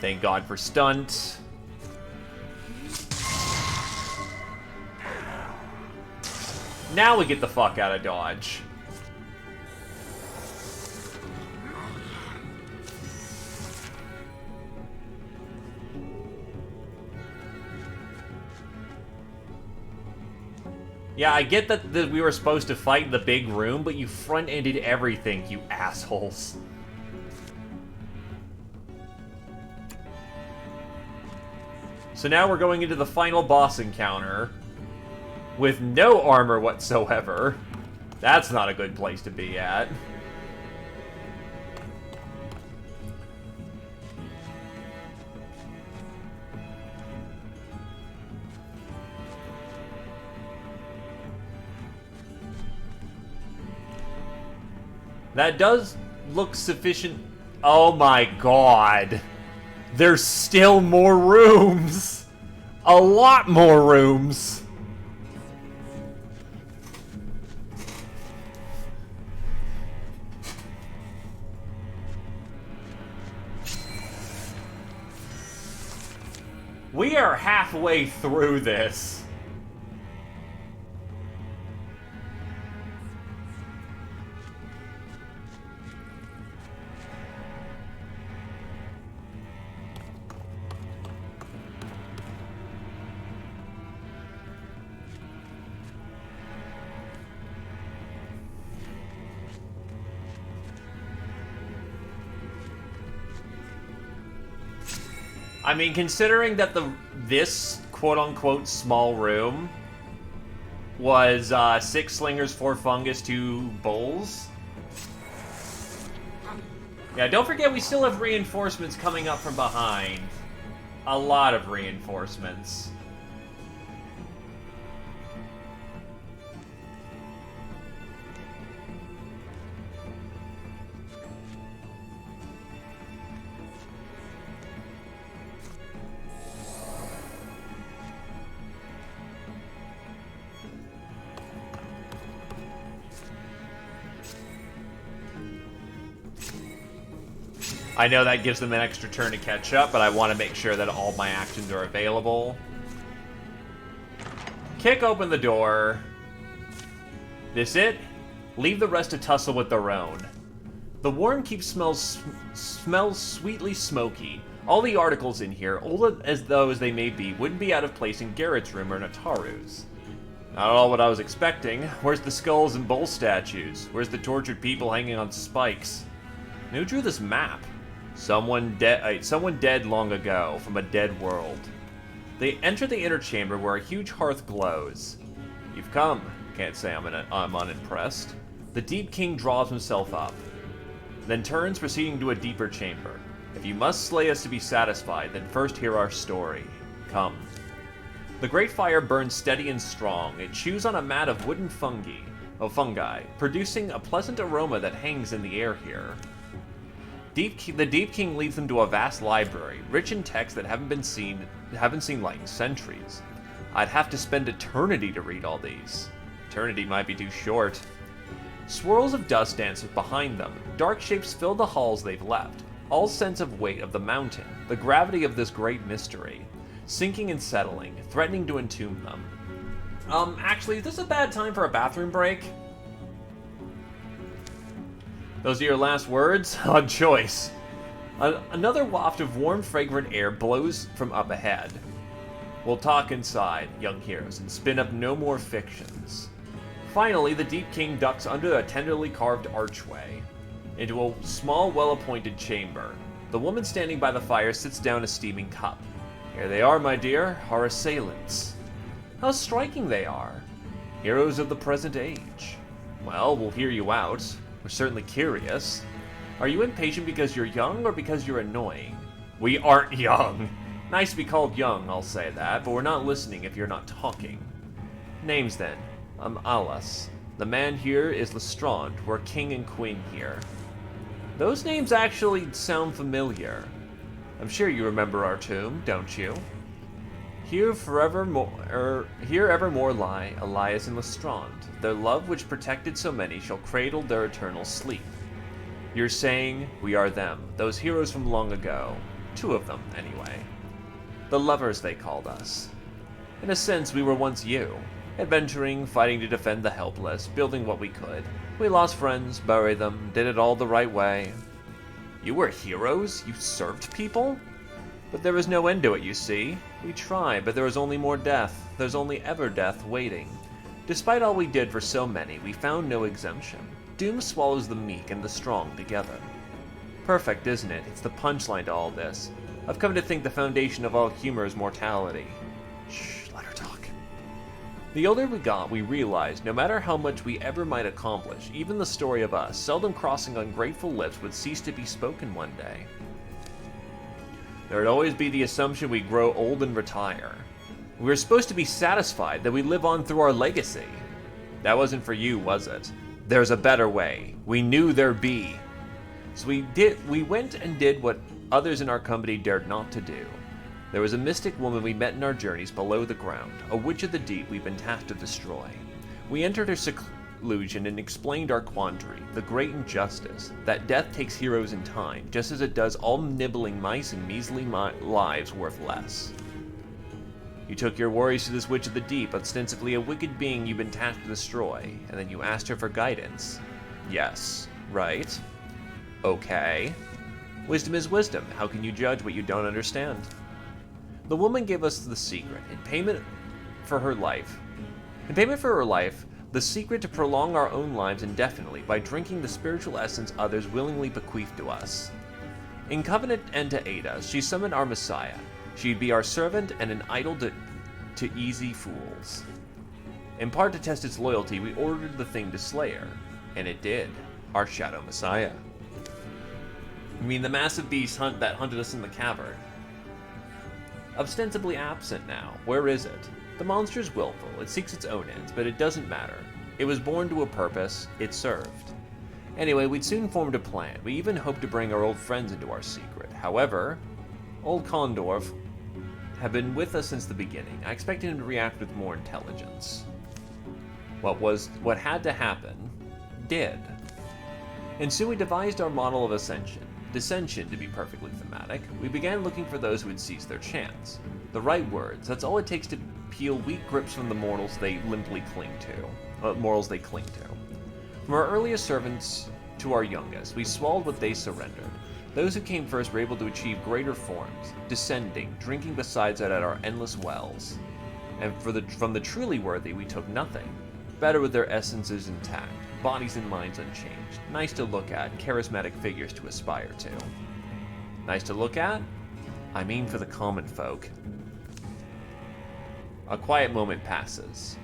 Thank God for stunt. Now we get the fuck out of dodge. Yeah, I get that we were supposed to fight in the big room, but you front-ended everything, you assholes. So now we're going into the final boss encounter with no armor whatsoever. That's not a good place to be at. That does look sufficient. Oh my god. There's still more rooms. A lot more rooms. We are halfway through this. I mean, considering that this quote-unquote small room was 6 slingers, 4 fungus, 2 bulls. Yeah, don't forget we still have reinforcements coming up from behind. A lot of reinforcements. I know that gives them an extra turn to catch up, but I want to make sure that all my actions are available. Kick open the door. This it? Leave the rest to tussle with their own. The warm keep smells sweetly smoky. All the articles in here, old as though as they may be, wouldn't be out of place in Garrett's room or Nataru's. Not all what I was expecting. Where's the skulls and bull statues? Where's the tortured people hanging on spikes? And who drew this map? Someone dead long ago, from a dead world. They enter the inner chamber where a huge hearth glows. You've come. Can't say I'm unimpressed. The Deep King draws himself up, then turns, proceeding to a deeper chamber. If you must slay us to be satisfied, then first hear our story. Come. The great fire burns steady and strong. It chews on a mat of wooden fungi, producing a pleasant aroma that hangs in the air here. The Deep King leads them to a vast library, rich in texts that haven't seen light in centuries. I'd have to spend eternity to read all these. Eternity might be too short. Swirls of dust dance behind them. Dark shapes fill the halls they've left. All sense of weight of the mountain, the gravity of this great mystery, sinking and settling, threatening to entomb them. Actually, is this a bad time for a bathroom break? Those are your last words? Odd choice. Another waft of warm, fragrant air blows from up ahead. We'll talk inside, young heroes, and spin up no more fictions. Finally, the Deep King ducks under a tenderly carved archway, into a small, well-appointed chamber. The woman standing by the fire sits down a steaming cup. Here they are, my dear, our assailants. How striking they are. Heroes of the present age. Well, we'll hear you out. We're certainly curious. Are you impatient because you're young or because you're annoying? We aren't young. Nice to be called young, I'll say that, but we're not listening if you're not talking. Names then. I'm Alas. The man here is Lestrand. We're king and queen here. Those names actually sound familiar. I'm sure you remember our tomb, don't you? Here evermore lie Elias and Lestrand. Their love which protected so many shall cradle their eternal sleep. You're saying we are them, those heroes from long ago. 2 of them, anyway. The lovers, they called us. In a sense, we were once you. Adventuring, fighting to defend the helpless, building what we could. We lost friends, buried them, did it all the right way. You were heroes? You served people? But there was no end to it, you see. We tried, but there was only more death. There's only ever death waiting. Despite all we did for so many, we found no exemption. Doom swallows the meek and the strong together. Perfect, isn't it? It's the punchline to all this. I've come to think the foundation of all humor is mortality. Shh, let her talk. The older we got, we realized no matter how much we ever might accomplish, even the story of us, seldom crossing ungrateful lips, would cease to be spoken one day. There would always be the assumption we'd grow old and retire. We were supposed to be satisfied that we live on through our legacy. That wasn't for you, was it? There's a better way. We knew there'd be. So we went and did what others in our company dared not to do. There was a mystic woman we met in our journeys below the ground, a witch of the deep we've been tasked to destroy. We entered her seclusion and explained our quandary, the great injustice, that death takes heroes in time, just as it does all nibbling mice and measly lives worth less. You took your worries to this witch of the deep, ostensibly a wicked being you've been tasked to destroy, and then you asked her for guidance. Yes, right? Okay. Wisdom is wisdom. How can you judge what you don't understand? The woman gave us the secret, in payment for her life. The secret to prolong our own lives indefinitely by drinking the spiritual essence others willingly bequeathed to us. In covenant and to aid us, she summoned our Messiah. She'd be our servant and an idol to easy fools. In part to test its loyalty, we ordered the thing to slay her. And it did. Our Shadow Messiah. I mean, the massive beast that hunted us in the cavern. Ostensibly absent now. Where is it? The monster is willful. It seeks its own ends, but it doesn't matter. It was born to a purpose. It served. Anyway, we'd soon formed a plan. We even hoped to bring our old friends into our secret. However, old Condorf had been with us since the beginning. I expected him to react with more intelligence. What had to happen, did. And soon we devised our model of ascension. Dissension, to be perfectly thematic. We began looking for those who had seized their chance. The right words, that's all it takes to peel weak grips from the mortals they limply cling to. Morals they cling to. From our earliest servants to our youngest, we swallowed what they surrendered. Those who came first were able to achieve greater forms, descending, drinking besides it at our endless wells. And from the truly worthy, we took nothing. Better with their essences intact, bodies and minds unchanged. Nice to look at, charismatic figures to aspire to. Nice to look at? I mean for the common folk. A quiet moment passes.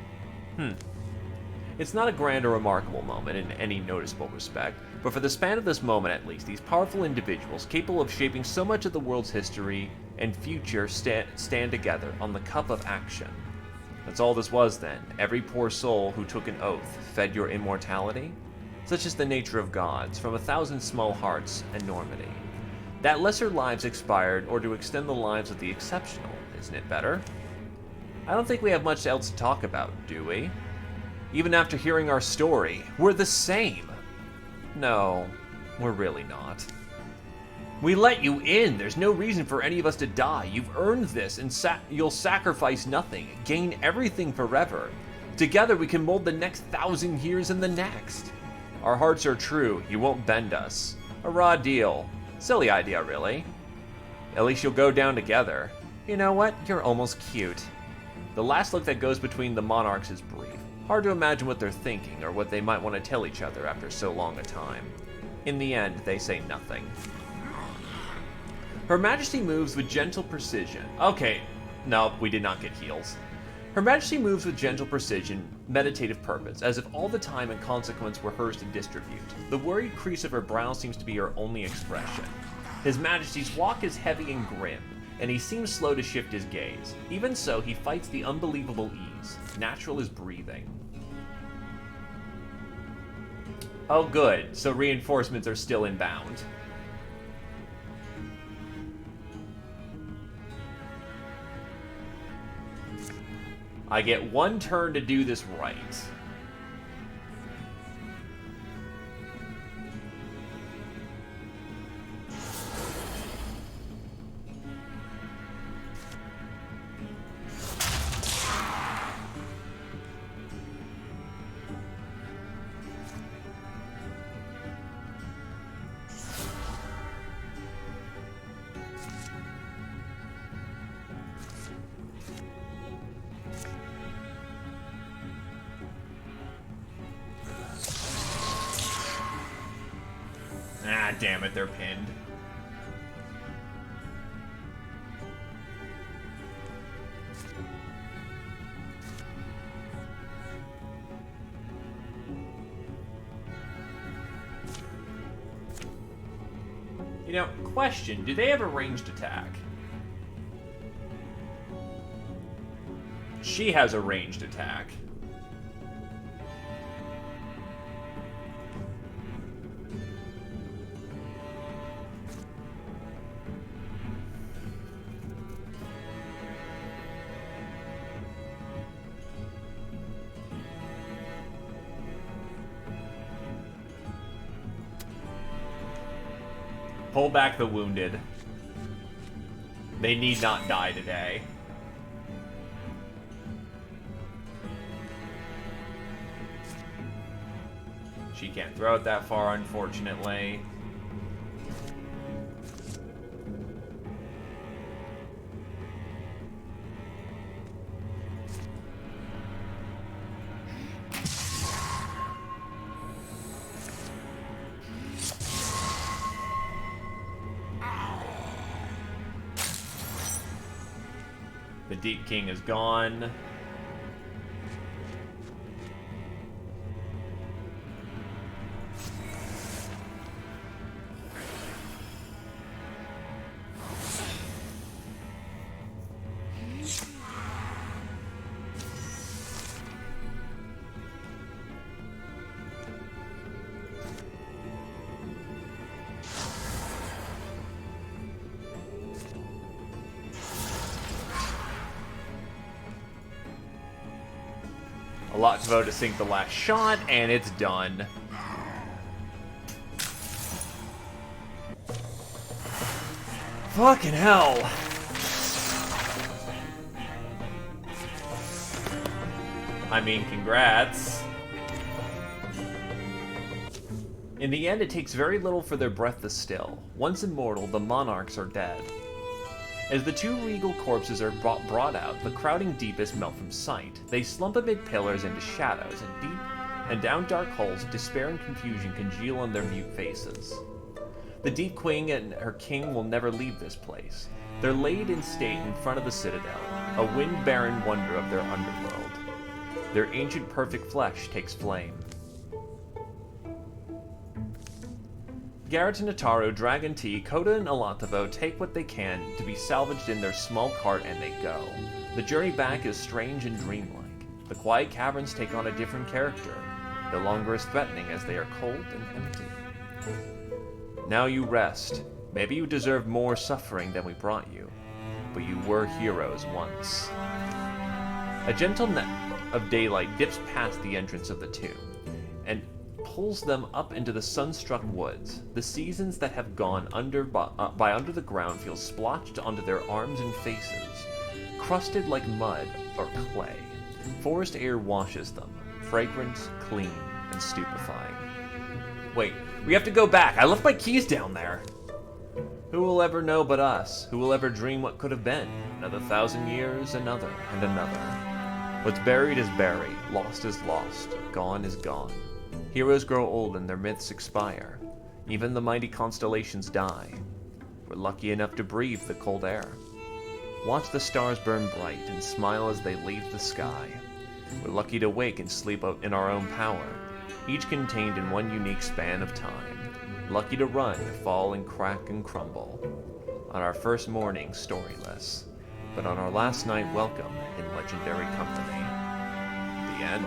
It's not a grand or remarkable moment in any noticeable respect, but for the span of this moment at least, these powerful individuals, capable of shaping so much of the world's history and future, stand together on the cup of action. That's all this was then. Every poor soul who took an oath fed your immortality? Such is the nature of gods, from 1,000 small hearts, enormity. That lesser lives expired, or to extend the lives of the exceptional, isn't it better? I don't think we have much else to talk about, do we? Even after hearing our story, we're the same. No, we're really not. We let you in. There's no reason for any of us to die. You've earned this, and you'll sacrifice nothing, gain everything forever. Together we can mold the next 1,000 years and the next. Our hearts are true. You won't bend us. A raw deal. Silly idea, really. At least you'll go down together. You know what? You're almost cute. The last look that goes between the monarchs is brief. Hard to imagine what they're thinking or what they might want to tell each other after so long a time. In the end, they say nothing. Her Majesty moves with gentle precision. Okay, no, we did not get heals. Her Majesty moves with gentle precision, meditative purpose, as if all the time and consequence were hers to distribute. The worried crease of her brow seems to be her only expression. His Majesty's walk is heavy and grim, and he seems slow to shift his gaze. Even so, he fights the unbelievable ease, natural as breathing. Oh good, so reinforcements are still inbound. I get one turn to do this right. Ah, damn it, they're pinned. You know, question, do they have a ranged attack? She has a ranged attack. Pull back the wounded. They need not die today. She can't throw it that far, unfortunately. The Deep King is gone. A lot to vote to sink the last shot, and it's done. Fucking hell. I mean, congrats. In the end, it takes very little for their breath to still. Once immortal, the monarchs are dead. As the two regal corpses are brought out, the crowding deepest melt from sight. They slump amid pillars into shadows, and deep and down dark holes, despair and confusion congeal on their mute faces. The Deep Queen and her king will never leave this place. They're laid in state in front of the citadel, a wind-barren wonder of their underworld. Their ancient perfect flesh takes flame. Garrett and Notaro, Dragon T, Koda and Alantavo take what they can to be salvaged in their small cart and they go. The journey back is strange and dreamlike. The quiet caverns take on a different character, no longer as threatening as they are cold and empty. Now you rest. Maybe you deserve more suffering than we brought you, but you were heroes once. A gentle net of daylight dips past the entrance of the tomb, and pulls them up into the sun-struck woods. The seasons that have gone under by under the ground feel splotched onto their arms and faces, crusted like mud or clay. Forest air washes them, fragrant, clean, and stupefying. Wait, we have to go back. I left my keys down there. Who will ever know but us? Who will ever dream what could have been? Another 1,000 years, another, and another. What's buried is buried, lost is lost, gone is gone. Heroes grow old and their myths expire. Even the mighty constellations die. We're lucky enough to breathe the cold air. Watch the stars burn bright and smile as they leave the sky. We're lucky to wake and sleep in our own power, each contained in one unique span of time. Lucky to run, fall, and crack and crumble. On our first morning, storyless, but on our last night, welcome in legendary company. The end.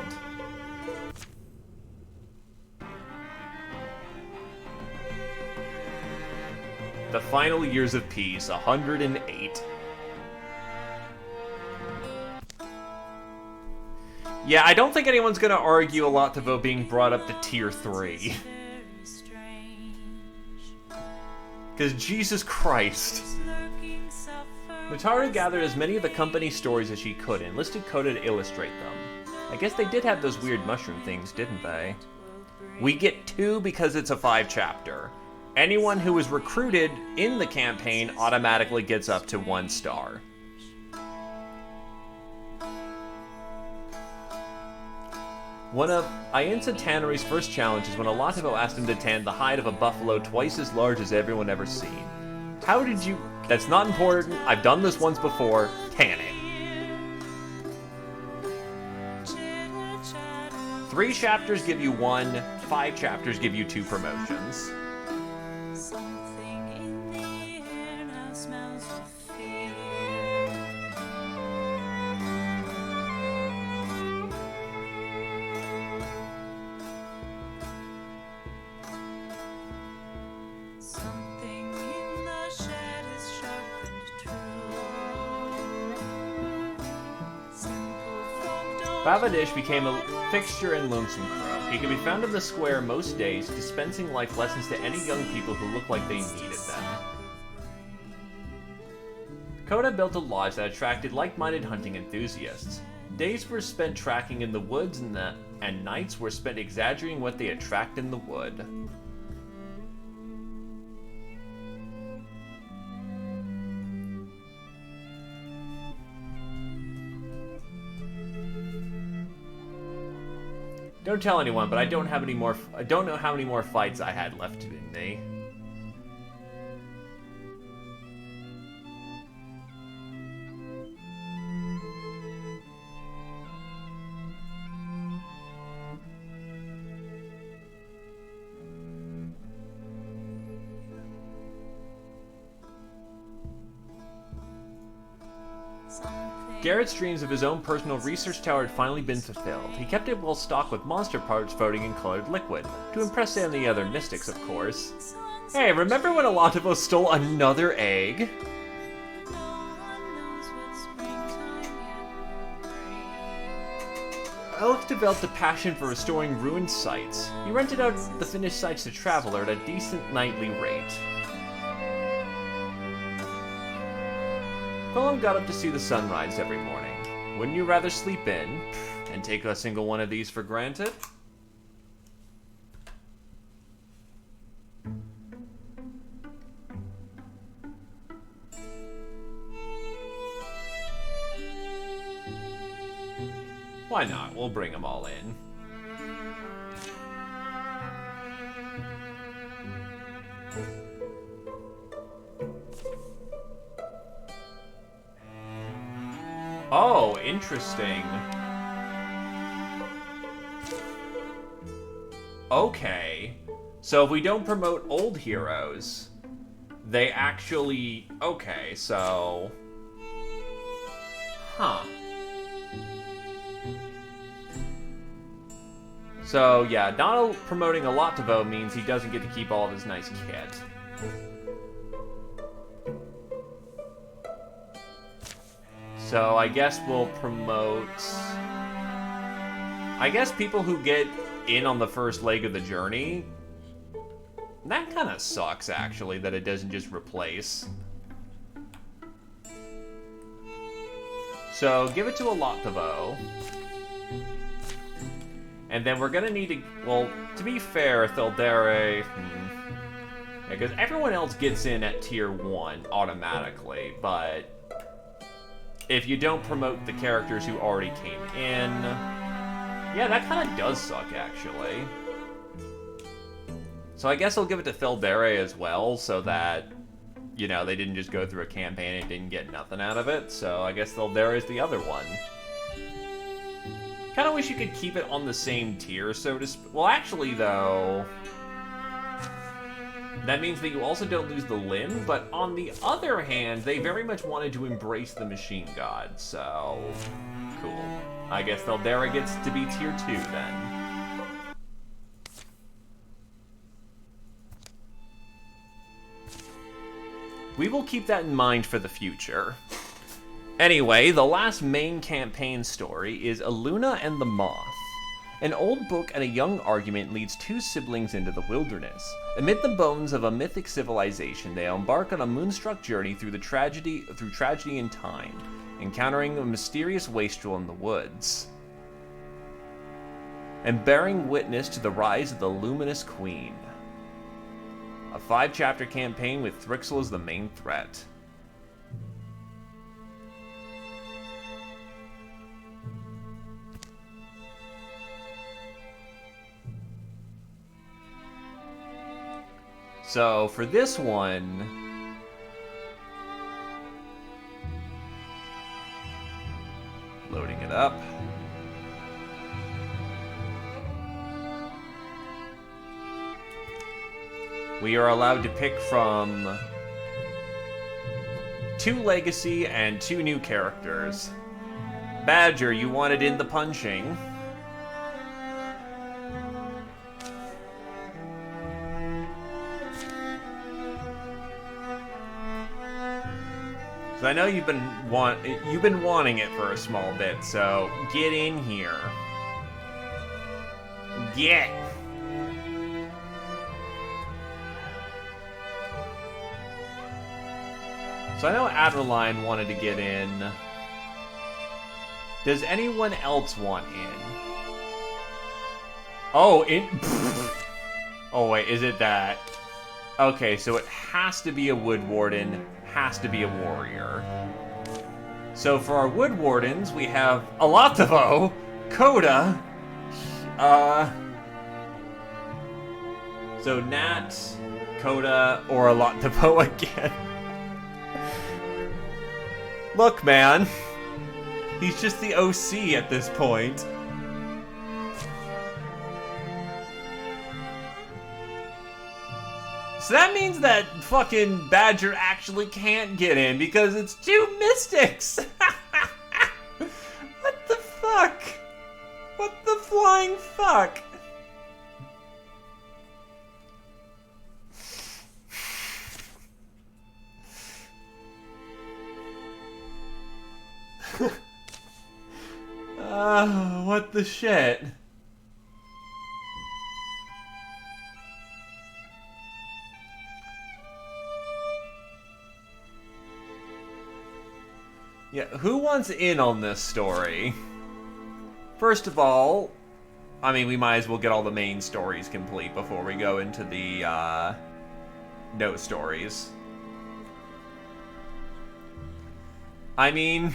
The final years of peace, 108. Yeah, I don't think anyone's gonna argue a lot about being brought up to tier 3. Because Jesus Christ. Mataru gathered as many of the company's stories as she could and enlisted Coda to illustrate them. I guess they did have those weird mushroom things, didn't they? We get 2 because it's a 5-chapter. Anyone who was recruited in the campaign automatically gets up to 1 star. One of Ainsa Tannery's first challenges when Alativo asked him to tan the hide of a buffalo twice as large as everyone ever seen. How did you... That's not important. I've done this once before. Tan it. 3 chapters give you 1. 5 chapters give you 2 promotions. Bavadish became a fixture in Lonesome Crow. He can be found in the square most days, dispensing life lessons to any young people who look like they needed them. Coda built a lodge that attracted like-minded hunting enthusiasts. Days were spent tracking in the woods and nights were spent exaggerating what they attract in the wood. Don't tell anyone, but I don't have any more. I don't know how many more fights I had left in me. Garrett's dreams of his own personal research tower had finally been fulfilled. He kept it well stocked with monster parts floating in colored liquid, to impress any other mystics, of course. Hey, remember when Alativo stole another egg? Alex developed a passion for restoring ruined sites. He rented out the finished sites to Traveler at a decent nightly rate. Quillen got up to see the sunrise every morning. Wouldn't you rather sleep in and take a single one of these for granted? Why not? We'll bring them all in. Oh, interesting. Okay. So if we don't promote old heroes, they actually... Okay, so... Huh. So, yeah, not promoting Alativo means he doesn't get to keep all of his nice kit. So I guess we'll promote... I guess people who get in on the first leg of the journey... That kind of sucks, actually, that it doesn't just replace. So, give it to Alativo. And then we're gonna need to... Well, to be fair, Thildere... Because everyone else gets in at tier 1 automatically, but if you don't promote the characters who already came in, yeah, that kind of does suck, actually. So I guess I'll give it to Wyldermyth as well, so that, you know, they didn't just go through a campaign and didn't get nothing out of it. So I guess Wyldermyth is the other one. Kind of wish you could keep it on the same tier, so to speak. Well, actually, though, that means that you also don't lose the limb, but on the other hand, they very much wanted to embrace the Machine God, so cool. I guess Wyldermyth gets to be tier 2 then. We will keep that in mind for the future. Anyway, the last main campaign story is Aluna and the Moth. An old book and a young argument leads two siblings into the wilderness. Amid the bones of a mythic civilization, they embark on a moonstruck journey through tragedy and time, encountering a mysterious wastrel in the woods, and bearing witness to the rise of the Luminous Queen. A 5-chapter campaign with Thrixl as the main threat. So, for this one, loading it up. We are allowed to pick from 2 legacy and 2 new characters. Badger, you wanted in the punching. So I know you've been wanting it for a small bit, so get in here. Get. So I know Adeline wanted to get in. Does anyone else want in? Oh, oh wait, is it that? Okay, so it has to be a Wood Warden, has to be a warrior. So for our Wood Wardens, we have Alativo, Coda, so Nat, Coda, or Alativo again. Look, man. He's just the OC at this point. So that means that fucking Badger actually can't get in because it's 2 Mystics! What the fuck? What the flying fuck? What the shit? Yeah, who wants in on this story? First of all, I mean, we might as well get all the main stories complete before we go into the, no stories. I mean...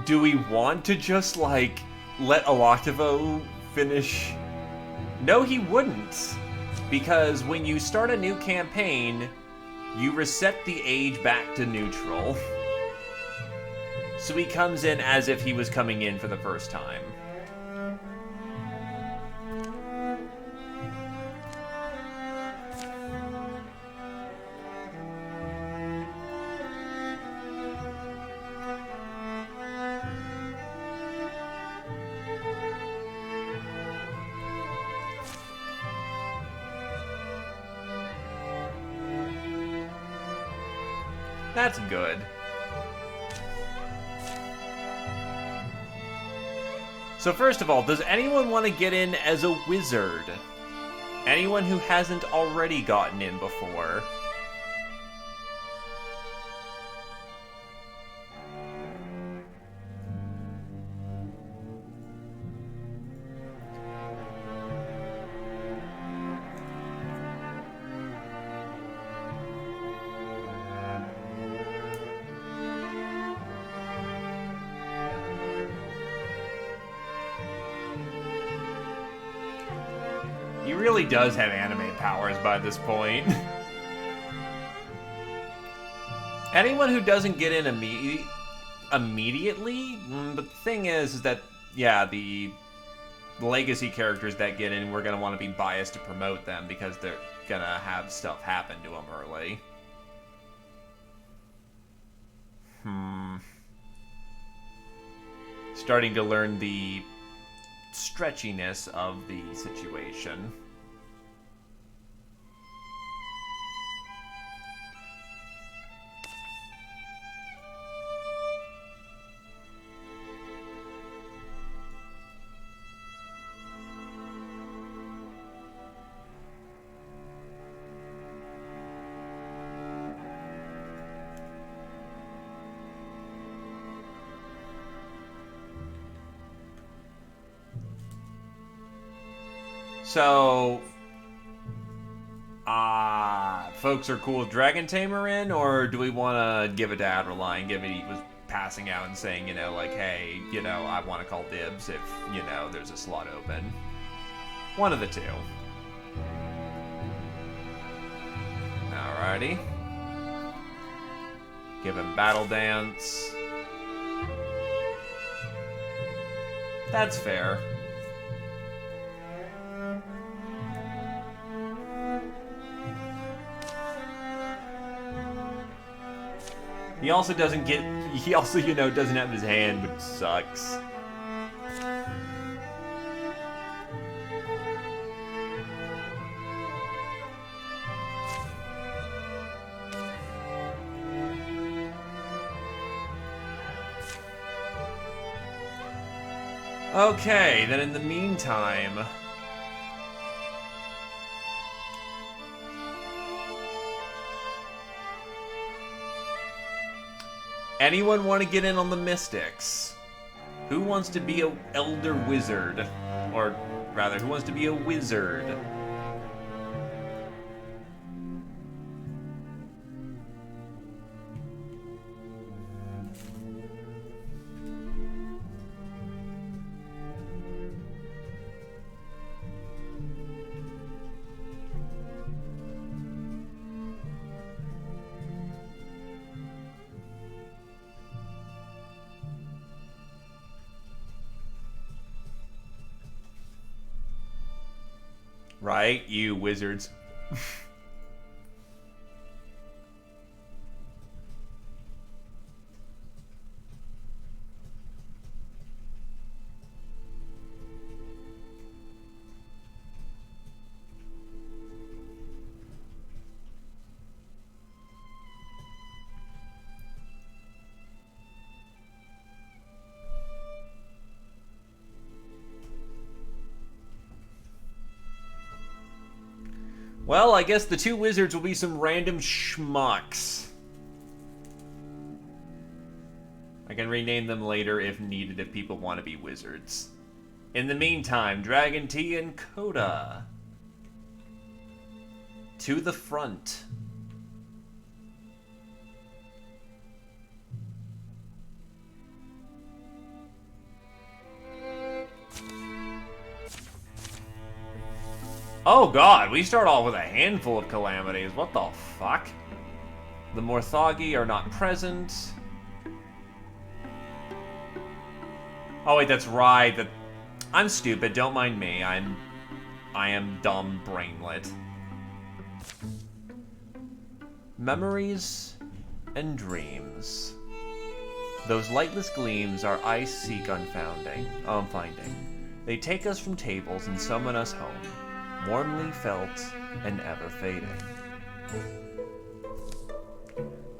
do we want to just, like, let Alativo finish? No, he wouldn't. Because when you start a new campaign, you reset the age back to neutral. So he comes in as if he was coming in for the first time. That's good. So first of all, does anyone want to get in as a wizard? Anyone who hasn't already gotten in before? He really does have anime powers by this point. Anyone who doesn't get in immediately, but the thing is that, yeah, the legacy characters that get in, we're going to want to be biased to promote them because they're going to have stuff happen to them early. Starting to learn the stretchiness of the situation. So, folks are cool with Dragon Tamer in, or do we want to give it to Adderline, given he was passing out and saying, you know, like, hey, you know, I want to call dibs if, you know, there's a slot open. One of the two. Alrighty. Give him Battle Dance. That's fair. He also doesn't get... He also, you know, doesn't have his hand, which sucks. Okay, then in the meantime... Anyone want to get in on the Mystics? Who wants to be a Elder Wizard? Or rather, who wants to be a wizard? Right, you wizards. Well, I guess the two wizards will be some random schmucks. I can rename them later if needed if people want to be wizards. In the meantime, Dragon T and Coda. To the front. Oh god, we start off with a handful of calamities. What the fuck? The Morthagi are not present. Oh wait, that's right. I'm stupid, don't mind me. I am dumb brainlet. Memories and dreams. Those lightless gleams our eyes seek finding. They take us from tables and summon us home. Warmly felt and ever fading.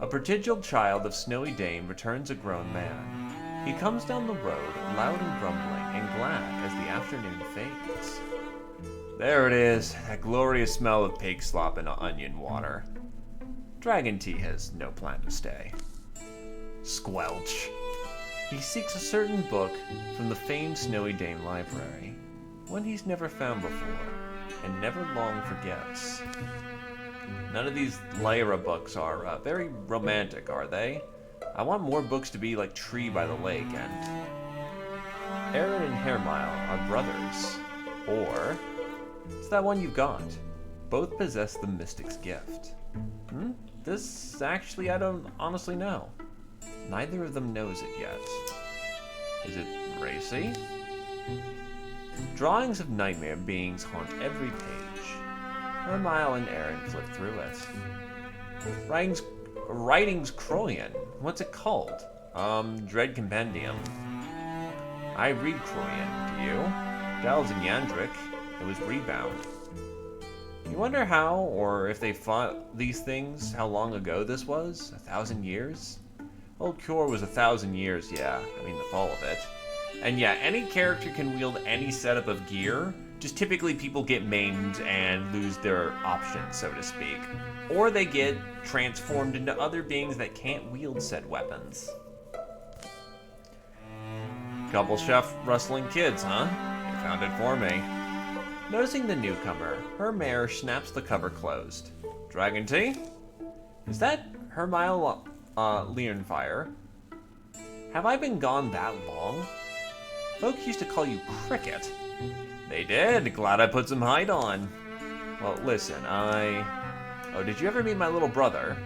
A prodigal child of Snowy Dame returns a grown man. He comes down the road, loud and grumbling, and glad as the afternoon fades. There it is, that glorious smell of pig slop and onion water. Dragon T has no plan to stay. Squelch. He seeks a certain book from the famed Snowy Dame library, one he's never found before, and never long forgets. None of these Lyra books are very romantic, are they? I want more books to be like Tree by the Lake, and Aaron and Hairmile are brothers. Or It's that one you've got. Both possess the mystic's gift. This actually, I don't honestly know. Neither of them knows it yet. Is it racy? Drawings of nightmare beings haunt every page. Hermile and Aaron flip through it. Writings Croyan. What's it called? Dread Compendium. I read Croyan. Do you? Giles and Yandrik. It was Rebound. You wonder how, or if they fought these things, how long ago this was? 1,000 years? Old Cure was 1,000 years, yeah. I mean, the fall of it. And yeah, any character can wield any setup of gear, just typically people get maimed and lose their options, so to speak. Or they get transformed into other beings that can't wield said weapons. Couple chef rustling kids, huh? You found it for me. Noticing the newcomer, her mare snaps the cover closed. Dragon tea? Is that Hermile Leonfire? Have I been gone that long? Folks used to call you Cricket. They did. Glad I put some hide on. Well, listen, Oh, did you ever meet my little brother?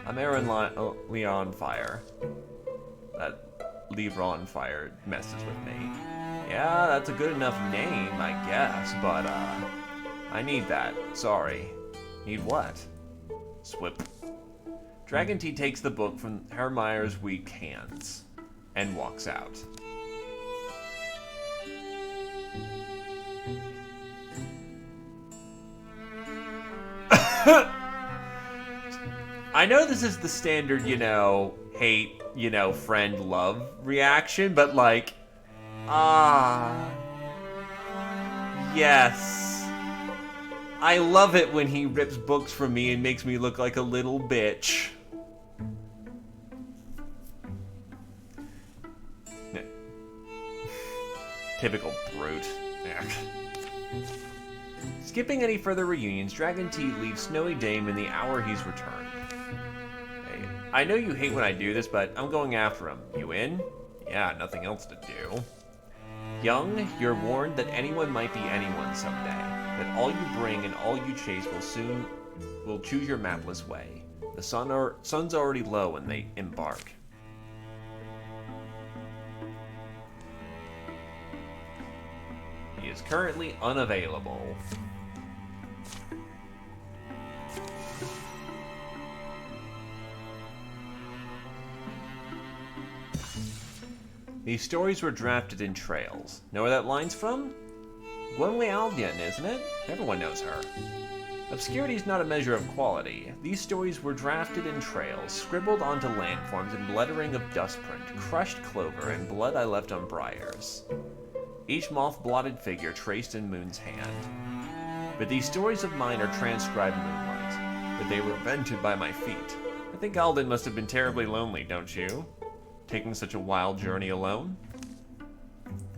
I'm Aaron Leonfire. That Leonfire messes with me. Yeah, that's a good enough name, I guess, but, I need that. Sorry. Need what? Swip. Dragon Tea takes the book from Hermire's weak hands and walks out. I know this is the standard, hate, friend, love reaction, but like, yes. I love it when he rips books from me and makes me look like a little bitch. Typical brute. Skipping any further reunions, Dragon Tea leaves Snowy Dame in the hour he's returned. Hey, I know you hate when I do this, but I'm going after him. You in? Yeah, nothing else to do. Young, you're warned that anyone might be anyone someday. That all you bring and all you chase will choose your mapless way. The sun's already low when they embark. He is currently unavailable. These stories were drafted in trails. Know where that line's from? Gwenway Albion, isn't it? Everyone knows her. Obscurity is not a measure of quality. These stories were drafted in trails, scribbled onto landforms in lettering of dustprint, crushed clover, and blood I left on briars. Each moth-blotted figure traced in Moon's hand. But these stories of mine are transcribed moonlight, but they were invented by my feet. I think Alden must have been terribly lonely, don't you? Taking such a wild journey alone?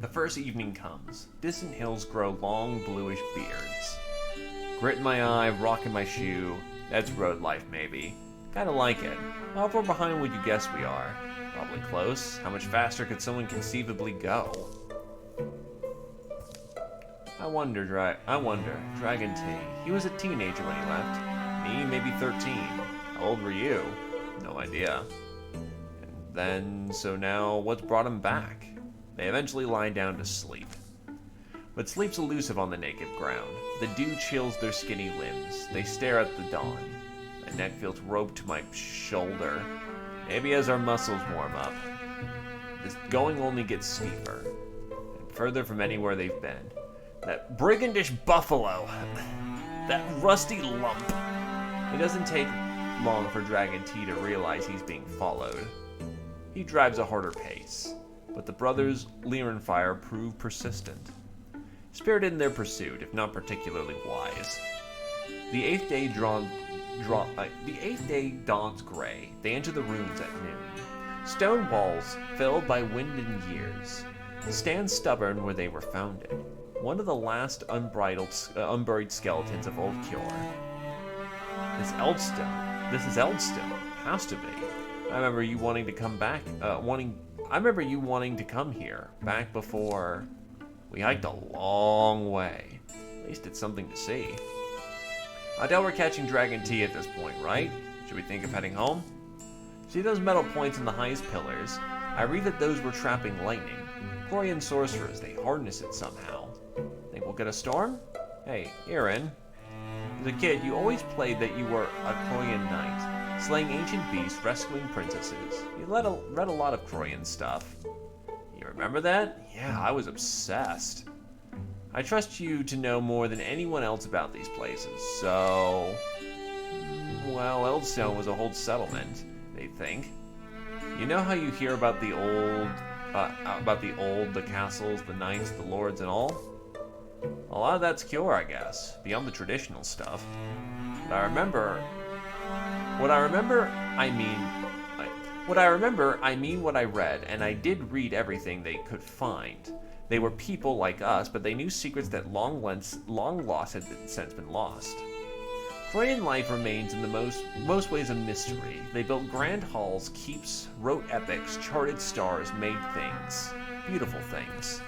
The first evening comes. Distant hills grow long, bluish beards. Grit in my eye, rock in my shoe. That's road life, maybe. Kinda like it. How far behind would you guess we are? Probably close. How much faster could someone conceivably go? I wonder, Dragon Tea. He was a teenager when he left. Me, maybe 13. How old were you? No idea. And then, so now, what's brought him back? They eventually lie down to sleep. But sleep's elusive on the naked ground. The dew chills their skinny limbs. They stare at the dawn. My neck feels roped to my shoulder. Maybe as our muscles warm up. This going only gets steeper. And further from anywhere they've been. That brigandish buffalo. That rusty lump. It doesn't take long for Dragon Tea to realize he's being followed. He drives a harder pace. But the brothers Leonfire prove persistent. Spirited in their pursuit, if not particularly wise. The eighth day dawns gray. They enter the rooms at noon. Stone walls, filled by wind and years, stand stubborn where they were founded. One of the last unburied skeletons of Old Cure. This is Eldstone. Has to be. I remember you wanting to come back. I remember you wanting to come here back before. We hiked a long way. At least it's something to see. I doubt we're catching Dragon Tea at this point, right? Should we think of heading home? See those metal points in the highest pillars? I read that those were trapping lightning. Korean sorcerers, they harness it somehow. Think we'll get a storm? Hey, Aaron. As a kid, you always played that you were a Korean knight, slaying ancient beasts, rescuing princesses. You read a lot of Korean stuff. You remember that? Yeah, I was obsessed. I trust you to know more than anyone else about these places, so... Well, Eldstone was a whole settlement, they think. You know how you hear about the castles, the knights, the lords, and all? A lot of that's Kyor, I guess, beyond the traditional stuff. But I remember what I mean what I read, and I did read everything they could find. They were people like us, but they knew secrets that long lost had since been lost. Korean life remains in the most ways a mystery. They built grand halls, keeps, wrote epics, charted stars, made things. Beautiful things.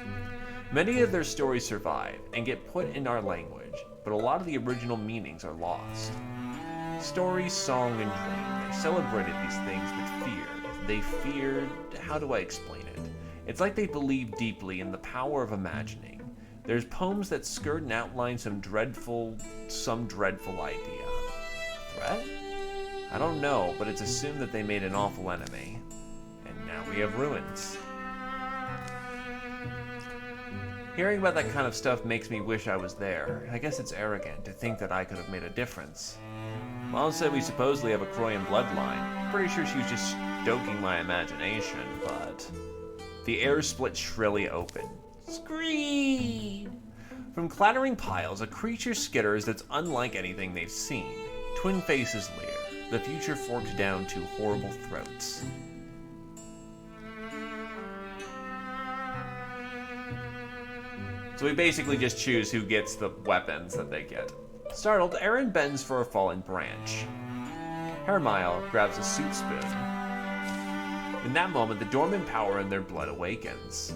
Many of their stories survive and get put in our language, but a lot of the original meanings are lost. Story, song, and dream. They celebrated these things but feared. They feared... how do I explain it? It's like they believed deeply in the power of imagining. There's poems that skirt and outline some dreadful idea. Threat? I don't know, but it's assumed that they made an awful enemy. And now we have ruins. Hearing about that kind of stuff makes me wish I was there. I guess it's arrogant to think that I could have made a difference. Mom said we supposedly have a Korean bloodline. Pretty sure she was just stoking my imagination, but... The air split shrilly open. Scream! From clattering piles, a creature skitters that's unlike anything they've seen. Twin faces leer. The future forks down to horrible throats. So we basically just choose who gets the weapons that they get. Startled, Aaron bends for a fallen branch. Hermile grabs a soup spoon. In that moment, the dormant power in their blood awakens.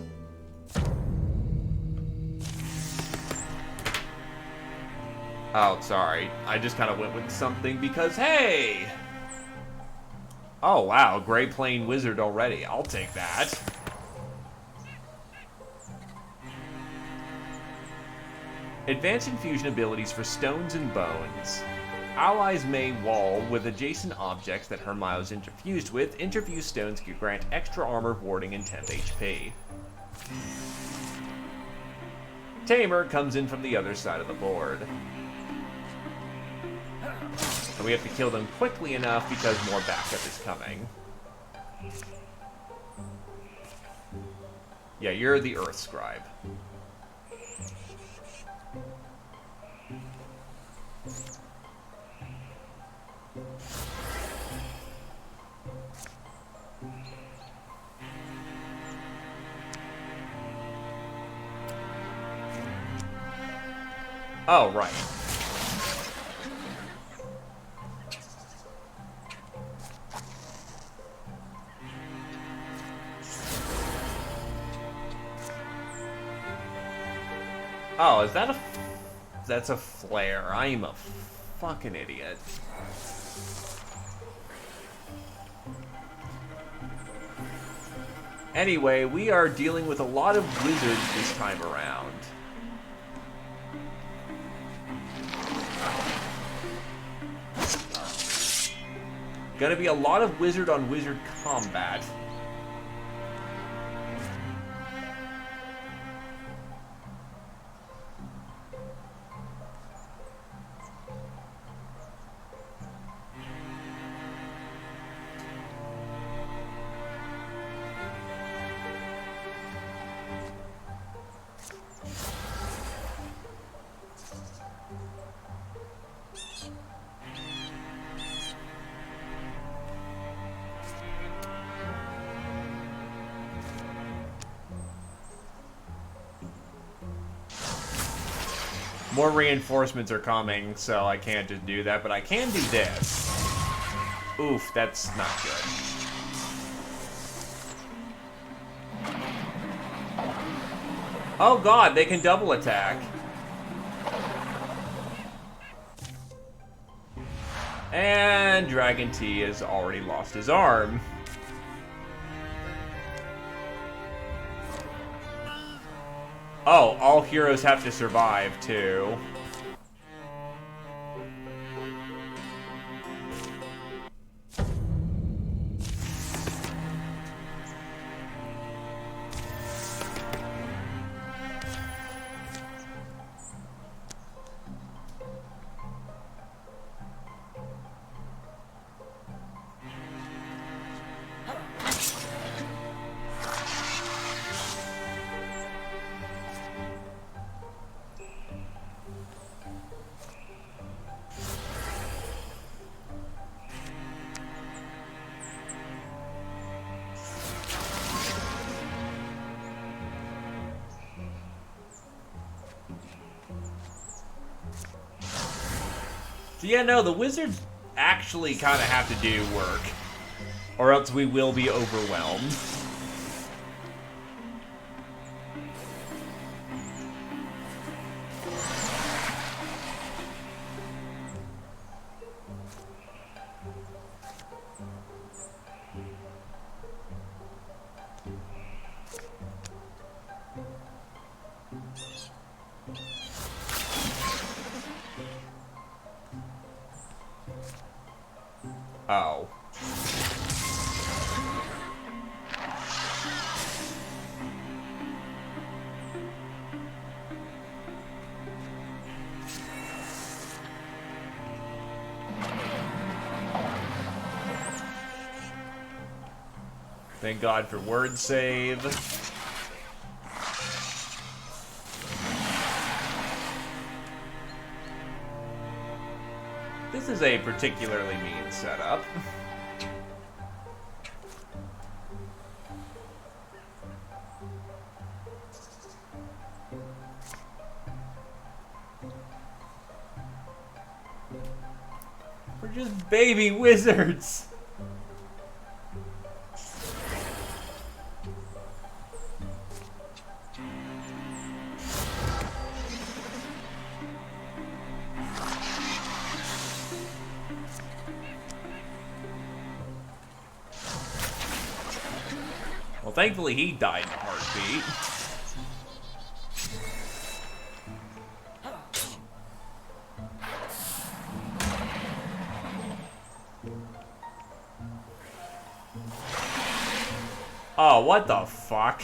Oh, sorry. I just kind of went with something because, hey! Oh, wow. Gray Plane Wizard already. I'll take that. Advanced infusion abilities for stones and bones. Allies may wall with adjacent objects that Hermile is interfused with. Interfused stones can grant extra armor, warding, and temp HP. Tamer comes in from the other side of the board. And we have to kill them quickly enough because more backup is coming. Yeah, you're the Earth Scribe. Oh, right. Oh, is that a... That's a flare. I am a fucking idiot. Anyway, we are dealing with a lot of wizards this time around. Gonna be a lot of wizard on wizard combat. More reinforcements are coming, so I can't just do that, but I can do this. Oof, that's not good. Oh god, they can double attack. And Dragon T has already lost his arm. Oh, all heroes have to survive, too. So yeah, no, the wizards actually kind of have to do work, or else we will be overwhelmed. Oh. Thank God for word save. This is a particularly mean setup. We're just baby wizards. Well, thankfully he died in a heartbeat. Oh, what the fuck?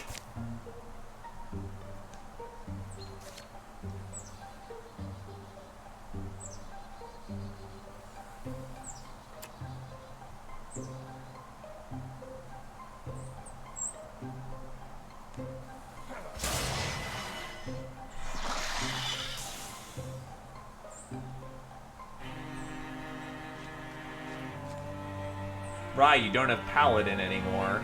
Right, you don't have Paladin anymore.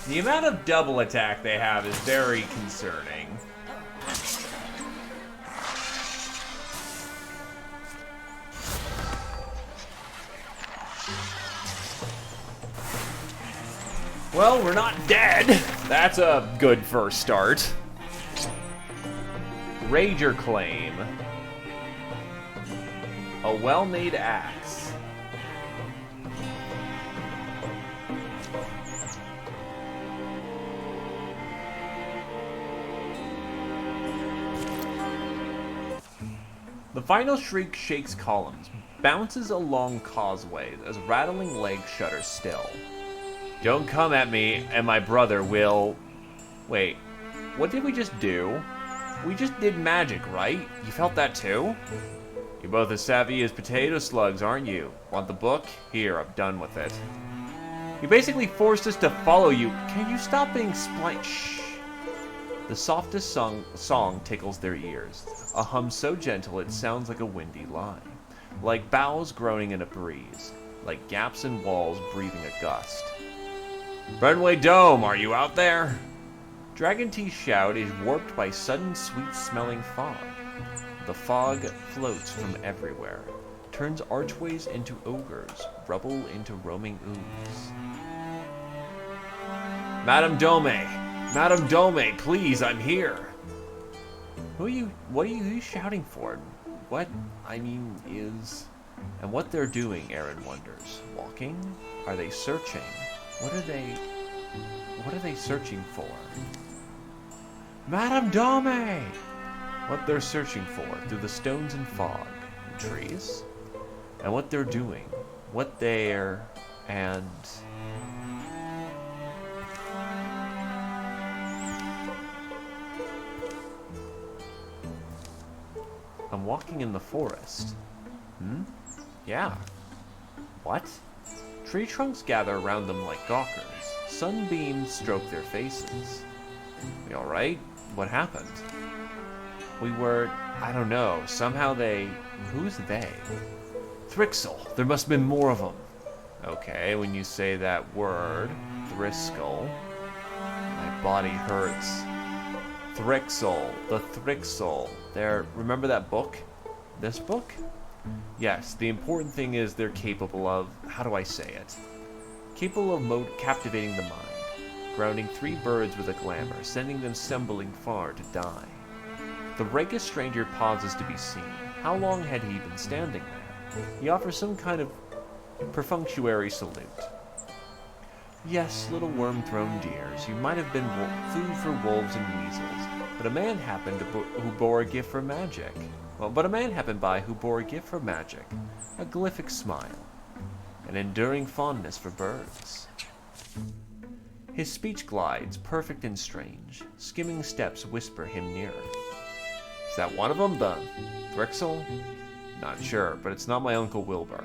The amount of double attack they have is very concerning. Well, we're not dead. That's a good first start. Rager Claim. A well-made axe. The final shriek shakes columns, bounces along causeways as rattling legs shudder still. Don't come at me, and my brother will... Wait, what did we just do? We just did magic, right? You felt that too? You're both as savvy as potato slugs, aren't you? Want the book? Here, I'm done with it. You basically forced us to follow you. Can you stop being Shh. The softest song tickles their ears. A hum so gentle it sounds like a windy line. Like boughs groaning in a breeze. Like gaps in walls breathing a gust. Brentway Dome, are you out there? Dragon T's shout is warped by sudden sweet-smelling fog. The fog floats from everywhere, turns archways into ogres, rubble into roaming ooze. Madame Dome! Madame Dome, please, I'm here! What are you shouting for? What, I mean, is... And what they're doing, Aaron wonders. Walking? Are they searching? What are they searching for? Madame Dome! What they're searching for through the stones and fog and trees, and what they're doing, what they're, and... I'm walking in the forest. Yeah. What? Tree trunks gather around them like gawkers. Sunbeams stroke their faces. We alright? What happened? We were... I don't know. Somehow they... Who's they? Thrixel. There must have been more of them. Okay, when you say that word, Thriskel, my body hurts. Thrixel. The Thrixel. There... Remember that book? This book? Yes, the important thing is they're capable of... How do I say it? Capable of captivating the mind. Grounding 3 birds with a glamour, sending them stumbling far to die. The rakish stranger pauses to be seen. How long had he been standing there? He offers some kind of perfunctory salute. Yes, little worm-thrown dears, you might have been food for wolves and weasels, but a man happened who bore a gift for magic. But a man happened by who bore a gift for magic, a glyphic smile, an enduring fondness for birds. His speech glides, perfect and strange. Skimming steps whisper him nearer. Is that one of them, the Thrixel? Not sure, but it's not my Uncle Wilbur.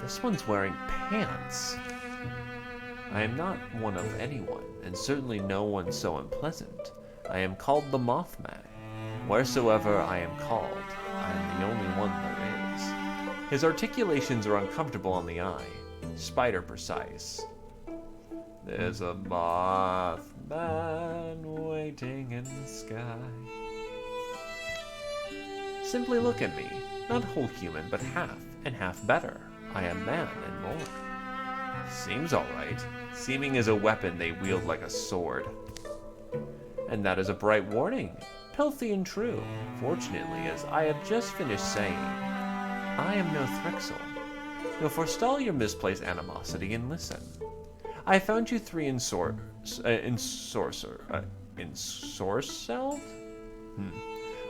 This one's wearing pants. I am not one of anyone, and certainly no one so unpleasant. I am called the Mothman. Wheresoever I am called, I am the only one there is. His articulations are uncomfortable on the eye, spider precise. There's a Mothman waiting in the sky. Simply look at me, not whole human, but half, and half better. I am man and more. Seems alright. Seeming is a weapon they wield like a sword. And that is a bright warning. Healthy and true, fortunately, as I have just finished saying, I am no Thrixel. Now forestall your misplaced animosity and listen. I found you 3 ensorcelled?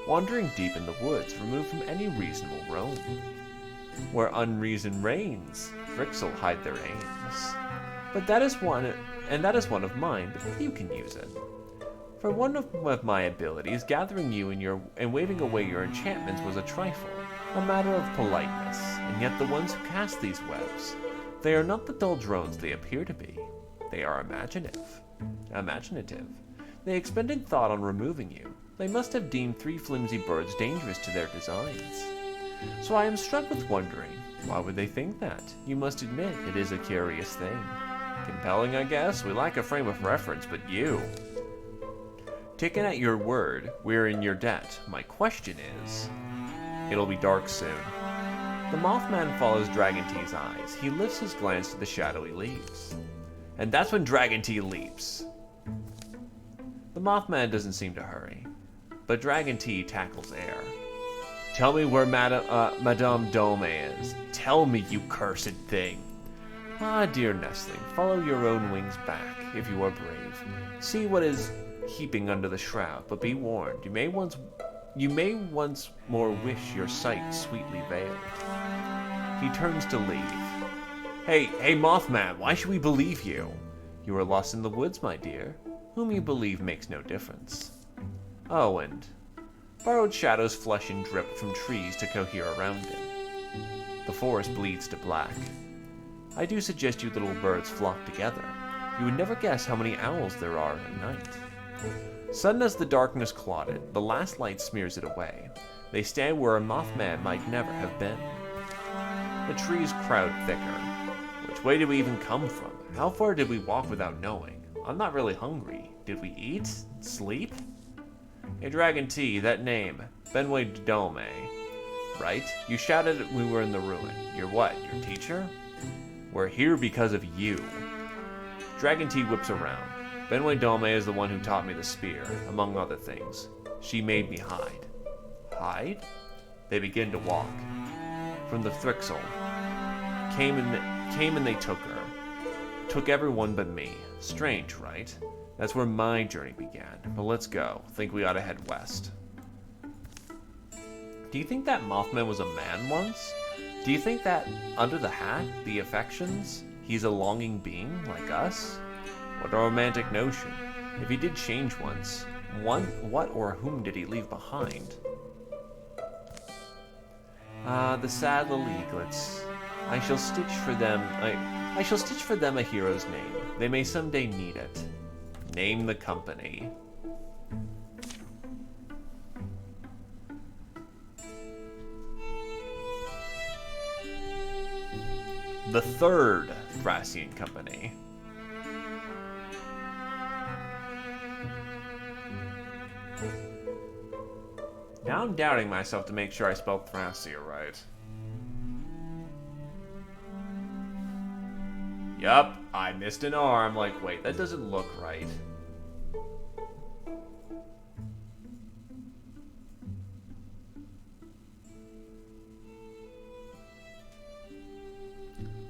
Wandering deep in the woods, removed from any reasonable roam. Where unreason reigns, Thrixel hide their aims. But that is one of mine, but you can use it. For one of my abilities, gathering you and waving away your enchantments was a trifle, a matter of politeness, and yet the ones who cast these webs, they are not the dull drones they appear to be. They are imaginative. They expended thought on removing you. They must have deemed 3 flimsy birds dangerous to their designs. So I am struck with wondering, why would they think that? You must admit, it is a curious thing. Compelling, I guess. We lack a frame of reference, but you... Taken at your word, we're in your debt. My question is... It'll be dark soon. The Mothman follows Dragon T's eyes. He lifts his glance to the shadowy leaves. And that's when Dragon T leaps. The Mothman doesn't seem to hurry, but Dragon T tackles air. Tell me where Madame Dome is. Tell me, you cursed thing. Ah, dear nestling, follow your own wings back, if you are brave. See what is heaping under the shroud, but be warned, you may once more wish your sight sweetly veiled. He turns to leave. Hey, Mothman, why should we believe you? You are lost in the woods, my dear. Whom you believe makes no difference. Oh, and borrowed shadows flush and drip from trees to cohere around him. The forest bleeds to black. I do suggest you little birds flock together. You would never guess how many owls there are at night. Sudden as the darkness clotted, the last light smears it away. They stand where a Mothman might never have been. The trees crowd thicker. Which way did we even come from? How far did we walk without knowing? I'm not really hungry. Did we eat? Sleep? Hey, Dragon T, that name. Benway Dome. right? You shouted when we were in the ruin. You're what, your teacher? We're here because of you. Dragon Tea whips around. Benway Dome is the one who taught me the spear, among other things. She made me hide. Hide? They begin to walk. From the Thrixel. Came and they took her. Took everyone but me. Strange, right? That's where my journey began. But let's go. Think we ought to head west. Do you think that Mothman was a man once? Do you think that under the hat, the affections, he's a longing being like us? What a romantic notion. If he did change once, what or whom did he leave behind? The sad little eaglets. I shall stitch for them a hero's name. They may someday need it. Name the company. The Third Thracian Company. Now I'm doubting myself to make sure I spelled Thracia right. Yup, I missed an R. I'm like, wait, that doesn't look right.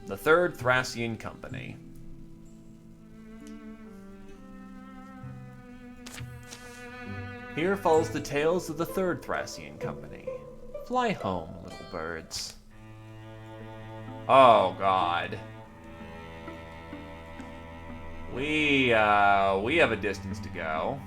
The Third Thracian Company. Here follows the tales of the Third Thracian Company. Fly home, little birds. Oh, God. We have a distance to go.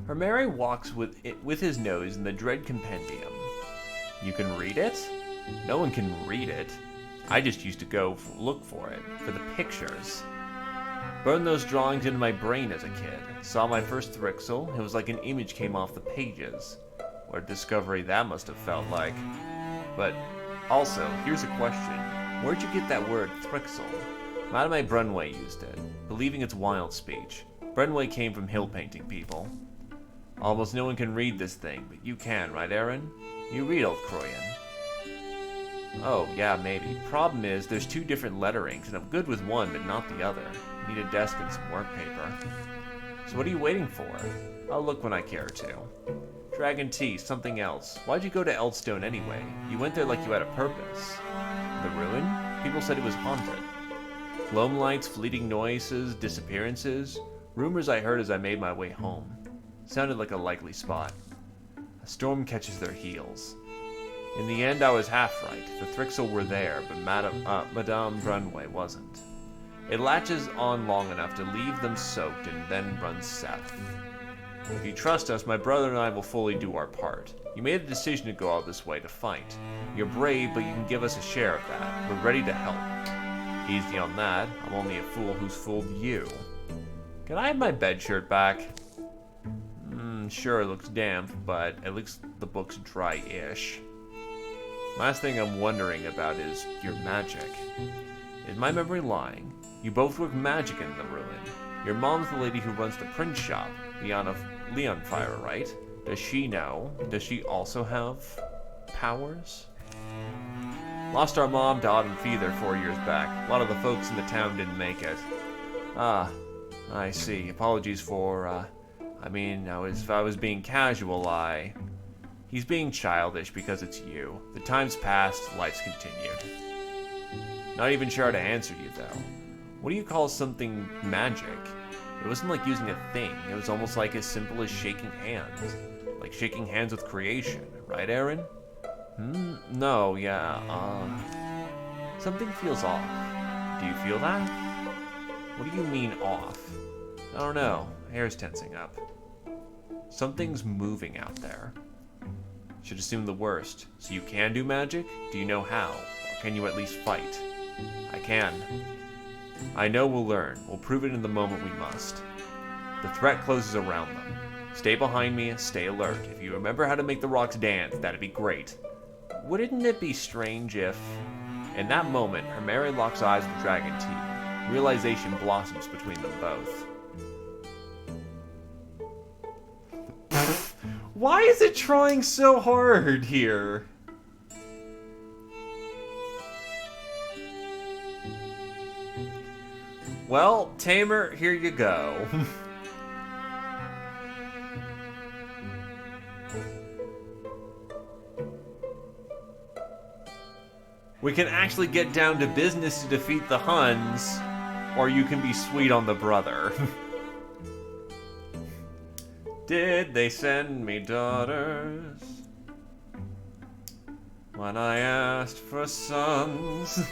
Hermeri walks with his nose in the dread compendium. You can read it? No one can read it. I just used to go look for it, for the pictures. Burned those drawings into my brain as a kid. Saw my first Thrixel, it was like an image came off the pages. What a discovery that must have felt like. But also, here's a question. Where'd you get that word, Thrixel? Madame Brunway used it, believing it's wild speech. Brunway came from hill painting people. Almost no one can read this thing, but you can, right, Aaron? You read, old Croyan. Oh, yeah, maybe. Problem is, there's two different letterings, and I'm good with one, but not the other. Need a desk and some work paper. So what are you waiting for? I'll look when I care to. Dragon Tea, something else. Why'd you go to Eldstone anyway? You went there like you had a purpose. The ruin? People said it was haunted. Gloam lights, fleeting noises, disappearances. Rumors I heard as I made my way home. Sounded like a likely spot. A storm catches their heels. In the end, I was half right. The Thrixel were there, but Madame Brunway wasn't. It latches on long enough to leave them soaked and then runs south. If you trust us, my brother and I will fully do our part. You made a decision to go out this way to fight. You're brave, but you can give us a share of that. We're ready to help. Easy on that. I'm only a fool who's fooled you. Can I have my bed shirt back? Sure, it looks damp, but at least the book's dry-ish. Last thing I'm wondering about is your magic. Is my memory lying? You both work magic in the ruin. Your mom's the lady who runs the print shop, Leonfire, right? Does she know? Does she also have powers? Lost our mom to autumn fever 4 years back. A lot of the folks in the town didn't make it. Ah, I see. Apologies for, if I was being casual, He's being childish because it's you. The time's passed, life's continued. Not even sure how to answer you, though. What do you call something magic? It wasn't like using a thing. It was almost like as simple as shaking hands. Like shaking hands with creation, right, Aaron? No, yeah, something feels off. Do you feel that? What do you mean, off? I don't know. Hair's tensing up. Something's moving out there. Should assume the worst. So you can do magic? Do you know how? Or can you at least fight? I can. I know we'll learn. We'll prove it in the moment we must. The threat closes around them. Stay behind me and stay alert. If you remember how to make the rocks dance, that'd be great. Wouldn't it be strange if... In that moment, Hermere locks eyes with Dragon Tea. Realization blossoms between them both. Why is it trying so hard here? Well, Tamer, here you go. We can actually get down to business to defeat the Huns, or you can be sweet on the brother. Did they send me daughters when I asked for sons?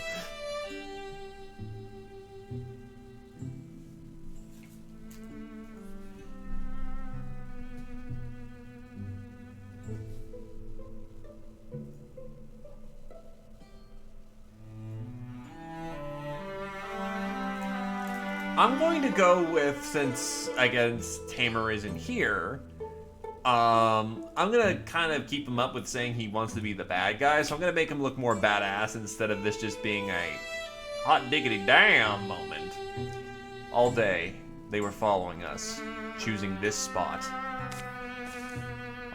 I'm going to go with, since, I guess, Tamer isn't here, I'm going to kind of keep him up with saying he wants to be the bad guy, so I'm going to make him look more badass instead of this just being a hot diggity damn moment. All day, they were following us, choosing this spot.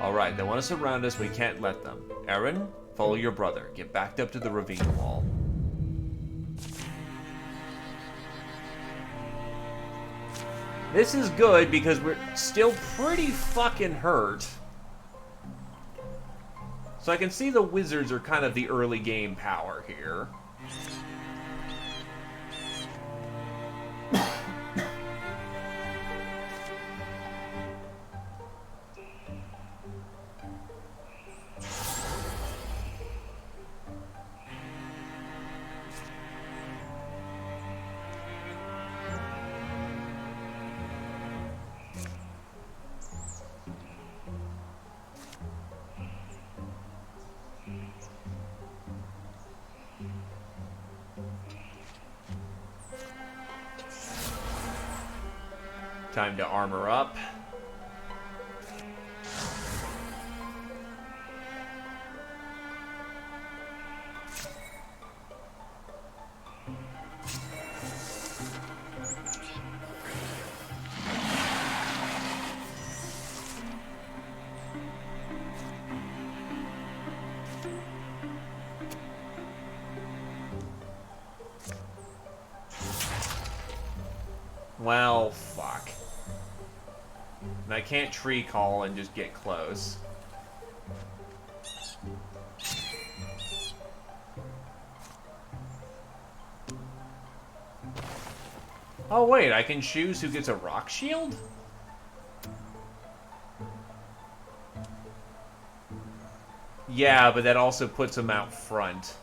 Alright, they want to surround us, we can't let them. Aaron, follow your brother. Get backed up to the ravine wall. This is good because we're still pretty fucking hurt. So I can see the wizards are kind of the early game power here. Time to armor up. Well, fuck. And I can't tree call and just get close. Oh wait, I can choose who gets a rock shield? Yeah, but that also puts him out front.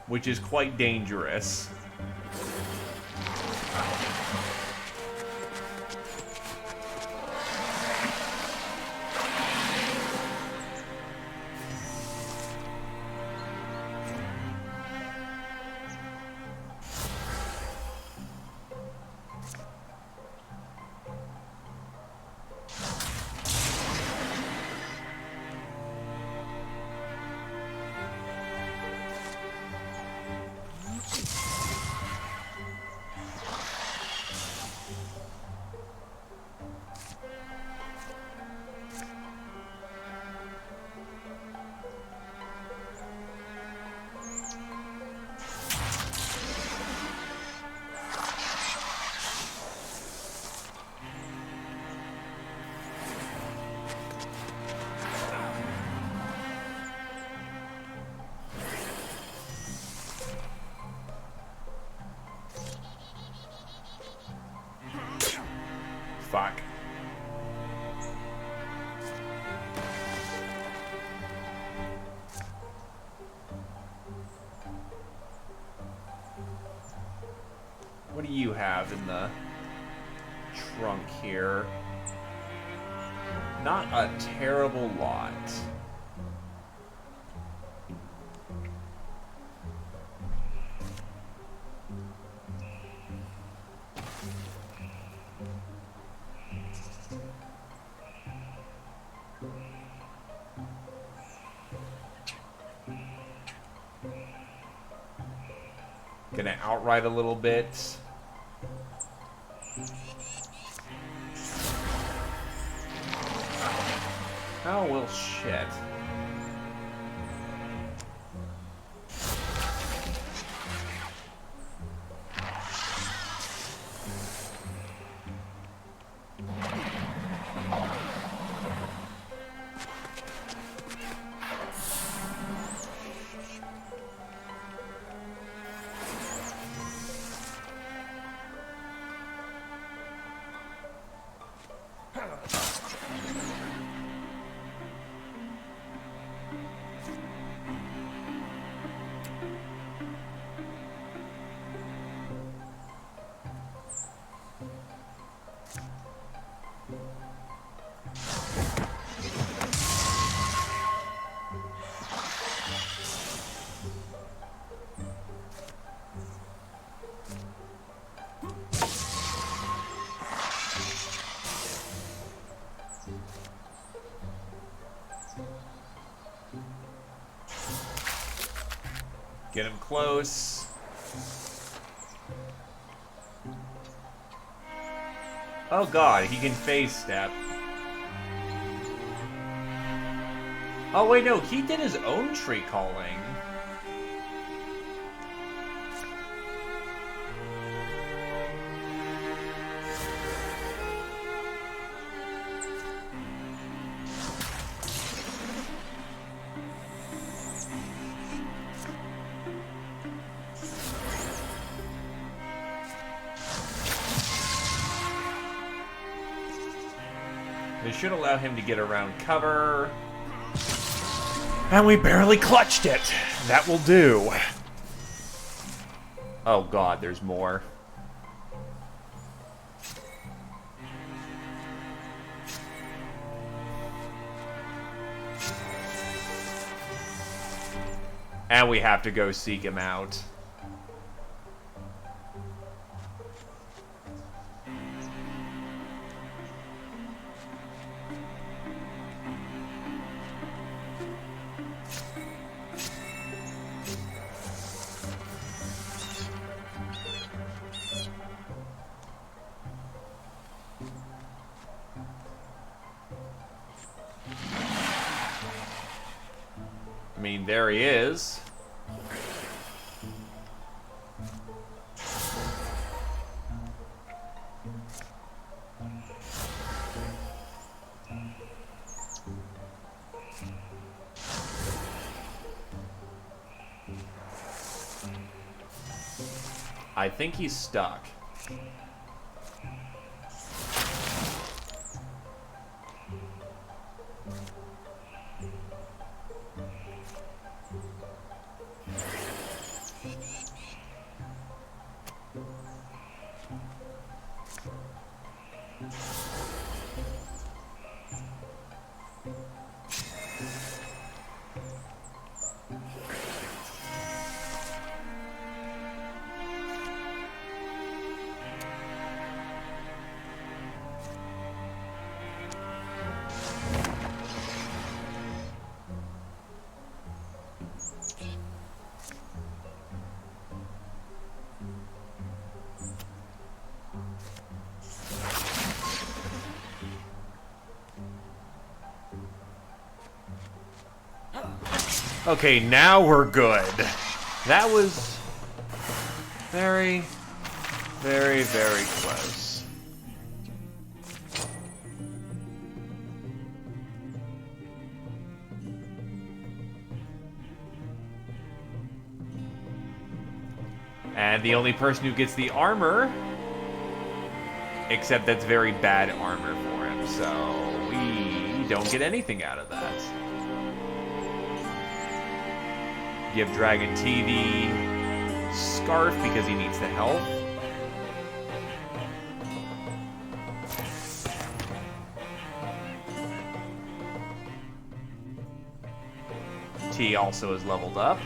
Which is quite dangerous. Fuck. What do you have in the trunk here? Not a terrible lot. Gonna outright a little bit. Oh, well, shit. Get him close. Oh god, he can phase step. Oh wait, no, he did his own tree calling. This should allow him to get around cover. And we barely clutched it. That will do. Oh god, there's more. And we have to go seek him out. I mean, there he is. I think he's stuck. Okay, now we're good. That was very, very, very close. And the only person who gets the armor, except that's very bad armor for him, so we don't get anything out of that. Give Dragon T the scarf because he needs the health. T also is leveled up.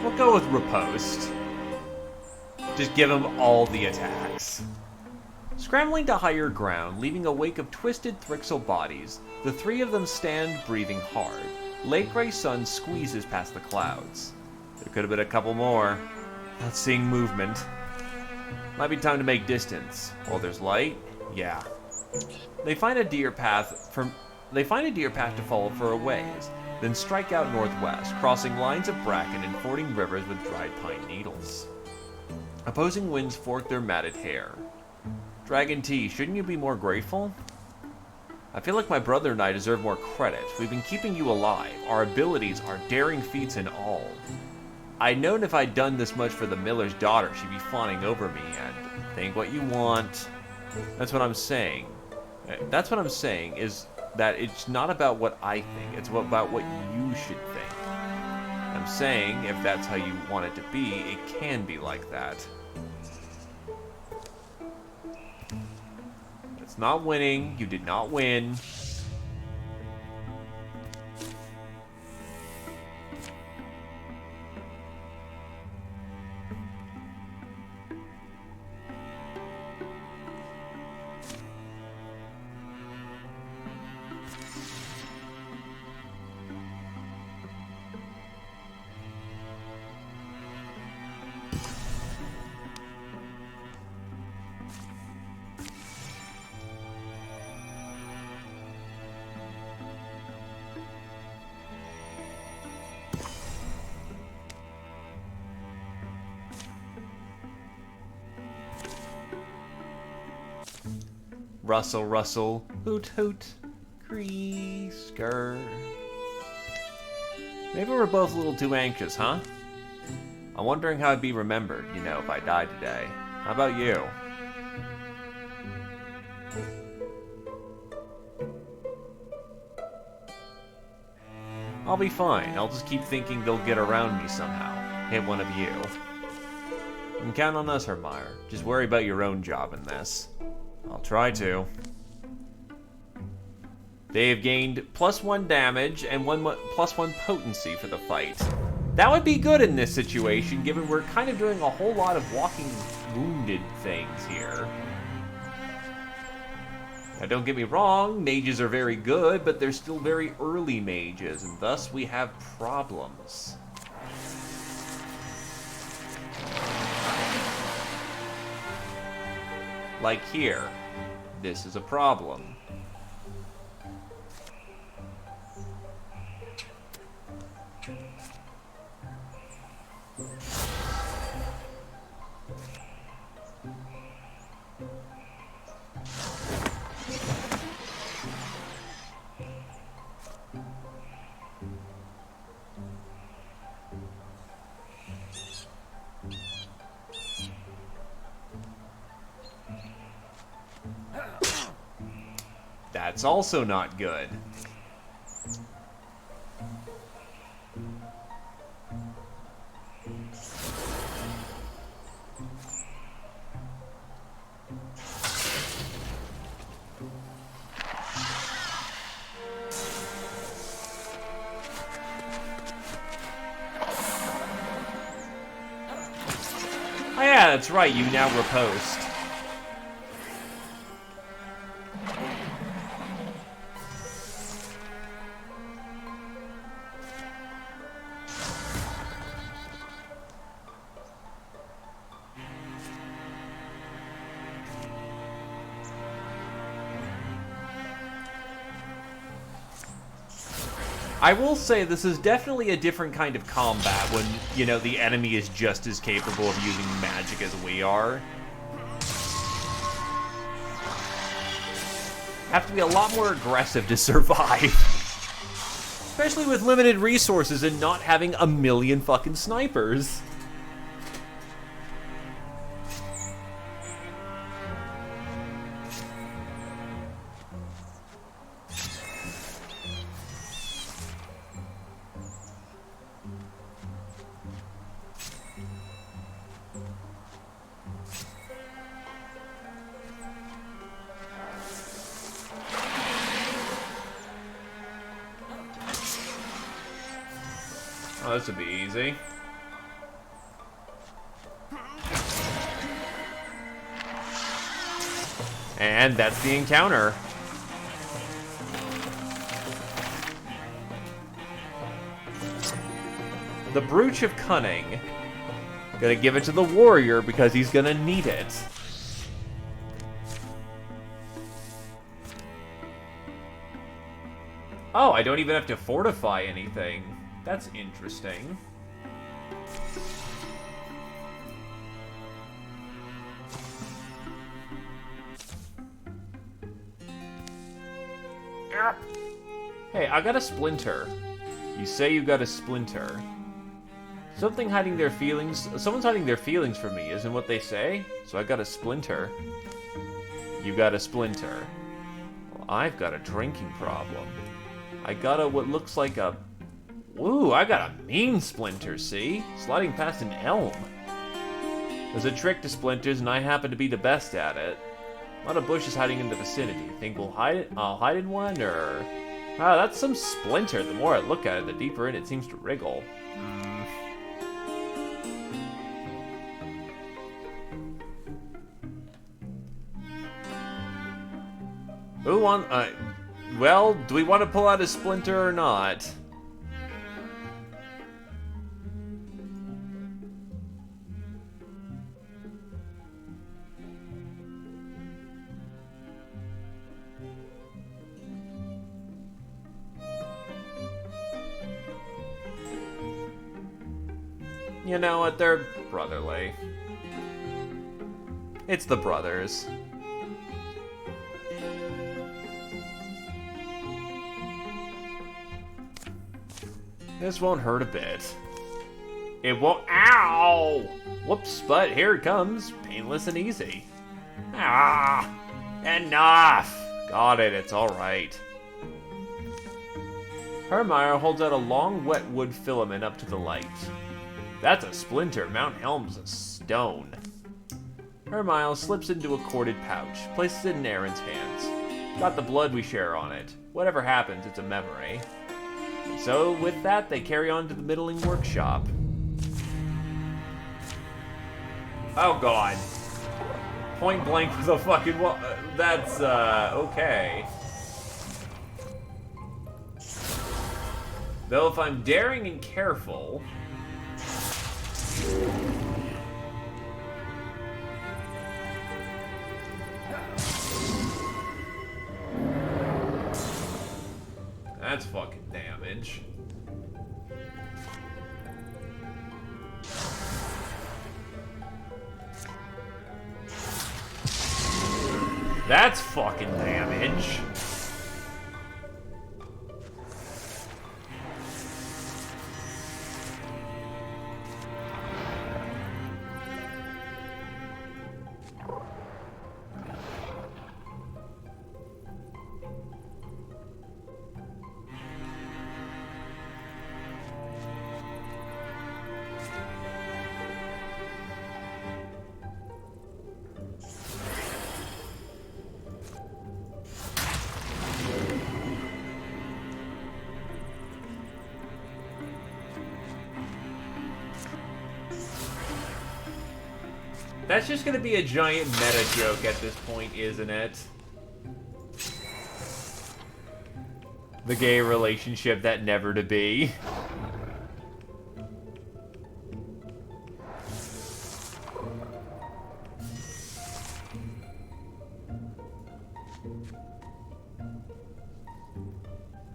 We'll go with Riposte. Just give him all the attacks. Scrambling to higher ground, leaving a wake of twisted Thrixel bodies, the three of them stand breathing hard. Late gray sun squeezes past the clouds. There could have been a couple more. Not seeing movement. Might be time to make distance. Oh, there's light? Yeah. They find a deer path to follow for a ways, then strike out northwest, crossing lines of bracken and fording rivers with dried pine needles. Opposing winds fork their matted hair. Dragon T, shouldn't you be more grateful? I feel like my brother and I deserve more credit. We've been keeping you alive, our abilities, our daring feats and all. I'd known if I'd done this much for the miller's daughter, she'd be fawning over me, and think what you want. That's what I'm saying. That's what I'm saying, is that it's not about what I think, it's about what you should think. I'm saying, if that's how you want it to be, it can be like that. It's not winning, you did not win. Rustle, rustle, hoot, hoot, creasker. Maybe we're both a little too anxious, huh? I'm wondering how I'd be remembered, you know, if I died today. How about you? I'll be fine. I'll just keep thinking they'll get around me somehow. Hit one of you. You can count on us, Hermire. Just worry about your own job in this. I'll try to. They have gained +1 damage and +1 potency for the fight. That would be good in this situation, given we're kind of doing a whole lot of walking wounded things here. Now don't get me wrong, mages are very good, but they're still very early mages, and thus we have problems. Like here, this is a problem. That's also not good. Oh yeah, that's right, you now riposte. I will say this is definitely a different kind of combat when, you know, the enemy is just as capable of using magic as we are. Have to be a lot more aggressive to survive. Especially with limited resources and not having a million fucking snipers. Oh, this would be easy. And that's the encounter. The Brooch of Cunning. Gonna give it to the warrior because he's gonna need it. Oh, I don't even have to fortify anything. That's interesting. Hey, I got a splinter. You say you got a splinter. Someone's hiding their feelings from me, isn't what they say? So I got a splinter. You got a splinter. Well, I've got a drinking problem. I got what looks like a... Ooh, I got a mean splinter, see? Sliding past an elm. There's a trick to splinters, and I happen to be the best at it. A lot of bushes hiding in the vicinity. Think I'll hide in one, or... Ah, that's some splinter. The more I look at it, the deeper in it seems to wriggle. Well, do we want to pull out a splinter or not? You know what? They're brotherly. It's the brothers. This won't hurt a bit. It won't. Ow! Whoops, but here it comes. Painless and easy. Ah! Enough! Got it, it's alright. Hermire holds out a long, wet wood filament up to the light. That's a splinter. Mount Helm's a stone. Hermile slips into a corded pouch, places it in Aaron's hands. Got the blood we share on it. Whatever happens, it's a memory. So, with that, they carry on to the middling workshop. Oh, God. Point blank with a fucking wall. That's, okay. Though if I'm daring and careful... That's fucking damage. That's fucking damage. That's just gonna be a giant meta joke at this point, isn't it? The gay relationship that never to be.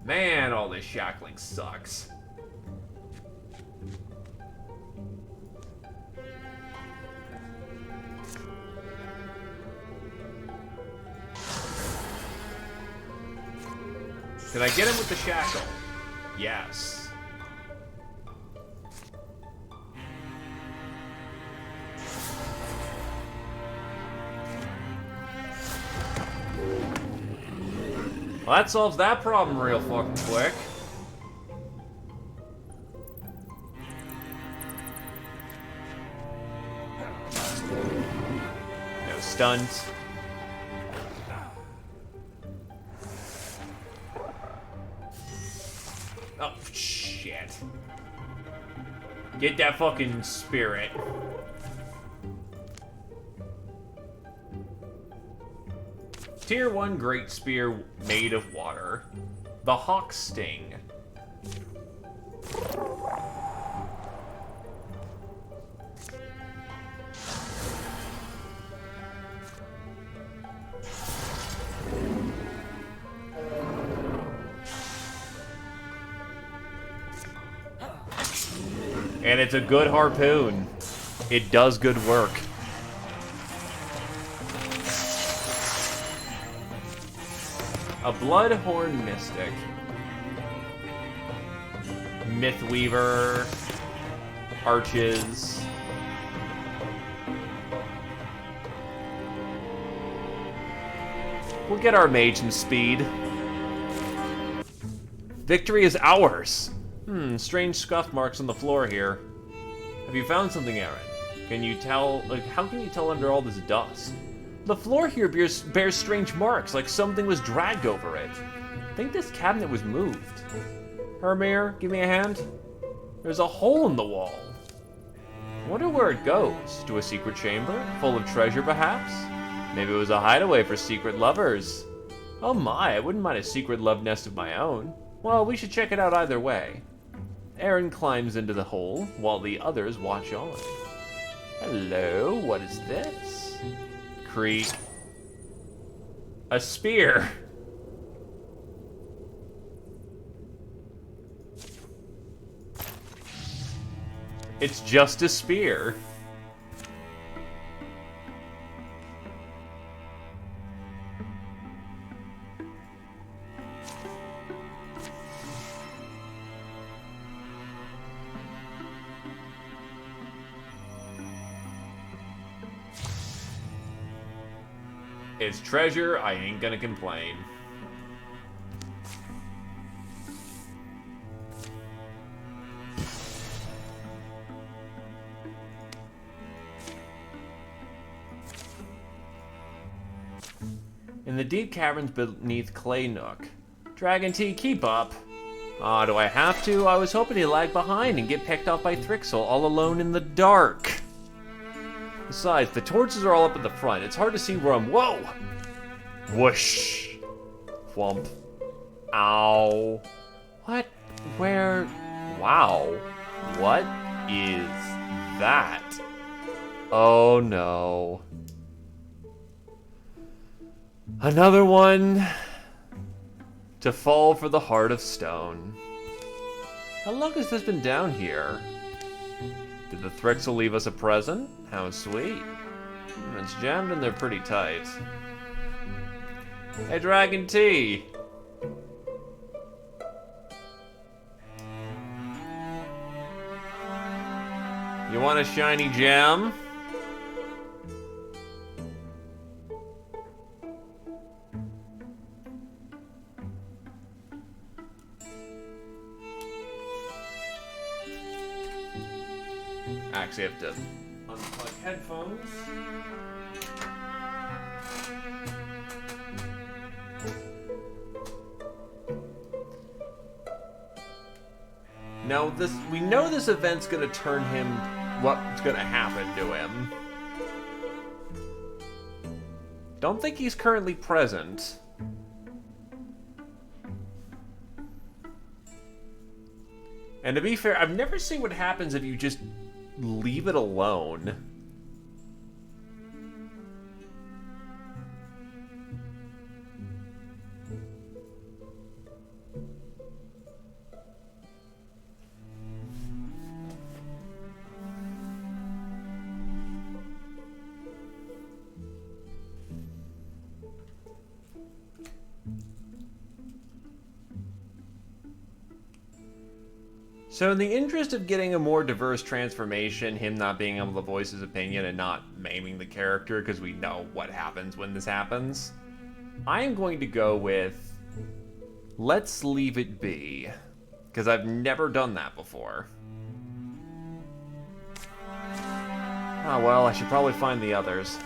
Man, all this shackling sucks. Did I get him with the shackle? Yes. Well, that solves that problem real fucking quick. No stunt. Oh, shit. Get that fucking spirit. Tier 1 Great Spear made of water. The Hawk Sting. And it's a good harpoon. It does good work. A Bloodhorn Mystic. Mythweaver. Arches. We'll get our mage some speed. Victory is ours. Strange scuff marks on the floor here. Have you found something, Aaron? Can you tell, how can you tell under all this dust? The floor here bears strange marks, like something was dragged over it. I think this cabinet was moved. Hermir, give me a hand. There's a hole in the wall. I wonder where it goes. To a secret chamber? Full of treasure, perhaps? Maybe it was a hideaway for secret lovers. Oh my, I wouldn't mind a secret love nest of my own. Well, we should check it out either way. Aaron climbs into the hole, while the others watch on. Hello, what is this? Creek. A spear. It's just a spear. It's treasure, I ain't gonna complain. In the deep caverns beneath Clay Nook. Dragon Tea, keep up. Ah, do I have to? I was hoping he'd lag behind and get picked off by Thrixel all alone in the dark. Besides, the torches are all up at the front. It's hard to see where I'm... Whoa! Whoosh. Thwomp. Ow. What? Where? Wow. What is that? Oh no. Another one to fall for the Heart of Stone. How long has this been down here? Did the Thrixel leave us a present? How sweet. It's jammed in there pretty tight. Hey, Dragon Tea! You want a shiny gem? Actually, I have to unplug headphones. Now, we know this event's gonna turn him, what's gonna happen to him. Don't think he's currently present. And to be fair, I've never seen what happens if you just leave it alone. So in the interest of getting a more diverse transformation, him not being able to voice his opinion and not maiming the character because we know what happens when this happens, I am going to go with let's leave it be, because I've never done that before. Oh well, I should probably find the others.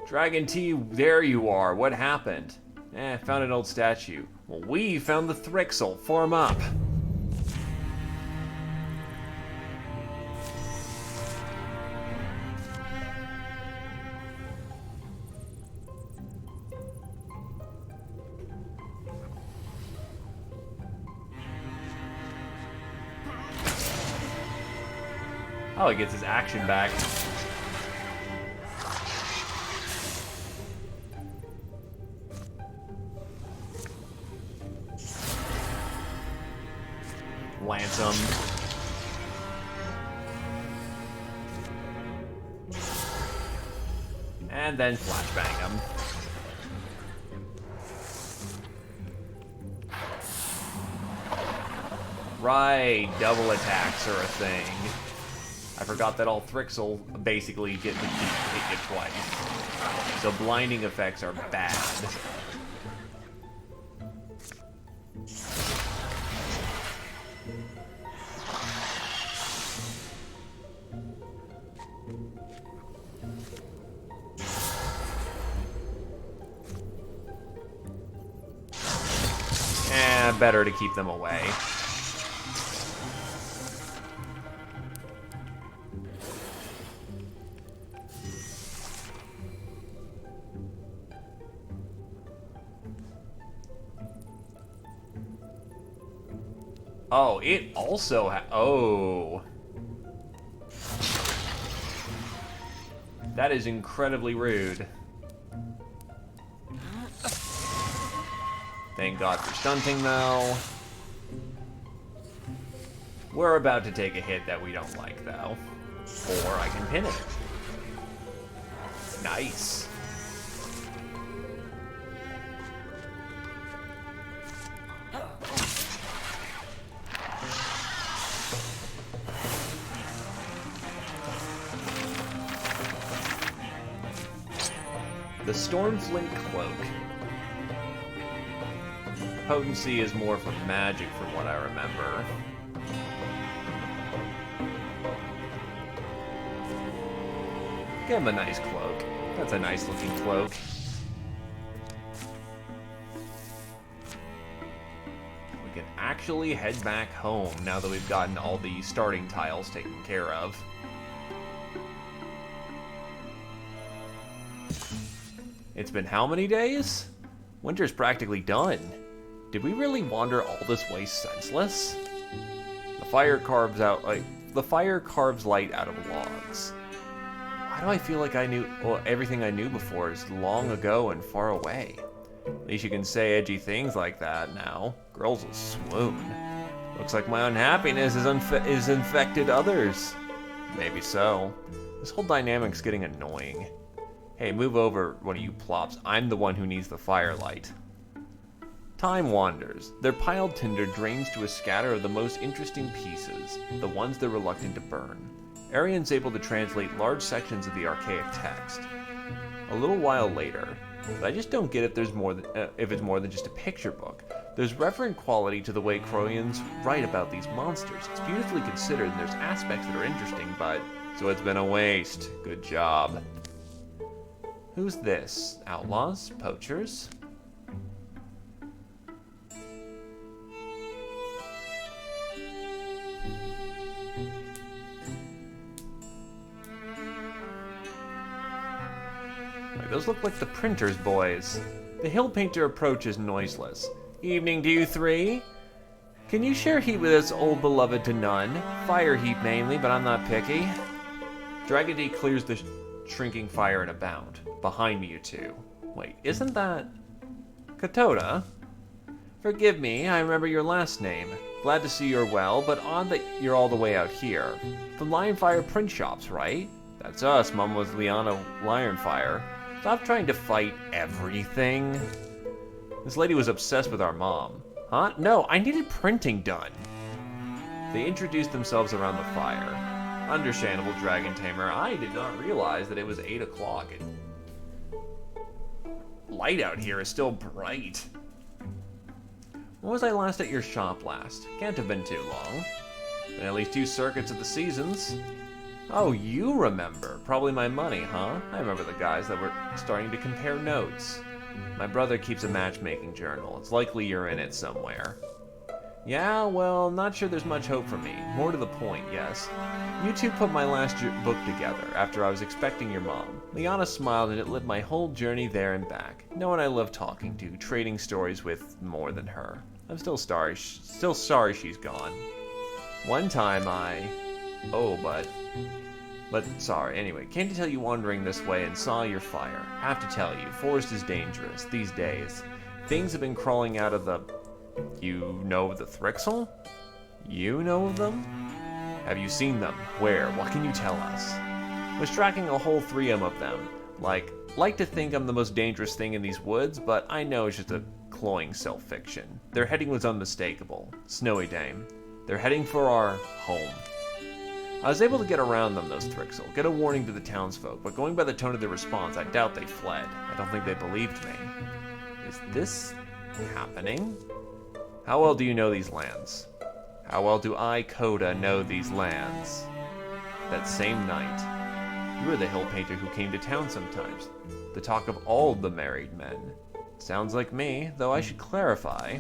Dragon Tea, there you are. What happened? Found an old statue. Well, we found the Thrixel. Form up. Oh, he gets his action back. Lance him. And then flashbang him. Right, double attacks are a thing. I forgot that all Thrixel basically hit you twice. So blinding effects are bad. Better to keep them away. Oh, it also oh. That is incredibly rude. Thank God for stunting, though. We're about to take a hit that we don't like, though. Or I can pin it. Nice. The Stormflint Cloak. Potency is more for magic from what I remember. Give him a nice cloak. That's a nice looking cloak. We can actually head back home now that we've gotten all the starting tiles taken care of. It's been how many days? Winter's practically done. Did we really wander all this way senseless? The fire carves light out of logs. Why do I feel like I knew everything I knew before is long ago and far away? At least you can say edgy things like that now. Girls will swoon. Looks like my unhappiness is infected others. Maybe so. This whole dynamic's getting annoying. Hey, move over, one of you plops. I'm the one who needs the firelight. Time wanders. Their piled tinder drains to a scatter of the most interesting pieces, the ones they're reluctant to burn. Arian's able to translate large sections of the archaic text. A little while later, but I just don't get if it's more than just a picture book. There's reverent quality to the way Croyans write about these monsters. It's beautifully considered, and there's aspects that are interesting, but so it's been a waste. Good job. Who's this? Outlaws? Poachers? Those look like the printer's boys. The hill painter approaches noiseless. Evening to you three. Can you share heat with us, old beloved to none? Fire heat mainly, but I'm not picky. Dragon D clears the shrinking fire in a bound. Behind me, you two. Wait, isn't that Katoda? Forgive me, I remember your last name. Glad to see you're well, but odd that you're all the way out here. From Lionfire print shops, right? That's us, Mum was Liana Lionfire. Stop trying to fight everything. This lady was obsessed with our mom. Huh? No, I needed printing done. They introduced themselves around the fire. Understandable, Dragon Tamer. I did not realize that it was 8 o'clock. Light out here is still bright. When was I last at your shop last? Can't have been too long. Been at least 2 circuits of the seasons. Oh, you remember. Probably my money, huh? I remember the guys that were starting to compare notes. My brother keeps a matchmaking journal. It's likely you're in it somewhere. Yeah, well, not sure there's much hope for me. More to the point, yes. You two put my last book together after I was expecting your mom. Liana smiled and it lit my whole journey there and back. No one I love talking to, trading stories with more than her. I'm still sorry she's gone. One time Oh, But, sorry, anyway, came to tell you wandering this way and saw your fire. Have to tell you, forest is dangerous these days. Things have been crawling out of the... You know the Thrixel? You know of them? Have you seen them? Where? What can you tell us? Was tracking a whole 3M of them. Like to think I'm the most dangerous thing in these woods, but I know it's just a cloying self-fiction. Their heading was unmistakable. Snowy Dame. They're heading for our home. I was able to get around them, those Thrixel, get a warning to the townsfolk, but going by the tone of their response, I doubt they fled. I don't think they believed me. Is this happening? How well do you know these lands? How well do I, Coda, know these lands? That same night, you were the hill painter who came to town sometimes. The talk of all the married men. Sounds like me, though I should clarify.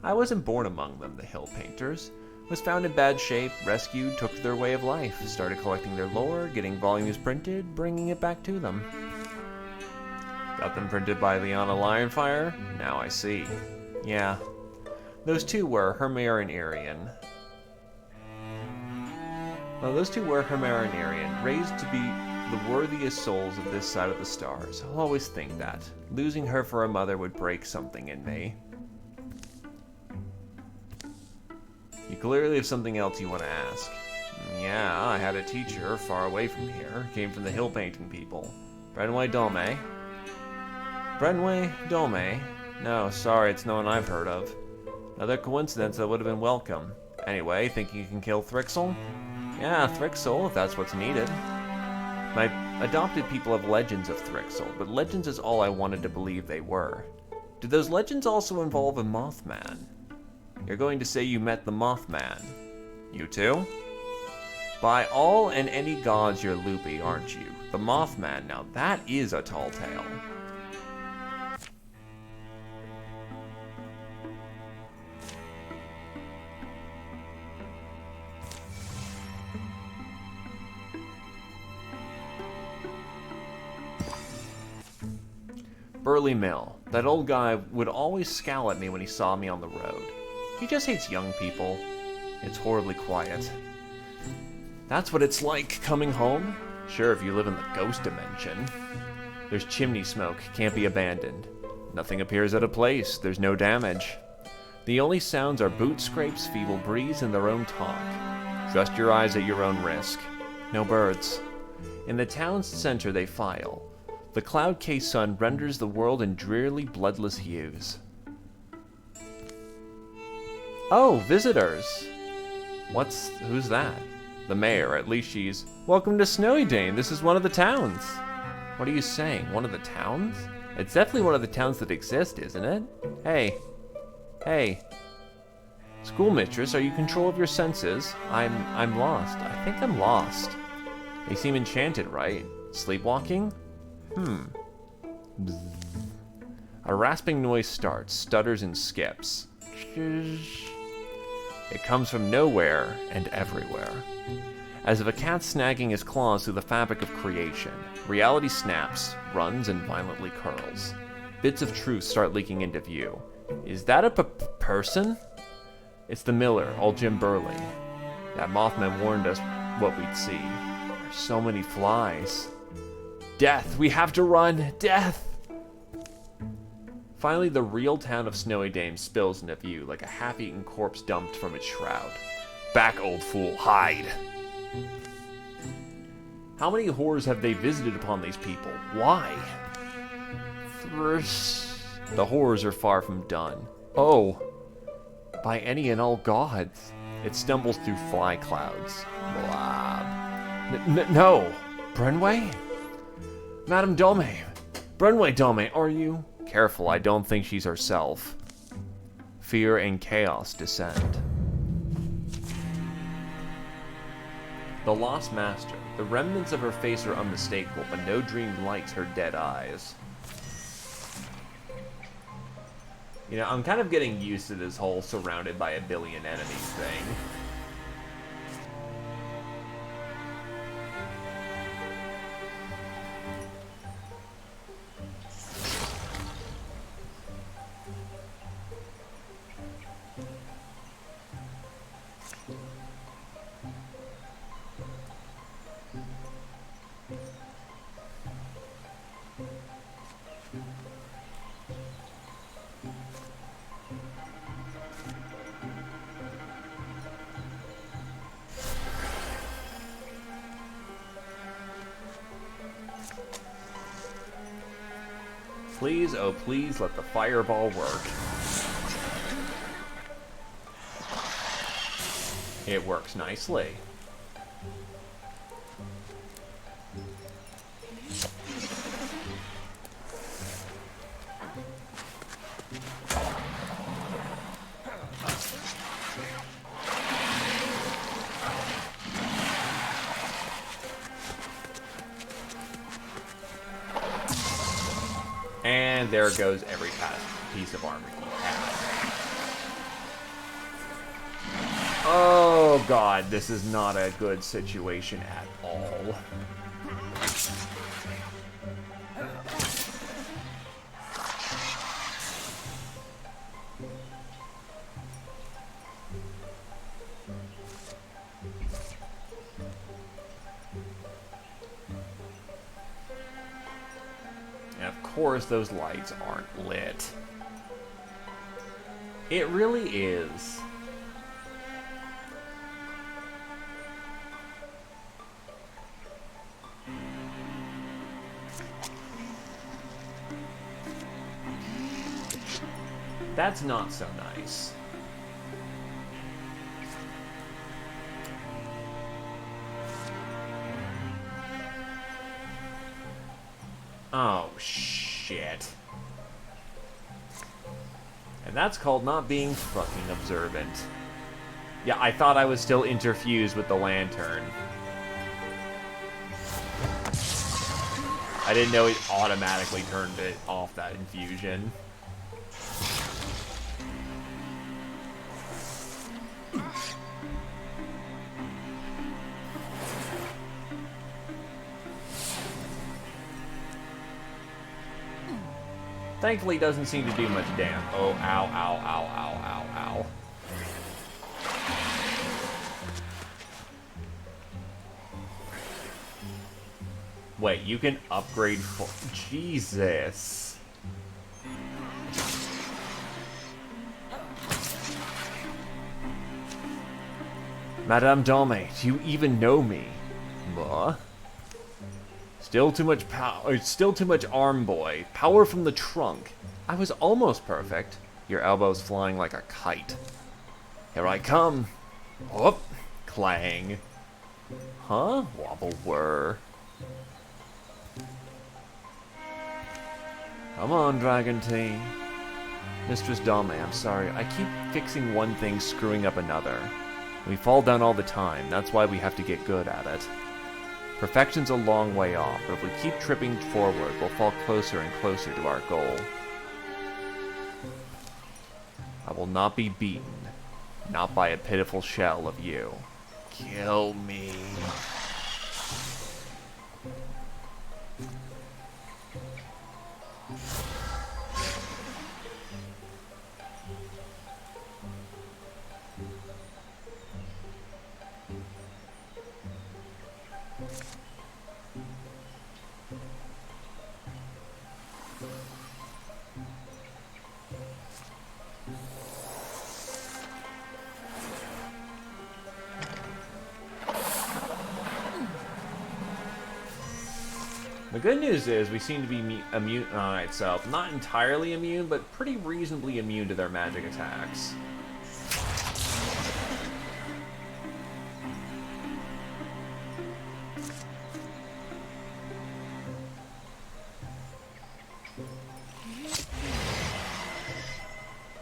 I wasn't born among them, the hill painters. Was found in bad shape, rescued, took to their way of life, started collecting their lore, getting volumes printed, bringing it back to them. Got them printed by Liana Lionfire? Now I see. Yeah. Those two were Hermera and Irian. Well, those two were Hermera and Irian, raised to be the worthiest souls of this side of the stars. I'll always think that. Losing her for a mother would break something in me. You clearly have something else you want to ask. Yeah, I had a teacher far away from here. Came from the hill painting people. Brenway Dome. Brenway Dome? No, sorry, it's no one I've heard of. Another coincidence that would have been welcome. Anyway, think you can kill Thrixel? Yeah, Thrixel, if that's what's needed. My adopted people have legends of Thrixel, but legends is all I wanted to believe they were. Do those legends also involve a Mothman? You're going to say you met the Mothman. You too? By all and any gods, you're loopy, aren't you? The Mothman, now that is a tall tale. Burley Mill. That old guy would always scowl at me when he saw me on the road. He just hates young people. It's horribly quiet. That's what it's like coming home? Sure, if you live in the ghost dimension. There's chimney smoke, can't be abandoned. Nothing appears out of place, there's no damage. The only sounds are boot scrapes, feeble breeze, and their own talk. Trust your eyes at your own risk. No birds. In the town's center they file. The cloud-cased sun renders the world in drearily bloodless hues. Oh, visitors! Who's that? The mayor, at least she's... Welcome to Snowy Dane, this is one of the towns! What are you saying, one of the towns? It's definitely one of the towns that exist, isn't it? Hey. Schoolmistress, are you in control of your senses? I'm lost. I think I'm lost. They seem enchanted, right? Sleepwalking? Bzz. A rasping noise starts, stutters and skips. It comes from nowhere and everywhere. As if a cat snagging his claws through the fabric of creation, reality snaps, runs, and violently curls. Bits of truth start leaking into view. Is that a person? It's the miller, old Jim Burley. That Mothman warned us what we'd see. There's so many flies. Death! We have to run! Death! Finally, the real town of Snowy Dame spills into view like a half-eaten corpse dumped from its shroud. Back, old fool, hide! How many horrors have they visited upon these people? Why? The horrors are far from done. Oh! By any and all gods. It stumbles through fly clouds. Blob. No! Brenway? Madame Dome! Brenway Dome, are you? Careful, I don't think she's herself. Fear and chaos descend. The Lost Master. The remnants of her face are unmistakable, but no dream lights her dead eyes. You know, I'm kind of getting used to this whole surrounded by a billion enemies thing. Please, oh please, let the fireball work. It works nicely. And there goes every piece of armor he had. Oh god, this is not a good situation at all. And of course those lights aren't lit. It really is. That's not so nice. Oh, shit. And that's called not being fucking observant. Yeah, I thought I was still interfused with the lantern. I didn't know it automatically turned it off, that infusion. Thankfully, it doesn't seem to do much damage. Oh, ow, ow, ow, ow, ow, ow. Wait, you can upgrade for... Jesus. Madame Dame, do you even know me? Bah. Still too much power. Still too much arm, boy. Power from the trunk. I was almost perfect. Your elbow's flying like a kite. Here I come. Whoop. Clang. Huh? Wobble whir. Come on, Dragon Tea. Mistress Dame, I'm sorry. I keep fixing one thing, screwing up another. We fall down all the time. That's why we have to get good at it. Perfection's a long way off, but if we keep tripping forward, we'll fall closer and closer to our goal. I will not be beaten. Not by a pitiful shell of you. Kill me. The good news is we seem to be immune. Alright, so not entirely immune, but pretty reasonably immune to their magic attacks.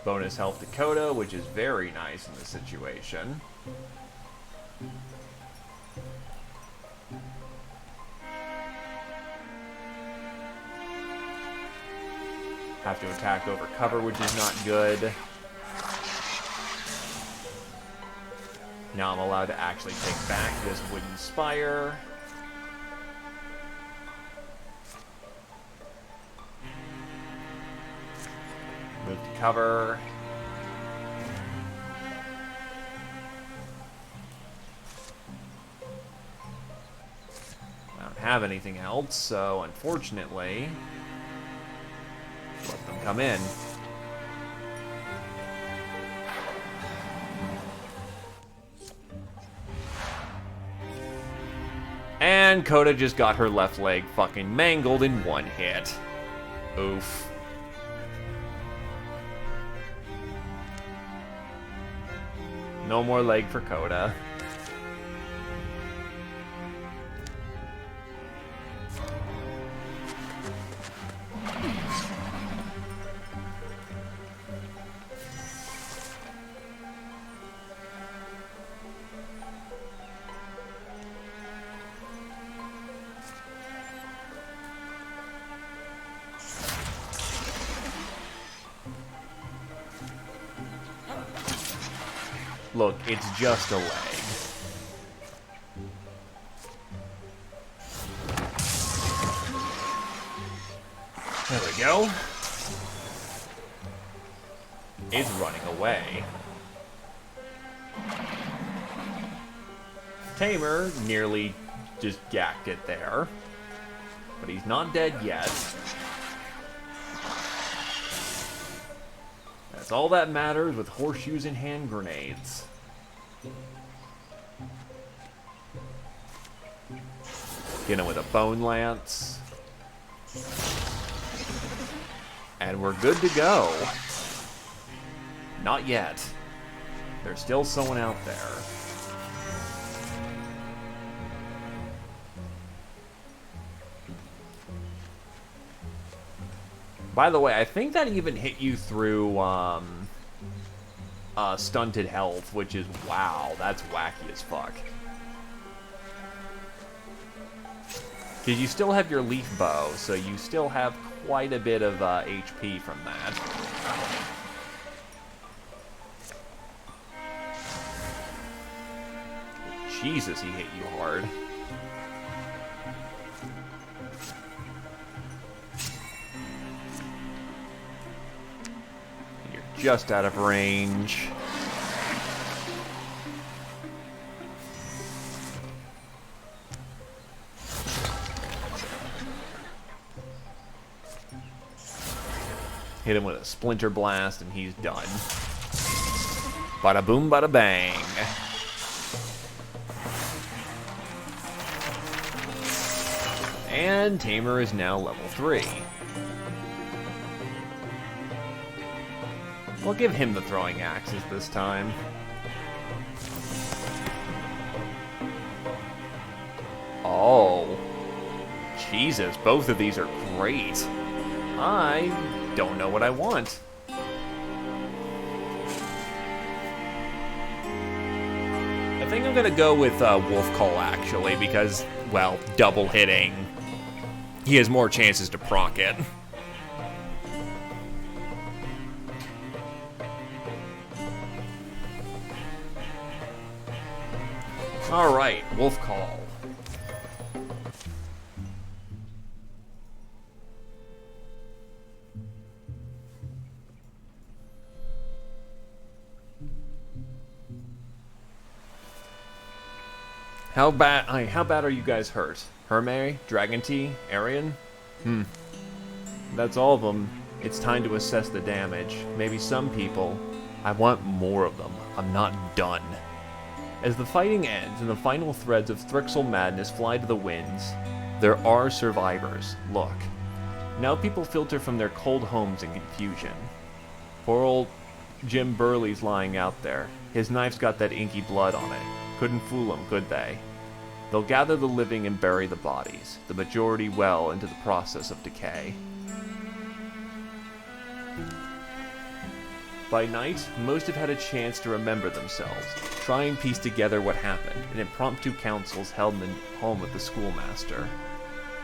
Bonus health to Koda, which is very nice in this situation. Have to attack over cover, which is not good. Now I'm allowed to actually take back this wooden spire. Move to cover. I don't have anything else, so unfortunately... let them come in. And Koda just got her left leg fucking mangled in one hit. Oof. No more leg for Coda. Look, it's just a leg. There we go. It's running away. Tamer nearly just gacked it there. But he's not dead yet. That's all that matters with horseshoes and hand grenades. Get him with a bone lance. And we're good to go. Not yet. There's still someone out there. By the way, I think that even hit you through stunted health, which is, wow, that's wacky as fuck. Because you still have your leaf bow, so you still have quite a bit of HP from that. Jesus, he hit you hard. You're just out of range. Hit him with a splinter blast and he's done. Bada boom, bada bang. And Tamer is now level 3. We'll give him the throwing axes this time. Oh. Jesus, both of these are great. I don't know what I want. I think I'm gonna go with Wolf Call, actually, because, well, double hitting. He has more chances to proc it. Alright, Wolf Call. How bad are you guys hurt? Hermé, Dragon Tea, Arian? That's all of them. It's time to assess the damage. Maybe some people. I want more of them. I'm not done. As the fighting ends and the final threads of Thrixel madness fly to the winds, there are survivors. Look. Now people filter from their cold homes in confusion. Poor old Jim Burley's lying out there. His knife's got that inky blood on it. Couldn't fool him, could they? They'll gather the living and bury the bodies, the majority well into the process of decay. By night, most have had a chance to remember themselves, try and piece together what happened in impromptu councils held in the home of the schoolmaster.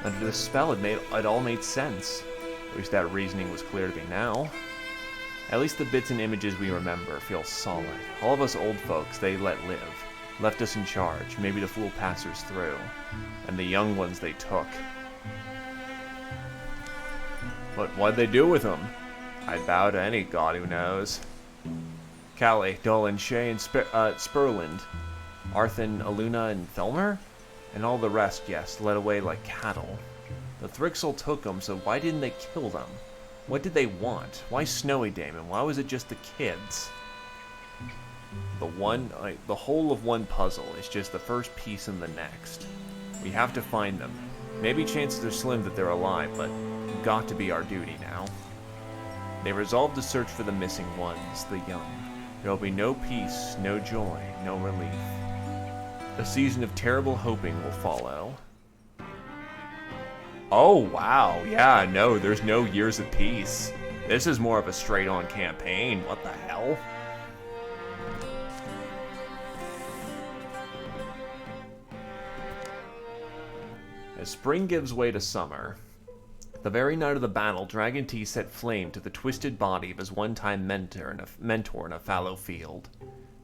Under the spell, it all made sense. At least that reasoning was clear to me now. At least the bits and images we remember feel solid. All of us old folks they let live. Left us in charge, maybe to fool passers through. And the young ones they took. But what'd they do with them? I'd bow to any god who knows. Callie, Dolan, Shay, and Spurland. Arthen, Aluna, and Thelmer? And all the rest, yes, led away like cattle. The Thrixel took them, so why didn't they kill them? What did they want? Why Snowy Damon? Why was it just the kids? The whole of one puzzle is just the first piece in the next. We have to find them. Maybe chances are slim that they're alive, but got to be our duty now. They resolved to search for the missing ones, the young. There'll be no peace, no joy, no relief. A season of terrible hoping will follow. Oh, wow. Yeah, no, there's no years of peace. This is more of a straight-on campaign. What the hell? As spring gives way to summer, the very night of the battle, Dragon Tea set flame to the twisted body of his one-time mentor in a fallow field.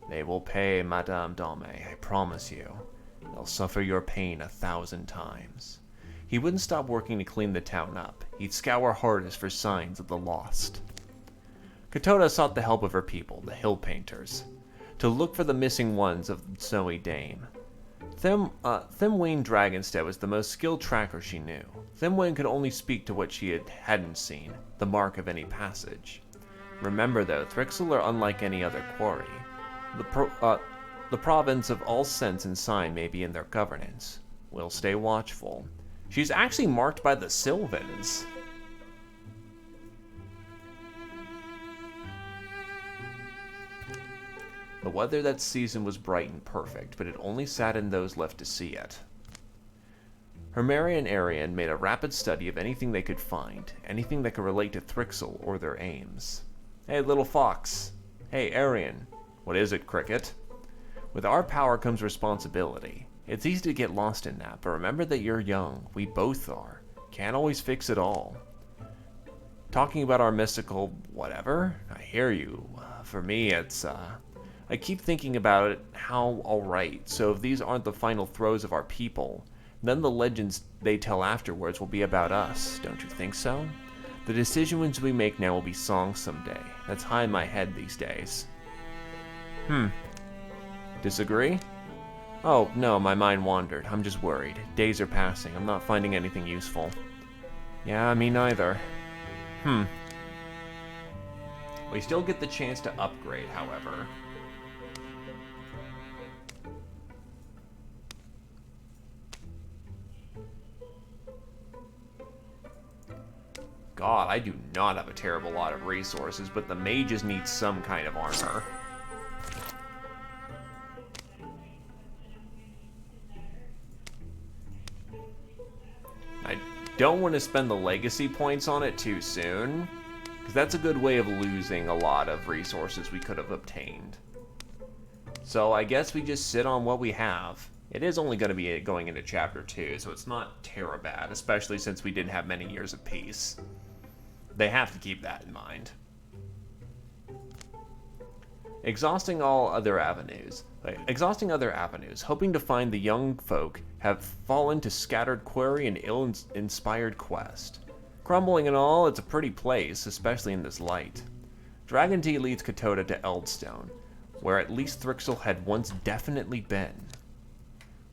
They will pay, Madame Dame, I promise you. They'll suffer your pain 1,000 times. He wouldn't stop working to clean the town up. He'd scour hardest for signs of the lost. Katoda sought the help of her people, the hill painters, to look for the missing ones of the Snowy Dame. Thimwayne Dragonstead was the most skilled tracker she knew. Thimwayne could only speak to what she hadn't seen, the mark of any passage. Remember though, Thrixel are unlike any other quarry. The province of all sense and sign may be in their governance. We'll stay watchful. She's actually marked by the Sylvans. The weather that season was bright and perfect, but it only saddened those left to see it. Hermeri and Arian made a rapid study of anything they could find, anything that could relate to Thrixel or their aims. Hey, little fox. Hey, Arian. What is it, Cricket? With our power comes responsibility. It's easy to get lost in that, but remember that you're young. We both are. Can't always fix it all. Talking about our mystical whatever? I hear you. For me, it's, I keep thinking about it, how alright, so if these aren't the final throes of our people, then the legends they tell afterwards will be about us, don't you think so? The decisions we make now will be songs someday. That's high in my head these days. Disagree? Oh, no, my mind wandered. I'm just worried. Days are passing. I'm not finding anything useful. Yeah, me neither. We still get the chance to upgrade, however. God, I do not have a terrible lot of resources, but the mages need some kind of armor. I don't want to spend the legacy points on it too soon, because that's a good way of losing a lot of resources we could have obtained. So I guess we just sit on what we have. It is only going to be going into Chapter 2, so it's not terrible bad, especially since we didn't have many years of peace. They have to keep that in mind. Exhausting other avenues, hoping to find the young folk have fallen to scattered quarry and ill-inspired quest. Crumbling and all, it's a pretty place, especially in this light. Dragon Tea leads Katoda to Eldstone, where at least Thrixel had once definitely been.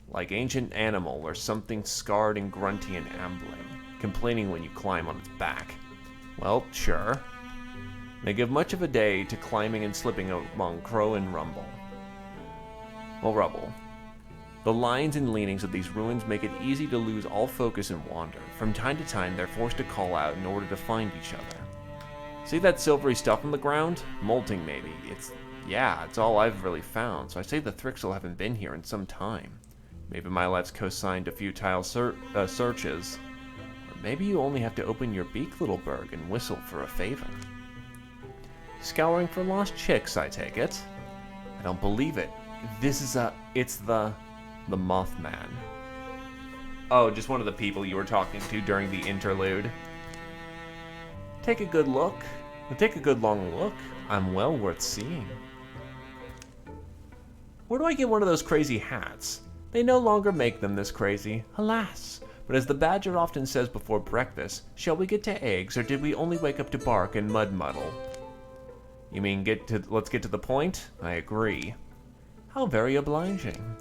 Like ancient animal or something scarred and grunty and ambling, complaining when you climb on its back. Well, sure. They give much of a day to climbing and slipping among crow and rubble. The lines and leanings of these ruins make it easy to lose all focus and wander. From time to time, they're forced to call out in order to find each other. See that silvery stuff on the ground? Molting, maybe. It's all I've really found, so I say the Thrixel haven't been here in some time. Maybe my life's co-signed a futile searches. Or maybe you only have to open your beak, little bird, and whistle for a favor. Scouring for lost chicks, I take it. I don't believe it. It's the Mothman. Oh, just one of the people you were talking to during the interlude. Take a good look. Take a good long look. I'm well worth seeing. Where do I get one of those crazy hats? They no longer make them this crazy, alas. But as the badger often says before breakfast, shall we get to eggs, or did we only wake up to bark and mud muddle? You mean let's get to the point? I agree. How very obliging.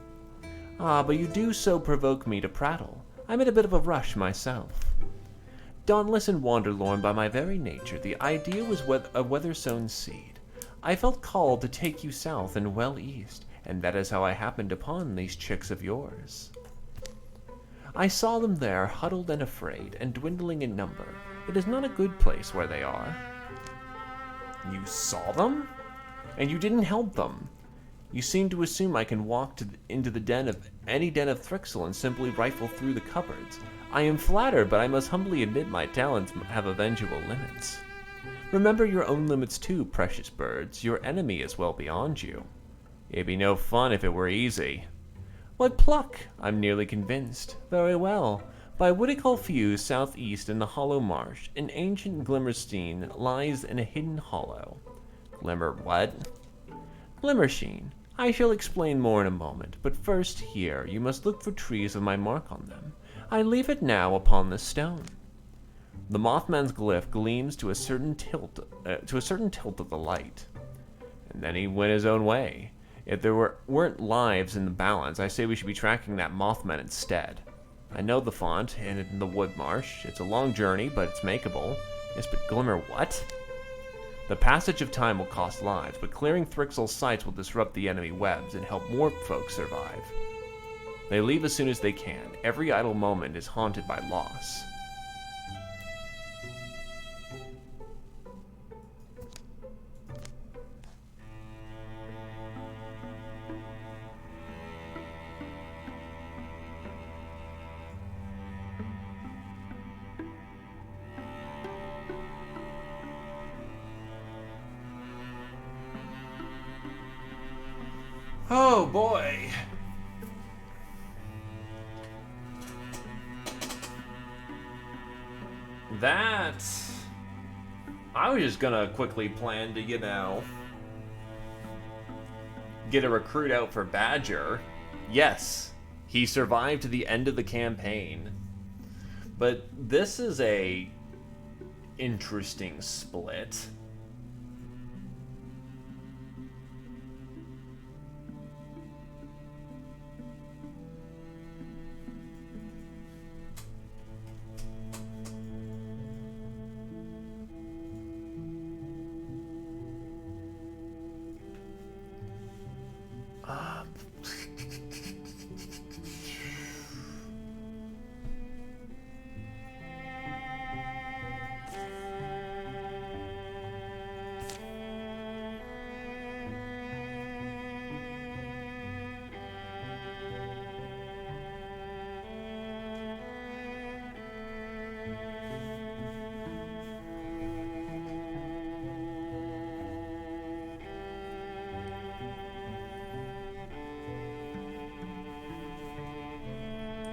Ah, but you do so provoke me to prattle. I'm in a bit of a rush myself. Dauntless and wanderlorn by my very nature, the idea was a weather-sown seed. I felt called to take you south and well east, and that is how I happened upon these chicks of yours. I saw them there, huddled and afraid, and dwindling in number. It is not a good place where they are. You saw them? And you didn't help them. You seem to assume I can walk into the den of any den of Thrixel and simply rifle through the cupboards. I am flattered, but I must humbly admit my talents have eventual limits. Remember your own limits too, precious birds. Your enemy is well beyond you. It'd be no fun if it were easy. What pluck? I'm nearly convinced. Very well. By Whitticle Fuse, southeast in the Hollow Marsh, an ancient Glimmerstein lies in a hidden hollow. Glimmer what? Glimmersheen. I shall explain more in a moment, but first here, you must look for trees with my mark on them. I leave it now upon this stone. The Mothman's glyph gleams to a certain tilt of the light. And then he went his own way. If there weren't lives in the balance, I say we should be tracking that Mothman instead. I know the font, and in the wood marsh. It's a long journey, but it's makeable. Yes, but Glimmer what? The passage of time will cost lives, but clearing Thrixel's sights will disrupt the enemy webs and help more folks survive. They leave as soon as they can. Every idle moment is haunted by loss. Oh boy. That... I was just gonna quickly plan to, you know, get a recruit out for Badger. Yes, he survived to the end of the campaign. But this is a interesting split.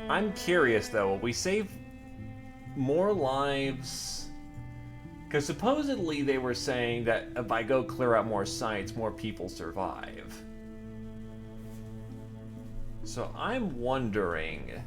I'm curious though, will we save more lives? Because supposedly they were saying that if I go clear out more sites, more people survive. So I'm wondering...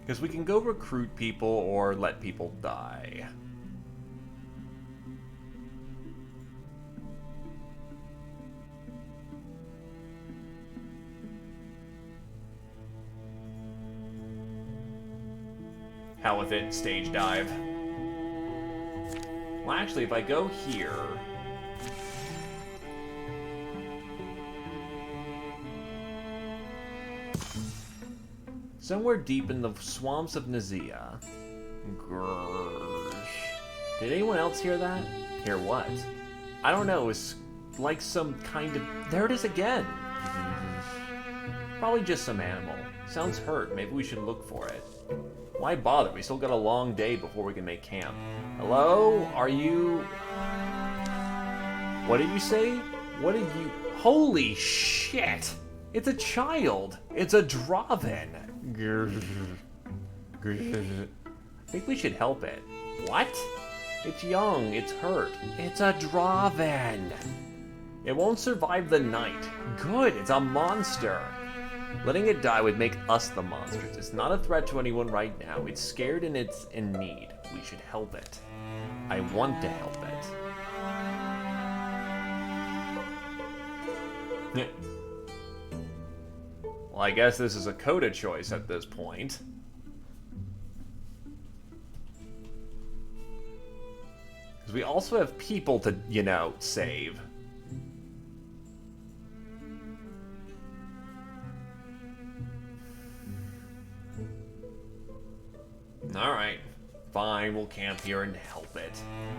Because we can go recruit people or let people die. Hell with it, stage dive. Well, actually, if I go here... somewhere deep in the swamps of Nazia. Grrrsh. Did anyone else hear that? Hear what? I don't know, it's like some kind of... There it is again! Probably just some animal. Sounds hurt, maybe we should look for it. Why bother? We still got a long day before we can make camp. Hello? Are you... What did you say? What did you... Holy shit! It's a child! It's a Draven! I think we should help it. What? It's young, it's hurt. It's a Draven! It won't survive the night. Good, it's a monster! Letting it die would make us the monsters. It's not a threat to anyone right now. It's scared and it's in need. We should help it. I want to help it. Well, I guess this is a Coda choice at this point. Because we also have people to, you know, save. Alright, fine, we'll camp here and help it.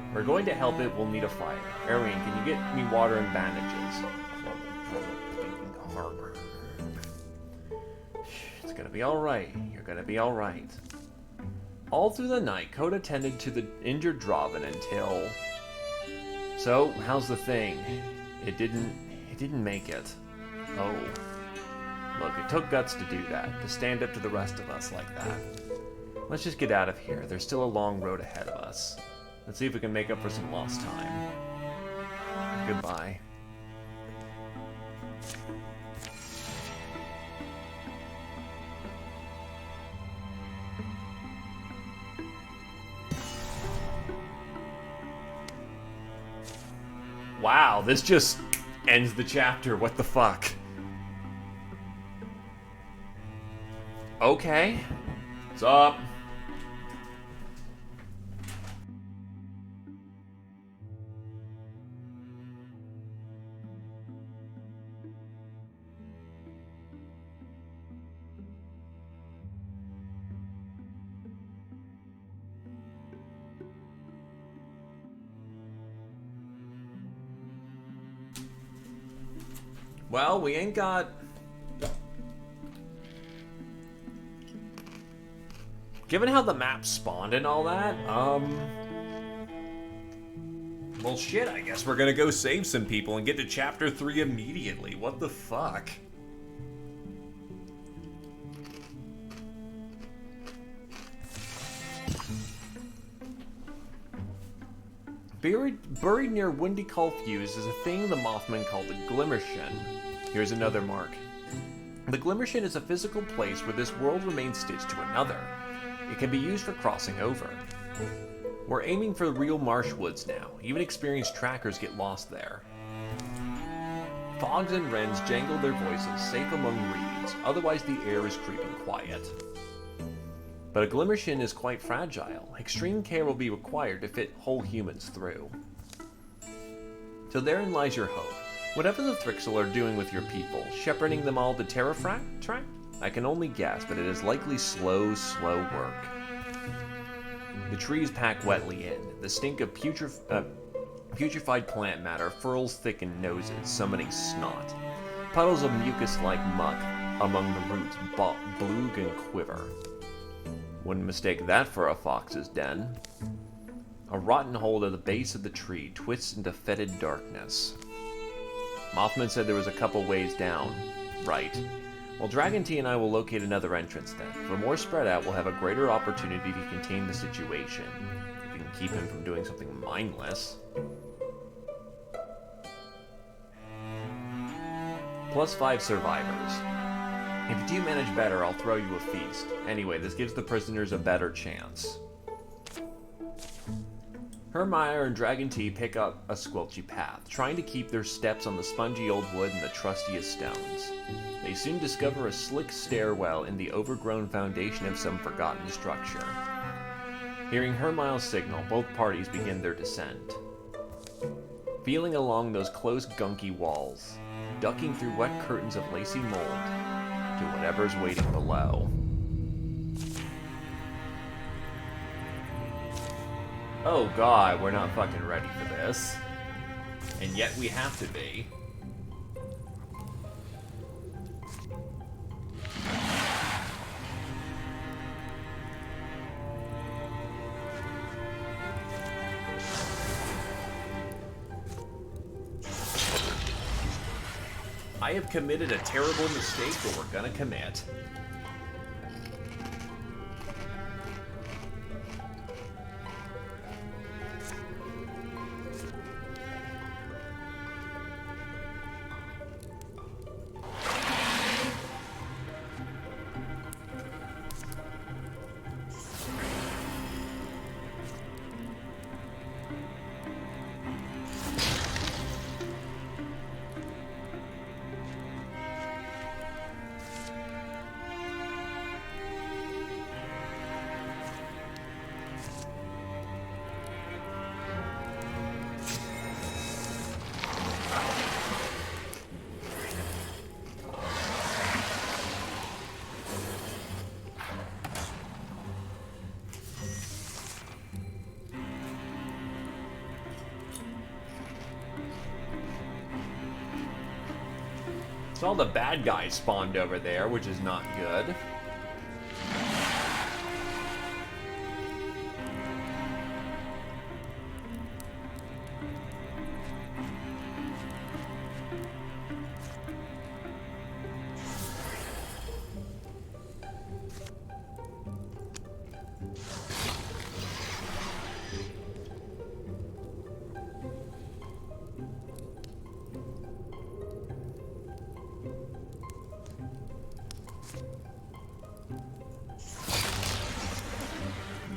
If we're going to help it, we'll need a fire. Arian, can you get me water and bandages? It's gonna be alright. You're gonna be alright. All through the night, Coda tended to the injured Draven until... So, how's the thing? It didn't make it. Oh. Look, it took guts to do that, to stand up to the rest of us like that. Let's just get out of here. There's still a long road ahead of us. Let's see if we can make up for some lost time. Goodbye. Wow, this just ends the chapter. What the fuck? Okay. What's up? Well, we ain't got... Given how the map spawned and all that, well, shit, I guess we're gonna go save some people and get to Chapter 3 immediately. What the fuck? Buried near Windy Culfuse is a thing the Mothman called the Glimmershin. Here's another mark. The Glimmershin is a physical place where this world remains stitched to another. It can be used for crossing over. We're aiming for the real marsh woods now. Even experienced trackers get lost there. Fogs and wrens jangle their voices, safe among reeds. Otherwise the air is creeping quiet. But a Glimmershin is quite fragile. Extreme care will be required to fit whole humans through. So therein lies your hope. Whatever the Thrixel are doing with your people, shepherding them all to Terrafract? I can only guess, but it is likely slow work. The trees pack wetly in. The stink of putrefied plant matter furls thickened noses, summoning snot. Puddles of mucus-like muck among the roots bloog and quiver. Wouldn't mistake that for a fox's den. A rotten hole at the base of the tree twists into fetid darkness. Mothman said there was a couple ways down. Right. Well, Dragon Tea and I will locate another entrance then. If we're more spread out, we'll have a greater opportunity to contain the situation. If we can keep him from doing something mindless. +5 survivors. If you do manage better, I'll throw you a feast. Anyway, this gives the prisoners a better chance. Hermire and Dragon Tea pick up a squelchy path, trying to keep their steps on the spongy old wood and the trustiest stones. They soon discover a slick stairwell in the overgrown foundation of some forgotten structure. Hearing Hermile's signal, both parties begin their descent. Feeling along those close gunky walls, ducking through wet curtains of lacy mold, to whatever's waiting below. Oh god, we're not fucking ready for this. And yet we have to be. I have committed a terrible mistake that we're gonna commit. So all the bad guys spawned over there, which is not good.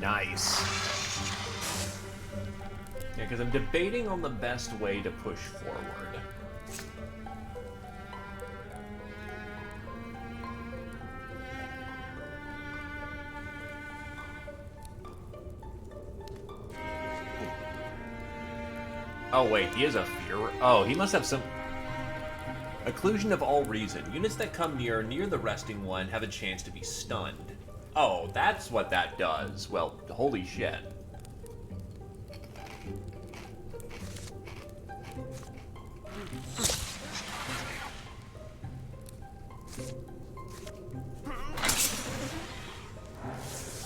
Nice. Yeah, because I'm debating on the best way to push forward. Oh wait, he has a fear. Oh, he must have some occlusion of all reason. Units that come near the resting one have a chance to be stunned. Oh, that's what that does. Well, holy shit.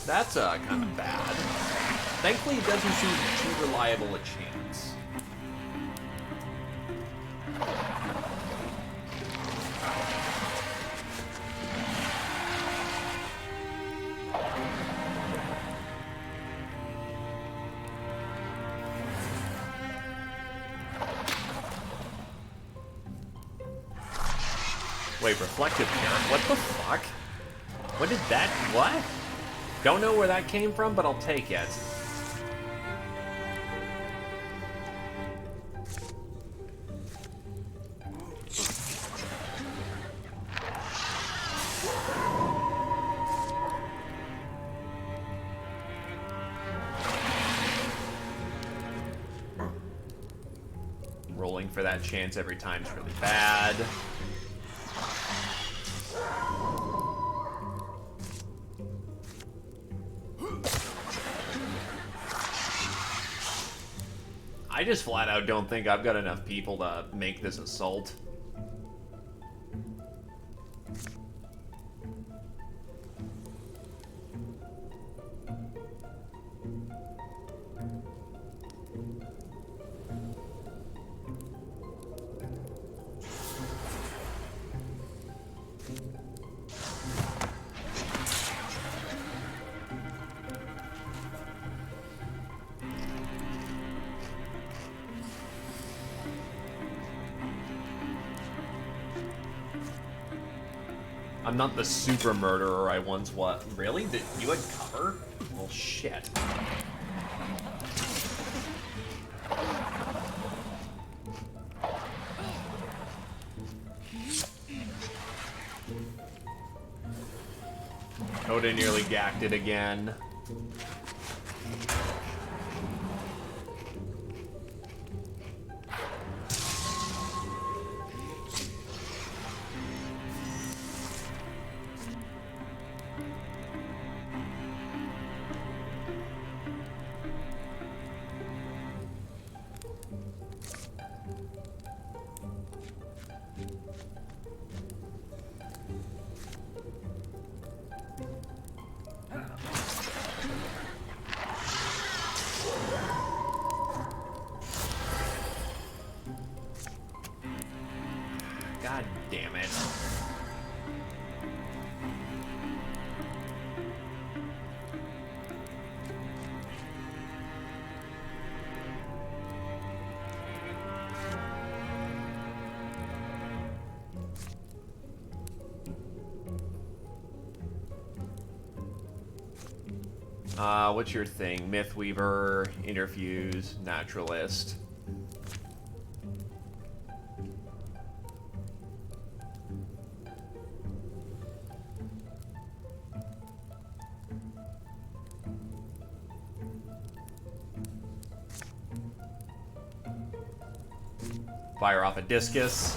That's kind of bad. Thankfully, it doesn't seem too reliable a chance. Wait, reflective parent? What the fuck? What did that... what? Don't know where that came from, but I'll take it. Rolling for that chance every time's really bad. I just flat out don't think I've got enough people to make this assault. I'm not the super murderer I once was. Really? You had cover? Well, shit. Coda nearly gacked it again. God damn it. What's your thing? Mythweaver, Interfuse, Naturalist. Fire off a discus.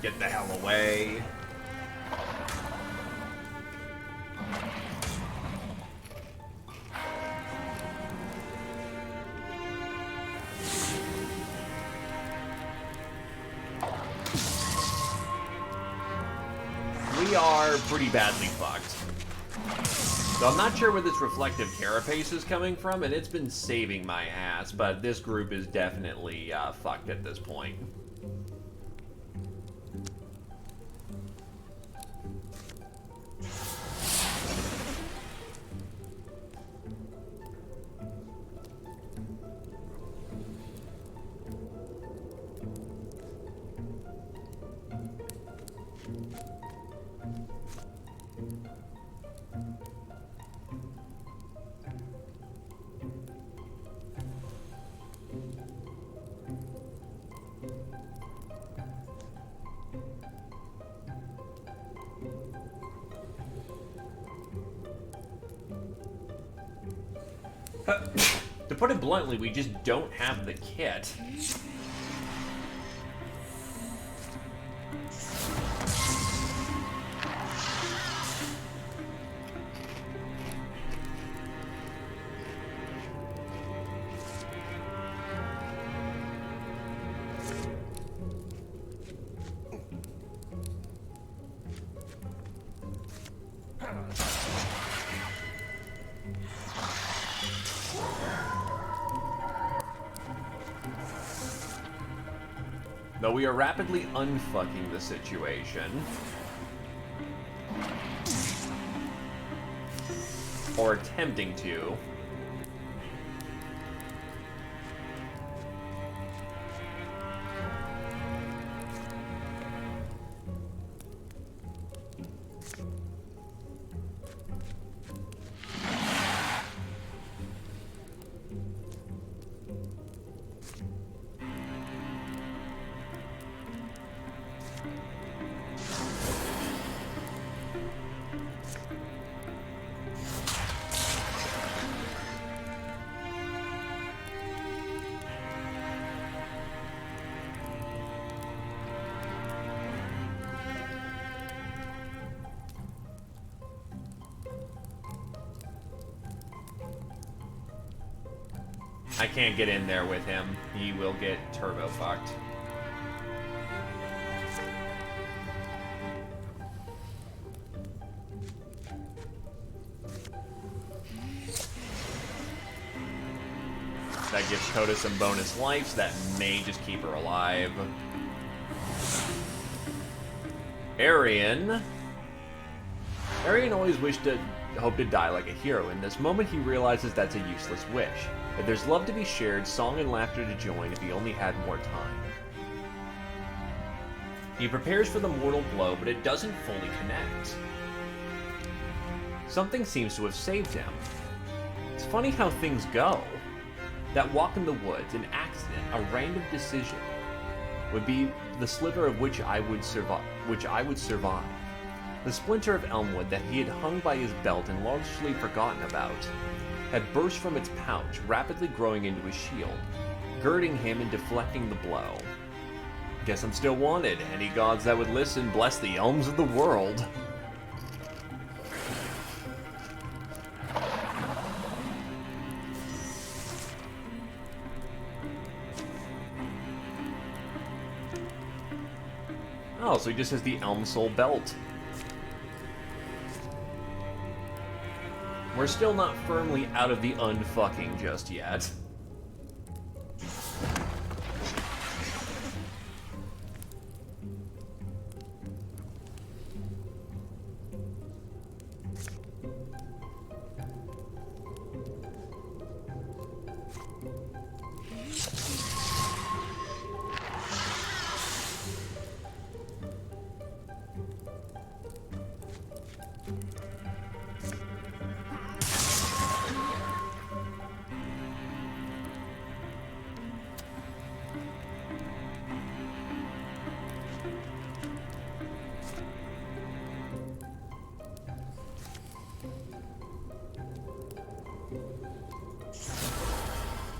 Get the hell away. We are pretty badly fucked. So I'm not sure where this reflective carapace is coming from, and it's been saving my ass, but this group is definitely fucked at this point. To put it bluntly, we just don't have the kit. Though we are rapidly unfucking the situation. Or attempting to. I can't get in there with him. He will get turbo fucked. That gives Coda some bonus life, so that may just keep her alive. Arian always hoped to die like a hero. In this moment, he realizes that's a useless wish. If there's love to be shared, song and laughter to join, if he only had more time. He prepares for the mortal blow, but it doesn't fully connect. Something seems to have saved him. It's funny how things go. That walk in the woods, an accident, a random decision, would be the sliver of which I would survive. The splinter of elmwood that he had hung by his belt and largely forgotten about had burst from its pouch, rapidly growing into a shield, girding him and deflecting the blow. Guess I'm still wanted. Any gods that would listen, bless the elms of the world. Oh, so he just has the Elm Soul belt. We're still not firmly out of the unfucking just yet.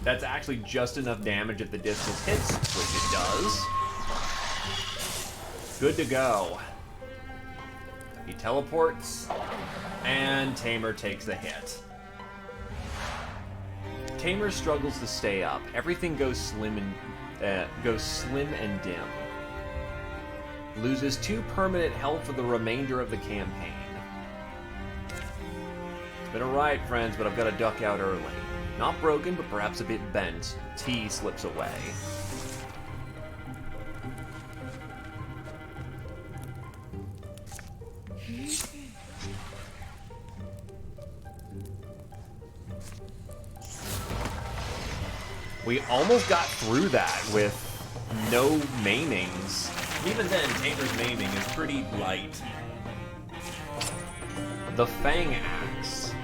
That's actually just enough damage if the distance hits, which it does. Good to go. He teleports, and Tamer takes the hit. Tamer struggles to stay up. Everything goes slim and dim. Loses 2 permanent health for the remainder of the campaign. It's been a ride, friends, but I've got to duck out early. Not broken, but perhaps a bit bent. T slips away. We almost got through that with no maimings. Even then, Tamer's maiming is pretty light. The Fang Axe.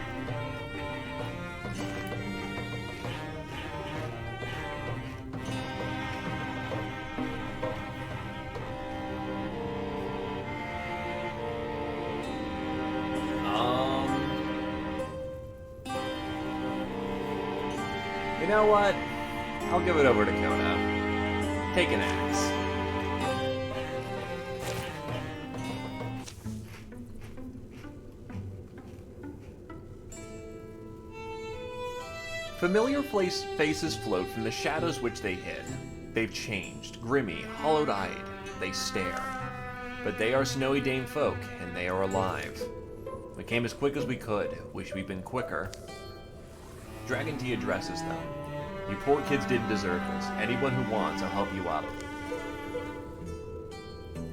You know what? I'll give it over to Kona. Take an axe. Familiar faces float from the shadows which they hid. They've changed, grimy, hollowed-eyed. They stare. But they are Snowy Dame folk, and they are alive. We came as quick as we could. Wish we'd been quicker. Dragon Tea addresses them. You poor kids didn't deserve this. Anyone who wants, I'll help you out.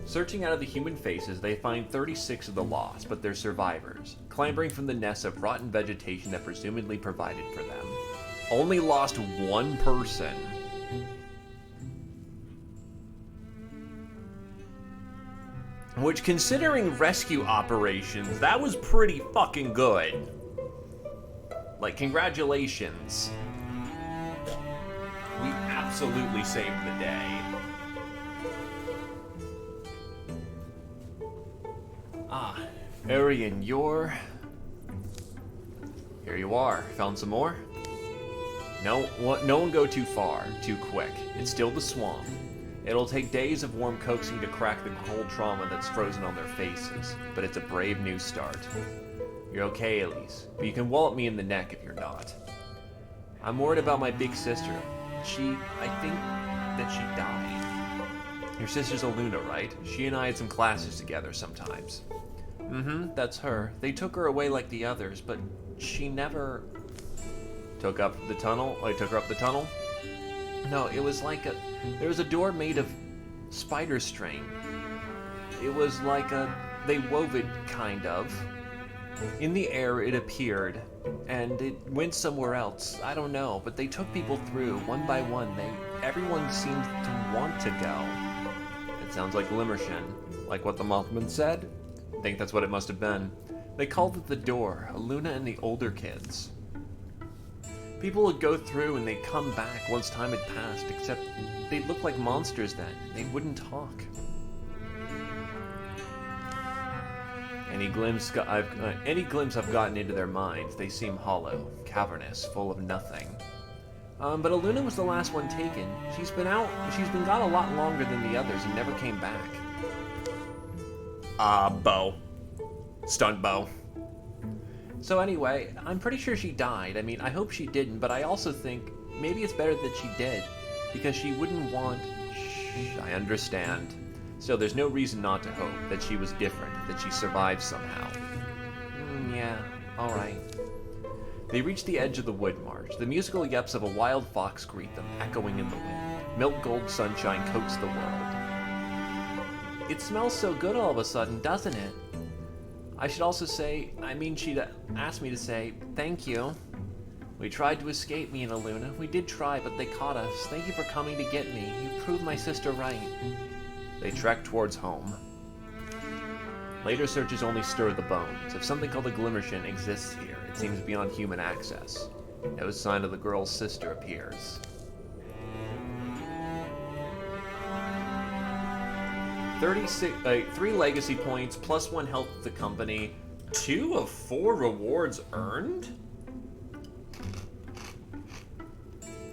Searching out of the human faces, they find 36 of the lost, but they're survivors, clambering from the nests of rotten vegetation that presumably provided for them. Only lost 1 person. Which, considering rescue operations, that was pretty fucking good. Like, congratulations. We absolutely saved the day. Ah, Arian, you're... Here you are. Found some more? No one go too far, too quick. It's still the swamp. It'll take days of warm coaxing to crack the cold trauma that's frozen on their faces, but it's a brave new start. You're okay, Elise, but you can wallop me in the neck if you're not. I'm worried about my big sister. I think that she died. Your sister's Aluna, right? She and I had some classes together sometimes. Mm-hmm, that's her. They took her away like the others, but she never... Took up the tunnel? I took her up the tunnel? No, it was like there was a door made of spider string. It was like they wove it, kind of. In the air it appeared, and it went somewhere else. I don't know, but they took people through, one by one. Everyone seemed to want to go. It sounds like Glimmershin, like what the Mothman said. I think that's what it must have been. They called it the door, Aluna and the older kids. People would go through and they'd come back once time had passed, except they'd look like monsters then. They wouldn't talk. Any glimpse I've gotten into their minds, they seem hollow, cavernous, full of nothing. But Aluna was the last one taken. She's been gone a lot longer than the others and never came back. Bow. Stunt bow. So anyway, I'm pretty sure she died. I mean, I hope she didn't, but I also think maybe it's better that she did, because she wouldn't want... Shh, I understand. So there's no reason not to hope that she was different, that she survived somehow. Yeah, alright. They reach the edge of the wood marsh. The musical yeps of a wild fox greet them, echoing in the wind. Milk gold sunshine coats the world. It smells so good all of a sudden, doesn't it? I should also say, she'd asked me to say, thank you. We tried to escape, me and Aluna. We did try, but they caught us. Thank you for coming to get me. You proved my sister right. They trek towards home. Later searches only stir the bones. If something called a Glimmershin exists here, it seems beyond human access. No sign of the girl's sister appears. 3 legacy points, plus 1 health to the company, 2 of 4 rewards earned?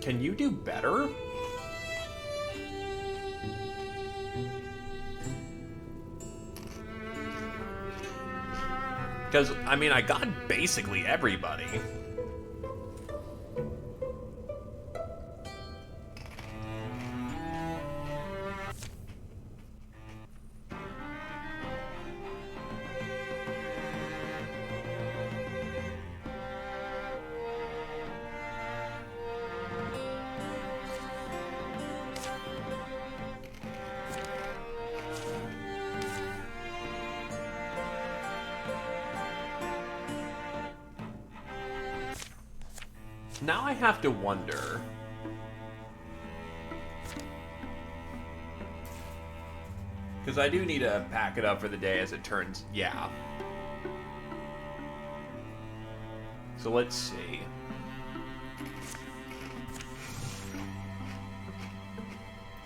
Can you do better? Because, I mean, I got basically everybody. Now I have to wonder. Because I do need to pack it up for the day as it turns. Yeah. So let's see.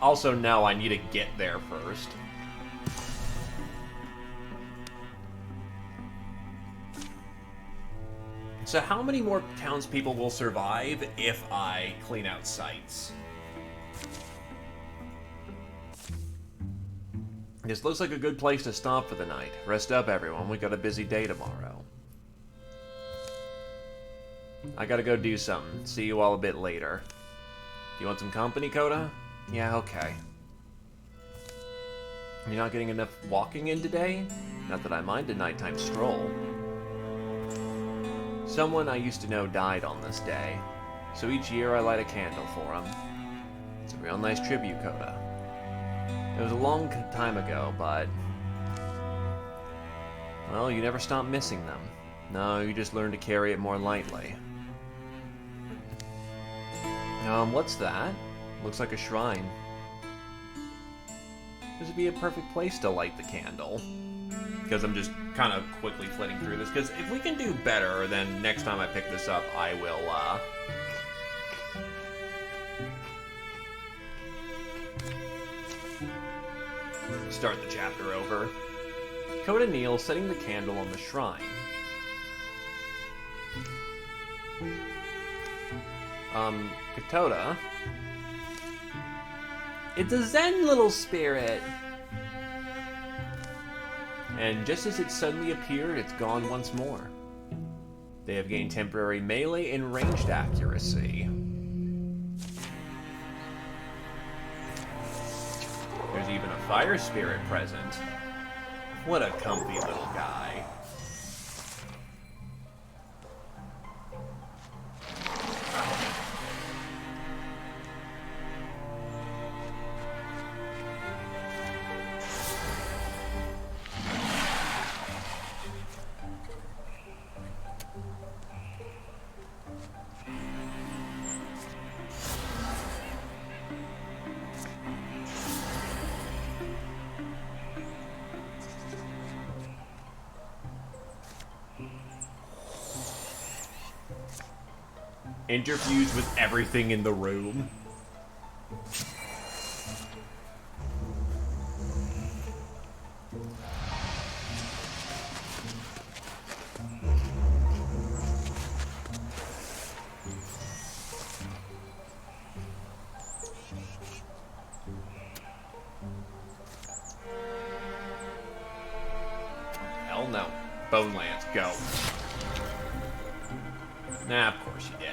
Also, now I need to get there first. So how many more townspeople will survive if I clean out sites? This looks like a good place to stop for the night. Rest up, everyone. We got a busy day tomorrow. I gotta go do something. See you all a bit later. Do you want some company, Coda? Yeah, okay. You're not getting enough walking in today? Not that I mind a nighttime stroll. Someone I used to know died on this day, so each year I light a candle for him. It's a real nice tribute, Coda. It was a long time ago, but... well, you never stop missing them. No, you just learn to carry it more lightly. What's that? Looks like a shrine. This would be a perfect place to light the candle. Because I'm just kind of quickly flitting through this. Because if we can do better, then next time I pick this up, I will, start the chapter over. Coda Neal setting the candle on the shrine. Katoda. It's a zen little spirit! And just as it suddenly appeared, it's gone once more. They have gained temporary melee and ranged accuracy. There's even a fire spirit present. What a comfy little guy. Interfused with everything in the room. Hell no. Bone Lance, go. Nah, of course you did.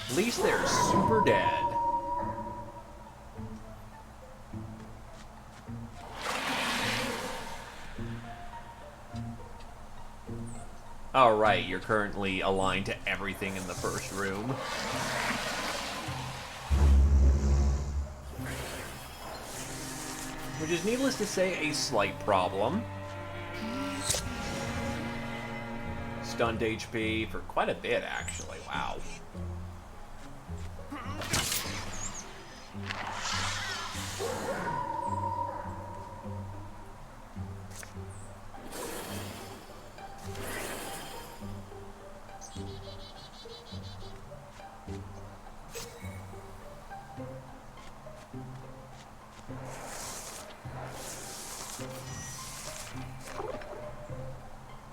At least they're super dead. Alright, you're currently aligned to everything in the first room. Which is, needless to say, a slight problem. Stunned HP for quite a bit, actually. Wow.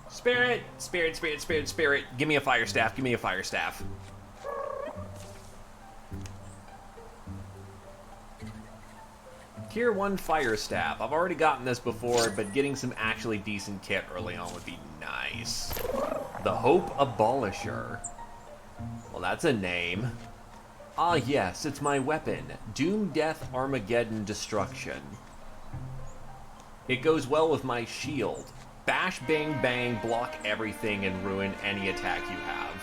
Spirit! Spirit, spirit, spirit, spirit. Give me a fire staff, give me a fire staff. Tier 1 Fire Staff. I've already gotten this before, but getting some actually decent kit early on would be nice. The Hope Abolisher. Well, that's a name. Ah yes, it's my weapon. Doom, Death, Armageddon, Destruction. It goes well with my shield. Bash, bang, bang, block everything and ruin any attack you have.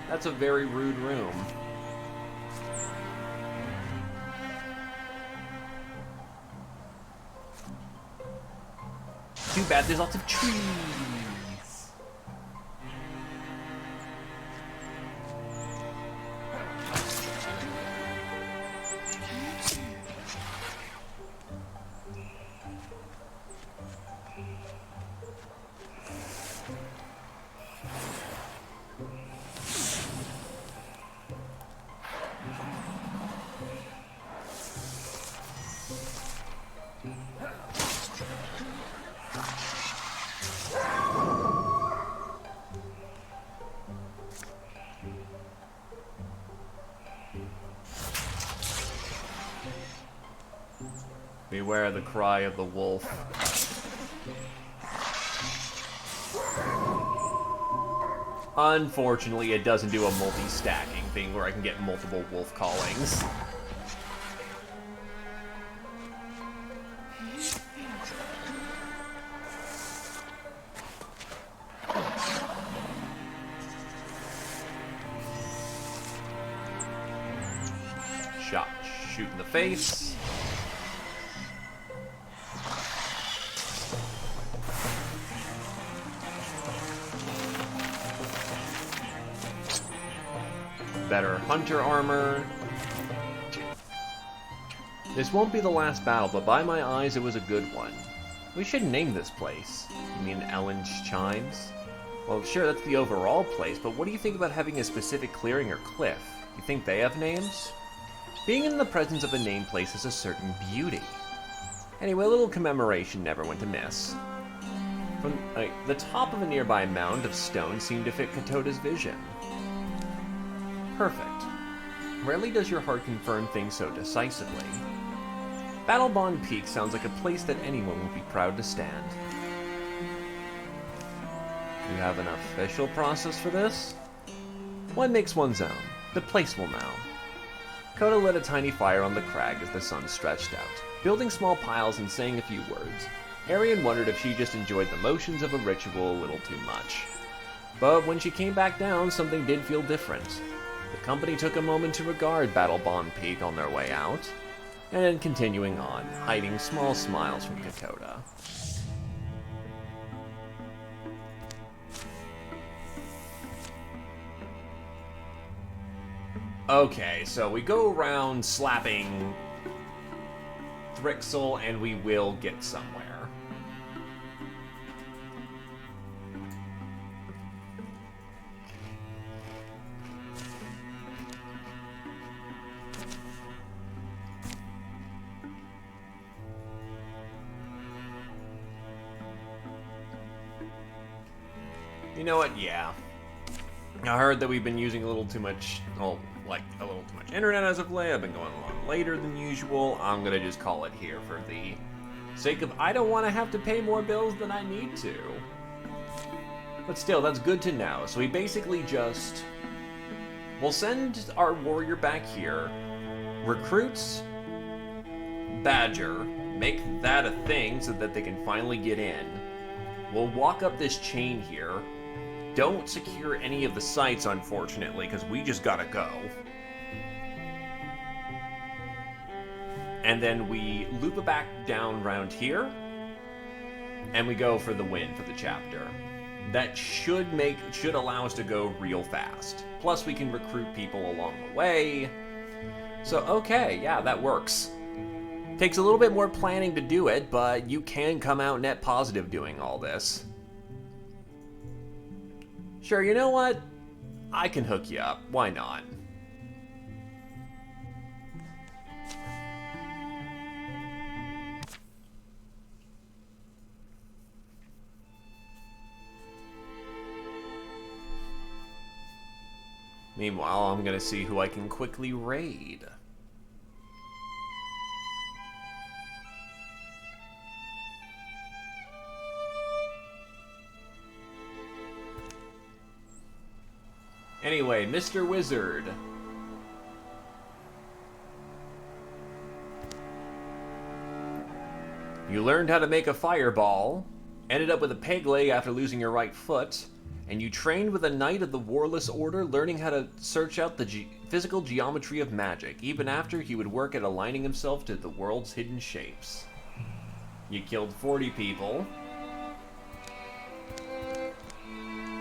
That's a very rude room. Too bad there's lots of trees. Beware the cry of the wolf. Unfortunately, it doesn't do a multi-stacking thing where I can get multiple wolf callings. Shot, shoot in the face. Better hunter armor. This won't be the last battle, but by my eyes, it was a good one. We should name this place. You mean Ellen's Chimes? Well, sure, that's the overall place, but what do you think about having a specific clearing or cliff? You think they have names? Being in the presence of a named place has a certain beauty. Anyway, a little commemoration never went amiss. From the top of a nearby mound of stone seemed to fit Katoda's vision. Perfect. Rarely does your heart confirm things so decisively. Battlebond Peak sounds like a place that anyone would be proud to stand. Do you have an official process for this? One makes one's own. The place will know. Koda lit a tiny fire on the crag as the sun stretched out, building small piles and saying a few words. Arian wondered if she just enjoyed the motions of a ritual a little too much. But when she came back down, something did feel different. The company took a moment to regard Battlebond Peak on their way out, and then continuing on, hiding small smiles from Koda. Okay, so we go around slapping Thrixel and we will get somewhere. You know what? Yeah. I heard that we've been using a little too much, well, like a little too much internet as of late. I've been going a lot later than usual. I'm gonna just call it here for the sake of I don't want to have to pay more bills than I need to. But still, that's good to know. So we basically just, we'll send our warrior back here, recruits Badger, make that a thing so that they can finally get in. We'll walk up this chain here. Don't secure any of the sites, unfortunately, because we just gotta go. And then we loop it back down around here, and we go for the win for the chapter. That should allow us to go real fast. Plus, we can recruit people along the way. So, okay, yeah, that works. Takes a little bit more planning to do it, but you can come out net positive doing all this. Sure, you know what? I can hook you up. Why not? Meanwhile, I'm gonna see who I can quickly raid. Anyway, Mr. Wizard. You learned how to make a fireball, ended up with a peg leg after losing your right foot, and you trained with a knight of the Warless Order, learning how to search out the physical geometry of magic, even after he would work at aligning himself to the world's hidden shapes. You killed 40 people.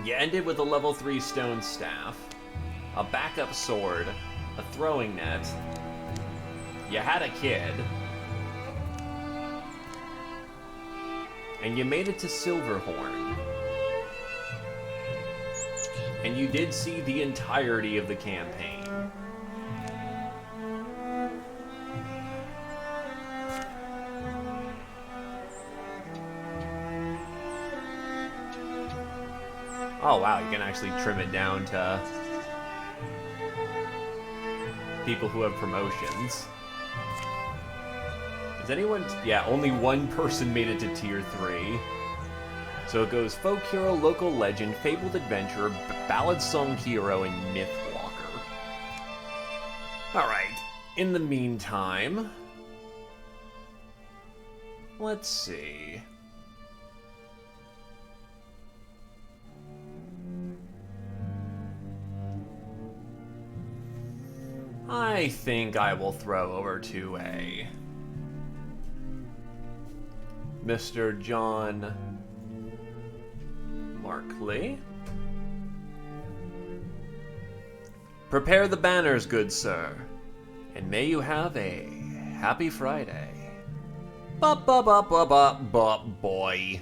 You ended with a level 3 stone staff, a backup sword, a throwing net. You had a kid. And you made it to Silverhorn. And you did see the entirety of the campaign. Oh wow, you can actually trim it down to people who have promotions. Is anyone... Yeah, only one person made it to tier 3. So it goes folk hero, local legend, fabled adventurer, ballad song hero, and myth walker. Alright, in the meantime... Let's see... I think I will throw over to a... Mr. John Markley. Prepare the banners, good sir, and may you have a happy Friday. Ba ba ba ba ba ba boy.